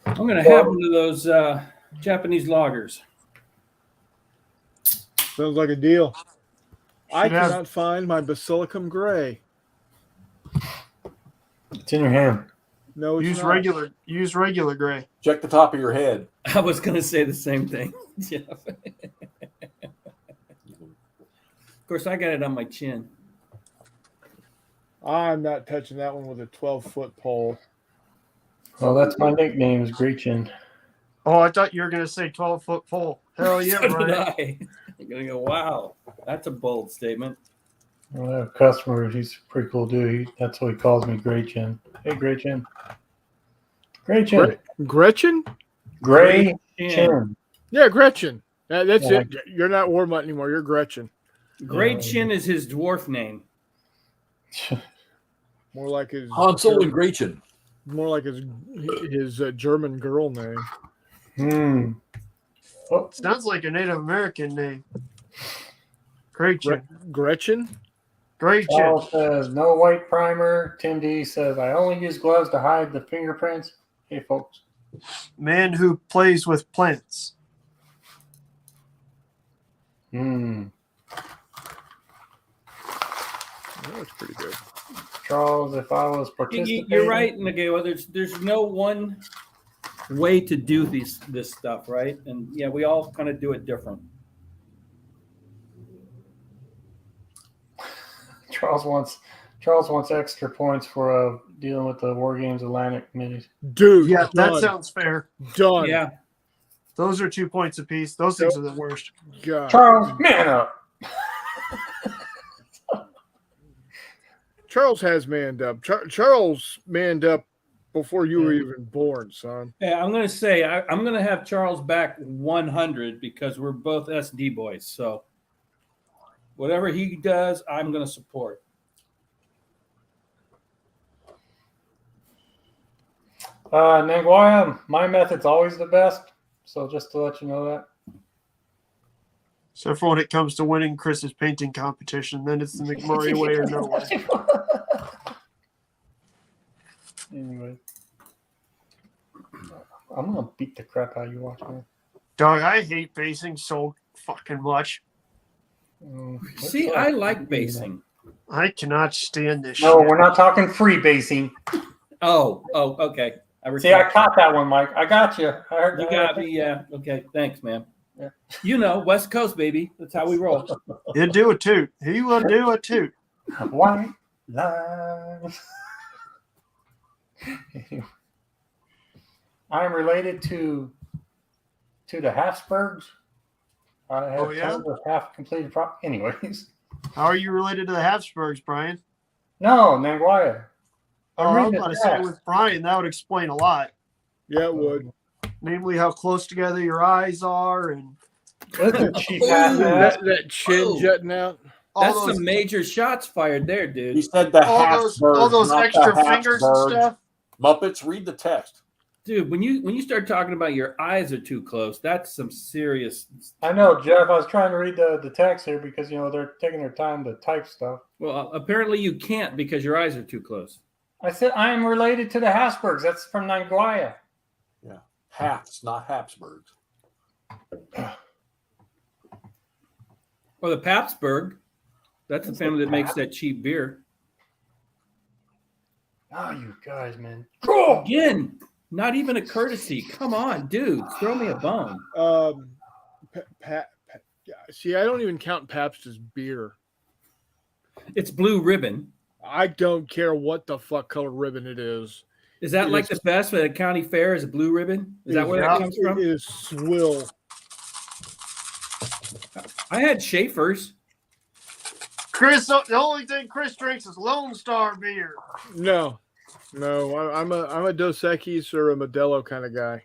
I'm going to have one of those Japanese lagers. Sounds like a deal. I Should have- cannot find my Basilicum Gray. It's in your hand. No, it's Use not. regular gray. Check the top of your head. I was going to say the same thing. Yeah. Of course, I got it on my chin. I'm not touching that one with a 12-foot pole. Well, that's my nickname is Gretchen. Oh, I thought you were going to say 12-foot pole. Hell yeah, So did Brian. I. I'm going to go, wow, that's a bold statement. Well, I have a customer. He's a pretty cool dude. That's what he calls me, Gretchen. Hey, Gretchen. Gretchen. Gretchen? Gray Chin. Chin. Yeah, Gretchen. That's Yeah. it. You're not Warmutt anymore. You're Gretchen. Great Chin is his dwarf name. More like his Hansel and Gretchen. more like his German girl name. Oh, Sounds like a Native American name. Great chin. Gretchen? Great chin. Paul says no white primer. Tim D says I only use gloves to hide the fingerprints. Hey, folks. Man who plays with plants. That's pretty good. Charles, if I was participating. You're right, Miguel. There's no one way to do this stuff, right? And yeah, we all kind of do it different. Charles wants extra points for dealing with the War Games Atlantic minis. Dude, Yeah, that done. sounds fair. Done. Yeah. Those are 2 points apiece. Those things are the worst. God. Charles, man up. Charles has manned up. Charles manned up before you were even born, son. Yeah, I'm gonna say I'm gonna have Charles back 100 because we're both SD boys. So whatever he does, I'm gonna support. Naguaya, my method's always the best. So just to let you know that. So for when it comes to winning Chris's painting competition, then it's the McMurray way or no way. Anyway, I'm gonna beat the crap out of you, watch man. Dog, I hate basing so fucking much. See, I like basing. I cannot stand this No, shit. we're not talking free basing. Oh, okay. See, I caught that one, Mike. I got you. I heard You got me. Yeah. Okay. Thanks, man. Yeah. You know, West Coast, baby. That's how we roll. He'll do a toot. He will do a toot. White lines. I'm related to the Habsburgs. I have Oh, yeah? tons of half completed anyways. How are you related to the Habsburgs, Brian? No, Naguaya. Oh, I was reading about the to say text. with Brian, that would explain a lot. Yeah, it would. Namely, how close together your eyes are and Listen, cheap Ooh, ass ass. That chin Whoa. jutting out. all That's those, some major shots fired there, He dude. said the all those not extra the fingers and Habsburgs. stuff. Muppets, read the text. Dude, when you start talking about your eyes are too close, that's some serious. I know, Jeff. I was trying to read the text here because they're taking their time to type stuff. Well, apparently you can't because your eyes are too close. I said I'm related to the Habsburgs. That's from Naguaya. Yeah. Hafts, not Habsburgs. Or the Pabstberg. That's the family that makes that cheap beer. Oh, you guys, man. Again, not even a courtesy. Come on, dude. Throw me a bone. See, I don't even count Pabst as beer. It's Blue Ribbon. I don't care what the fuck color ribbon it is. Is that It like is- the best at a county fair is a Blue Ribbon? Is that where that comes from? It is swill. I had Schaefer's. Chris, the only thing Chris drinks is Lone Star beer. No, I'm a Dos Equis or a Modelo kind of guy.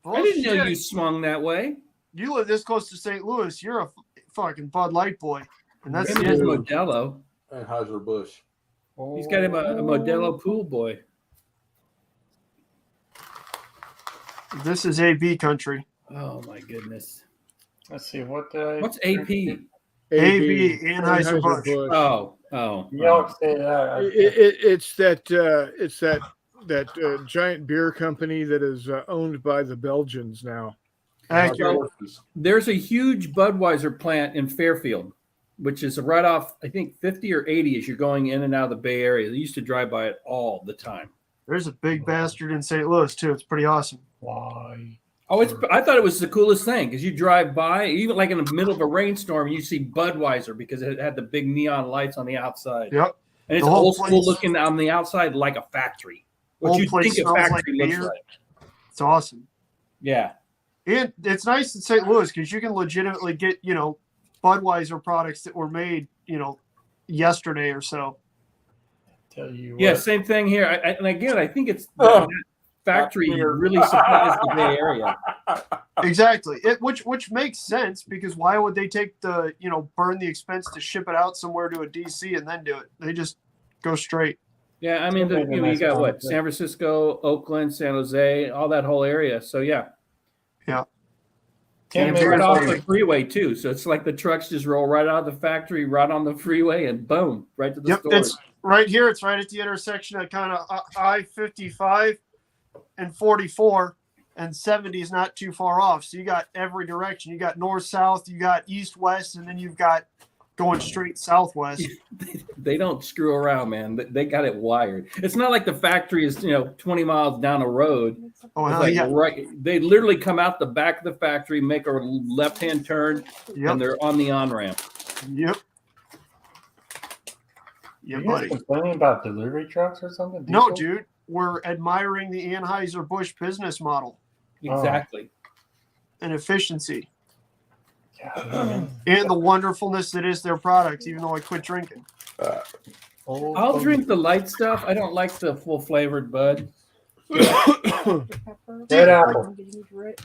I didn't know Bullshit. you swung that way. You live this close to St. Louis. You're a fucking Bud Light boy, and that's Him the is end. Modelo. Anheuser-Busch. He's got him a Modelo pool boy. This is AB country. Oh my goodness. Let's see what the What's AP? AB Anheuser-Busch. Oh. Y'all say that. It's that giant beer company that is owned by the Belgians now. Accurate. There's a huge Budweiser plant in Fairfield, which is right off, I think, 50 or 80 as you're going in and out of the Bay Area. They used to drive by it all the time. There's a big bastard in St. Louis too. It's pretty awesome. Why? Oh, I thought it was the coolest thing because you drive by, even like in the middle of a rainstorm, and you see Budweiser because it had the big neon lights on the outside. Yep. And it's The whole old school place- looking on the outside like a factory. What Whole you place think a smells factory like looks beer. like. It's awesome. Yeah. And it's nice in St. Louis because you can legitimately get, Budweiser products that were made, yesterday or so. Tell you Yeah, what. same thing here. And again, I think it's that factory really supplies the Bay Area. Exactly. Which makes sense because why would they take the, burn the expense to ship it out somewhere to a DC and then do it? They just go straight. Yeah, I mean, you got what? San Francisco, Oakland, San Jose, all that whole area. So, yeah. Yeah. And it's right off the freeway, too. So it's like the trucks just roll right out of the factory, right on the freeway, and boom, right to the store. It's right here. It's right at the intersection of kind of I-55 and 44, and 70 is not too far off. So you got every direction. You got north, south, you got east, west, and then you've got going straight southwest. They don't screw around, man. They got it wired. It's not like the factory is 20 miles down a road. Oh, It's hell like yeah. right. They literally come out the back of the factory, make a left-hand turn, Yep. and they're on the on-ramp. Yep. Yeah, You guys buddy. complaining about delivery trucks or something? No, Diesel? dude. We're admiring the Anheuser-Busch business model Exactly. and efficiency Yeah, man. and the wonderfulness that is their product, even though I quit drinking. I'll drink the light stuff. I don't like the full flavored Bud. Red apple.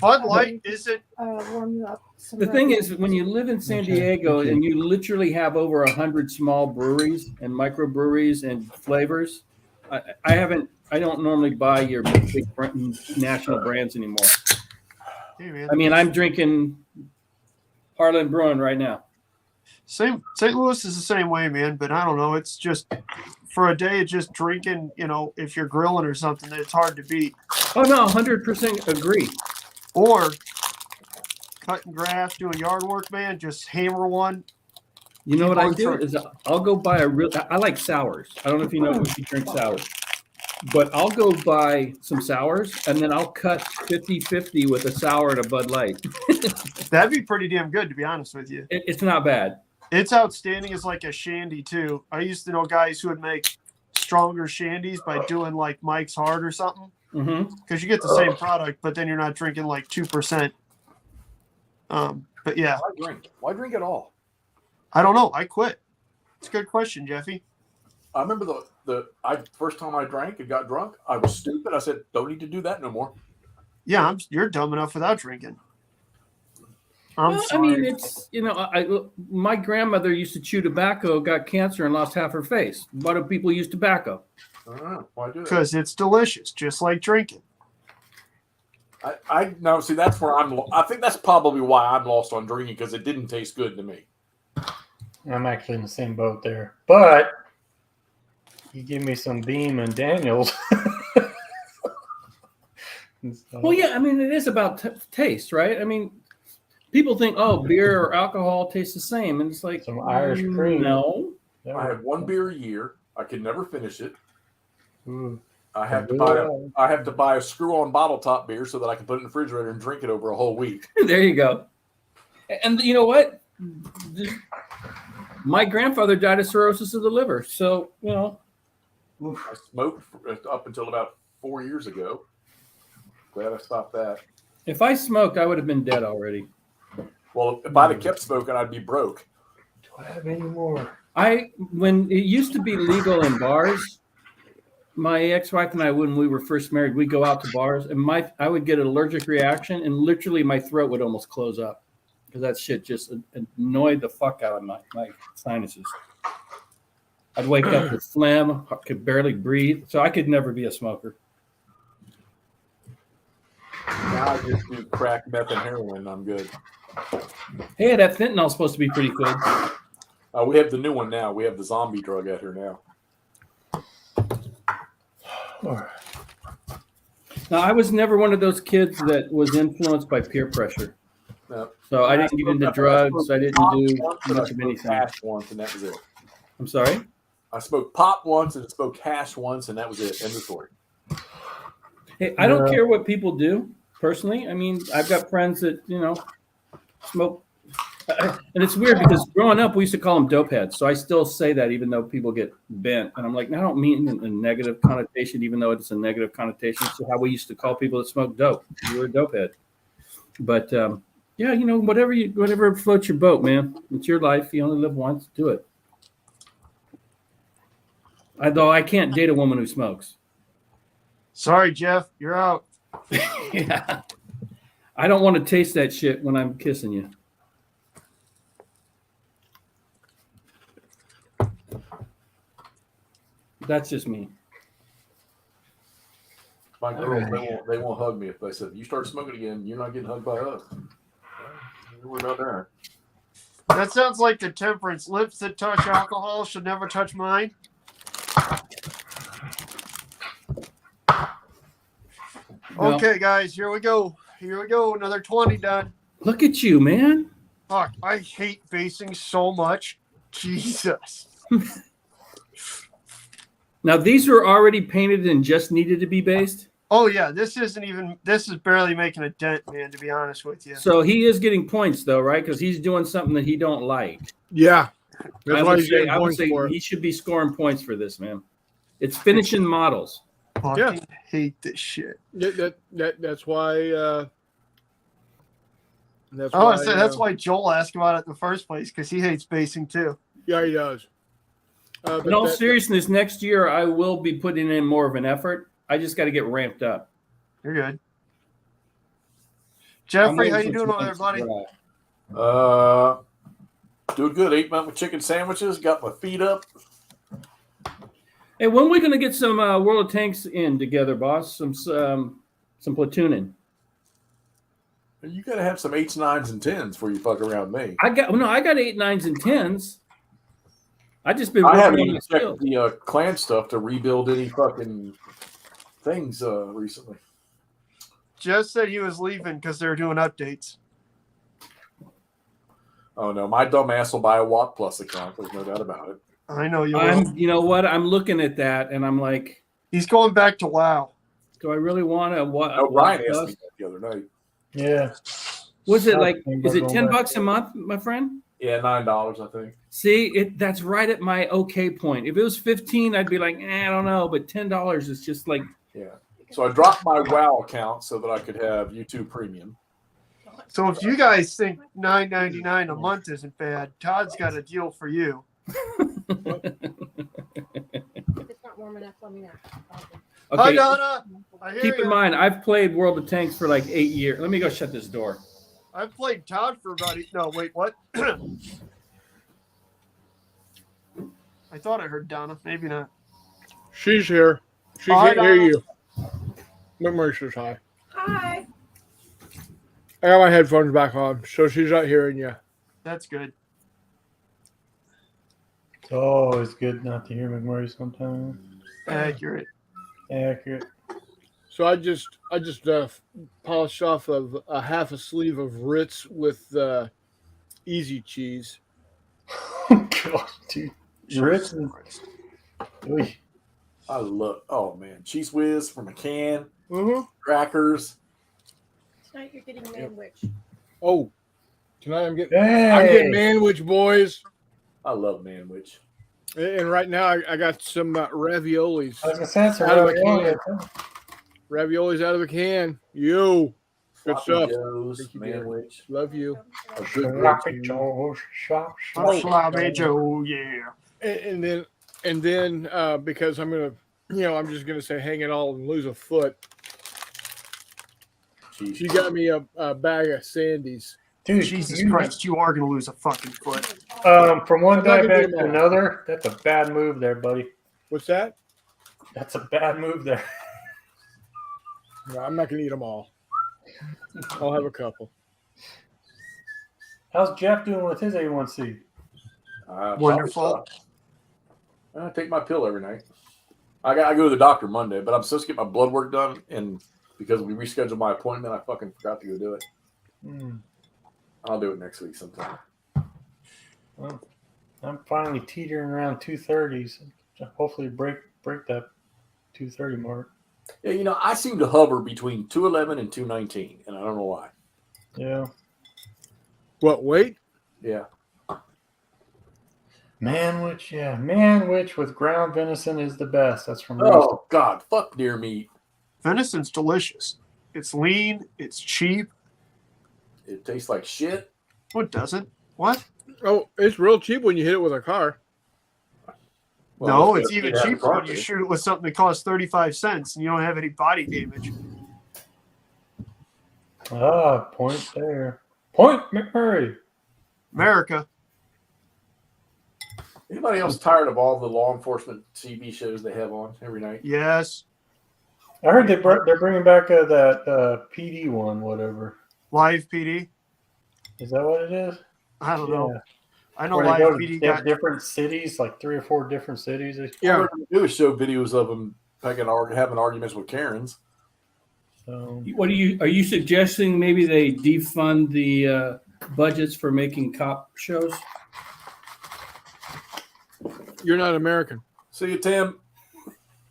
Bud Light isn't. Warm you up. some The Red thing Bull. is, when you live in San Okay, Diego okay. and you literally have over 100 small breweries and microbreweries and flavors, I don't normally buy your big national brands anymore. Hey, man. I mean, I'm drinking Harlan Brewing right now. Same. St. Louis is the same way, man. But I don't know. It's just for a day of just drinking. You know, if you're grilling or something, it's hard to beat. Oh no, 100% agree. Or cutting grass, doing yard work, man. Just hammer one. You know what I Keep on do is I'll go buy I like sours. I don't know if you know if you drink sours, but I'll go buy some sours and then I'll cut 50-50 with a sour and a Bud Light. That'd be pretty damn good, to be honest with you. It's not bad. It's outstanding as like a shandy too. I used to know guys who would make stronger shandies by doing like Mike's Hard or something, Mm-hmm. because you get the same product, but then you're not drinking like 2%. But yeah, Why drink? Why drink at all? I don't know. I quit. It's a good question, Jeffy. I remember the first time I drank and got drunk, I was stupid. I said, "Don't need to do that no more." Yeah, you're dumb enough without drinking. I'm Well, I sorry. mean, it's my grandmother used to chew tobacco, got cancer, and lost half her face. Why do people use tobacco? I don't know. Why do that? Because it's delicious, just like drinking. I no, see, that's where I think that's probably why I'm lost on drinking, because it didn't taste good to me. I'm actually in the same boat there. But you give me some Beam and Daniels. And so- Well, yeah, I mean, it is about taste, right? I mean, people think, oh, beer or alcohol tastes the same, and it's like Some Irish cream. No, I had one beer a year. I could never finish it. Ooh. I have to buy a screw-on bottle top beer so that I can put it in the refrigerator and drink it over a whole week. there you go. And you know what? My grandfather died of cirrhosis of the liver, so I smoked up until about 4 years ago. Glad I stopped that. if I smoked, I would have been dead already. Well, if I'd have kept smoking, I'd be broke. Do I have any more? When it used to be legal in bars, my ex-wife and I, when we were first married, we'd go out to bars, and I would get an allergic reaction, and literally my throat would almost close up because that shit just annoyed the fuck out of my sinuses. I'd wake up with phlegm, I could barely breathe, so I could never be a smoker. Now I just do crack, meth, and heroin, and I'm good. Hey, that fentanyl's supposed to be pretty good. We have the new one now. We have the zombie drug out here now. Now, I was never one of those kids that was influenced by peer pressure. No. So I didn't get into drugs. I didn't do much of anything. Hash once, and that was it. I'm sorry? I smoked pot once and smoked hash once, and that was it. End of story. Hey, I don't care what people do personally. I mean, I've got friends that, smoke. And it's weird because growing up, we used to call them dope heads. So I still say that even though people get bent. And I'm like, I don't mean a negative connotation, even though it's a negative connotation. So how we used to call people that smoke dope. You were a dope head. But yeah, whatever floats your boat, man. It's your life. You only live once. Do it. Although I can't date a woman who smokes. Sorry, Jeff, you're out. Yeah. I don't want to taste that shit when I'm kissing you. That's just me. My girls, they won't hug me if they said, "You start smoking again, you're not getting hugged by us." We're not there. That sounds like the temperance. Lips that touch alcohol should never touch mine. Well, Okay, guys, here we go. Here we go. Another 20 done. look at you, man. Fuck, I hate basing so much. Jesus. Now, these were already painted and just needed to be based. Oh, yeah, this is barely making a dent, man, to be honest with you. So he is getting points, though, right? Because he's doing something that he don't like. Yeah. I That's why would he's say, getting points for he it. should be scoring points for this, man. It's finishing models. Fucking hate this shit. That's why. That's why Joel asked about it in the first place, because he hates basing too. Yeah, he does. In all seriousness, next year I will be putting in more of an effort. I just got to get ramped up. You're good. Jeffrey, how you doing over there, buddy? Doing good. Ate my chicken sandwiches. Got my feet up. Hey, when are we going to get some World of Tanks in together, boss? Some platooning. You got to have some 8s, 9s, and 10s before you fuck around me. I got 8s, 9s, and 10s. I just been. I haven't even checked the clan stuff to rebuild any fucking things recently. Jess said he was leaving because they were doing updates. Oh no, my dumb ass will buy a Watt Plus account. There's no doubt about it. I know you will. You know what? I'm looking at that and I'm like, he's going back to WoW. Do I really want to? What? Oh, Ryan asked me that the other night. Yeah. Was it like? Is it $10 a month, my friend? Yeah, $9, I think. See, that's right at my okay point. If it was 15, I'd be like, I don't know. But $10 is just like. Yeah. So I dropped my WoW account so that I could have YouTube Premium. So if you guys think $9.99 a month isn't bad, Todd's got a deal for you. If it's not warm enough, let me know. Okay. Hi, Donna. I hear Keep in ya. mind, I've played World of Tanks for like 8 years. Let me go shut this door. I've played Todd for about. No, wait, what? I thought I heard Donna. Maybe not. She's here. She Hi, can't hear Donna. you. McMurray says hi. Hi. I got my headphones back on, so she's not hearing you. That's good. It's always good not to hear McMurray sometimes. Accurate. Accurate. So I just polished off of a half a sleeve of Ritz with easy cheese. God, dude. Ritz is... Oy. I love. Oh man, Cheese Whiz from a can. Mm-hmm. Crackers. Tonight you're getting manwich. Oh, tonight I'm getting Hey. manwich, boys. I love Manwich. And right now I got some raviolis. I was gonna say it's a Out of a ravioli. can. Raviolis out of a can. You. Good Floppy stuff. Joes, Thank you, dear. Manwich. Love you. A good Sloppy go-to. Joe, shop, Oh, shop, Sloppy Joe, yeah. And then because I'm just gonna say hang it all and lose a foot. Cheese. She got me a bag of Sandies. Dude, Jesus Christ, you are going to lose a fucking foot. From one I'm not gonna diabetic do to them all. another, that's a bad move there, buddy. What's that? That's a bad move there. No, I'm not gonna eat them all. I'll have a couple. How's Jeff doing with his A1C? Wonderful. I take my pill every night. I go to the doctor Monday, but I'm supposed to get my blood work done, and because we rescheduled my appointment, I fucking forgot to go do it. I'll do it next week sometime. Well, I'm finally teetering around 230s. Hopefully break that 230 mark. Yeah, I seem to hover between 211 and 219, and I don't know why. Yeah. What, wait? Yeah. Manwich, yeah. Manwich with ground venison is the best. That's from Oh, God. Fuck deer meat. Venison's delicious. It's lean. It's cheap. It tastes like shit. Oh, it doesn't. What? Oh, it's real cheap when you hit it with a car. No, Well, it's even yeah, cheaper when you probably. shoot it with something that costs 35 cents and you don't have any body damage. Point there. Point McMurray. America. Anybody else tired of all the law enforcement TV shows they have on every night? Yes. I heard they're bringing back that PD one, whatever. Live PD. Is that what it is? I don't know. I know Where Live they go PD to got. different cities, like 3 or 4 different cities. Yeah. All they're gonna do is show videos of them having arguments with Karens. So, What are you suggesting? Maybe they defund the budgets for making cop shows? You're not American. See you, Tim.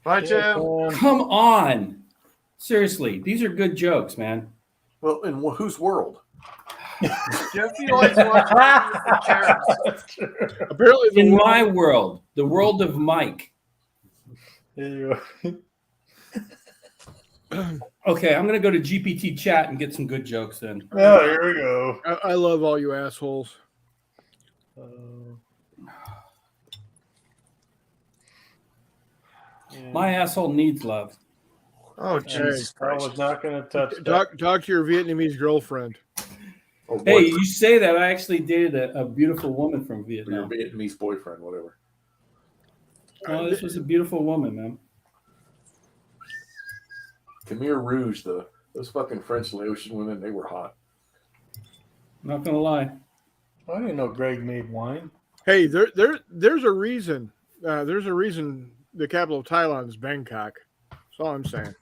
Bye, Jim. Come on. Seriously, these are good jokes, man. Well, in whose world? Jeffy likes watching the Karens. Apparently, the In world- my world, the world of Mike. anyway. Okay, I'm going to go to GPT chat and get some good jokes then. Oh, here we go. I love all you assholes. My asshole needs love. Oh, Jesus I Christ. was not going to touch that. Talk to your Vietnamese girlfriend. Or Hey, boyfriend, you say that. I actually dated a beautiful woman from or your Vietnam. Vietnamese boyfriend, whatever. Oh, this was a beautiful woman, man. Khmer Rouge, those fucking French Laotian women, they were hot. Not gonna lie. I didn't know Greg made wine. Hey, there's a reason. There's a reason the capital of Thailand is Bangkok. That's all I'm saying.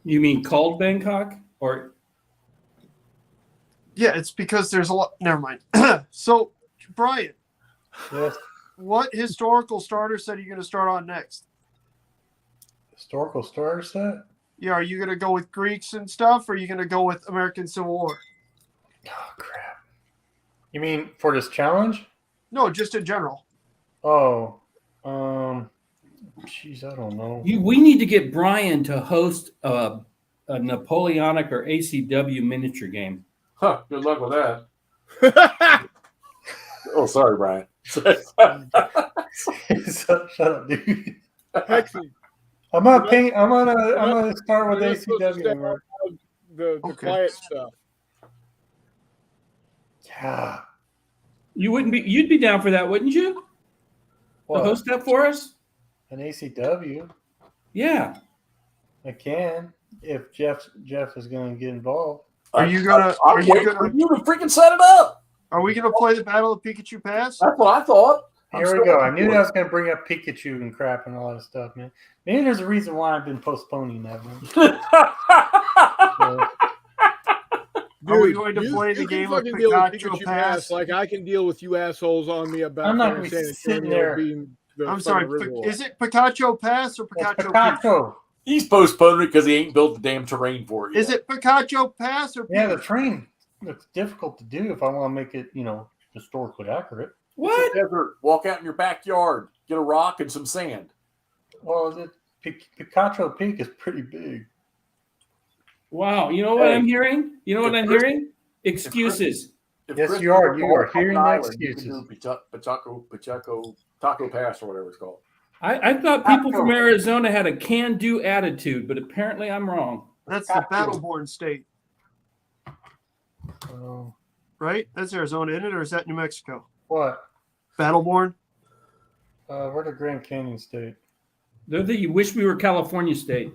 You mean called Bangkok? Or Yeah, it's because there's a lot. Never mind. So, Brian, Yes. what historical starter set are you going to start on next? Historical starter set? Yeah, are you going to go with Greeks and stuff, or are you going to go with American Civil War? Oh, crap. You mean for this challenge? No, just in general. Oh, jeez, I don't know. we need to get Brian to host a Napoleonic or ACW miniature game. Huh, good luck with that. Oh, sorry, Brian. Shut up, dude. Hexy, I'm gonna start with you're not supposed to ACW. step Mark. the Okay. quiet stuff. Yeah. You'd be down for that, wouldn't you? To What? host that for us? An ACW? Yeah. I can if Jeff is going to get involved. Are you gonna? I'm Are you waiting for gonna? you to freaking set it up. Are we gonna play the Battle of Pikachu Pass? That's what I thought. Here we go. I knew that was going to bring up Pikachu and crap and all that stuff, man. Maybe there's a reason why I've been postponing that one. So, Are we Dude, going to play the you can game of fucking deal with Pikachu Pass? like I can deal with you assholes on me about I'm not fucking gonna be San sitting Antonio there. being the I'm fucking sorry. Riverwalk. Is it Pikachu Pass or it's Pikachu Peach? Pikachu. He's postponing it because he ain't built the damn terrain for it. Is yet. it Pikachu Pass or Peach? Yeah, the train looks difficult to do if I want to make it, historically accurate. What? Desert. Walk out in your backyard, get a rock and some sand. Well, Pikachu Peak is pretty big. Wow. You know what Hey. I'm hearing? You know what If I'm Chris- hearing? Excuses. If Yes, Chris you are. was You on are Hawkeye hearing the Island, you excuses. can do Pachaco Taco Pass or whatever it's called. I thought people from Arizona had a can-do attitude, but apparently I'm wrong. That's the Battleborn state, Oh, right? That's Arizona, isn't it, or is that New Mexico? what? Battleborn. We're the Grand Canyon State. They're the you wish we were California State.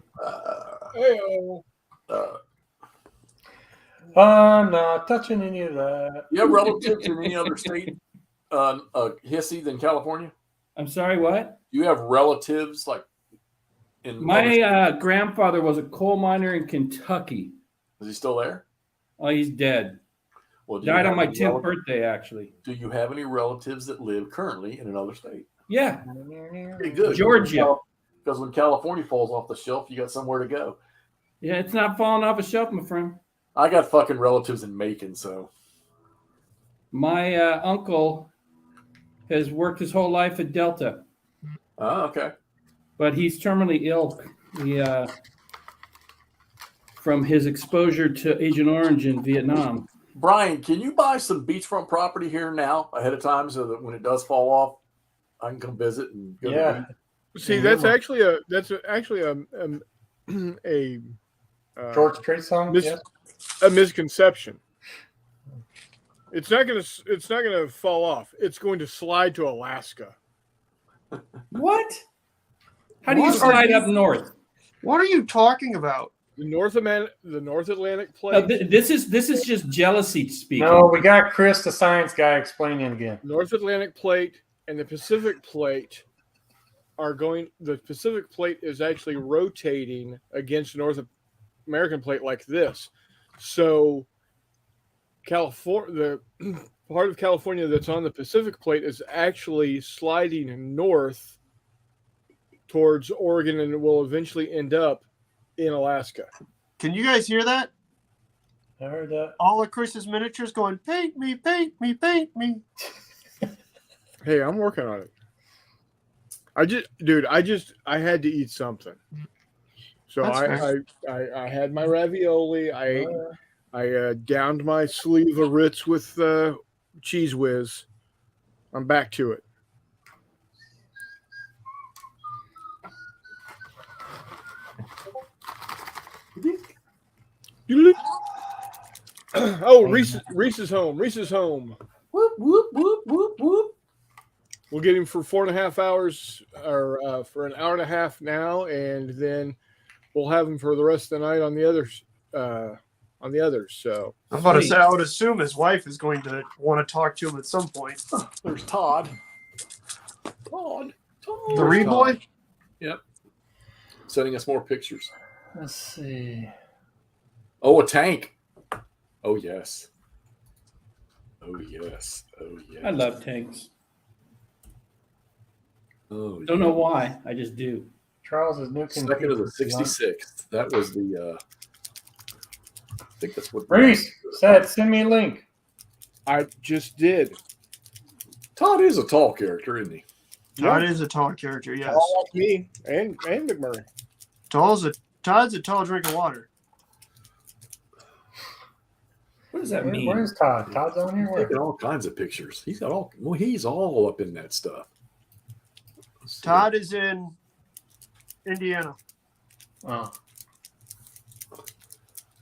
Hey-o. I'm not touching any of that. You have relatives in any other state hissy than California? I'm sorry, what? You have relatives like in other My states? grandfather was a coal miner in Kentucky. Is he still there? Oh, he's dead. Well, do you Died have on my any 10th birthday, actually. Do you have any relatives that live currently in another state? Yeah, Pretty good. Georgia. Because when California falls off the shelf, you got somewhere to go. Yeah, it's not falling off a shelf, my friend. I got fucking relatives in Macon, so My uncle has worked his whole life at Delta, okay. but he's terminally ill. He, from his exposure to Agent Orange in Vietnam. Brian, can you buy some beachfront property here now ahead of time so that when it does fall off, I can come visit and go to the Yeah. beach? See, that's actually a George Strait song? mis- Yes. a misconception. It's not gonna fall off. It's going to slide to Alaska. What? How do you What are slide you- up north? What are you talking about? The North Atlantic No, plate. this is just jealousy speaking. No, we got Chris, the science guy, explaining again. North Atlantic plate and the Pacific plate are going. The Pacific plate is actually rotating against North American plate like this. So, California, the part of California that's on the Pacific plate is actually sliding north towards Oregon, and it will eventually end up in Alaska. Can you guys hear that? I heard that. All of Chris's miniatures going, paint me, paint me, paint me. Hey, I'm working on it. I had to eat something. So That's I had my ravioli. I downed my sleeve of Ritz with Cheese Whiz. I'm back to it. Oh, Reese is home. Reese is home. Whoop, whoop, whoop, whoop, whoop. We'll get him for 4.5 hours, or for an hour and a half now, and then we'll have him for the rest of the night on the others. So I'm about to say, I would assume his wife is going to want to talk to him at some point. There's Todd. The Reed boy? Yep. Sending us more pictures. Let's see. Oh, a tank. Oh, yes. Oh, yes. Oh, yes. I love tanks. Oh, Don't know why. I just do. Charles is nuking. Second of the 66th. That was the. I think that's what. Reese said, "Send me a link." I just did. Todd is a tall character, isn't he? Todd is a tall character, yes. All like me and McMurray. Todd's a tall drink of water. What does that mean? Where's Todd? Todd's on here. Where? Taking all kinds of pictures. He's got all. Well, he's all up in that stuff. Todd is in Indiana. Oh.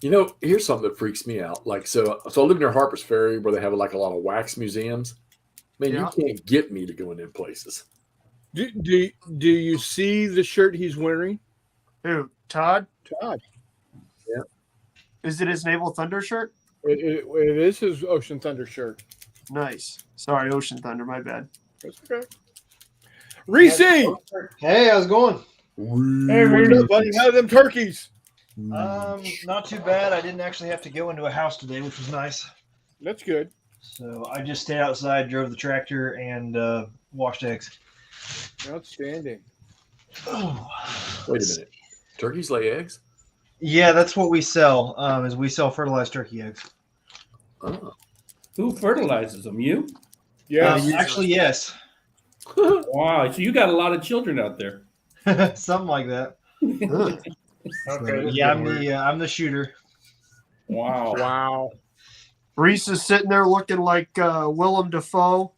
You know, here's something that freaks me out. Like, so I live near Harper's Ferry, where they have like a lot of wax museums. Man, Yeah. you can't get me to go in them places. Do you see the shirt he's wearing? Who? Todd? Todd. Is it his Naval Thunder shirt? It is his Ocean Thunder shirt. Nice. Sorry, Ocean Thunder. My bad. That's okay. Reese! Hey, how's it going? Hey, What's Reese. up, buddy? How are them turkeys? Not too bad. I didn't actually have to go into a house today, which was nice. That's good. So I just stayed outside, drove the tractor, and washed eggs. Outstanding. Wait a minute. Turkeys lay eggs? Yeah, that's what we sell. Is we sell fertilized turkey eggs. Oh. Who fertilizes them? You? Yeah. Actually, yes. Wow. So you got a lot of children out there. Something like that. Okay. Yeah, I'm the shooter. Wow. Wow. Reese is sitting there looking like Willem Dafoe.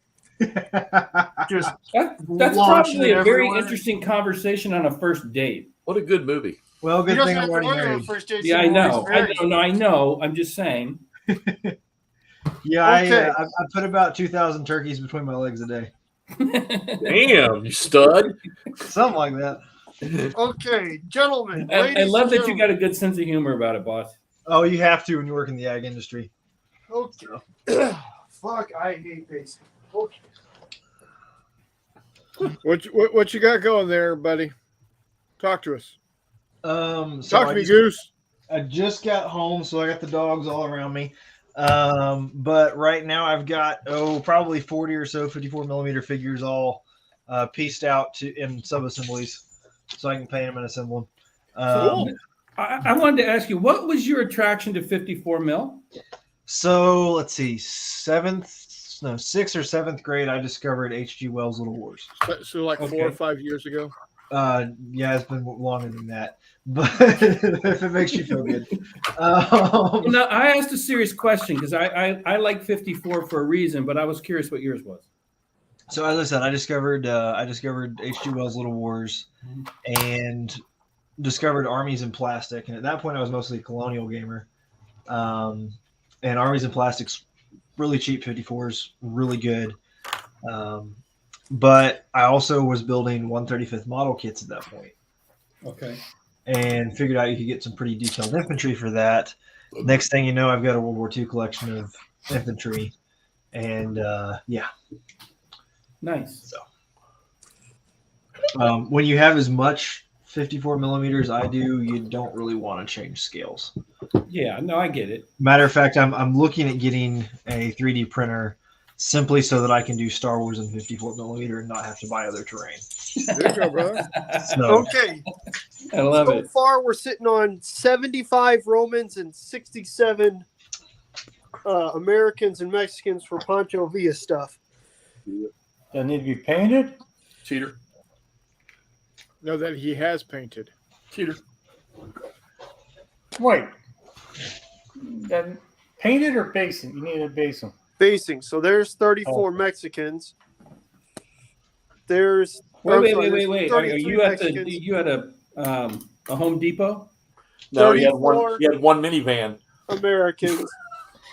Just That's launching probably it a very everywhere. interesting conversation on a first date. What a good movie. Well, he good doesn't thing have I'm to already order on married. first date. Yeah, I anymore. know. He's married. I know. I'm just saying. Yeah, Okay. I put about 2,000 turkeys between my legs a day. Damn, you stud. Something like that. Okay, gentlemen. I ladies love and that you got gentlemen. a good sense of humor about it, boss. Oh, you have to when you work in the ag industry. Okay. Fuck, I hate basic. Okay. What you got going there, buddy? Talk to us. So Talk to me, Goose. I just got home, so I got the dogs all around me. But right now I've got probably 40 or so 54 millimeter figures all pieced out in sub-assemblies, so I can paint them and assemble them. Cool. I wanted to ask you, what was your attraction to 54 mil? So let's see, sixth or seventh grade, I discovered H.G. Wells' Little Wars. So like 4 or 5 years ago. Yeah, it's been longer than that, but if it makes you feel good. Now, I asked a serious question because I like 54 for a reason, but I was curious what yours was. So as I said, I discovered H.G. Wells' Little Wars, and discovered Armies in Plastic. And at that point, I was mostly a colonial gamer. And Armies in Plastic's really cheap 54s, really good. But I also was building 135th model kits at that point. Okay. And figured out you could get some pretty detailed infantry for that. Next thing you know, I've got a World War II collection of infantry. And yeah. Nice. So when you have as much 54 millimeters I do, you don't really want to change scales. Yeah, no, I get it. Matter of fact, I'm looking at getting a 3D printer simply so that I can do Star Wars in 54 millimeter and not have to buy other terrain. There you go, brother. So, Okay. I love So it. far, we're sitting on 75 Romans and 67 Americans and Mexicans for Pancho Villa stuff. Does it need to be painted? Cheater. No, that he has painted. Cheater. Wait. Then painted or basing? You need to base them. Basing. So there's 34 Mexicans. There's Wait. there's Are 33 you at Mexicans. you at a Home Depot? No, he had 34 one minivan. Americans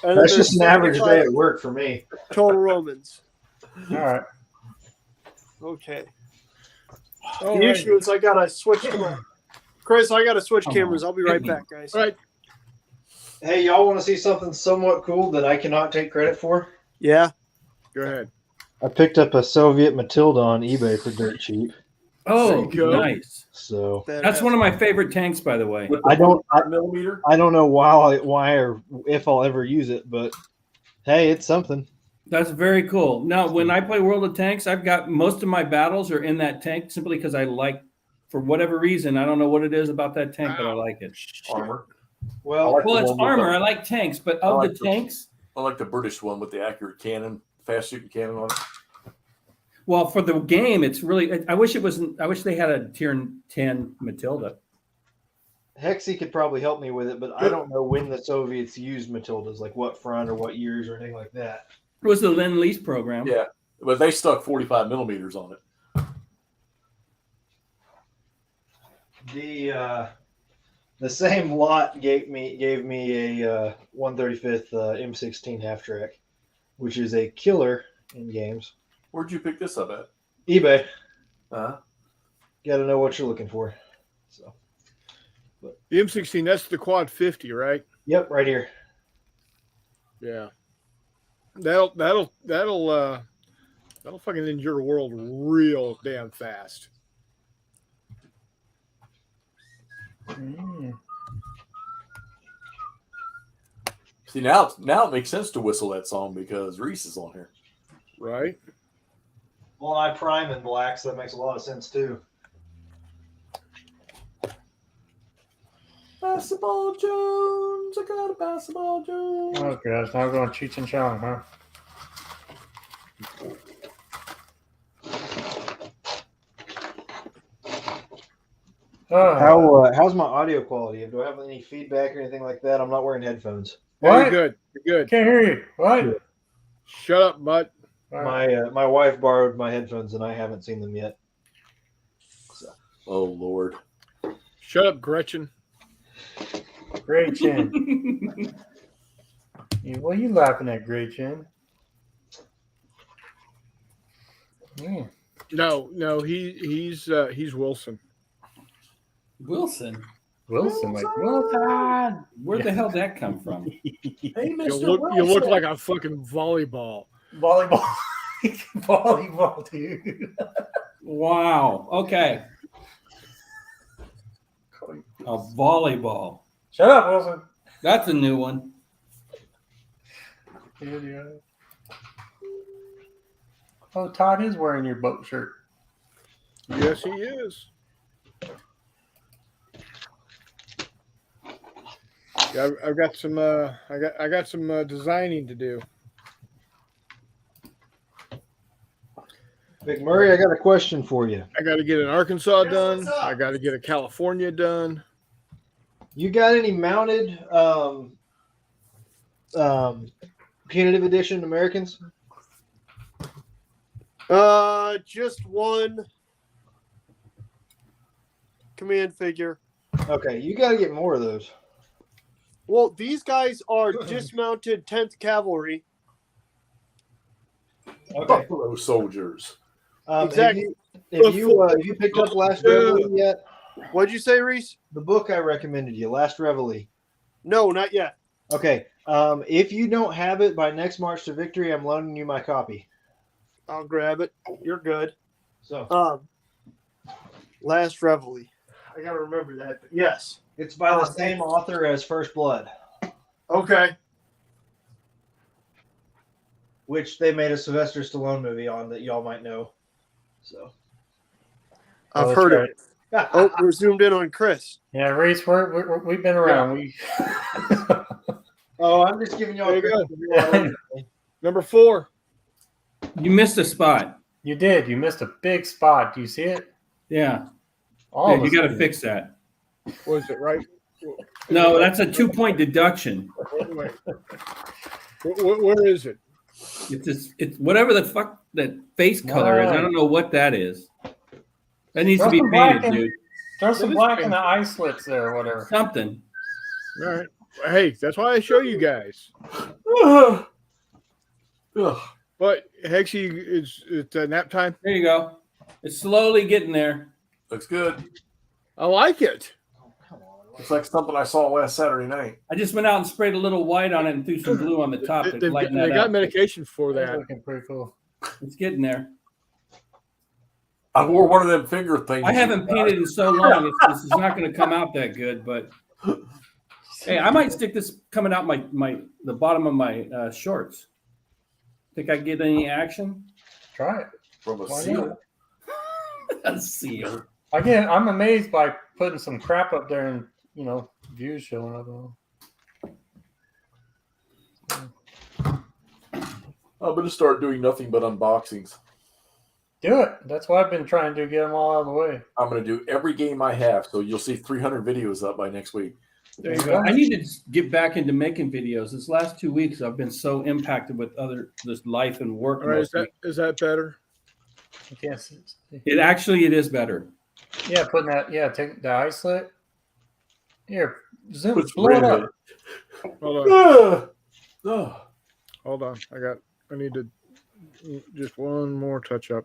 then That's there's just an average 75 day at work for me. total Romans. All right. Okay. All The right. issue is I gotta switch to my Chris. I gotta switch cameras. I'll be right back, guys. All right. Hey, y'all want to see something somewhat cool that I cannot take credit for? Yeah. Go ahead. I picked up a Soviet Matilda on eBay for dirt cheap. Oh, There you go. nice. So That's one of my favorite tanks, by the way. I don't millimeter. I don't know why or if I'll ever use it, but hey, it's something. That's very cool. Now, when I play World of Tanks, I've got most of my battles are in that tank simply because I like, for whatever reason, I don't know what it is about that tank, but I like it. Armor. Well, Well, it's one with armor. the- I like tanks, but I of like the the- tanks, I like the British one with the accurate cannon, fast shooting cannon on it. well, for the game, it's really. I wish it wasn't. I wish they had a tier 10 Matilda. Hexy could probably help me with it, but I don't know when the Soviets used Matildas, like what front or what years or anything like that. It was the Lend-Lease program. Yeah, but they stuck 45 millimeters on it. The same lot gave me a 135th M16 half track, which is a killer in games. Where'd you pick this up at? eBay. Uh-huh. Got to know what you're looking for. So, The M16, that's the quad 50, right? yep, right here. Yeah. That'll fucking end your world real damn fast. See, now it makes sense to whistle that song because Reese is on here. Right? Well, I prime in black, so that makes a lot of sense too. Basketball Jones, I got a basketball Jones. Okay, that's not going Cheech and Chong, huh? How's my audio quality? Do I have any feedback or anything like that? I'm not wearing headphones. Hey, What? you're good. You're good. Can't hear you. What? Shut up, butt. My wife borrowed my headphones and I haven't seen them yet. Oh Lord. Shut up, Gretchen. Great chin. What are you laughing at, Great Chin? Yeah. No, he's Wilson. Wilson. Wilson, like Wilson. Where the hell did that come from? Hey, You look like a fucking volleyball. Volleyball. Volleyball, dude. Wow. Okay. A volleyball. Shut up, Wilson. That's a new one. Idiot. Oh, Todd is wearing your boat shirt. Yes, he is. Yeah, I've got some. I got some designing to do. McMurray, I got a question for you. I got to get an Arkansas done. I got to get a California done. You got any mounted punitive edition Americans? Just one command figure. Okay, you got to get more of those. Well, these guys are dismounted 10th Cavalry. Okay. Buffalo soldiers. Exactly. Have you picked up Last Reveille yet? What'd you say, Reese? The book I recommended you, Last Reveille. No, not yet. Okay. If you don't have it by next March to Victory, I'm loaning you my copy. I'll grab it. You're good. So Last Reveille. I gotta remember that. But yes. it's by the same author as First Blood, Okay. which they made a Sylvester Stallone movie on that y'all might know. So I've heard of it. Oh, we're zoomed in on Chris. Yeah, Reese, we've been around. We I'm just giving y'all There a you credit. Number 4. You missed a spot. You did. You missed a big spot. Do you see it? Yeah. All Yeah, of you us got to did. fix that. Was it right? No, that's a 2-point deduction. Wait. Where is it? It's whatever the fuck that face color is. I don't know what that is. That needs to be Throw some black painted, in- dude. Throw some It is black in the painted. eye slits there or whatever. Something. All right. Hey, that's why I show you guys. Ugh. But Hexy, it's nap time. There you go. It's slowly getting there. Looks good. I like it. Looks like something I saw last Saturday night. I just went out and sprayed a little white on it and threw some blue on the top to lighten that They got up. medication for That's that. looking pretty cool. It's getting there. I wore one of them finger things. I haven't painted in so long. This is not going to come out that good, but hey, I might stick this coming out the bottom of my shorts. Think I get any action? Try it. From a Why seal. A seal. Again, I'm amazed by putting some crap up there and views showing up. I'm going to start doing nothing but unboxings. Do it. That's what I've been trying to get them all out of the way. I'm going to do every game I have, so you'll see 300 videos up by next week. There you go. I need to get back into making videos. This last 2 weeks, I've been so impacted with this life and work. All right, is that better? Yes. It is better. Yeah, putting that. Yeah, take the eye slit. Here, zoom, Put some blow it red up. Hold on. Ugh. Hold on. I need to just one more touch up.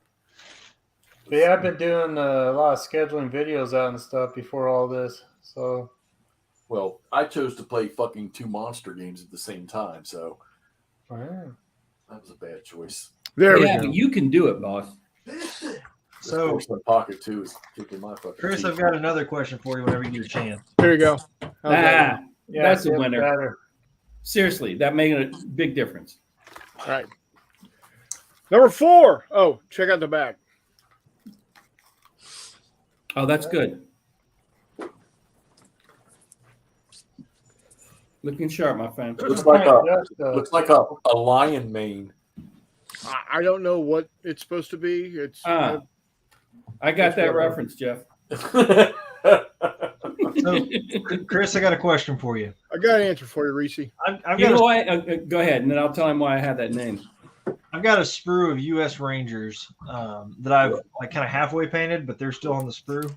But yeah, I've been doing a lot of scheduling videos out and stuff before all this. So, Well, I chose to play fucking 2 monster games at the same time, so wow. that was a bad choice. There we Yeah, go. but you can do it, boss. So, my pocket too is kicking my fucking. Chris, teeth. I've got another question for you whenever you get a chance. There you go. How's that? Yeah, That's a it's winner. better. Seriously, that made a big difference. All right. Number 4. Oh, check out the back. Oh, that's good. Looking sharp, my friend. Looks like a lion mane. I don't know what it's supposed to be. It's I got that reference, Jeff. So, Chris, I got a question for you. I got an answer for you, Reese. I've You got know why? Go ahead, and then I'll tell him why I had that name. I've got a sprue of U.S. Rangers that I've like kind of halfway painted, but they're still on the sprue.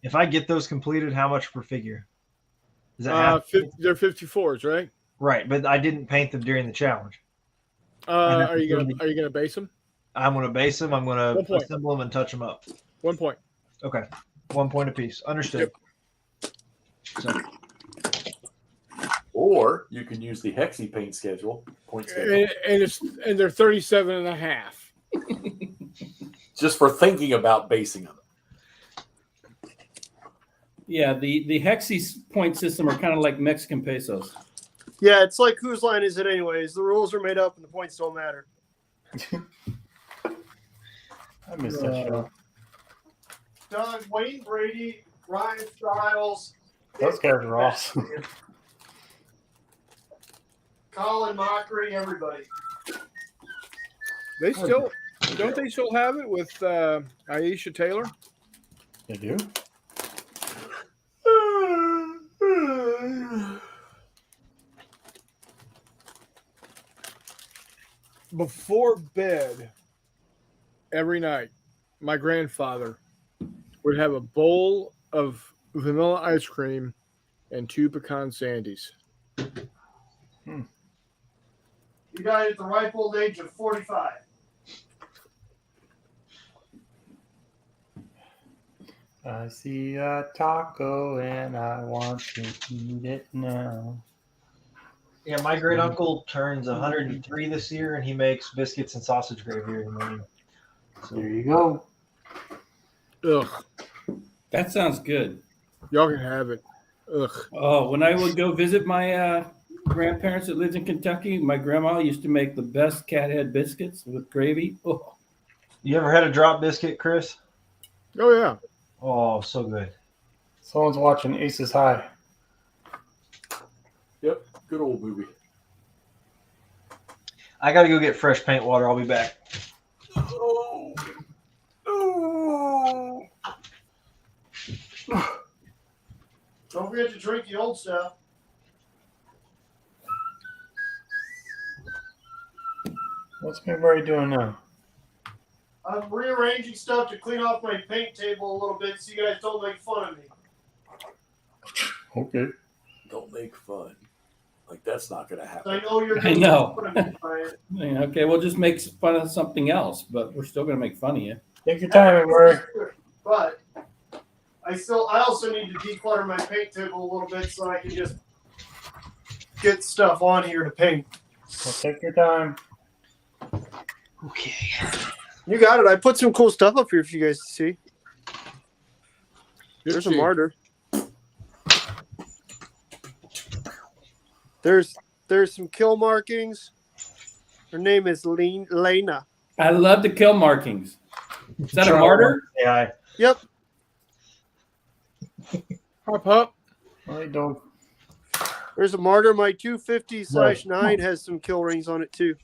If I get those completed, how much per figure? Is that they're 54s, right? right? But I didn't paint them during the challenge. Are you gonna base them? I'm gonna base them. I'm gonna 1 point. assemble them and touch them up. 1 point. Okay, 1 point apiece. Understood. So, Or you can use the Hexy paint schedule. Point schedule. And they're 37 and a half. Just for thinking about basing them. Yeah, the Hexy point system are kind of like Mexican pesos. Yeah, it's like whose line is it anyways? The rules are made up and the points don't matter. I missed that show. Doug, Wayne Brady, Ryan Stiles. Those guys are awesome. Colin Mockery, everybody. They still don't they still have it with Aisha Taylor? They do? Before bed every night, my grandfather would have a bowl of vanilla ice cream and 2 pecan sandies. He died at the ripe old age of 45. I see a taco and I want to eat it now. yeah, my great uncle turns 103 this year, and he makes biscuits and sausage gravy every morning. So there you go. Ugh, That sounds good. y'all can have it. Ugh. Oh, when I would go visit my grandparents that lived in Kentucky, my grandma used to make the best cat head biscuits with gravy. Oh, You ever had a drop biscuit, Chris? Oh yeah. Oh, so good. Someone's watching Aces High. Yep. Good old movie. I got to go get fresh paint water. I'll be back. Oh. Oh. Don't forget to drink the old stuff. What's everybody doing now? I'm rearranging stuff to clean off my paint table a little bit so you guys don't make fun of me. Okay. Don't make fun Like that's not going to happen. I know you're. I know. Brian. Yeah, okay, we'll just make fun of something else, but we're still going to make fun of you. Take your time, Murray. But I also need to declutter my paint table a little bit so I can just get stuff on here to paint. Well, take your time. Okay. You got it. I put some cool stuff up here for you guys to see. There's a martyr. There's some kill markings. Her name is Lena. I love the kill markings. Is that a martyr? Yeah. Yep. Hop. I don't. There's a martyr. My 250/9 has some kill rings on it too.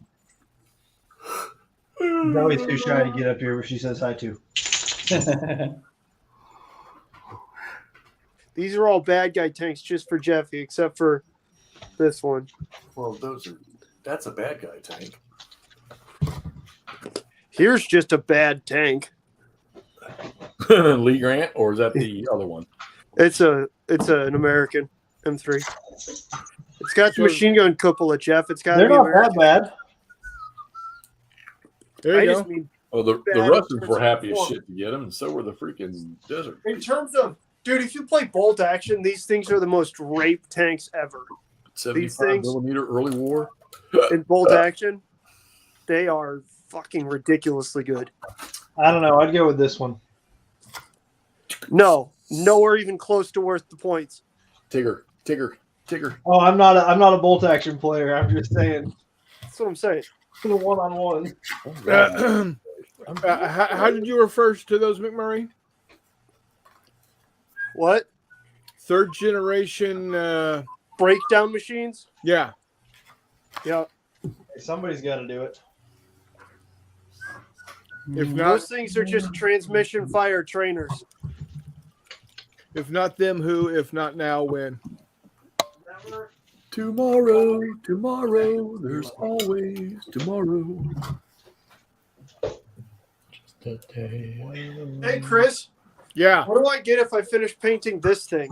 Zoe's too shy to get up here, but she says hi too. These are all bad guy tanks just for Jeffy, except for this one. Well, that's a bad guy tank. Here's just a bad tank. Lee Grant, or is that the other one? It's an American M3. It's got the machine gun cupola, Jeff. It's got to They're be not American. that bad. There you I go. just mean Oh, the bad Russians were happy as performance. shit to get them, and so were the freaking desert. in terms of, dude, if you play bolt action, these things are the most rape tanks ever. 75 things- millimeter early war. In bolt action, they are fucking ridiculously good. I don't know. I'd go with this one. No, nowhere even close to worth the points. Tigger. Oh, I'm not a bolt action player. I'm just saying. That's what I'm saying. For the one-on-one. How did you refer to those, McMurray? What? Third generation. Breakdown machines? Yeah. Yeah. Somebody's got to do it. If not, Those things are just transmission fire trainers. if not them, who? If not now, when? Tomorrow, there's always tomorrow. Hey, Chris, Yeah. what do I get if I finish painting this thing?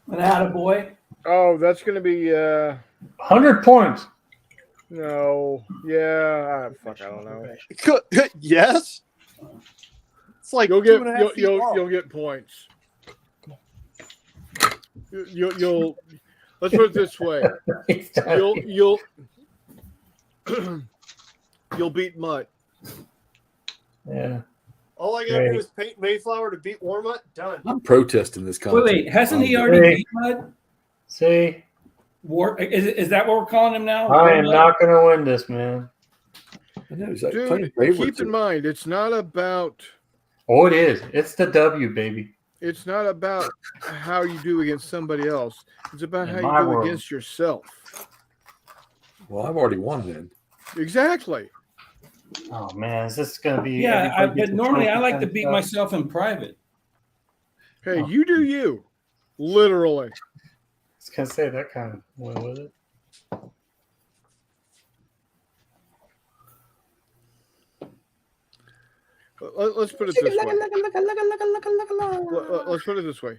An attaboy. Oh, that's gonna be 100 points. no. Yeah. Fuck. I don't know. Yes? It's like You'll 2.5 get feet long. you'll get points. You'll let's put it this way. You'll you'll beat Mutt. Yeah. All I gotta do is paint Mayflower to beat Warmut. Done. I'm protesting this content. Wait, hasn't he already beat Mud? See, War is that what we're calling him now? I am not going to win this, man. I know, he's like Dude, playing favorites keep in here. mind, it's not about Oh, it is. It's the W, baby. it's not about how you do against somebody else. It's about In how my you do world. against yourself. Well, I've already won then. Exactly. Oh, man. Is this going to be. Yeah, everybody gets but a normally I like to 20% beat stuff? myself in private. Hey, you do you. Literally. I was going to say that kind of went with it. Let's put it this way. Let's put it this way.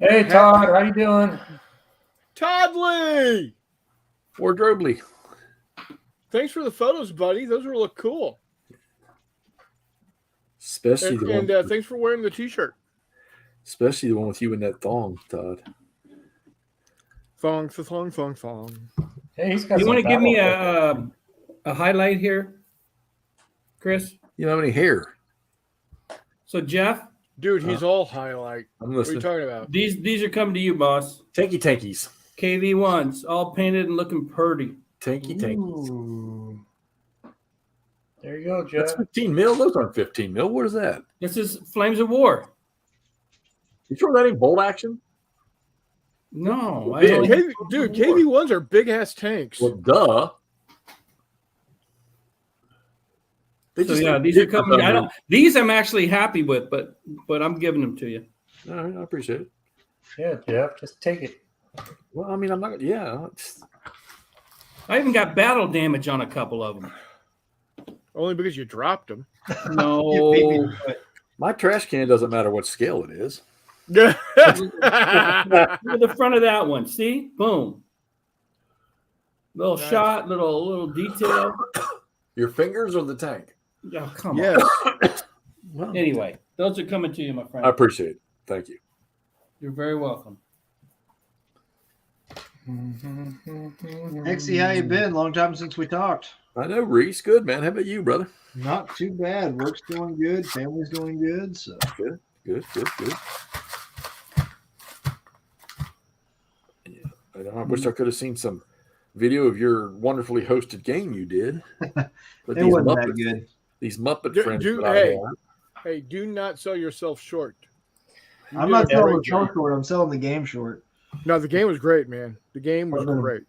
Hey, Todd. How you doing? Todd Lee! Wardrobely. Thanks for the photos, buddy. Those will look cool. Especially the one, And thanks for wearing the t-shirt. especially the one with you in that thong, Todd. Thong, thong, thong, thong. Hey, he's got You some want to give me battle- a highlight here, Chris? You don't have any hair. So Jeff, Dude, he's all highlight. I'm What are you listening. talking about? these are coming to you, boss. Tankies. KV1s, all painted and looking pretty. Tankies. Ooh. There you go, That's Jeff. 15 mil. Those aren't 15 mil. What is that? This is Flames of War. You throw that in bolt action? No, I Yeah, don't. Dude, KV1s are big ass tanks. Well, duh. They So yeah, these are coming. I don't. These I'm actually happy with, but I'm giving them to you. All right, I appreciate it. Yeah, Jeff. Just take it. Well, I mean, I'm not. Yeah, I even got battle damage on a couple of them. Only because you dropped them. No, my trash can doesn't matter what scale it is. Good. Look at the front of that one. See? Boom. Little Nice. shot, little detail. Your fingers or the tank? Oh, come Yes. on. Anyway, those are coming to you, my friend. I appreciate it. Thank you. You're very welcome. Hexy, how you been? Long time since we talked. I know, Reese. Good, man. How about you, brother? Not too bad. Work's going good. Family's going good. So Good. Yeah, I wish I could have seen some video of your wonderfully hosted game you did. But it wasn't that good. These Muppet Do- friends do- that I hey. have. Hey, do not sell yourself short. You I'm did not a selling great the show job. short. I'm selling the game short. No, the game was great, man. The game was great.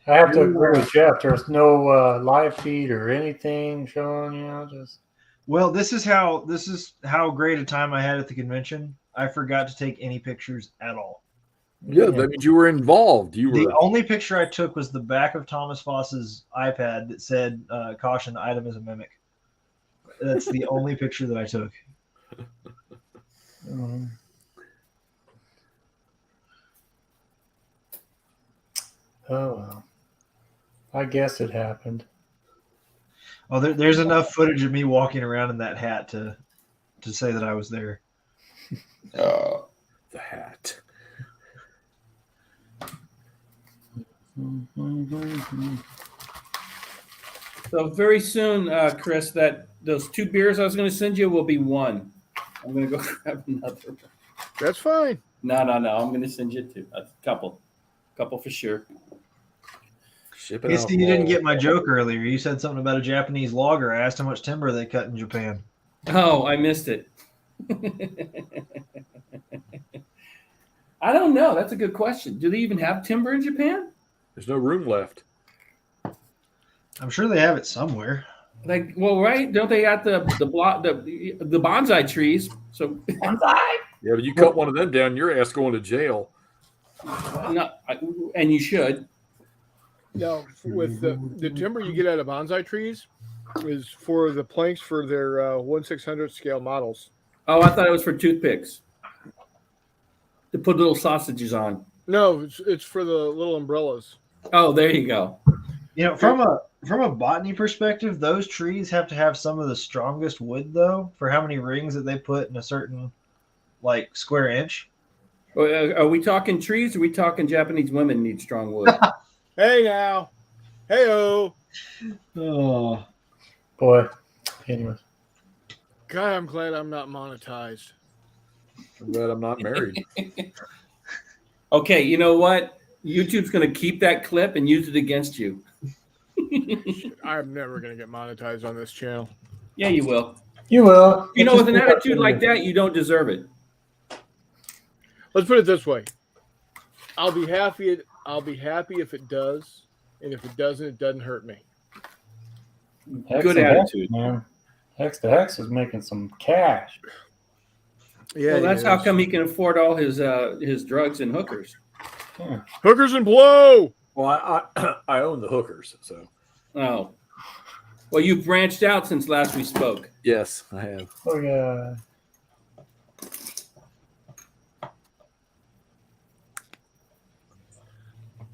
I have to agree with Jeff. There's no live feed or anything showing. Just Well, this is how great a time I had at the convention. I forgot to take any pictures at all. Yeah, that means you were involved. You were The only picture I took was the back of Thomas Foss's iPad that said "Caution, item is a mimic." That's the only picture that I took. oh well. I guess it happened. Oh, there's enough footage of me walking around in that hat to say that I was there. the hat. So very soon, Chris, that those 2 beers I was going to send you will be 1. I'm going to go grab another. That's fine. No. I'm going to send you 2. A couple for sure. Shipping Guess you didn't get my joke earlier. You said something about a Japanese logger. I asked how much timber they cut in Japan. Oh, I missed it. I don't know. That's a good question. Do they even have timber in Japan? There's no room left. I'm sure they have it somewhere. Like, well, right? Don't they have the bonsai trees? So bonsai. Yeah, but you cut one of them down, your ass going to jail. And you should. No, with the timber you get out of bonsai trees is for the planks for their 1/600 scale models. Oh, I thought it was for toothpicks. To put little sausages on. No, it's for the little umbrellas. Oh, there you go. You know, from a botany perspective, those trees have to have some of the strongest wood, though, for how many rings that they put in a certain square inch. Are we talking trees? Or are we talking Japanese women need strong wood? Hey now, hey-o. Oh, boy. Anyways. God, I'm glad I'm not monetized. I'm glad I'm not married. Okay, you know what? YouTube's going to keep that clip and use it against you. I'm never going to get monetized on this channel. Yeah, you will. You will. You know, with an attitude like that, you don't deserve it. Let's put it this way. I'll be happy if it does, and if it doesn't, it doesn't hurt me. Good attitude, man. Hex to Hex is making some cash. Yeah, well, that's how come he can afford all his drugs and hookers. Yeah. Hookers and blow. Well, I own the hookers, so. Oh. Well, you've branched out since last we spoke. Yes, I have. Oh, yeah.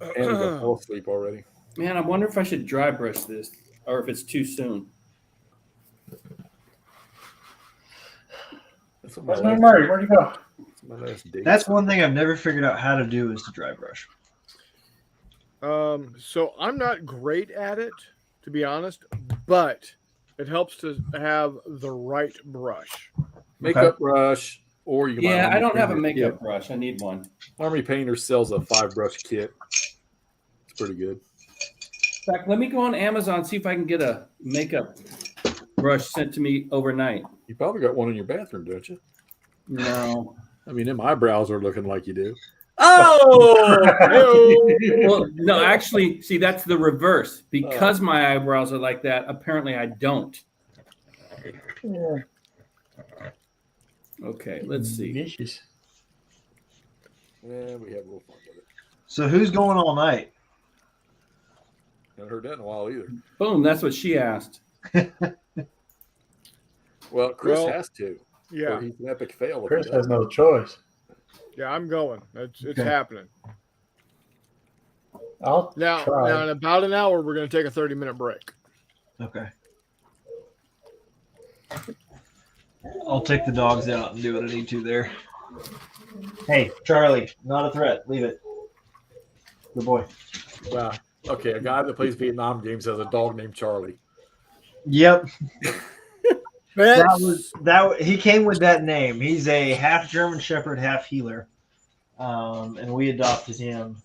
And I fell asleep already. Man, I wonder if I should dry brush this or if it's too soon. That's what Where's my Murray? Where'd you go? my last date. that's one thing I've never figured out how to do is to dry brush. So I'm not great at it, to be honest, but it helps to have the right brush. Makeup brush, or you can buy Yeah, Army I don't have a Painter makeup kit. brush. I need one. Army Painter sells a 5-brush kit. It's pretty good. In fact, let me go on Amazon, see if I can get a makeup brush sent to me overnight. You probably got one in your bathroom, don't you? No. I mean, them eyebrows are looking like you do. Oh! Well, no, actually, see, that's the reverse. Because my eyebrows are like that, apparently I don't. Yeah. Okay, let's see. Vicious. Yeah, we have a little fun with it. So who's going all night? Haven't heard that in a while either. Boom, that's what she asked. Well, Chris Well, has to. Yeah. Or he's an epic fail. if he Chris has doesn't. no choice. Yeah, I'm going. It's Okay. happening. I'll Now, try. in about an hour, we're going to take a 30-minute break. Okay. I'll take the dogs out and do what I need to there. Hey, Charlie, not a threat. Leave it. Good boy. Well, okay, a guy that plays Vietnam games has a dog named Charlie. Yep. That's, He came with that name. He's a half German Shepherd, half healer. And we adopted him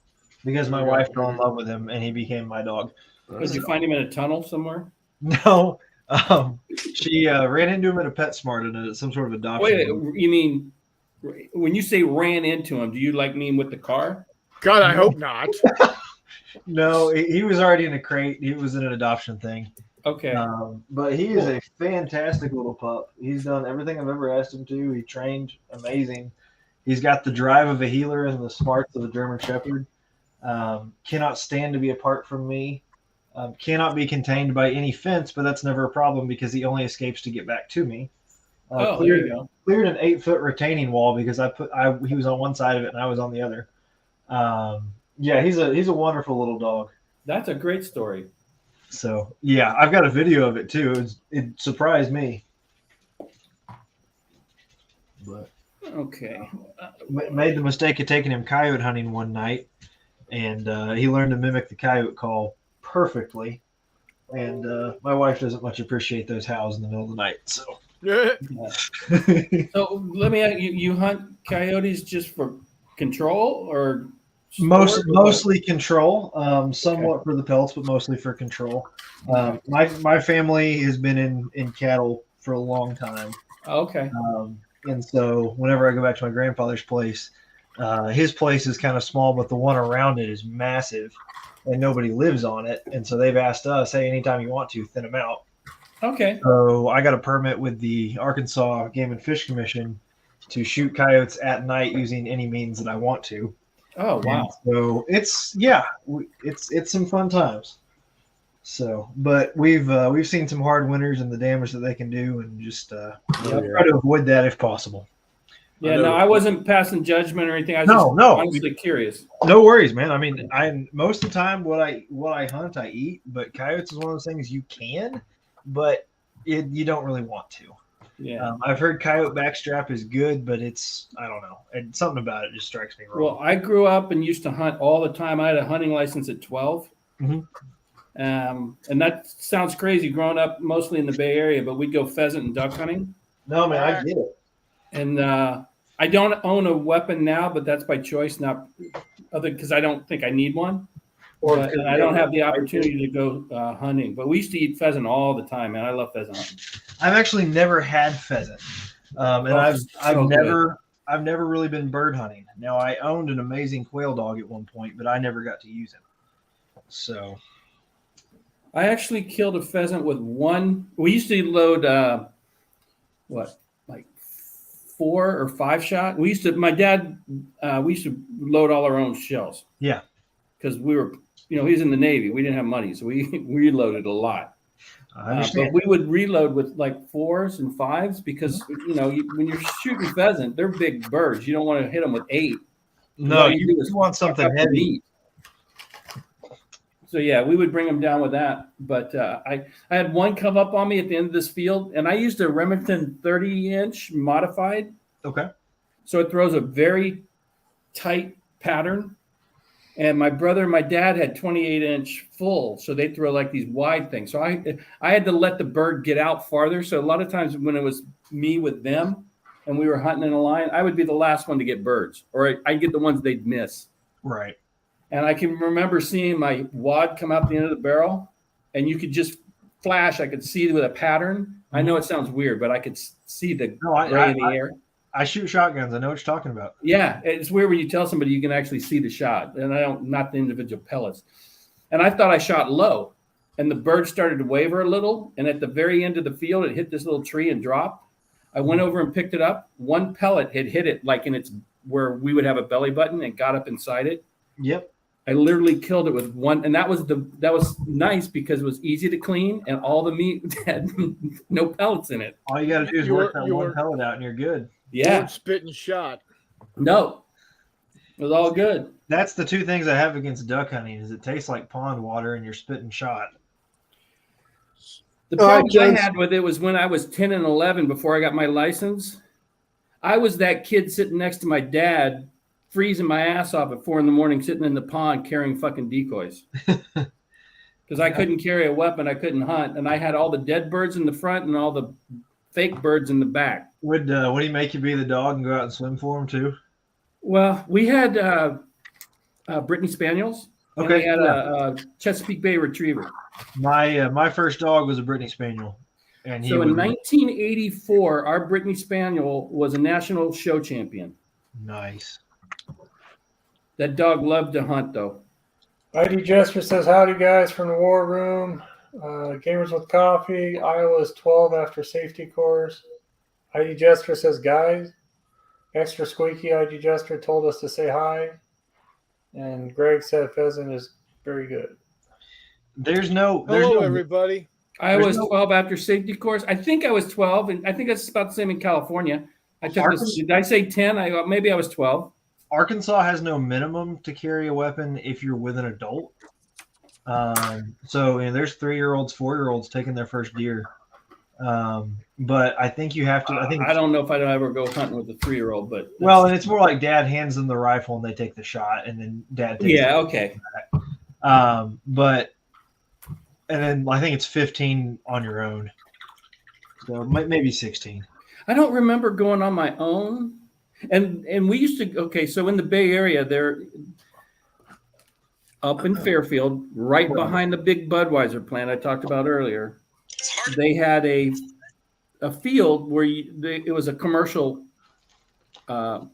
because my wife fell in love with him and he became my dog. Did you find him in a tunnel somewhere? No. She ran into him at a PetSmart in some sort of adoption. Wait, you mean when you say ran into him, do you like mean with the car? God, I hope not. No, he was already in a crate. He was in an adoption thing. Okay. But he is a fantastic little pup. He's done everything I've ever asked him to. He trained amazing. He's got the drive of a healer and the smarts of a German Shepherd. Cannot stand to be apart from me. Cannot be contained by any fence, but that's never a problem because he only escapes to get back to me. There you go. Cleared an 8-foot retaining wall because he was on one side of it and I was on the other. Yeah, he's a wonderful little dog. That's a great story. So yeah, I've got a video of it too. It surprised me. But Okay. made the mistake of taking him coyote hunting one night, and he learned to mimic the coyote call perfectly. And my wife doesn't much appreciate those howls in the middle of the night. So So let me ask you: you hunt coyotes just for control, or sport, or mostly control, somewhat for the pelts, but mostly for control. My family has been in cattle for a long time. Okay. And so whenever I go back to my grandfather's place, his place is kind of small, but the one around it is massive and nobody lives on it. And so they've asked us, hey, anytime you want to, thin them out. Okay. So I got a permit with the Arkansas Game and Fish Commission to shoot coyotes at night using any means that I want to. Oh, wow. And so it's some fun times. So, but we've seen some hard winters and the damage that they can do, and just try to avoid that if possible. Yeah, no, I wasn't passing judgment or anything. I was just honestly curious. No worries, man. I mean, most of the time what I hunt, I eat, but coyotes is one of those things you can, but you don't really want to. Yeah. I've heard coyote backstrap is good, but I don't know. And something about it just strikes me wrong. Well, I grew up and used to hunt all the time. I had a hunting license at 12. Mm-hmm. And that sounds crazy growing up mostly in the Bay Area, but we'd go pheasant and duck hunting. No, man, I get it. And I don't own a weapon now, but that's by choice, not other because I don't think I need one. And I don't have the opportunity to go hunting. But we used to eat pheasant all the time, man. I love pheasant hunting. I've actually never had pheasant, and I've never really been bird hunting. Now I owned an amazing quail dog at one point, but I never got to use him. So I actually killed a pheasant with one. We used to load like 4 or 5 shot. We used to load all our own shells. Yeah, because we were, he's in the Navy. We didn't have money, so we reloaded a lot. I understand. But we would reload with like 4s and 5s because when you're shooting pheasant, they're big birds. You don't want to hit them with 8. No, you want something heavy. So yeah, we would bring them down with that. But I had one come up on me at the end of this field, and I used a Remington 30-inch modified. Okay. So it throws a very tight pattern. And my brother and my dad had 28-inch full, so they throw like these wide things. So I had to let the bird get out farther. So a lot of times when it was me with them and we were hunting in a line, I would be the last one to get birds, or I'd get the ones they'd miss. Right. And I can remember seeing my wad come out the end of the barrel, and you could just flash. I could see with a pattern. I know it sounds weird, but I could see the gray in the air. I shoot shotguns. I know what you're talking about. Yeah, it's weird when you tell somebody you can actually see the shot, and not the individual pellets. And I thought I shot low, and the bird started to waver a little. And at the very end of the field, it hit this little tree and dropped. I went over and picked it up. One pellet had hit it like in its where we would have a belly button and got up inside it. Yep. I literally killed it with one, and that was nice because it was easy to clean, and all the meat had no pellets in it. All you got to do is work that one pellet out, and you're good. Yeah, spitting shot. No, it was all good. That's the two things I have against duck hunting is it tastes like pond water and you're spitting shot. The All right, problems I gents. had with it was when I was 10 and 11 before I got my license. I was that kid sitting next to my dad, freezing my ass off at 4 a.m, sitting in the pond carrying fucking decoys. Because I couldn't carry a weapon, I couldn't hunt, and I had all the dead birds in the front and all the fake birds in the back. Would he make you be the dog and go out and swim for him too? Well, we had Brittany Spaniels, and Okay, we had yeah. a Chesapeake Bay Retriever. My first dog was a Brittany Spaniel, and So in 1984, our Brittany Spaniel was a national show champion. nice. That dog loved to hunt, though. ID Jester says, howdy, guys, from the war room. Gamers with Coffee. Iowa is 12 after safety course. ID Jester says, guys. Extra squeaky ID Jester told us to say hi. And Greg said pheasant is very good. There's no everybody. I was 12 after safety course. I think I was 12, and I think that's about the same in California. I took this. Did I say 10? Maybe I was 12. Arkansas has no minimum to carry a weapon if you're with an adult. So there's 3-year-olds, 4-year-olds taking their first deer. But I think you have to. I don't know if I'd ever go hunting with a 3-year-old, but and it's more like dad hands them the rifle and they take the shot, and then dad takes okay. But and then I think it's 15 on your own, so maybe 16. I don't remember going on my own, and we used to. Okay, so in the Bay Area, there, up in Fairfield, right behind the big Budweiser plant I talked about earlier, they had a field where it was a commercial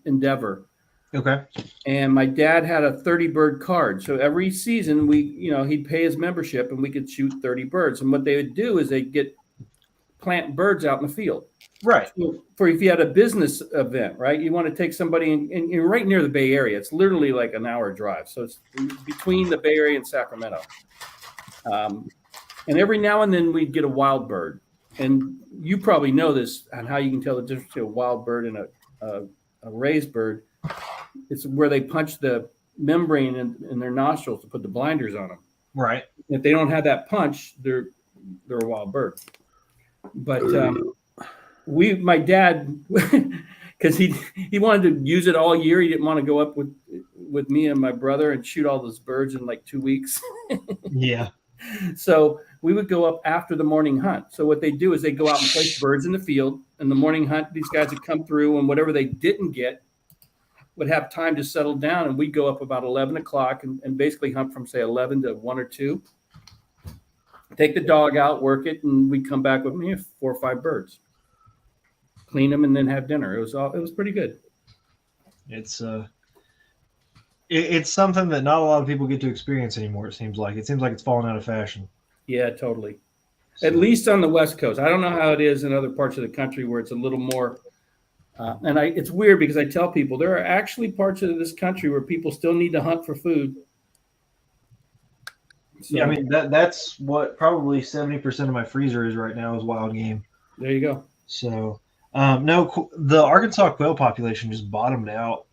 endeavor. Okay. And my dad had a 30-bird card. So every season he'd pay his membership and we could shoot 30 birds. And what they would do is they'd plant birds out in the field. Right. So for if you had a business event, right? You want to take somebody in right near the Bay Area. It's literally like an hour drive. So it's between the Bay Area and Sacramento. And every now and then we'd get a wild bird. And you probably know this on how you can tell the difference between a wild bird and a raised bird. It's where they punch the membrane in their nostrils to put the blinders on them. Right. If they don't have that punch, they're a wild bird. But my dad, because he wanted to use it all year. He didn't want to go up with me and my brother and shoot all those birds in like 2 weeks. Yeah. So we would go up after the morning hunt. So what they do is they go out and place birds in the field. And the morning hunt, these guys would come through, and whatever they didn't get would have time to settle down. And we'd go up about 11 o'clock and basically hunt from, say, 11 to 1 or 2. Take the dog out, work it, and we'd come back with 4 or 5 birds. Clean them and then have dinner. It was pretty good. It's something that not a lot of people get to experience anymore. It seems like it's fallen out of fashion. Yeah, totally. At least on the West Coast. I don't know how it is in other parts of the country where it's a little more. It's weird because I tell people there are actually parts of this country where people still need to hunt for food. So, yeah, I mean that's what probably 70% of my freezer is right now is wild game. There you go. So the Arkansas quail population just bottomed out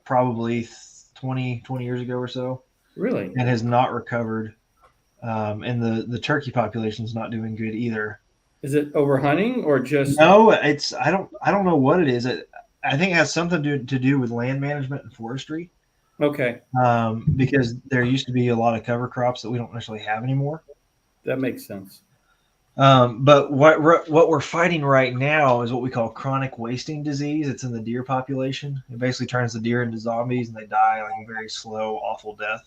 probably 20 years ago or so. Really? And has not recovered. And the turkey population is not doing good either. Is it overhunting or just? No, it's I don't know what it is. I think it has something to do with land management and forestry. Okay. Because there used to be a lot of cover crops that we don't necessarily have anymore. That makes sense. But what we're fighting right now is what we call chronic wasting disease. It's in the deer population. It basically turns the deer into zombies and they die like a very slow, awful death.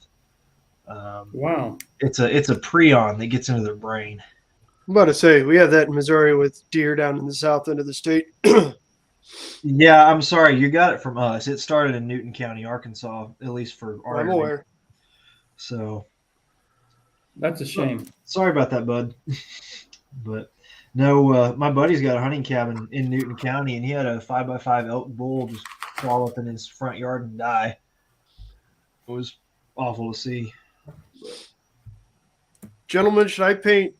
Wow. It's a prion that gets into their brain. I'm about to say, we have that in Missouri with deer down in the south end of the state. Yeah, I'm sorry. You got it from us. It started in Newton County, Arkansas, at least for our I'm area. aware. So that's a shame. Sorry about that, bud. But no, my buddy's got a hunting cabin in Newton County, and he had a 5x5 elk bull just crawl up in his front yard and die. It was awful to see. Gentlemen, should I paint?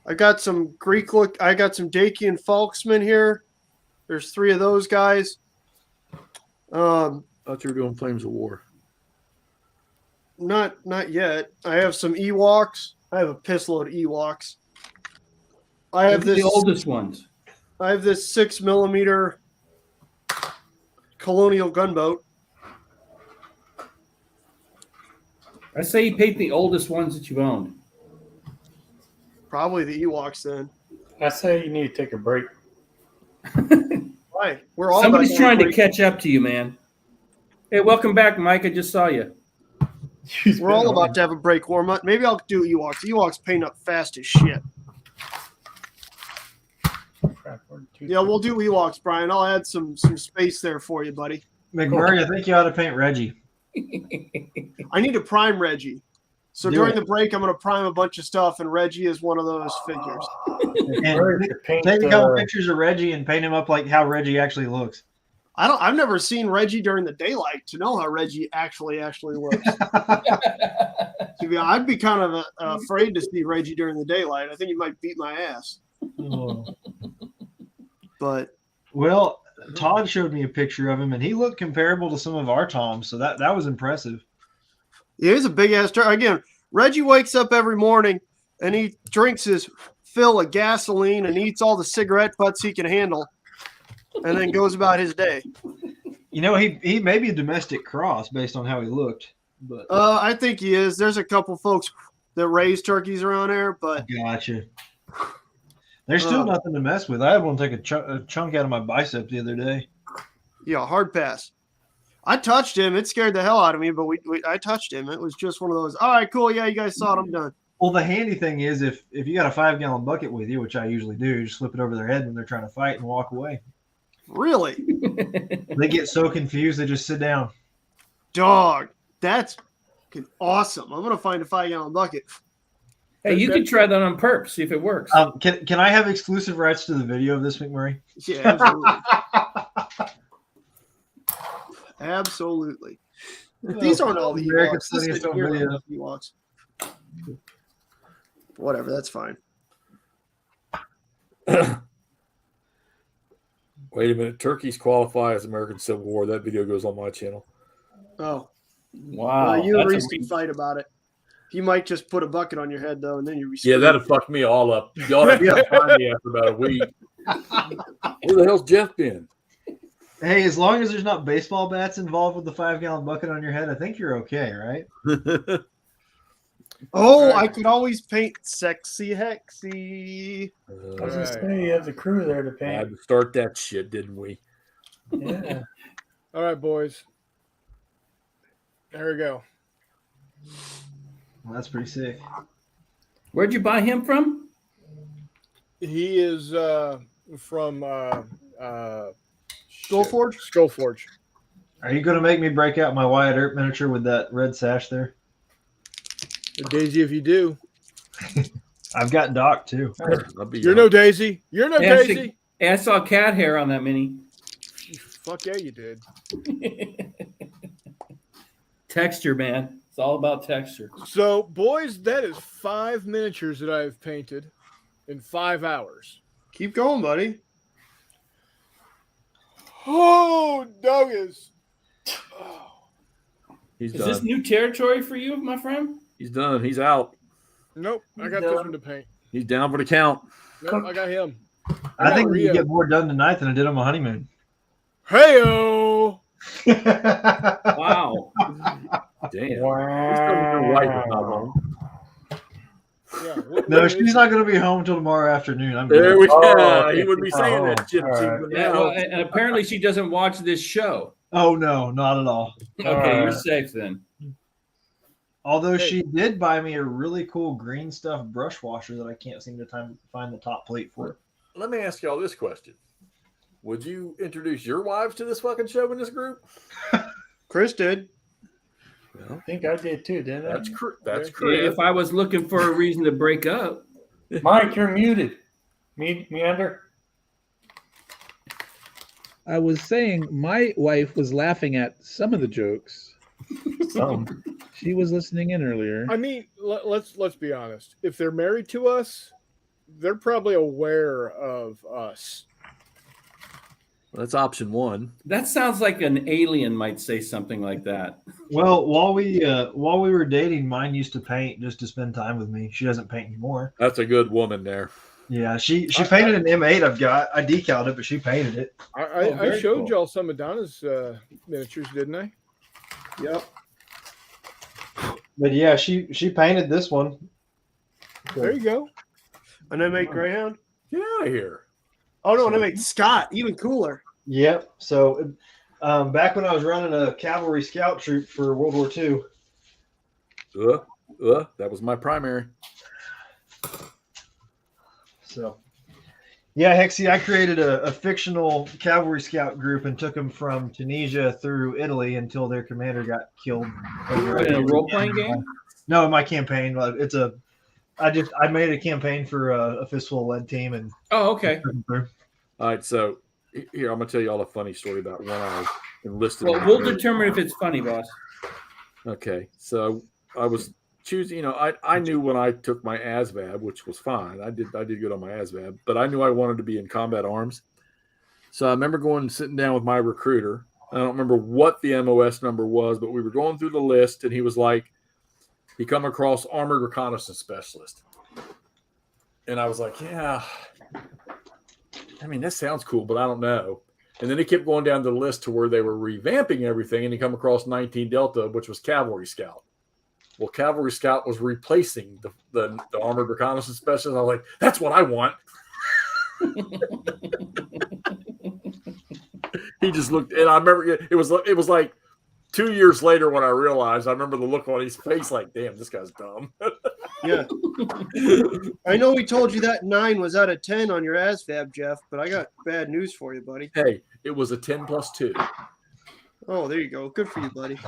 I got some Greek look. I got some Dacian Falksman here. There's 3 of those guys. Thought you were doing Flames of War. Not yet. I have some Ewoks. I have a piss load of Ewoks. I have Those are this the oldest ones. I have this 6mm colonial gunboat. I say you paint the oldest ones that you've owned. Probably the Ewoks then. I say you need to take a break. Why? We're all Somebody's about trying to break. catch up to you, man. Hey, welcome back, Mike. I just saw you. We're all about to have a break warm up. Maybe I'll do Ewoks. Ewoks paint up fast as shit. Yeah, we'll do Ewoks, Brian. I'll add some space there for you, buddy. McMurray, I think you ought to paint Reggie. I need to prime Reggie. So Do during it. the break, I'm going to prime a bunch of stuff, and Reggie is one of those figures. And take a couple pictures of Reggie and paint him up like how Reggie actually looks. I've never seen Reggie during the daylight to know how Reggie actually looks. I'd be kind of afraid to see Reggie during the daylight. I think he might beat my ass. But Well, Todd showed me a picture of him, and he looked comparable to some of our Toms, so that was impressive. yeah, he's a big ass. Again, Reggie wakes up every morning and he drinks his fill of gasoline and eats all the cigarette butts he can handle, and then goes about his day. You know, he may be a domestic cross based on how he looked, but I think he is. There's a couple folks that raise turkeys around there, but gotcha. There's still nothing to mess with. I had one take a chunk out of my bicep the other day. yeah, hard pass. I touched him. It scared the hell out of me, but I touched him. It was just one of those. All right, cool. Yeah, you guys saw it. I'm done. Well, the handy thing is if you got a 5-gallon bucket with you, which I usually do, you just flip it over their head when they're trying to fight and walk away. Really? They get so confused they just sit down. Dog, that's awesome. I'm gonna find a 5-gallon bucket. Hey, you can try that on perp, see if it works. Can I have exclusive rights to the video of this, McMurray? Yeah, absolutely. Absolutely. These aren't all the American Ewoks. This Studios isn't here video. all the Ewoks. Whatever, that's fine. Wait a minute. Turkeys qualify as American Civil War. That video goes on my channel. Oh, Wow. well, you and that's Reese a- can fight about it. You might just put a bucket on your head though, and then you. Yeah, that'd fuck me all up. Y'all have to find me after about a week. Where the hell's Jeff been? Hey, as long as there's not baseball bats involved with the 5-gallon bucket on your head, I think you're okay, right? Oh, I could always paint sexy hexy. I was gonna say you have the crew there to I paint. had to start that shit, didn't we? Yeah. All right, boys. There we go. Well, that's pretty sick. Where'd you buy him from? He is from Skullforge? Skullforge. Are you going to make me break out my Wyatt Earp miniature with that red sash there? Daisy, if you do. I've got Doc, too. You're no Daisy. You're no Yeah, Daisy. I saw cat hair on that mini. Fuck yeah, you did. Texture, man. It's all about texture. So, boys, that is 5 miniatures that I've painted in 5 hours. Keep going, buddy. Oh, doggies. He's Is done. this new territory for you, my friend? He's done. He's out. Nope, I got this one to paint. He's down for the count. Nope, I got him. I think we Rio. can get more done tonight than I did on my honeymoon. Hey-o! Wow. Damn. He's Wow. coming to right if not home. Yeah, No, she's not going to be home until tomorrow afternoon. I'm There good. we go. Oh, He would be okay. saying that shit. All right. Yeah, well, and apparently she doesn't watch this show. Oh, no, not at all. Okay, you're safe then. Although she did buy me a really cool green stuff brush washer that I can't seem to find the top plate for. Let me ask y'all this question. Would you introduce your wives to this fucking show in this group? Chris did. I think I did too, didn't I? That's Yeah, correct. If I was looking for a reason to break up, Mike, you're muted. Meander. I was saying my wife was laughing at some of the jokes. Some. She was listening in earlier. I mean, let's be honest. If they're married to us, they're probably aware of us. That's option one. That sounds like an alien might say something like that. Well, while we were dating, mine used to paint just to spend time with me. She doesn't paint anymore. That's a good woman there. Yeah, she painted an M8 I've got. I decaled it, but she painted it. I showed y'all some of Donna's miniatures, didn't I? Yep. But yeah, she painted this one. There you go. And I make Greyhound. Get out of here. Oh no, and I make Scott. Even cooler. Yep. So back when I was running a cavalry scout troop for World War II. That was my primary. So, yeah, Hexy, I created a fictional cavalry scout group and took them from Tunisia through Italy until their commander got killed. In a role-playing game? No, in my campaign. I made a campaign for a Fistful of Lead team. And oh, okay. All right, so here, I'm going to tell you all a funny story about when I enlisted. Well, we'll determine if it's funny, boss. Okay, so I was choosing, I knew when I took my ASVAB, which was fine. I did good on my ASVAB, but I knew I wanted to be in combat arms. So I remember going and sitting down with my recruiter. I don't remember what the MOS number was, but we were going through the list, and he was like, he come across armored reconnaissance specialist. And I was like, yeah, I mean, that sounds cool, but I don't know. And then he kept going down the list to where they were revamping everything, and he come across 19 Delta, which was Cavalry Scout. Well, Cavalry Scout was replacing the armored reconnaissance specialist. I was like, that's what I want. He just looked, and I remember it was like 2 years later when I realized. I remember the look on his face, like, damn, this guy's dumb. Yeah. I know we told you that 9 was out of 10 on your ASVAB, Jeff, but I got bad news for you, buddy. Hey, it was a 10+2. Oh, there you go. Good for you, buddy.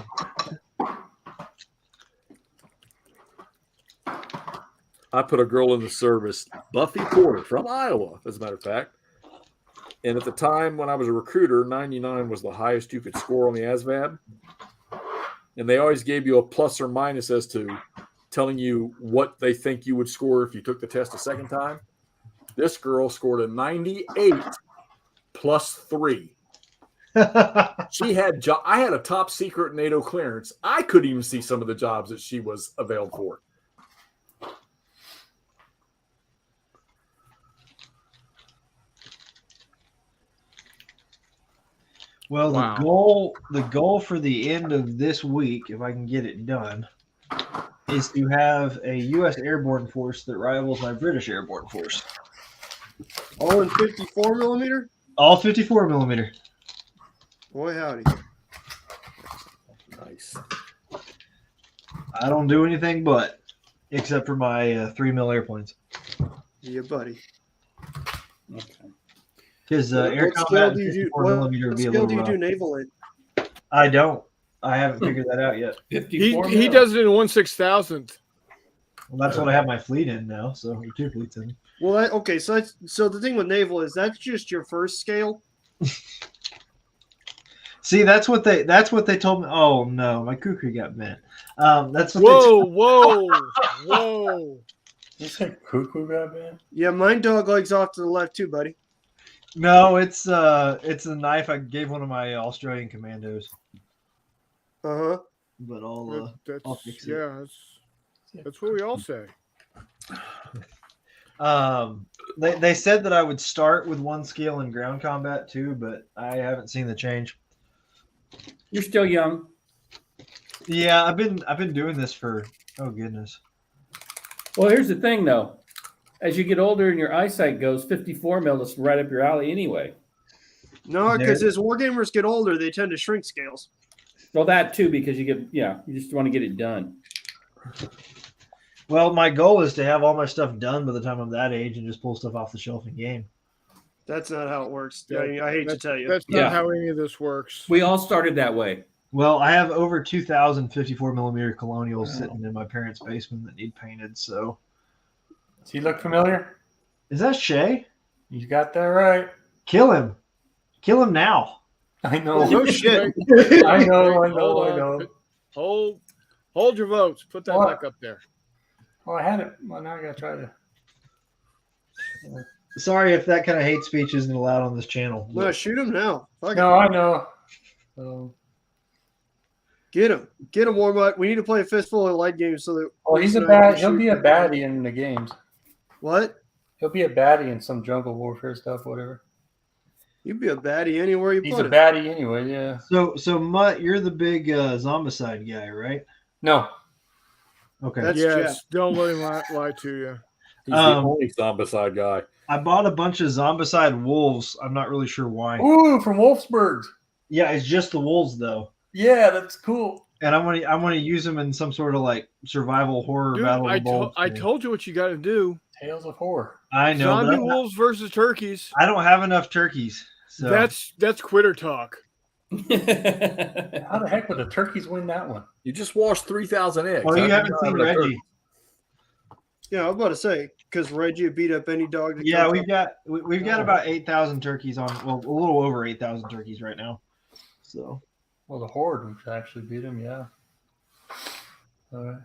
I put a girl in the service, Buffy Porter from Iowa, as a matter of fact. And at the time when I was a recruiter, 99 was the highest you could score on the ASVAB. And they always gave you a plus or minus as to telling you what they think you would score if you took the test a second time. This girl scored a 98 +3. I had a top secret NATO clearance. I couldn't even see some of the jobs that she was availed for. Well, Wow. the goal for the end of this week, if I can get it done, is to have a U.S. airborne force that rivals my British airborne force. All in 54 millimeter? All 54 millimeter. Boy, howdy. Nice. I don't do anything but, except for my 3 mil airplanes. Yeah, buddy. Okay. Because air What combat skill do you do? 54 What millimeter would be a skill little do you rough. do naval in? I don't. I haven't figured that out yet. 54 He mil. does it in 1/6000th. Well, that's what I have my fleet in now, so or 2 fleets in. Well, okay, so the thing with naval is that's just your first scale. See, that's what they told me. Oh no, my kukri got bent. That's what Whoa. You said cuckoo got banned? Yeah, mine dog legs off to the left too, buddy. No, it's a knife I gave one of my Australian commandos. Uh-huh. But I'll fix it. Yeah, that's what we all say. They said that I would start with 1 scale in ground combat too, but I haven't seen the change. You're still young. Yeah, I've been doing this for goodness. Well, here's the thing, though. As you get older and your eyesight goes, 54 mil is right up your alley anyway. No, because as wargamers get older, they tend to shrink scales. Well, that too, because you just want to get it done. Well, my goal is to have all my stuff done by the time I'm that age and just pull stuff off the shelf in game. That's not how it works. Yeah, I hate to tell you. That's not how any of this works. We all started that way. Well, I have over 2,000 54 millimeter colonials sitting in my parents' basement that need painted. So, Does he look familiar? is that Shay? You got that right. Kill him! Kill him now! I know. No shit. I know. Hold your votes. Put that What? back up there. Well, I had it. Well, now I gotta try to. Sorry if that kind of hate speech isn't allowed on this channel. No, shoot him now. Fuck No, it. I know. So, Get him. Get him warm up. We need to play a fistful of light games so that. well, he's a so I can bad. He'll shoot be a him. baddie in the games. What? He'll be a baddie in some jungle warfare stuff, whatever. You'd be a baddie anywhere you He's put a him. baddie anyway. Yeah. So Mutt, you're the big zombicide guy, right? No. Okay. That's yes, Jeff. don't let him lie to you. He's the only zombicide guy. I bought a bunch of zombicide wolves. I'm not really sure why. Ooh, from Wolfsburg. Yeah, it's just the wolves though, Yeah, that's cool. and I want to use them in some sort of like survival horror Dude, battle. I told you what you got to do. Tales of horror. I know. Zombie But wolves versus turkeys. I don't have enough turkeys. So That's quitter talk. How the heck would the turkeys win that one? You just washed 3,000 eggs. well, you How haven't do seen have enough Reggie. turkey? Yeah, I was about to say because Reggie beat up any dog. That Yeah, comes we've got about 8,000 turkeys on. Well, a little over 8,000 turkeys right now. So Well, the horde would actually beat him. Yeah. All right.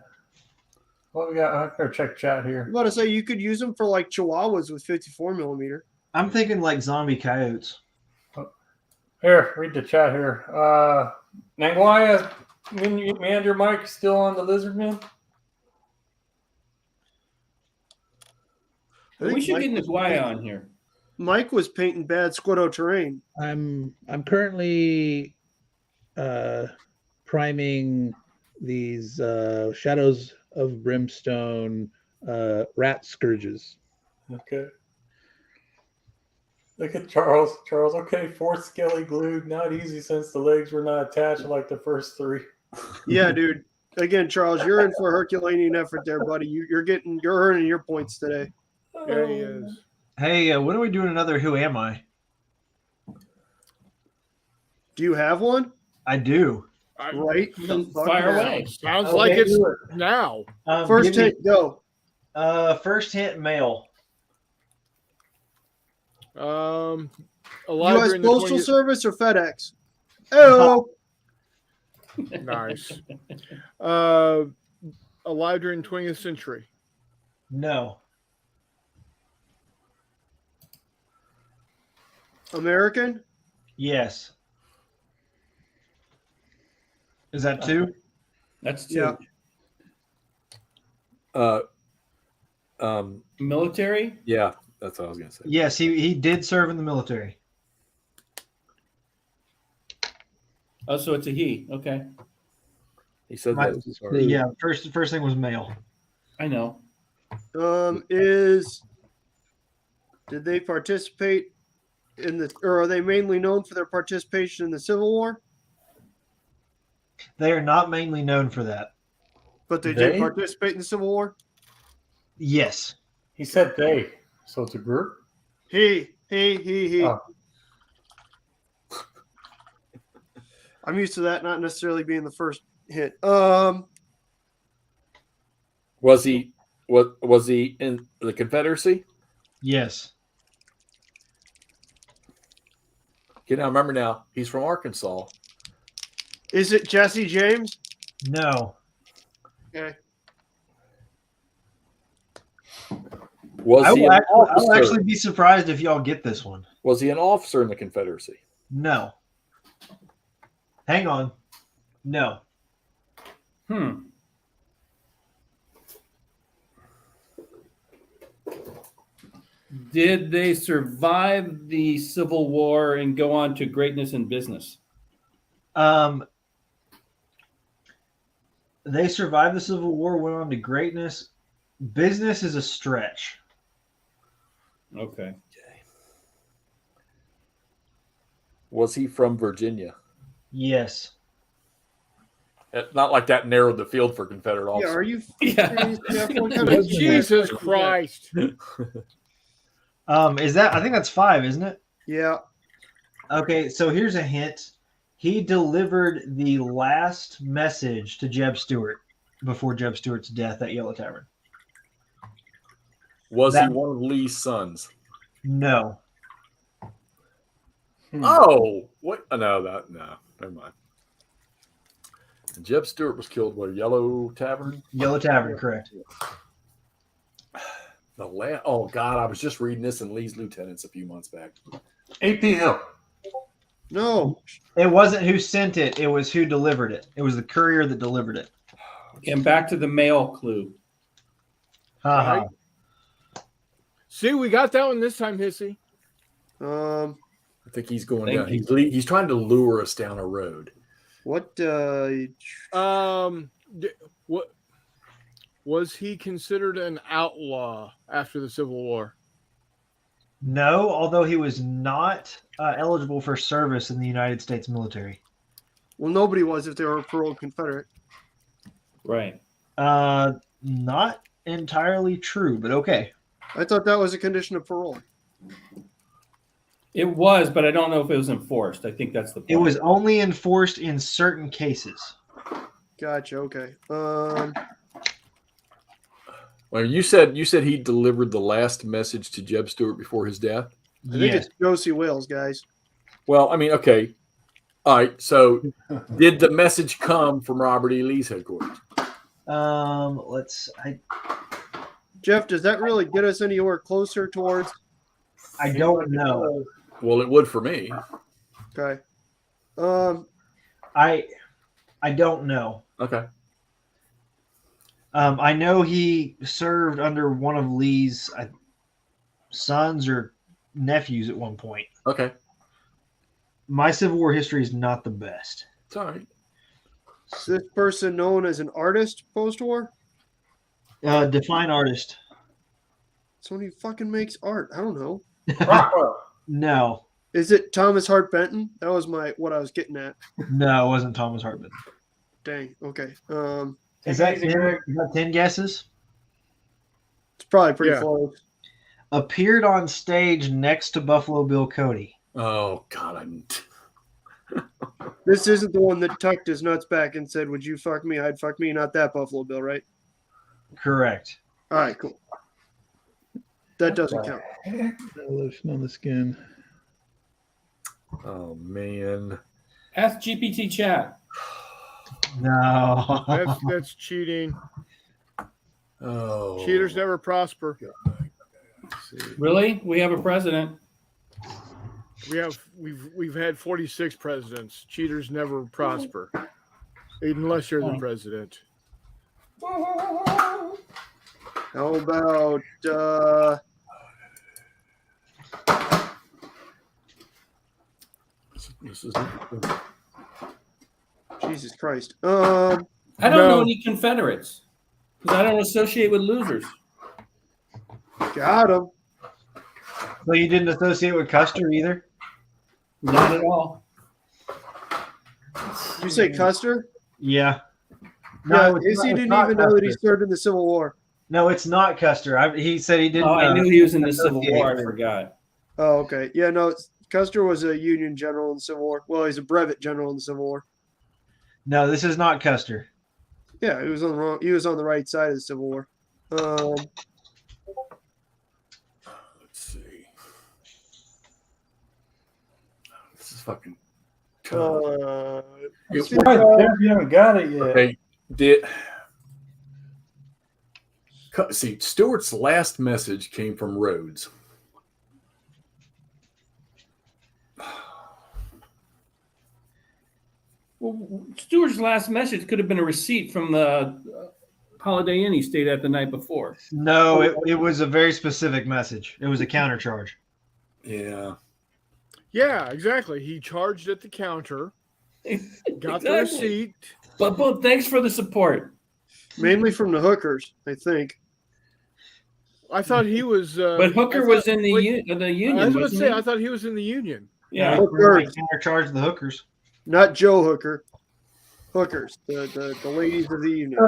What we got? I better check chat I here. was about to say you could use them for like chihuahuas with 54 millimeter. I'm thinking like zombie coyotes. Here, read the chat here. Nangwaya, Meander Mike still on the lizard man? I think We should Mike get was Naguaya painting- on here. Mike was painting bad Squiddo terrain. I'm currently priming these Shadows of Brimstone rat scourges. Okay. Look at Charles. Charles, okay, fourth skelly glued. Not easy since the legs were not attached like the first three. Yeah, dude. Again, Charles, you're in for a Herculean effort there, buddy. You're earning your points today. There he is. Hey, when are we doing another Who Am I? Do you have one? I do. Right. Then Fuck fire now. away. Sounds Okay, like it's do it. now. First give me- hit, go. First hit male. A U.S. library in the Postal 20th Service or FedEx? Oh, Nice. A library in 20th century. No. American. Yes. Is that two? That's two. Yeah. Military? Yeah, that's what I was gonna say. Yes, he did serve in the military. Oh, so it's a he. Okay. He said Right. that. Sorry. Yeah, first thing was male. I know. Did they participate in the, or are they mainly known for their participation in the Civil War? They are not mainly known for that. But they They? did participate in the Civil War. Yes. He said they, so it's a group. He. Oh. I'm used to that not necessarily being the first hit. Was he in the Confederacy? Yes. Okay, now remember now, he's from Arkansas. Is it Jesse James? No. Okay. Was I he will, an actually, I will officer? actually be surprised if y'all get this one. Was he an officer in the Confederacy? No. Hang on. No. Did they survive the Civil War and go on to greatness in business? They survived the Civil War, went on to greatness. Business is a stretch. Okay. Was he from Virginia? Yes. Not like that narrowed the field for Confederate Yeah. officers. Are you? Yeah. serious, Jeff? What kind of- Jesus Christ. Is that? I think that's 5, isn't it? Yeah. Okay, so here's a hint. He delivered the last message to Jeb Stuart before Jeb Stuart's death at Yellow Tavern. Was he That- one of Lee's sons? No. Oh, what? No, never mind. Jeb Stuart was killed by Yellow Tavern. Yellow Tavern, correct. Oh God, I was just reading this in Lee's Lieutenants a few months back. AP Hill. No. It wasn't who sent it; it was who delivered it. It was the courier that delivered it. And back to the mail clue. Haha. Right. See, we got that one this time, Hissy. Um, I think he's going Thank down. you. He's trying to lure us down a road. what? What was he considered an outlaw after the Civil War? No, although he was not eligible for service in the United States military. Well, nobody was if they were a paroled Confederate. Right. Not entirely true, but okay. I thought that was a condition of parole. It was, but I don't know if it was enforced. I think that's the point. It was only enforced in certain cases. Gotcha. Okay. Well, you said he delivered the last message to Jeb Stuart before his death. I think it's Josie Wales, guys. Well, I mean, okay. All right. So, did the message come from Robert E. Lee's headquarters? Jeff, does that really get us anywhere closer towards? I don't know. Well, it would for me. Okay. I don't know. Okay. I know he served under one of Lee's sons or nephews at one point. Okay. My Civil War history is not the best. It's all right. Is this person known as an artist post-war? Define artist. Somebody who fucking makes art. I don't know. Rockwell. No. Is it Thomas Hart Benton? That was what I was getting at. No, it wasn't Thomas Hartman. Dang. Okay. Is that 10 guesses? It's probably pretty Yeah. close. Appeared on stage next to Buffalo Bill Cody. Oh God, This isn't the one that tucked his nuts back and said, "Would you fuck me? I'd fuck me." Not that Buffalo Bill, right? Correct. All right, cool. That doesn't count. Lotion on the skin. Oh man. Ask GPT chat. No. That's cheating. Oh. Cheaters never prosper. Really? We have a president. We've had 46 presidents. Cheaters never prosper, unless you're the president. How about This is Jesus Christ? I don't know any Confederates because I don't associate with losers. Got him. So you didn't associate with Custer either? Not at all. You say Custer? Yeah. No, it's he not- didn't it's not even know that he Custer. served in the Civil War. No, it's not Custer. He said he didn't. Oh, I knew he was in the Civil associate War. I with- forgot. Oh, okay. Yeah, no, Custer was a Union general in the Civil War. Well, he's a brevet general in the Civil War. No, this is not Custer. Yeah, he was on the wrong. He was on the right side of the Civil War. Let's see. This is fucking. Jeff, you haven't got it yet. Okay. See, Stewart's last message came from Rhodes. Well, Stewart's last message could have been a receipt from the Holiday Inn he stayed at the night before. No, it was a very specific message. It was a countercharge. Yeah. Yeah, exactly. He charged at the counter, got the receipt. But thanks for the support. Mainly from the hookers, I think. I thought he was. But Hooker was in the Union. I was going to wasn't say, he? I thought he was in the Union. Yeah. Hookers, Countercharge the hookers. not Joe Hooker. Hookers, the ladies of the Union.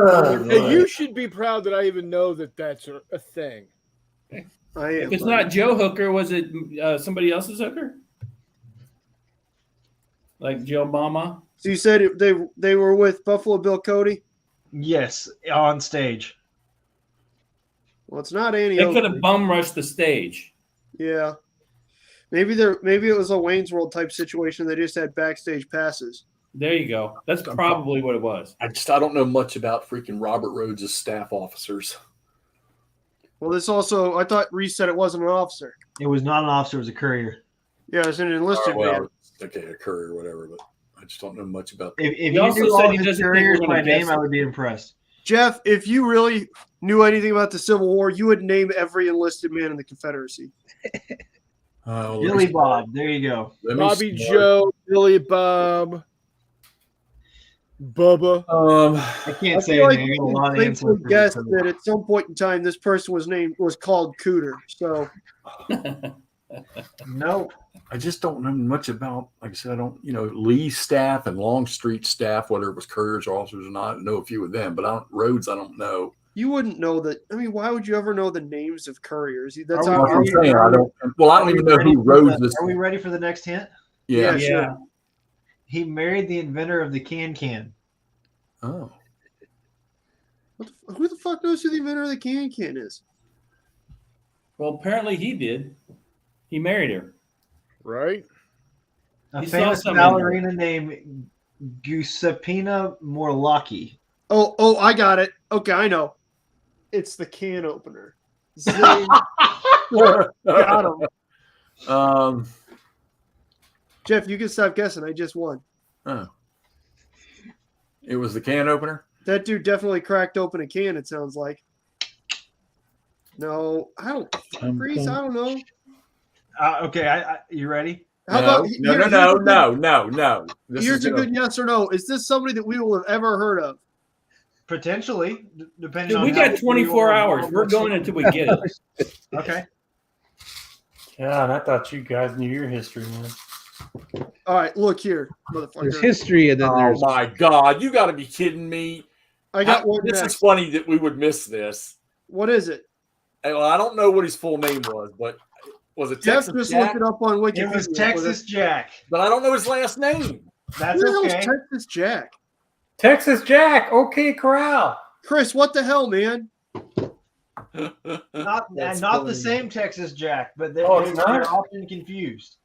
Hey, you should be proud that I even know that that's a thing. I am. If it's not Joe Hooker, was it somebody else's hooker? Like Joe Obama? So you said they were with Buffalo Bill Cody? Yes, on stage. Well, it's not Annie. They could Oakley. have bum rushed the stage. Yeah. Maybe it was a Wayne's World type situation. They just had backstage passes. There you go. That's probably what it was. I don't know much about freaking Robert Rhodes' staff officers. Well, this also, I thought Reese said it wasn't an officer. It was not an officer; it was a courier. Yeah, it's an enlisted man. Okay, a courier or whatever, but I just don't know much about that. If He you also knew said all he his doesn't think couriers we're gonna by name, guess I it. would be impressed. Jeff, if you really knew anything about the Civil War, you would name every enlisted man in the Confederacy. Billy Bob. There you go. Bobby Joe, Billy Bob, Bubba. I can't I say feel like anything. I you got a can lot of safely ancestors. guess that at some point in time, this person was called Cooter. So Nope. I just don't know much about, like I said, I don't, Lee's staff and Longstreet's staff, whether it was couriers or officers or not. I know a few of them, but Rhodes, I don't know. you wouldn't know that. I mean, why would you ever know the names of couriers? That's Are how we- That's what I'm saying. I don't even know who Rhodes is. Are we ready for the next hint? Yeah. sure. He married the inventor of the can. Oh. Who the fuck knows who the inventor of the can is? Well, apparently he did. He married her. Right? A He saw famous something. ballerina named Giuseppina Morlacchi. Oh, I got it. Okay, I know. It's the can opener. Zing. Got him. Jeff, you can stop guessing. I just won. Oh. It was the can opener? That dude definitely cracked open a can, it sounds like. No, I don't. Reese, I don't know. Okay, you ready? How about No. Here's a good yes or no. Is this somebody that we will have ever heard of? Potentially, depending Dude, on we how got 24 hours. We're going until we get it. Okay. God, I thought you guys knew your history, man. All right, look here, There's motherfucker. history, and then Oh there's my God! You got to be kidding me! I got one This next. is funny that we would miss this. What is it? Well, I don't know what his full name was, but was it Jeff Texas just Jack? looked it up on Wikipedia. It was Texas Jack. But I don't know his last name. That's Who the hell's okay. Texas Jack? Texas Jack, OK Corral. Chris, what the hell, man? Not That's the funny. same Texas Jack, but they're, Oh, it's they're not? often confused.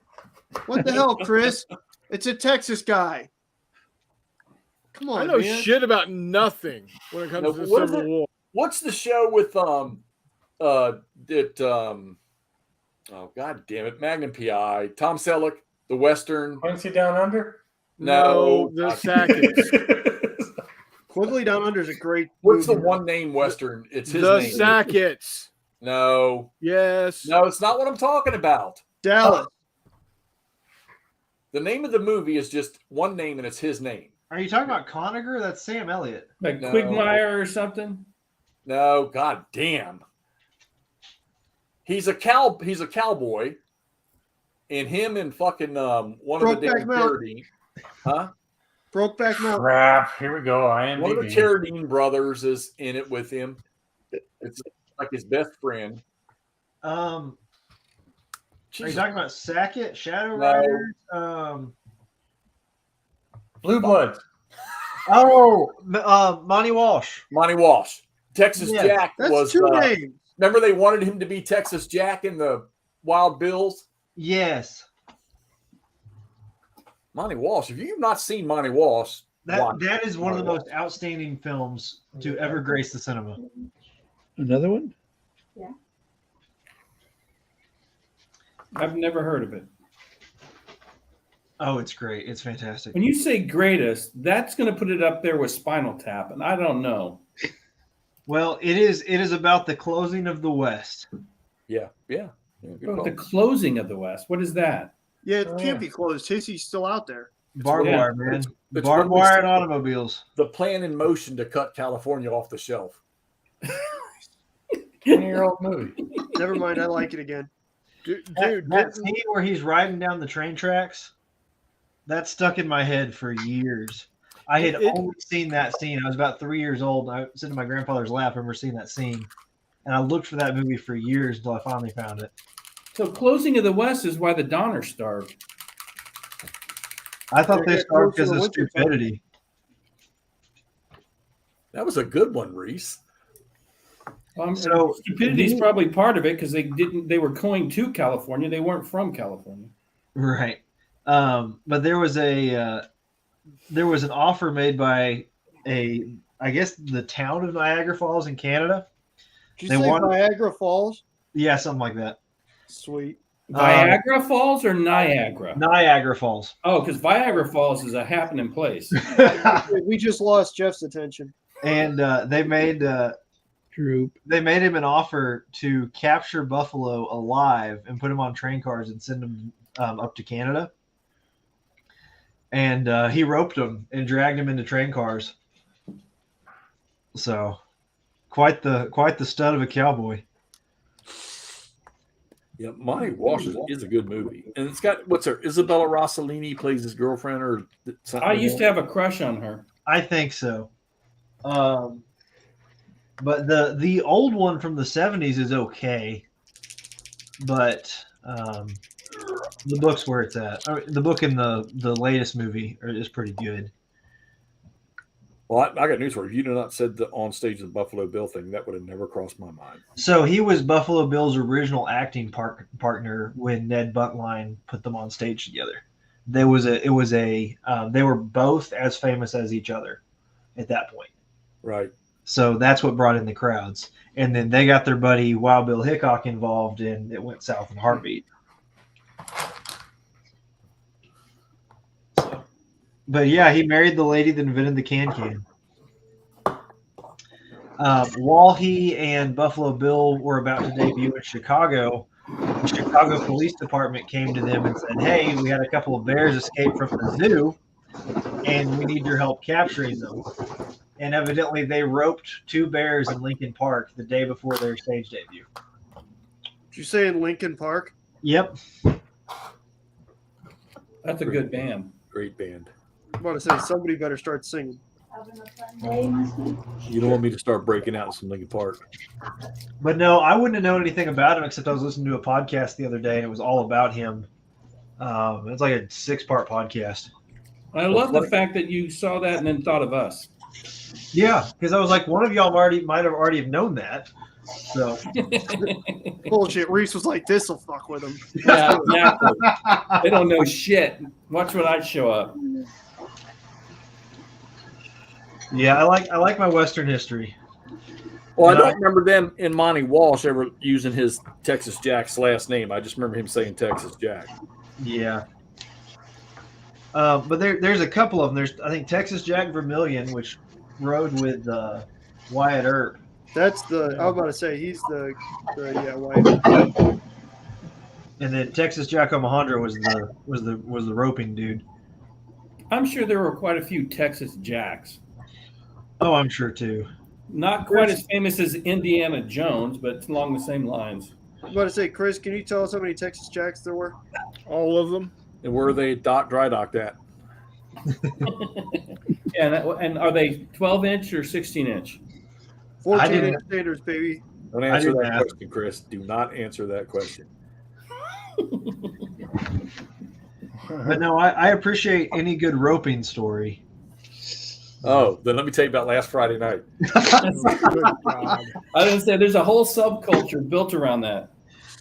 What the hell, Chris? It's a Texas guy. Come I on, know man. shit about nothing when it comes No, to the what is Civil it? War. What's the show with oh God damn it, Magnum PI, Tom Selleck, the Western. Quincy Down Under? No, the Sackets. Quigley Down Under is a great. What's the movie. one name Western? It's his The name. Sackets. No, Yes. no, it's not what I'm talking about. Dallas. The name of the movie is just one name, and it's his name. Are you talking about Conager? That's Sam Elliott. Like No. Quagmire or something. No, God damn. He's a cowboy, and him and fucking one of the Brokeback damn Mountain. Carradine, huh? Brokeback Mountain. Crap. Here we go. One of the IMDb. Carradine brothers is in it with him. It's like his best friend. Are you Jesus. talking about Sackett, No. Shadow Riders? Blue Bloods. Monty Walsh. Monty Walsh. Texas Yeah, Jack That's was. two names. Remember, they wanted him to be Texas Jack in the Wild Bills. Yes. Monty Walsh. If you've not seen Monty Walsh, watch That is one of the Monty most outstanding films to ever grace the cinema. another one. I've never heard of it. Oh, it's great. It's fantastic. When you say greatest, that's going to put it up there with Spinal Tap, and I don't know. Well, it is about the closing of the West. Yeah. Good Oh, call. the closing of the West. What is that? Yeah, it Oh, can't yeah. be closed. Tissy's still out there. Barbed Yeah. wire, man. It's Barbed when we wire and started- automobiles. The plan in motion to cut California off the shelf. 20-year-old movie. Never mind. I like it again. Dude, That didn't- scene where he's riding down the train tracks, that stuck in my head for years. I had only seen that scene. I was about 3 years old. I was sitting in my grandfather's lap. I remember seeing that scene. And I looked for that movie for years until I finally found it. So closing of the West is why the Donners starved. I thought They're they getting started close to because the of winter time. stupidity. That was a good one, Reese. So- Stupidity is probably part of it because they were going to California. They weren't from California. Right. But there was an offer made by I guess the town of Niagara Falls in Canada Did They you say won- Niagara Falls? Yeah, something like that. Sweet. Viagra Falls or Niagara? Niagara Falls. Oh, because Viagra Falls is a happening place. We just lost Jeff's attention. And they made Troop. they made him an offer to capture buffalo alive and put him on train cars and send him up to Canada. And he roped him and dragged him into train cars. So, quite the stud of a cowboy. Yeah, Monty Walsh is a good movie, and it's got what's her Isabella Rossellini plays his girlfriend or something. I used to have a crush on her. I think so. But the old one from the 70s is okay. But the book's where it's at. I mean, the book in the latest movie is pretty good. Well, I got news for you. If you had not said the on stage the Buffalo Bill thing, that would have never crossed my mind. So he was Buffalo Bill's original acting partner when Ned Buntline put them on stage together. They were both as famous as each other at that point. Right. So that's what brought in the crowds. And then they got their buddy Wild Bill Hickok involved, and it went south in a heartbeat. But yeah, he married the lady that invented the can. While he and Buffalo Bill were about to debut in Chicago, the Chicago Police Department came to them and said, "Hey, we had a couple of bears escape from the zoo, and we need your help capturing them." And evidently, they roped 2 bears in Lincoln Park the day before their stage debut. Did you say in Lincoln Park? Yep. That's a good band. Great band. I'm about to say somebody better start singing. You don't want me to start breaking out in some Lincoln Park. But no, I wouldn't have known anything about him except I was listening to a podcast the other day, and it was all about him. It's like a 6-part podcast. I love the fact that you saw that and then thought of us. Yeah, because I was like, one of y'all might have already known that. So Bullshit. Reese was like, "This'll fuck with him." Yeah, exactly. They don't know shit. Watch when I show up. yeah, I like my Western history. Well, I don't remember them in Monty Walsh ever using his Texas Jack's last name. I just remember him saying Texas Jack. Yeah. But there's a couple of them. There's, I think, Texas Jack Vermillion, which rode with Wyatt Earp. That's the. I was about to say he's the white. And then Texas Jack Omohundro was the roping dude. I'm sure there were quite a few Texas Jacks. Oh, I'm sure too. Not quite as famous as Indiana Jones, but along the same lines. I was about to say, Chris, can you tell us how many Texas Jacks there were? All of them. And where are they dry docked at? And are they 12-inch or 16-inch? 14-inch standards, baby. Don't answer that question, Chris. Do not answer that question. But no, I appreciate any good roping story. Oh, then let me tell you about last Friday night. Good God. I didn't say there's a whole subculture built around that.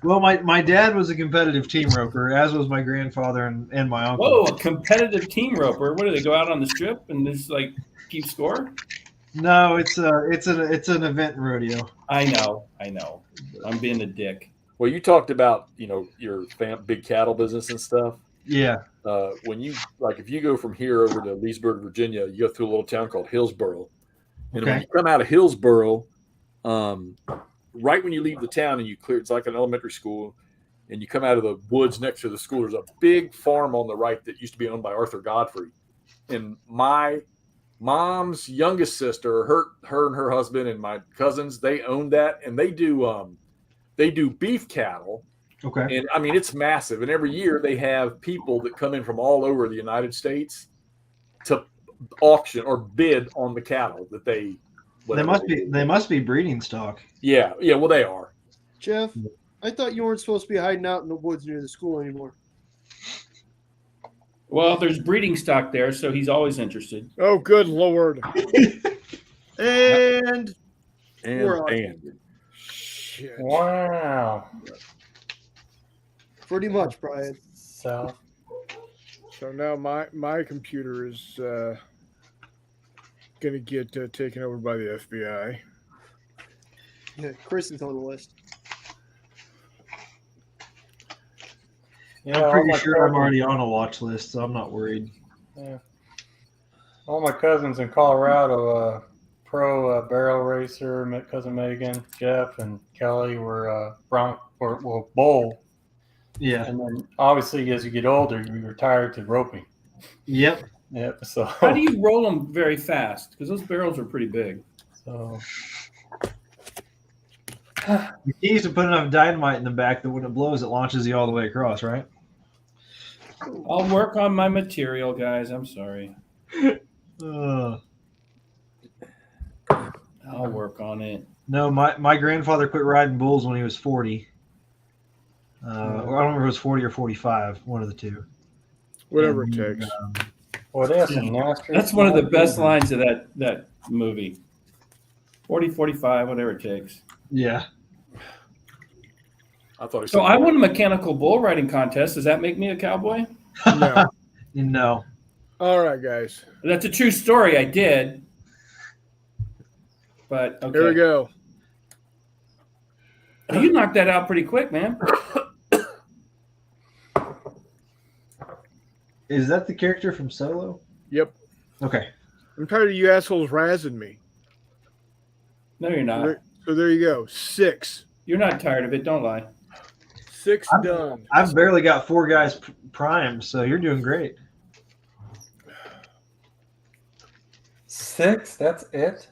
Well, my dad was a competitive team roper, as was my grandfather and my uncle. Whoa, a competitive team roper. What do they go out on the strip and just like keep score? No, it's an event rodeo. I know. I'm being a dick. Well, you talked about your big cattle business and stuff. Yeah. When you if you go from here over to Leesburg, Virginia, you go through a little town called Hillsboro, and when you come out of Hillsboro, right when you leave the town and you clear, it's like an elementary school, and you come out of the woods next to the school. There's a big farm on the right that used to be owned by Arthur Godfrey, and my mom's youngest sister, her and her husband and my cousins, they own that, and they do beef cattle. Okay. And I mean, it's massive. And every year they have people that come in from all over the United States to auction or bid on the cattle that they must be breeding stock. Yeah. Well, they are. Jeff, I thought you weren't supposed to be hiding out in the woods near the school anymore. Well, there's breeding stock there, so he's always interested. Oh, good Lord. And we're on. Shit. Wow. Pretty much, Brian. So now my computer is going to get taken over by the FBI. Yeah, Chris is on the list. Yeah, I'm all pretty my sure I'm cousins- already on a watch list, so I'm not worried. Yeah. All my cousins in Colorado, pro barrel racer, cousin Megan, Jeff, and Kelly were bowl. Yeah. And then obviously, as you get older, you retire to roping. Yep. Yep. So How do you roll them very fast? Because those barrels are pretty big. So The key is to put enough dynamite in the back that when it blows, it launches you all the way across, right? I'll work on my material, guys. I'm sorry. Uh, I'll work on it. no, my grandfather quit riding bulls when he was 40. Or I don't remember if it was 40 or 45, one of the two. Whatever And, it takes. boy, they have some nasty. That's one of the best lines of that movie. 40, 45, whatever it takes. Yeah. I thought he So said I won a mechanical bull riding contest. Does that make me a cowboy? No. No. All right, guys. That's a true story. I did. But okay. Here we go. Oh, you knocked that out pretty quick, man. Is that the character from Solo? Yep. Okay. I'm tired of you assholes razzing me. No, you're not. So there you go. 6. You're not tired of it. Don't lie. 6 done. I've barely got 4 guys primed, so you're doing great. 6. That's it.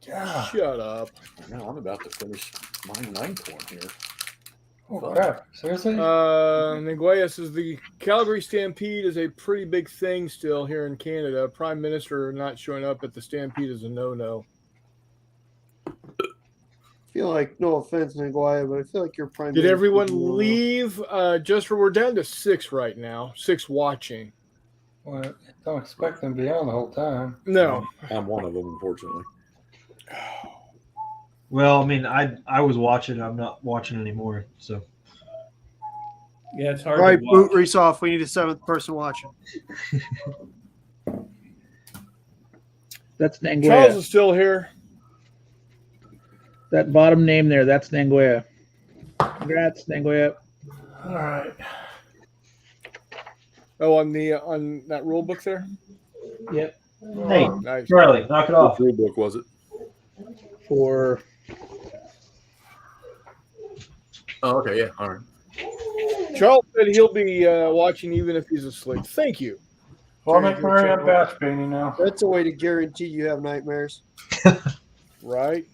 Yeah. Shut up. No, I'm about to finish my 9th one here. Oh crap! Seriously? Nguyen says the Calgary Stampede is a pretty big thing still here in Canada. Prime Minister not showing up at the Stampede is a no-no. I feel like, no offense, Naguaya, but I feel like you're prime. Did Minister everyone of the world. leave? We're down to 6 right now. 6 watching. Well, don't expect them to be on the whole time. No. I'm one of them, unfortunately. Well, I mean, I was watching. I'm not watching anymore. So Yeah, it's hard All right, to boot watch. Reese off. We need a 7th person watching. That's Charles Nanguea. is still here. That bottom name there, that's Nanguea. Congrats, Nanguea. All right. Oh, on that rule book there? Yep. hey, Nice. Charlie, knock it off. What rule book was it? For Oh, okay, yeah, all right. Charles said he'll be watching even if he's asleep. Thank you. Well, make Murray a batch painting now. That's a way to guarantee you have nightmares. Right.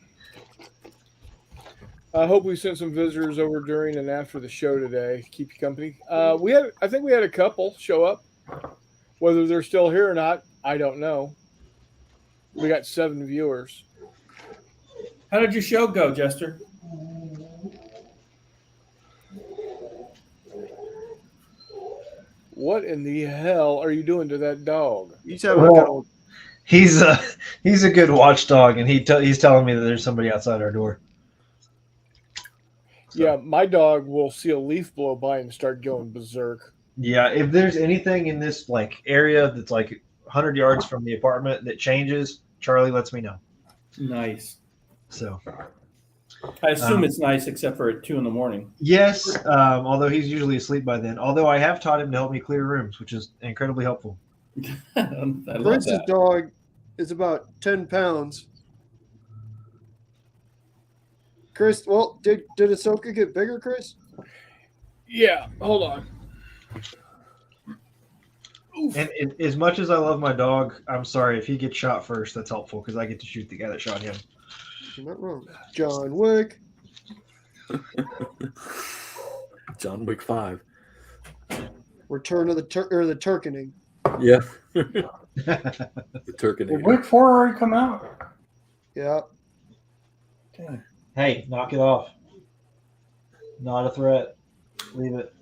I hope we sent some visitors over during and after the show today. Keep you company. I think we had a couple show up. Whether they're still here or not, I don't know. We got 7 viewers. How did your show go, Jester? What in the hell are you doing to that dog? He's having a good Well, he's a good watchdog, and he's telling me that there's somebody outside our door. So, Yeah, my dog will see a leaf blow by and start going berserk. Yeah, if there's anything in this like area that's like 100 yards from the apartment that changes, Charlie lets me know. Nice. So I assume it's nice, except for at 2 a.m. yes, although he's usually asleep by then. Although I have taught him to help me clear rooms, which is incredibly helpful. I love Prince's that. dog is about 10 pounds. Chris, well, did Ahsoka get bigger, Chris? Yeah, hold on. And as much as I love my dog, I'm sorry if he gets shot first. That's helpful because I get to shoot the guy that shot him. You're not wrong. John Wick. John Wick 5. Return of the Turkening. Yeah. The Did Turkinator. Wick 4 already come out? Yeah. Dang. Hey, knock it off. Not a threat. Leave it.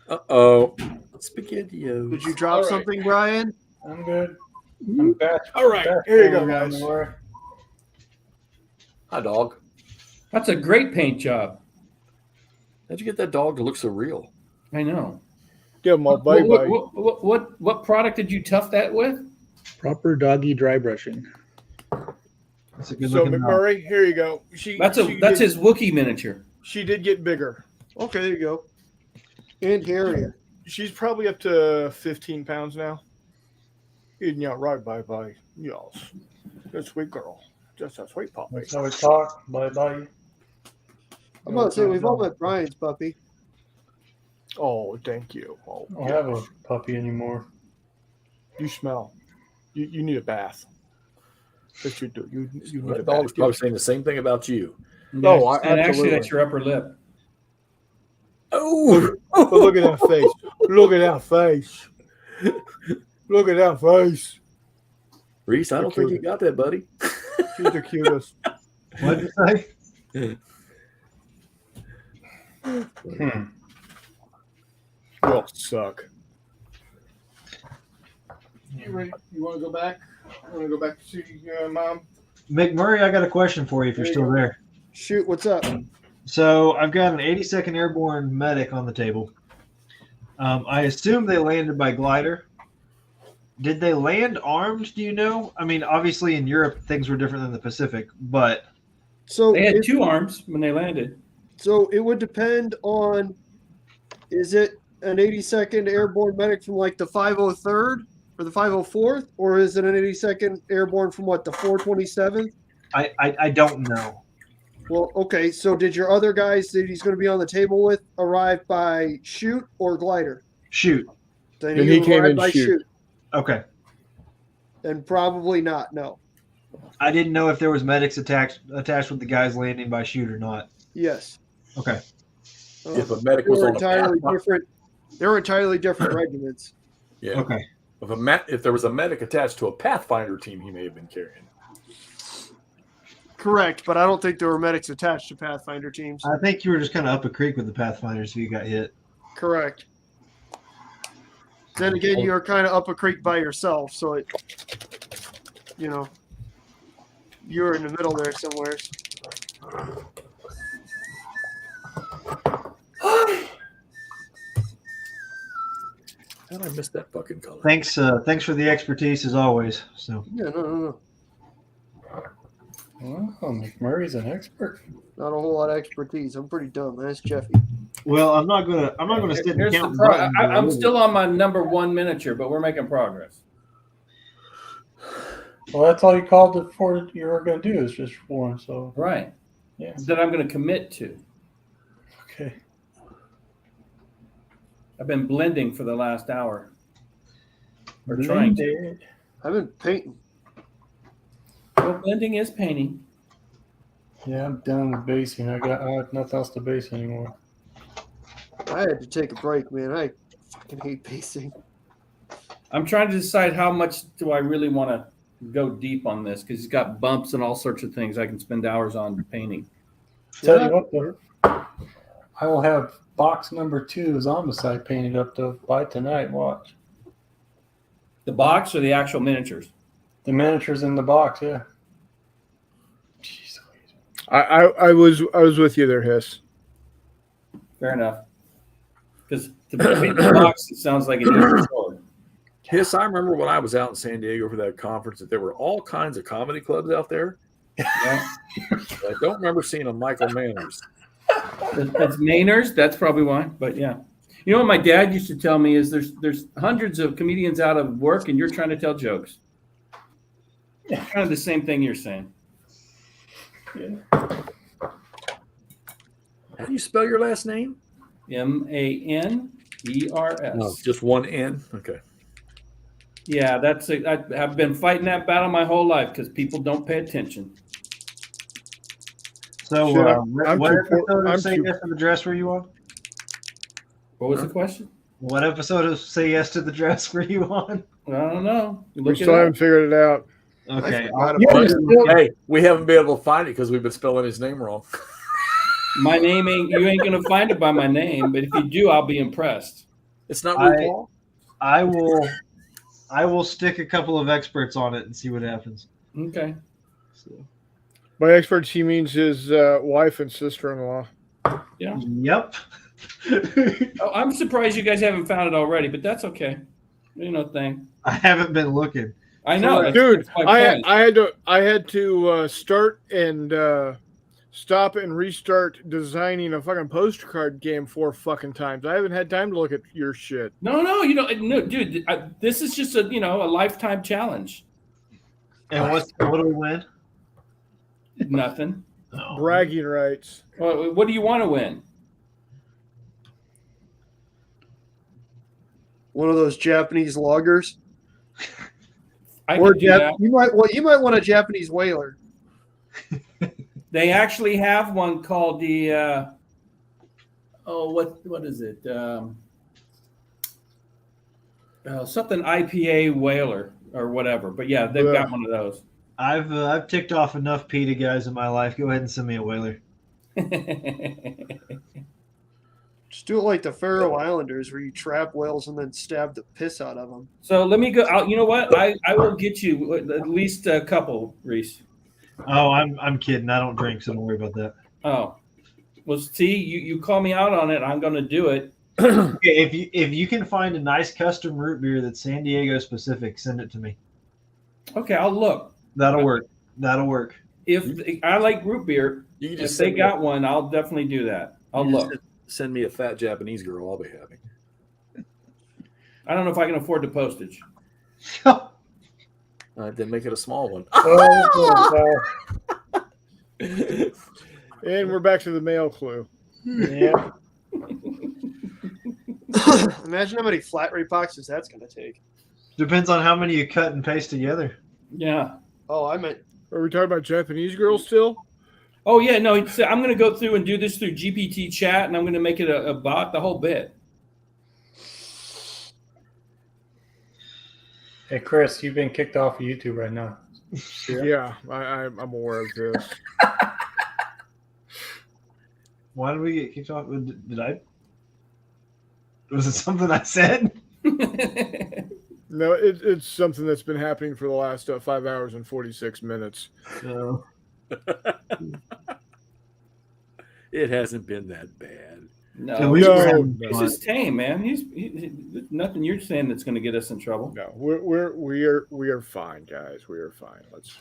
Uh-oh. Spaghetti-O. Did you drop All right. something, Brian? I'm good. I'm batch. All right, batch here you go, painting guys. on the way. Hi, dog. That's a great paint job. How'd you get that dog to look so real? I know. Give him a bye-bye. What product did you tough that with? Proper doggy dry brushing. That's a good So looking dog. McMurray, here you go. That's his Wookiee miniature. She did get bigger. Okay, there you go. And hairier. She's probably up to 15 pounds now. Eating out right by y'all. That sweet girl. Just a sweet puppy. That's how we talk. Bye. I'm about to say, we've all met Brian's puppy. Oh, thank you. Oh, I don't have a puppy anymore. you smell. You need a bath. Yes, you do. You need a That dog's bath. probably saying the same thing about you. No, and actually, absolutely. that's your upper lip. Oh, But look at that face. Look at that face. Look at that face. Reese, I don't think you got that, buddy. She's the cutest. What did you say? You all suck. You ready? You want to go back? You want to go back to see Mom? McMurray, I got a question for you if you're still there. Shoot, what's up? So I've got an 82nd Airborne medic on the table. I assume they landed by glider. Did they land armed? Do you know? I mean, obviously in Europe things were different than the Pacific, but So They had 2 arms when they landed. So it would depend on, is it an 82nd Airborne medic from like the 503rd or the 504th, or is it an 82nd Airborne from what, the 427th? I don't know. Well, okay. So did your other guys that he's going to be on the table with arrive by shoot or glider? Shoot. Then Then he he came arrived in by shoot. shoot. Okay. And probably not. No. I didn't know if there was medics attached with the guys landing by shoot or not. Yes. Okay. If a medic They was were on entirely a different. They were entirely different regiments. yeah. Okay. If there was a medic attached to a Pathfinder team, he may have been carrying. Correct, but I don't think there were medics attached to Pathfinder teams. I think you were just kind of up a creek with the Pathfinders if you got hit. Correct. Then again, you're kind of up a creek by yourself, so it, you're in the middle there somewhere. How did I miss that fucking color? Thanks for the expertise as always. So Yeah, no. Oh, McMurray's an expert. Not a whole lot of expertise. I'm pretty dumb. That's Jeffy. well, I'm not gonna sit and Here's count. the I'm still on my number 1 miniature, but we're making progress. Well, that's all you called it for. You were going to do is just one. So Right. yeah. That I'm going to commit to. Okay. I've been blending for the last hour. Or trying to. I've been painting. Well, blending is painting. Yeah, I'm done with basing. I have nothing else to base anymore. I had to take a break, man. I fucking hate basing. I'm trying to decide how much do I really want to go deep on this because it's got bumps and all sorts of things I can spend hours on painting. Tell you what, though, I will have box number 2 is Homicide painted up by tonight. Watch. The box or the actual miniatures? The miniatures in the box, yeah. Jeez. I was with you there, Hiss. Fair enough. Because to paint the box, it sounds like an easy sword. Hiss, I remember when I was out in San Diego for that conference that there were all kinds of comedy clubs out there. Yeah. I don't remember seeing a Michael Manners. That's Mainers. That's probably why. But yeah. You know what my dad used to tell me is there's hundreds of comedians out of work and you're trying to tell jokes. Kind of the same thing you're saying. Yeah. How do you spell your last name? Maners. No, just one N. Okay. Yeah, I've been fighting that battle my whole life because people don't pay attention. So Shit, what episode of Say Yes to the Dress were you on? What was the question? What episode of Say Yes to the Dress were you on? I don't know. We Look still it haven't up. figured it out. Okay. Hey, we haven't been able to find it because we've been spelling his name wrong. My name you ain't gonna find it by my name, but if you do, I'll be impressed. It's not RuPaul. I will stick a couple of experts on it and see what happens. Okay. So. By experts, he means his wife and sister-in-law. Yeah. Yep. Oh, I'm surprised you guys haven't found it already, but that's okay. You know, thing. I haven't been looking. I know, dude. that's my point. I had to start and stop and restart designing a fucking postcard game 4 fucking times. I haven't had time to look at your shit. No, you don't. No, dude, this is just a lifetime challenge. And what do we win? Nothing. Oh. Bragging rights. Well, what do you want to win? One of those Japanese loggers. I Or could do that. you might want a Japanese whaler. They actually have one called the what is it? Something IPA whaler or whatever. But yeah, they've got one of those. I've ticked off enough PETA guys in my life. Go ahead and send me a whaler. Just do it like the Faroe Islanders, where you trap whales and then stab the piss out of them. So let me go. You know what? I will get you at least a couple, Reese. Oh, I'm kidding. I don't drink, so don't worry about that. Oh, well, see, you call me out on it. I'm going to do it. Okay, if you can find a nice custom root beer that's San Diego specific, send it to me. Okay, I'll look. That'll work. That'll work. If I like root beer, You can if just they send me got one, I'll definitely do that. I'll you just look. Send me a fat Japanese girl. I'll be happy. I don't know if I can afford the postage. Then make it a small one. And we're back to the mail clue. Yeah. Imagine how many flat rate boxes that's going to take. Depends on how many you cut and paste together. Yeah. Oh, I meant. Are we talking about Japanese girls still? Oh yeah, no. I'm going to go through and do this through GPT chat, and I'm going to make it a bot, the whole bit. Hey, Chris, you've been kicked off of YouTube right now. Yeah, I'm aware of this. Why did we get kicked off? Did I? Was it something I said? No, it's something that's been happening for the last 5 hours and 46 minutes. No. It hasn't been that bad. No, he's just tame, man. He's nothing you're saying that's going to get us in trouble. No, we are fine, guys. We are fine. Let's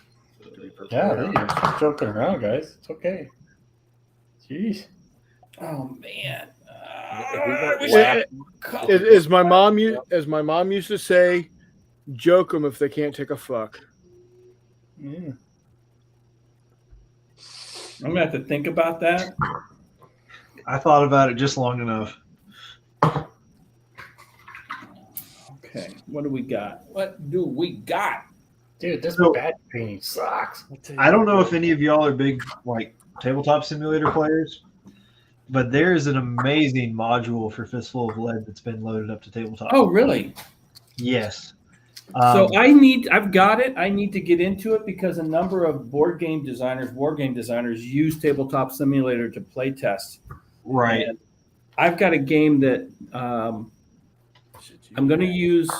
be prepared. Yeah, you're joking around, guys. It's okay. Jeez. Oh man. As my mom used to say, joke them if they can't take a fuck. Yeah. I'm gonna have to think about that. I thought about it just long enough. Okay, what do we got? Dude, this bad painting sucks. I don't know if any of y'all are big like tabletop simulator players, but there is an amazing module for Fistful of Lead that's been loaded up to tabletop. Oh, really? Yes. So I've got it. I need to get into it because a number of war game designers use Tabletop Simulator to play test. Right. And I've got a game that I'm going to use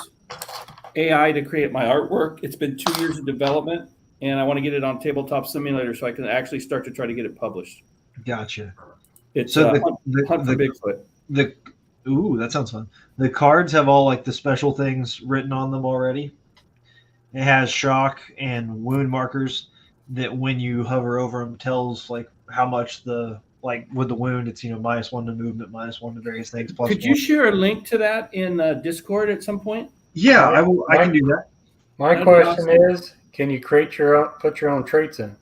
AI to create my artwork. It's been 2 years of development, and I want to get it on Tabletop Simulator so I can actually start to try to get it published. Gotcha. It's so Hunt for Bigfoot. Ooh, that sounds fun. The cards have all like the special things written on them already. It has shock and wound markers that when you hover over them tells like how much with the wound it's -1 to movement, -1 to various things. Plus Could you share a link to that in Discord at some point? Yeah, I will. I can do that. My question is, can you put your own traits in?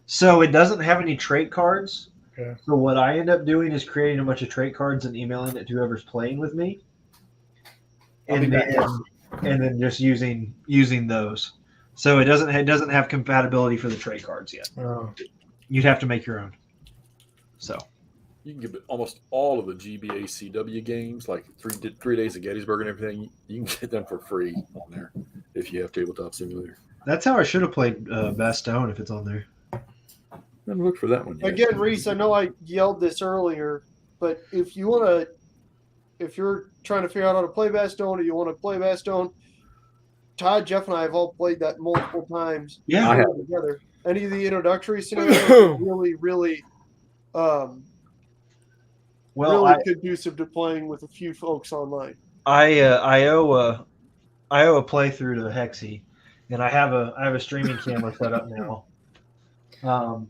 So it doesn't have any trait cards. Okay. So what I end up doing is creating a bunch of trait cards and emailing it to whoever's playing with me, and then just using those. So it doesn't have compatibility for the trait cards yet. Oh. You'd have to make your own. So You can get almost all of the GBA CW games, like three Days of Gettysburg and everything. You can get them for free on there if you have Tabletop Simulator. that's how I should have played Bastogne if it's on there. I haven't looked for that one yet. Again, Reese, I know I yelled this earlier, but if you're trying to figure out how to play Bastogne or you want to play Bastogne, Todd, Jeff, and I have all played that multiple times. Yeah, I have. Together. Any of the introductory scenarios really conducive to playing with a few folks online. I owe a playthrough to Hexy, and I have a streaming camera set up now.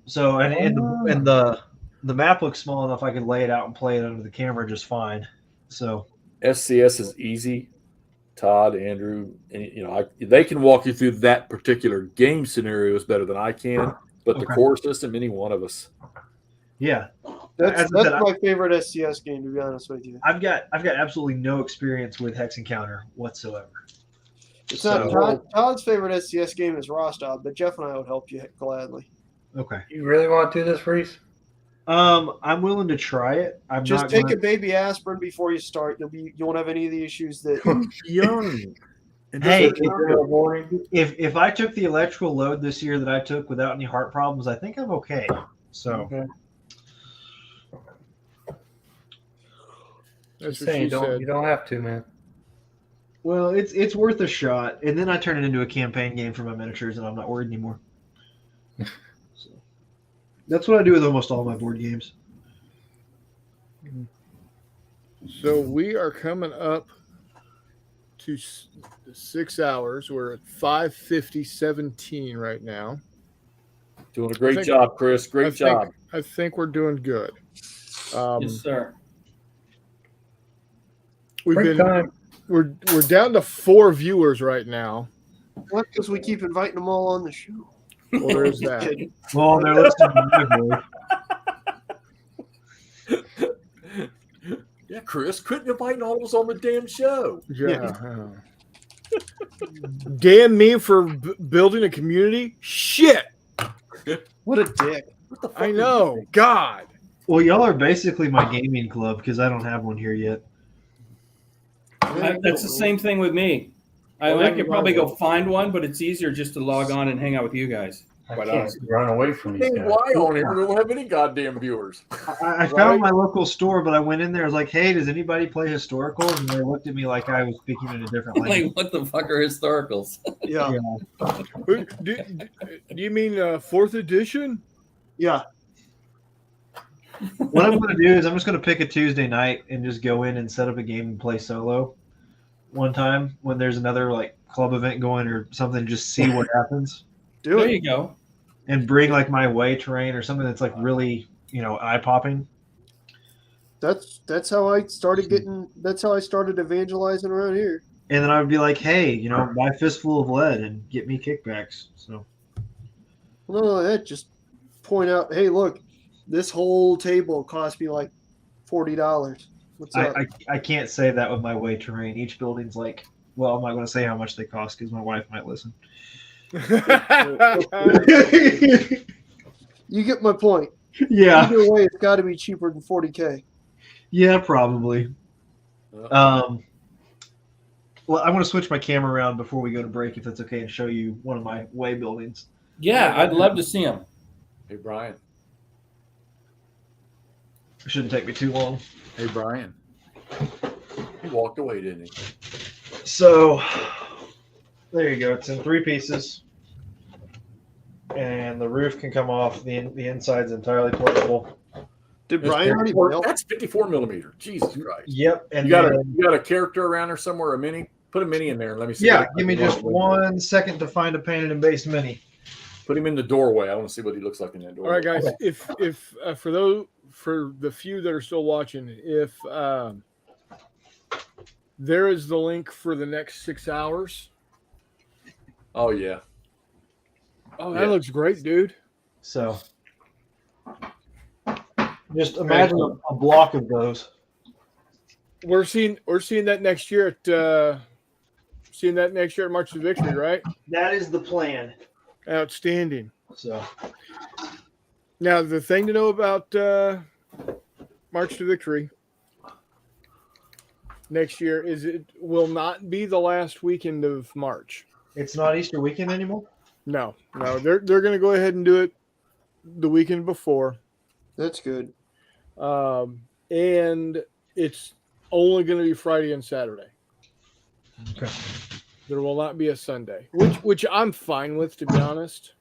So and the map looks small enough I can lay it out and play it under the camera just fine. So SCS is easy. Todd, Andrew, and they can walk you through that particular game scenarios better than I can. But the core system, any one of us. Yeah, That's my favorite SCS game, to be honest with you. I've got absolutely no experience with Hex Encounter whatsoever. It's not Todd's favorite SCS game is Rostov, but Jeff and I would help you gladly. Okay. You really want to do this, Reese? I'm willing to try it. I'm Just not take gonna... a baby aspirin before you start. You won't have any of the issues that young. Hey, if I took the electrical load this year that I took without any heart problems, I think I'm okay. So. Okay. That's Just what saying, she said. you don't have to, man. Well, it's worth a shot, and then I turn it into a campaign game for my miniatures, and I'm not worried anymore. So, that's what I do with almost all my board games. So we are coming up to 6 hours. We're at 5:50:17 right now. Doing a great job, Chris. Great job. I think we're doing good. Yes, sir. We're down to 4 viewers right now. What? Because we keep inviting them all on the show. Well, there's that. Well, they're listening to me. Yeah, Chris, quit inviting all of us on the damn show. Yeah. Damn me for building a community. Shit. What a dick. What the fuck I know. God. Well, y'all are basically my gaming club because I don't have one here yet. That's the same thing with me. I could probably go find one, but it's easier just to log on and hang out with you guys. I can't run away from these Hey, guys. why on here? We don't have any goddamn viewers. I found my local store, but I went in there. I was like, "Hey, does anybody play historicals?" And they looked at me like I was speaking in a different language. Like, what the fuck are historicals? Yeah. Do you mean 4th edition? Yeah. What I'm going to do is I'm just going to pick a Tuesday night and just go in and set up a game and play solo one time when there's another like club event going or something. Just see what happens. There you go. And bring like my way terrain or something that's like really, eye popping. That's how I started that's how I started evangelizing around here. And then I would be like, hey, buy Fistful of Lead and get me kickbacks. So Well, not only that, just point out, hey, look, this whole table cost me like $40. What's up? I can't say that with my way terrain. Each building's like, well, I'm not going to say how much they cost because my wife might listen. You get my point. Yeah. Either way, it's got to be cheaper than $40K. Yeah, probably. Well, I want to switch my camera around before we go to break, if that's okay, and show you one of my way buildings. Yeah, I'd love to see them. Hey, Brian. It shouldn't take me too long. Hey, Brian. He walked away, didn't he? So, there you go. It's in 3 pieces. And the roof can come off. The inside's entirely portable. Did Brian already build? That's 54 millimeter. Jesus Christ. Yep. And you got a character around there somewhere, a mini? Put a mini in there and let me see. Yeah, give me just 1 second to find a painted and base mini. Put him in the doorway. I want to see what he looks like in that doorway. All right, guys. If for the few that are still watching, if there is the link for the next 6 hours. Oh yeah. Oh, that looks great, dude. So just imagine a block of those. We're seeing that next year at March to Victory, right? That is the plan. Outstanding. So now the thing to know about March to Victory next year is it will not be the last weekend of March. It's not Easter weekend anymore? No, they're going to go ahead and do it the weekend before. That's good. And it's only going to be Friday and Saturday. Okay. There will not be a Sunday, which I'm fine with, to be honest.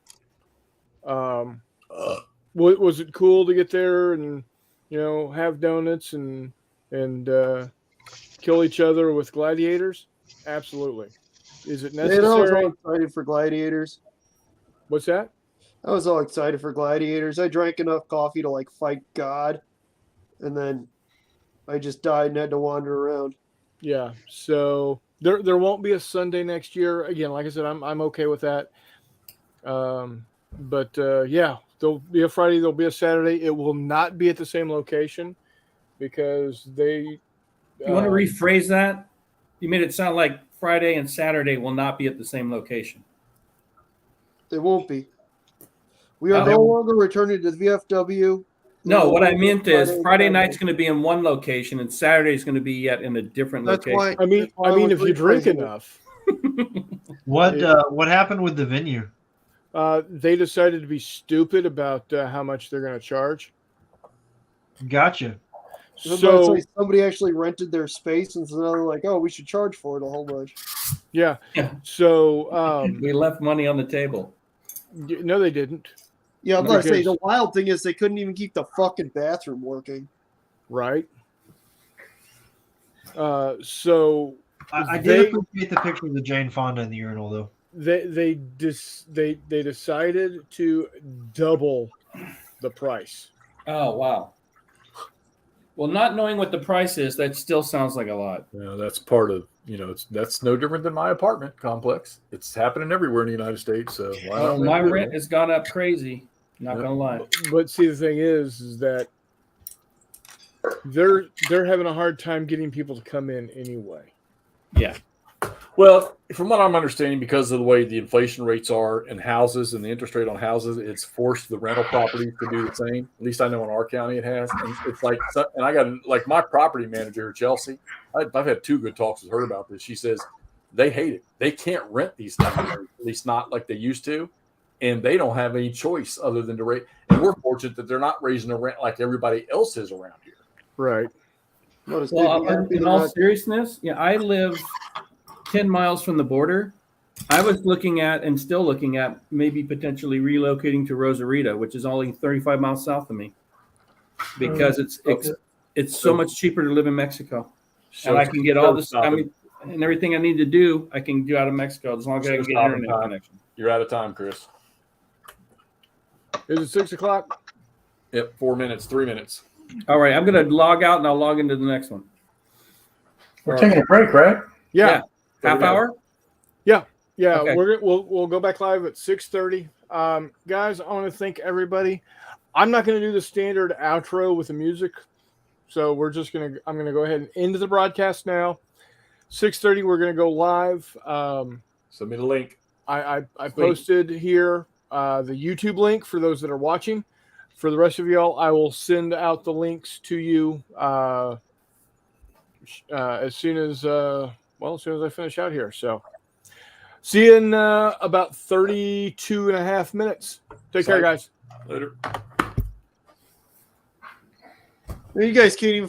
Was it cool to get there and have donuts and kill each other with gladiators? Absolutely. Is it Man, I was necessary? all excited for Gladiators. What's that? I was all excited for Gladiators. I drank enough coffee to like fight God, and then I just died and had to wander around. Yeah. So there won't be a Sunday next year. Again, like I said, I'm okay with that. But yeah, there'll be a Friday, there'll be a Saturday. It will not be at the same location because they. You want to rephrase that? You made it sound like Friday and Saturday will not be at the same location. They won't be. We are no longer returning to the VFW. No, what I meant is Friday night's going to be in one location and Saturday is going to be yet in a different That's location. why. I mean, if you drink enough. What happened with the venue? They decided to be stupid about how much they're going to charge. Gotcha. So somebody actually rented their space, and so now they're like, "Oh, we should charge for it a whole bunch." yeah. So we left money on the table. No, they didn't. Yeah, I'm about to say the wild thing is they couldn't even keep the fucking bathroom working. Right. So I did appreciate the picture of the Jane Fonda in the urinal, though. They decided to double the price. Oh wow. Well, not knowing what the price is, that still sounds like a lot. Yeah, that's part of that's no different than my apartment complex. It's happening everywhere in the United States. So why not my rent has gone up crazy. Not gonna lie. But see, the thing is that they're having a hard time getting people to come in anyway. Yeah. Well, from what I'm understanding, because of the way the inflation rates are in houses and the interest rate on houses, it's forced the rental properties to do the same. At least I know in our county it has. And it's like, and I got like my property manager, Chelsea. I've had 2 good talks with her about this. She says they hate it. They can't rent these things, at least not like they used to. And they don't have any choice other than to rate. And we're fortunate that they're not raising the rent like everybody else is around here. Right. Well, in all seriousness, yeah, I live 10 miles from the border. I was looking at and still looking at maybe potentially relocating to Rosarito, which is only 35 miles south of me, because it's so much cheaper to live in Mexico, and I can get all this. I mean, and everything I need to do, I can do out of Mexico as long as I can get internet connection. You're out of time, Chris. Is it 6 o'clock? Yep, 4 minutes, 3 minutes. All right, I'm going to log out and I'll log into the next one. We're taking a break, right? Yeah. Half hour? Yeah. Okay. We'll go back live at 6:30. Guys, I want to thank everybody. I'm not going to do the standard outro with the music, so I'm going to go ahead and end the broadcast now. 6:30, we're going to go live. Send me the link. I posted here the YouTube link for those that are watching. For the rest of y'all, I will send out the links to you as soon as I finish out here. So see you in about 32 and a half minutes. Take care, guys. Later. You guys can't even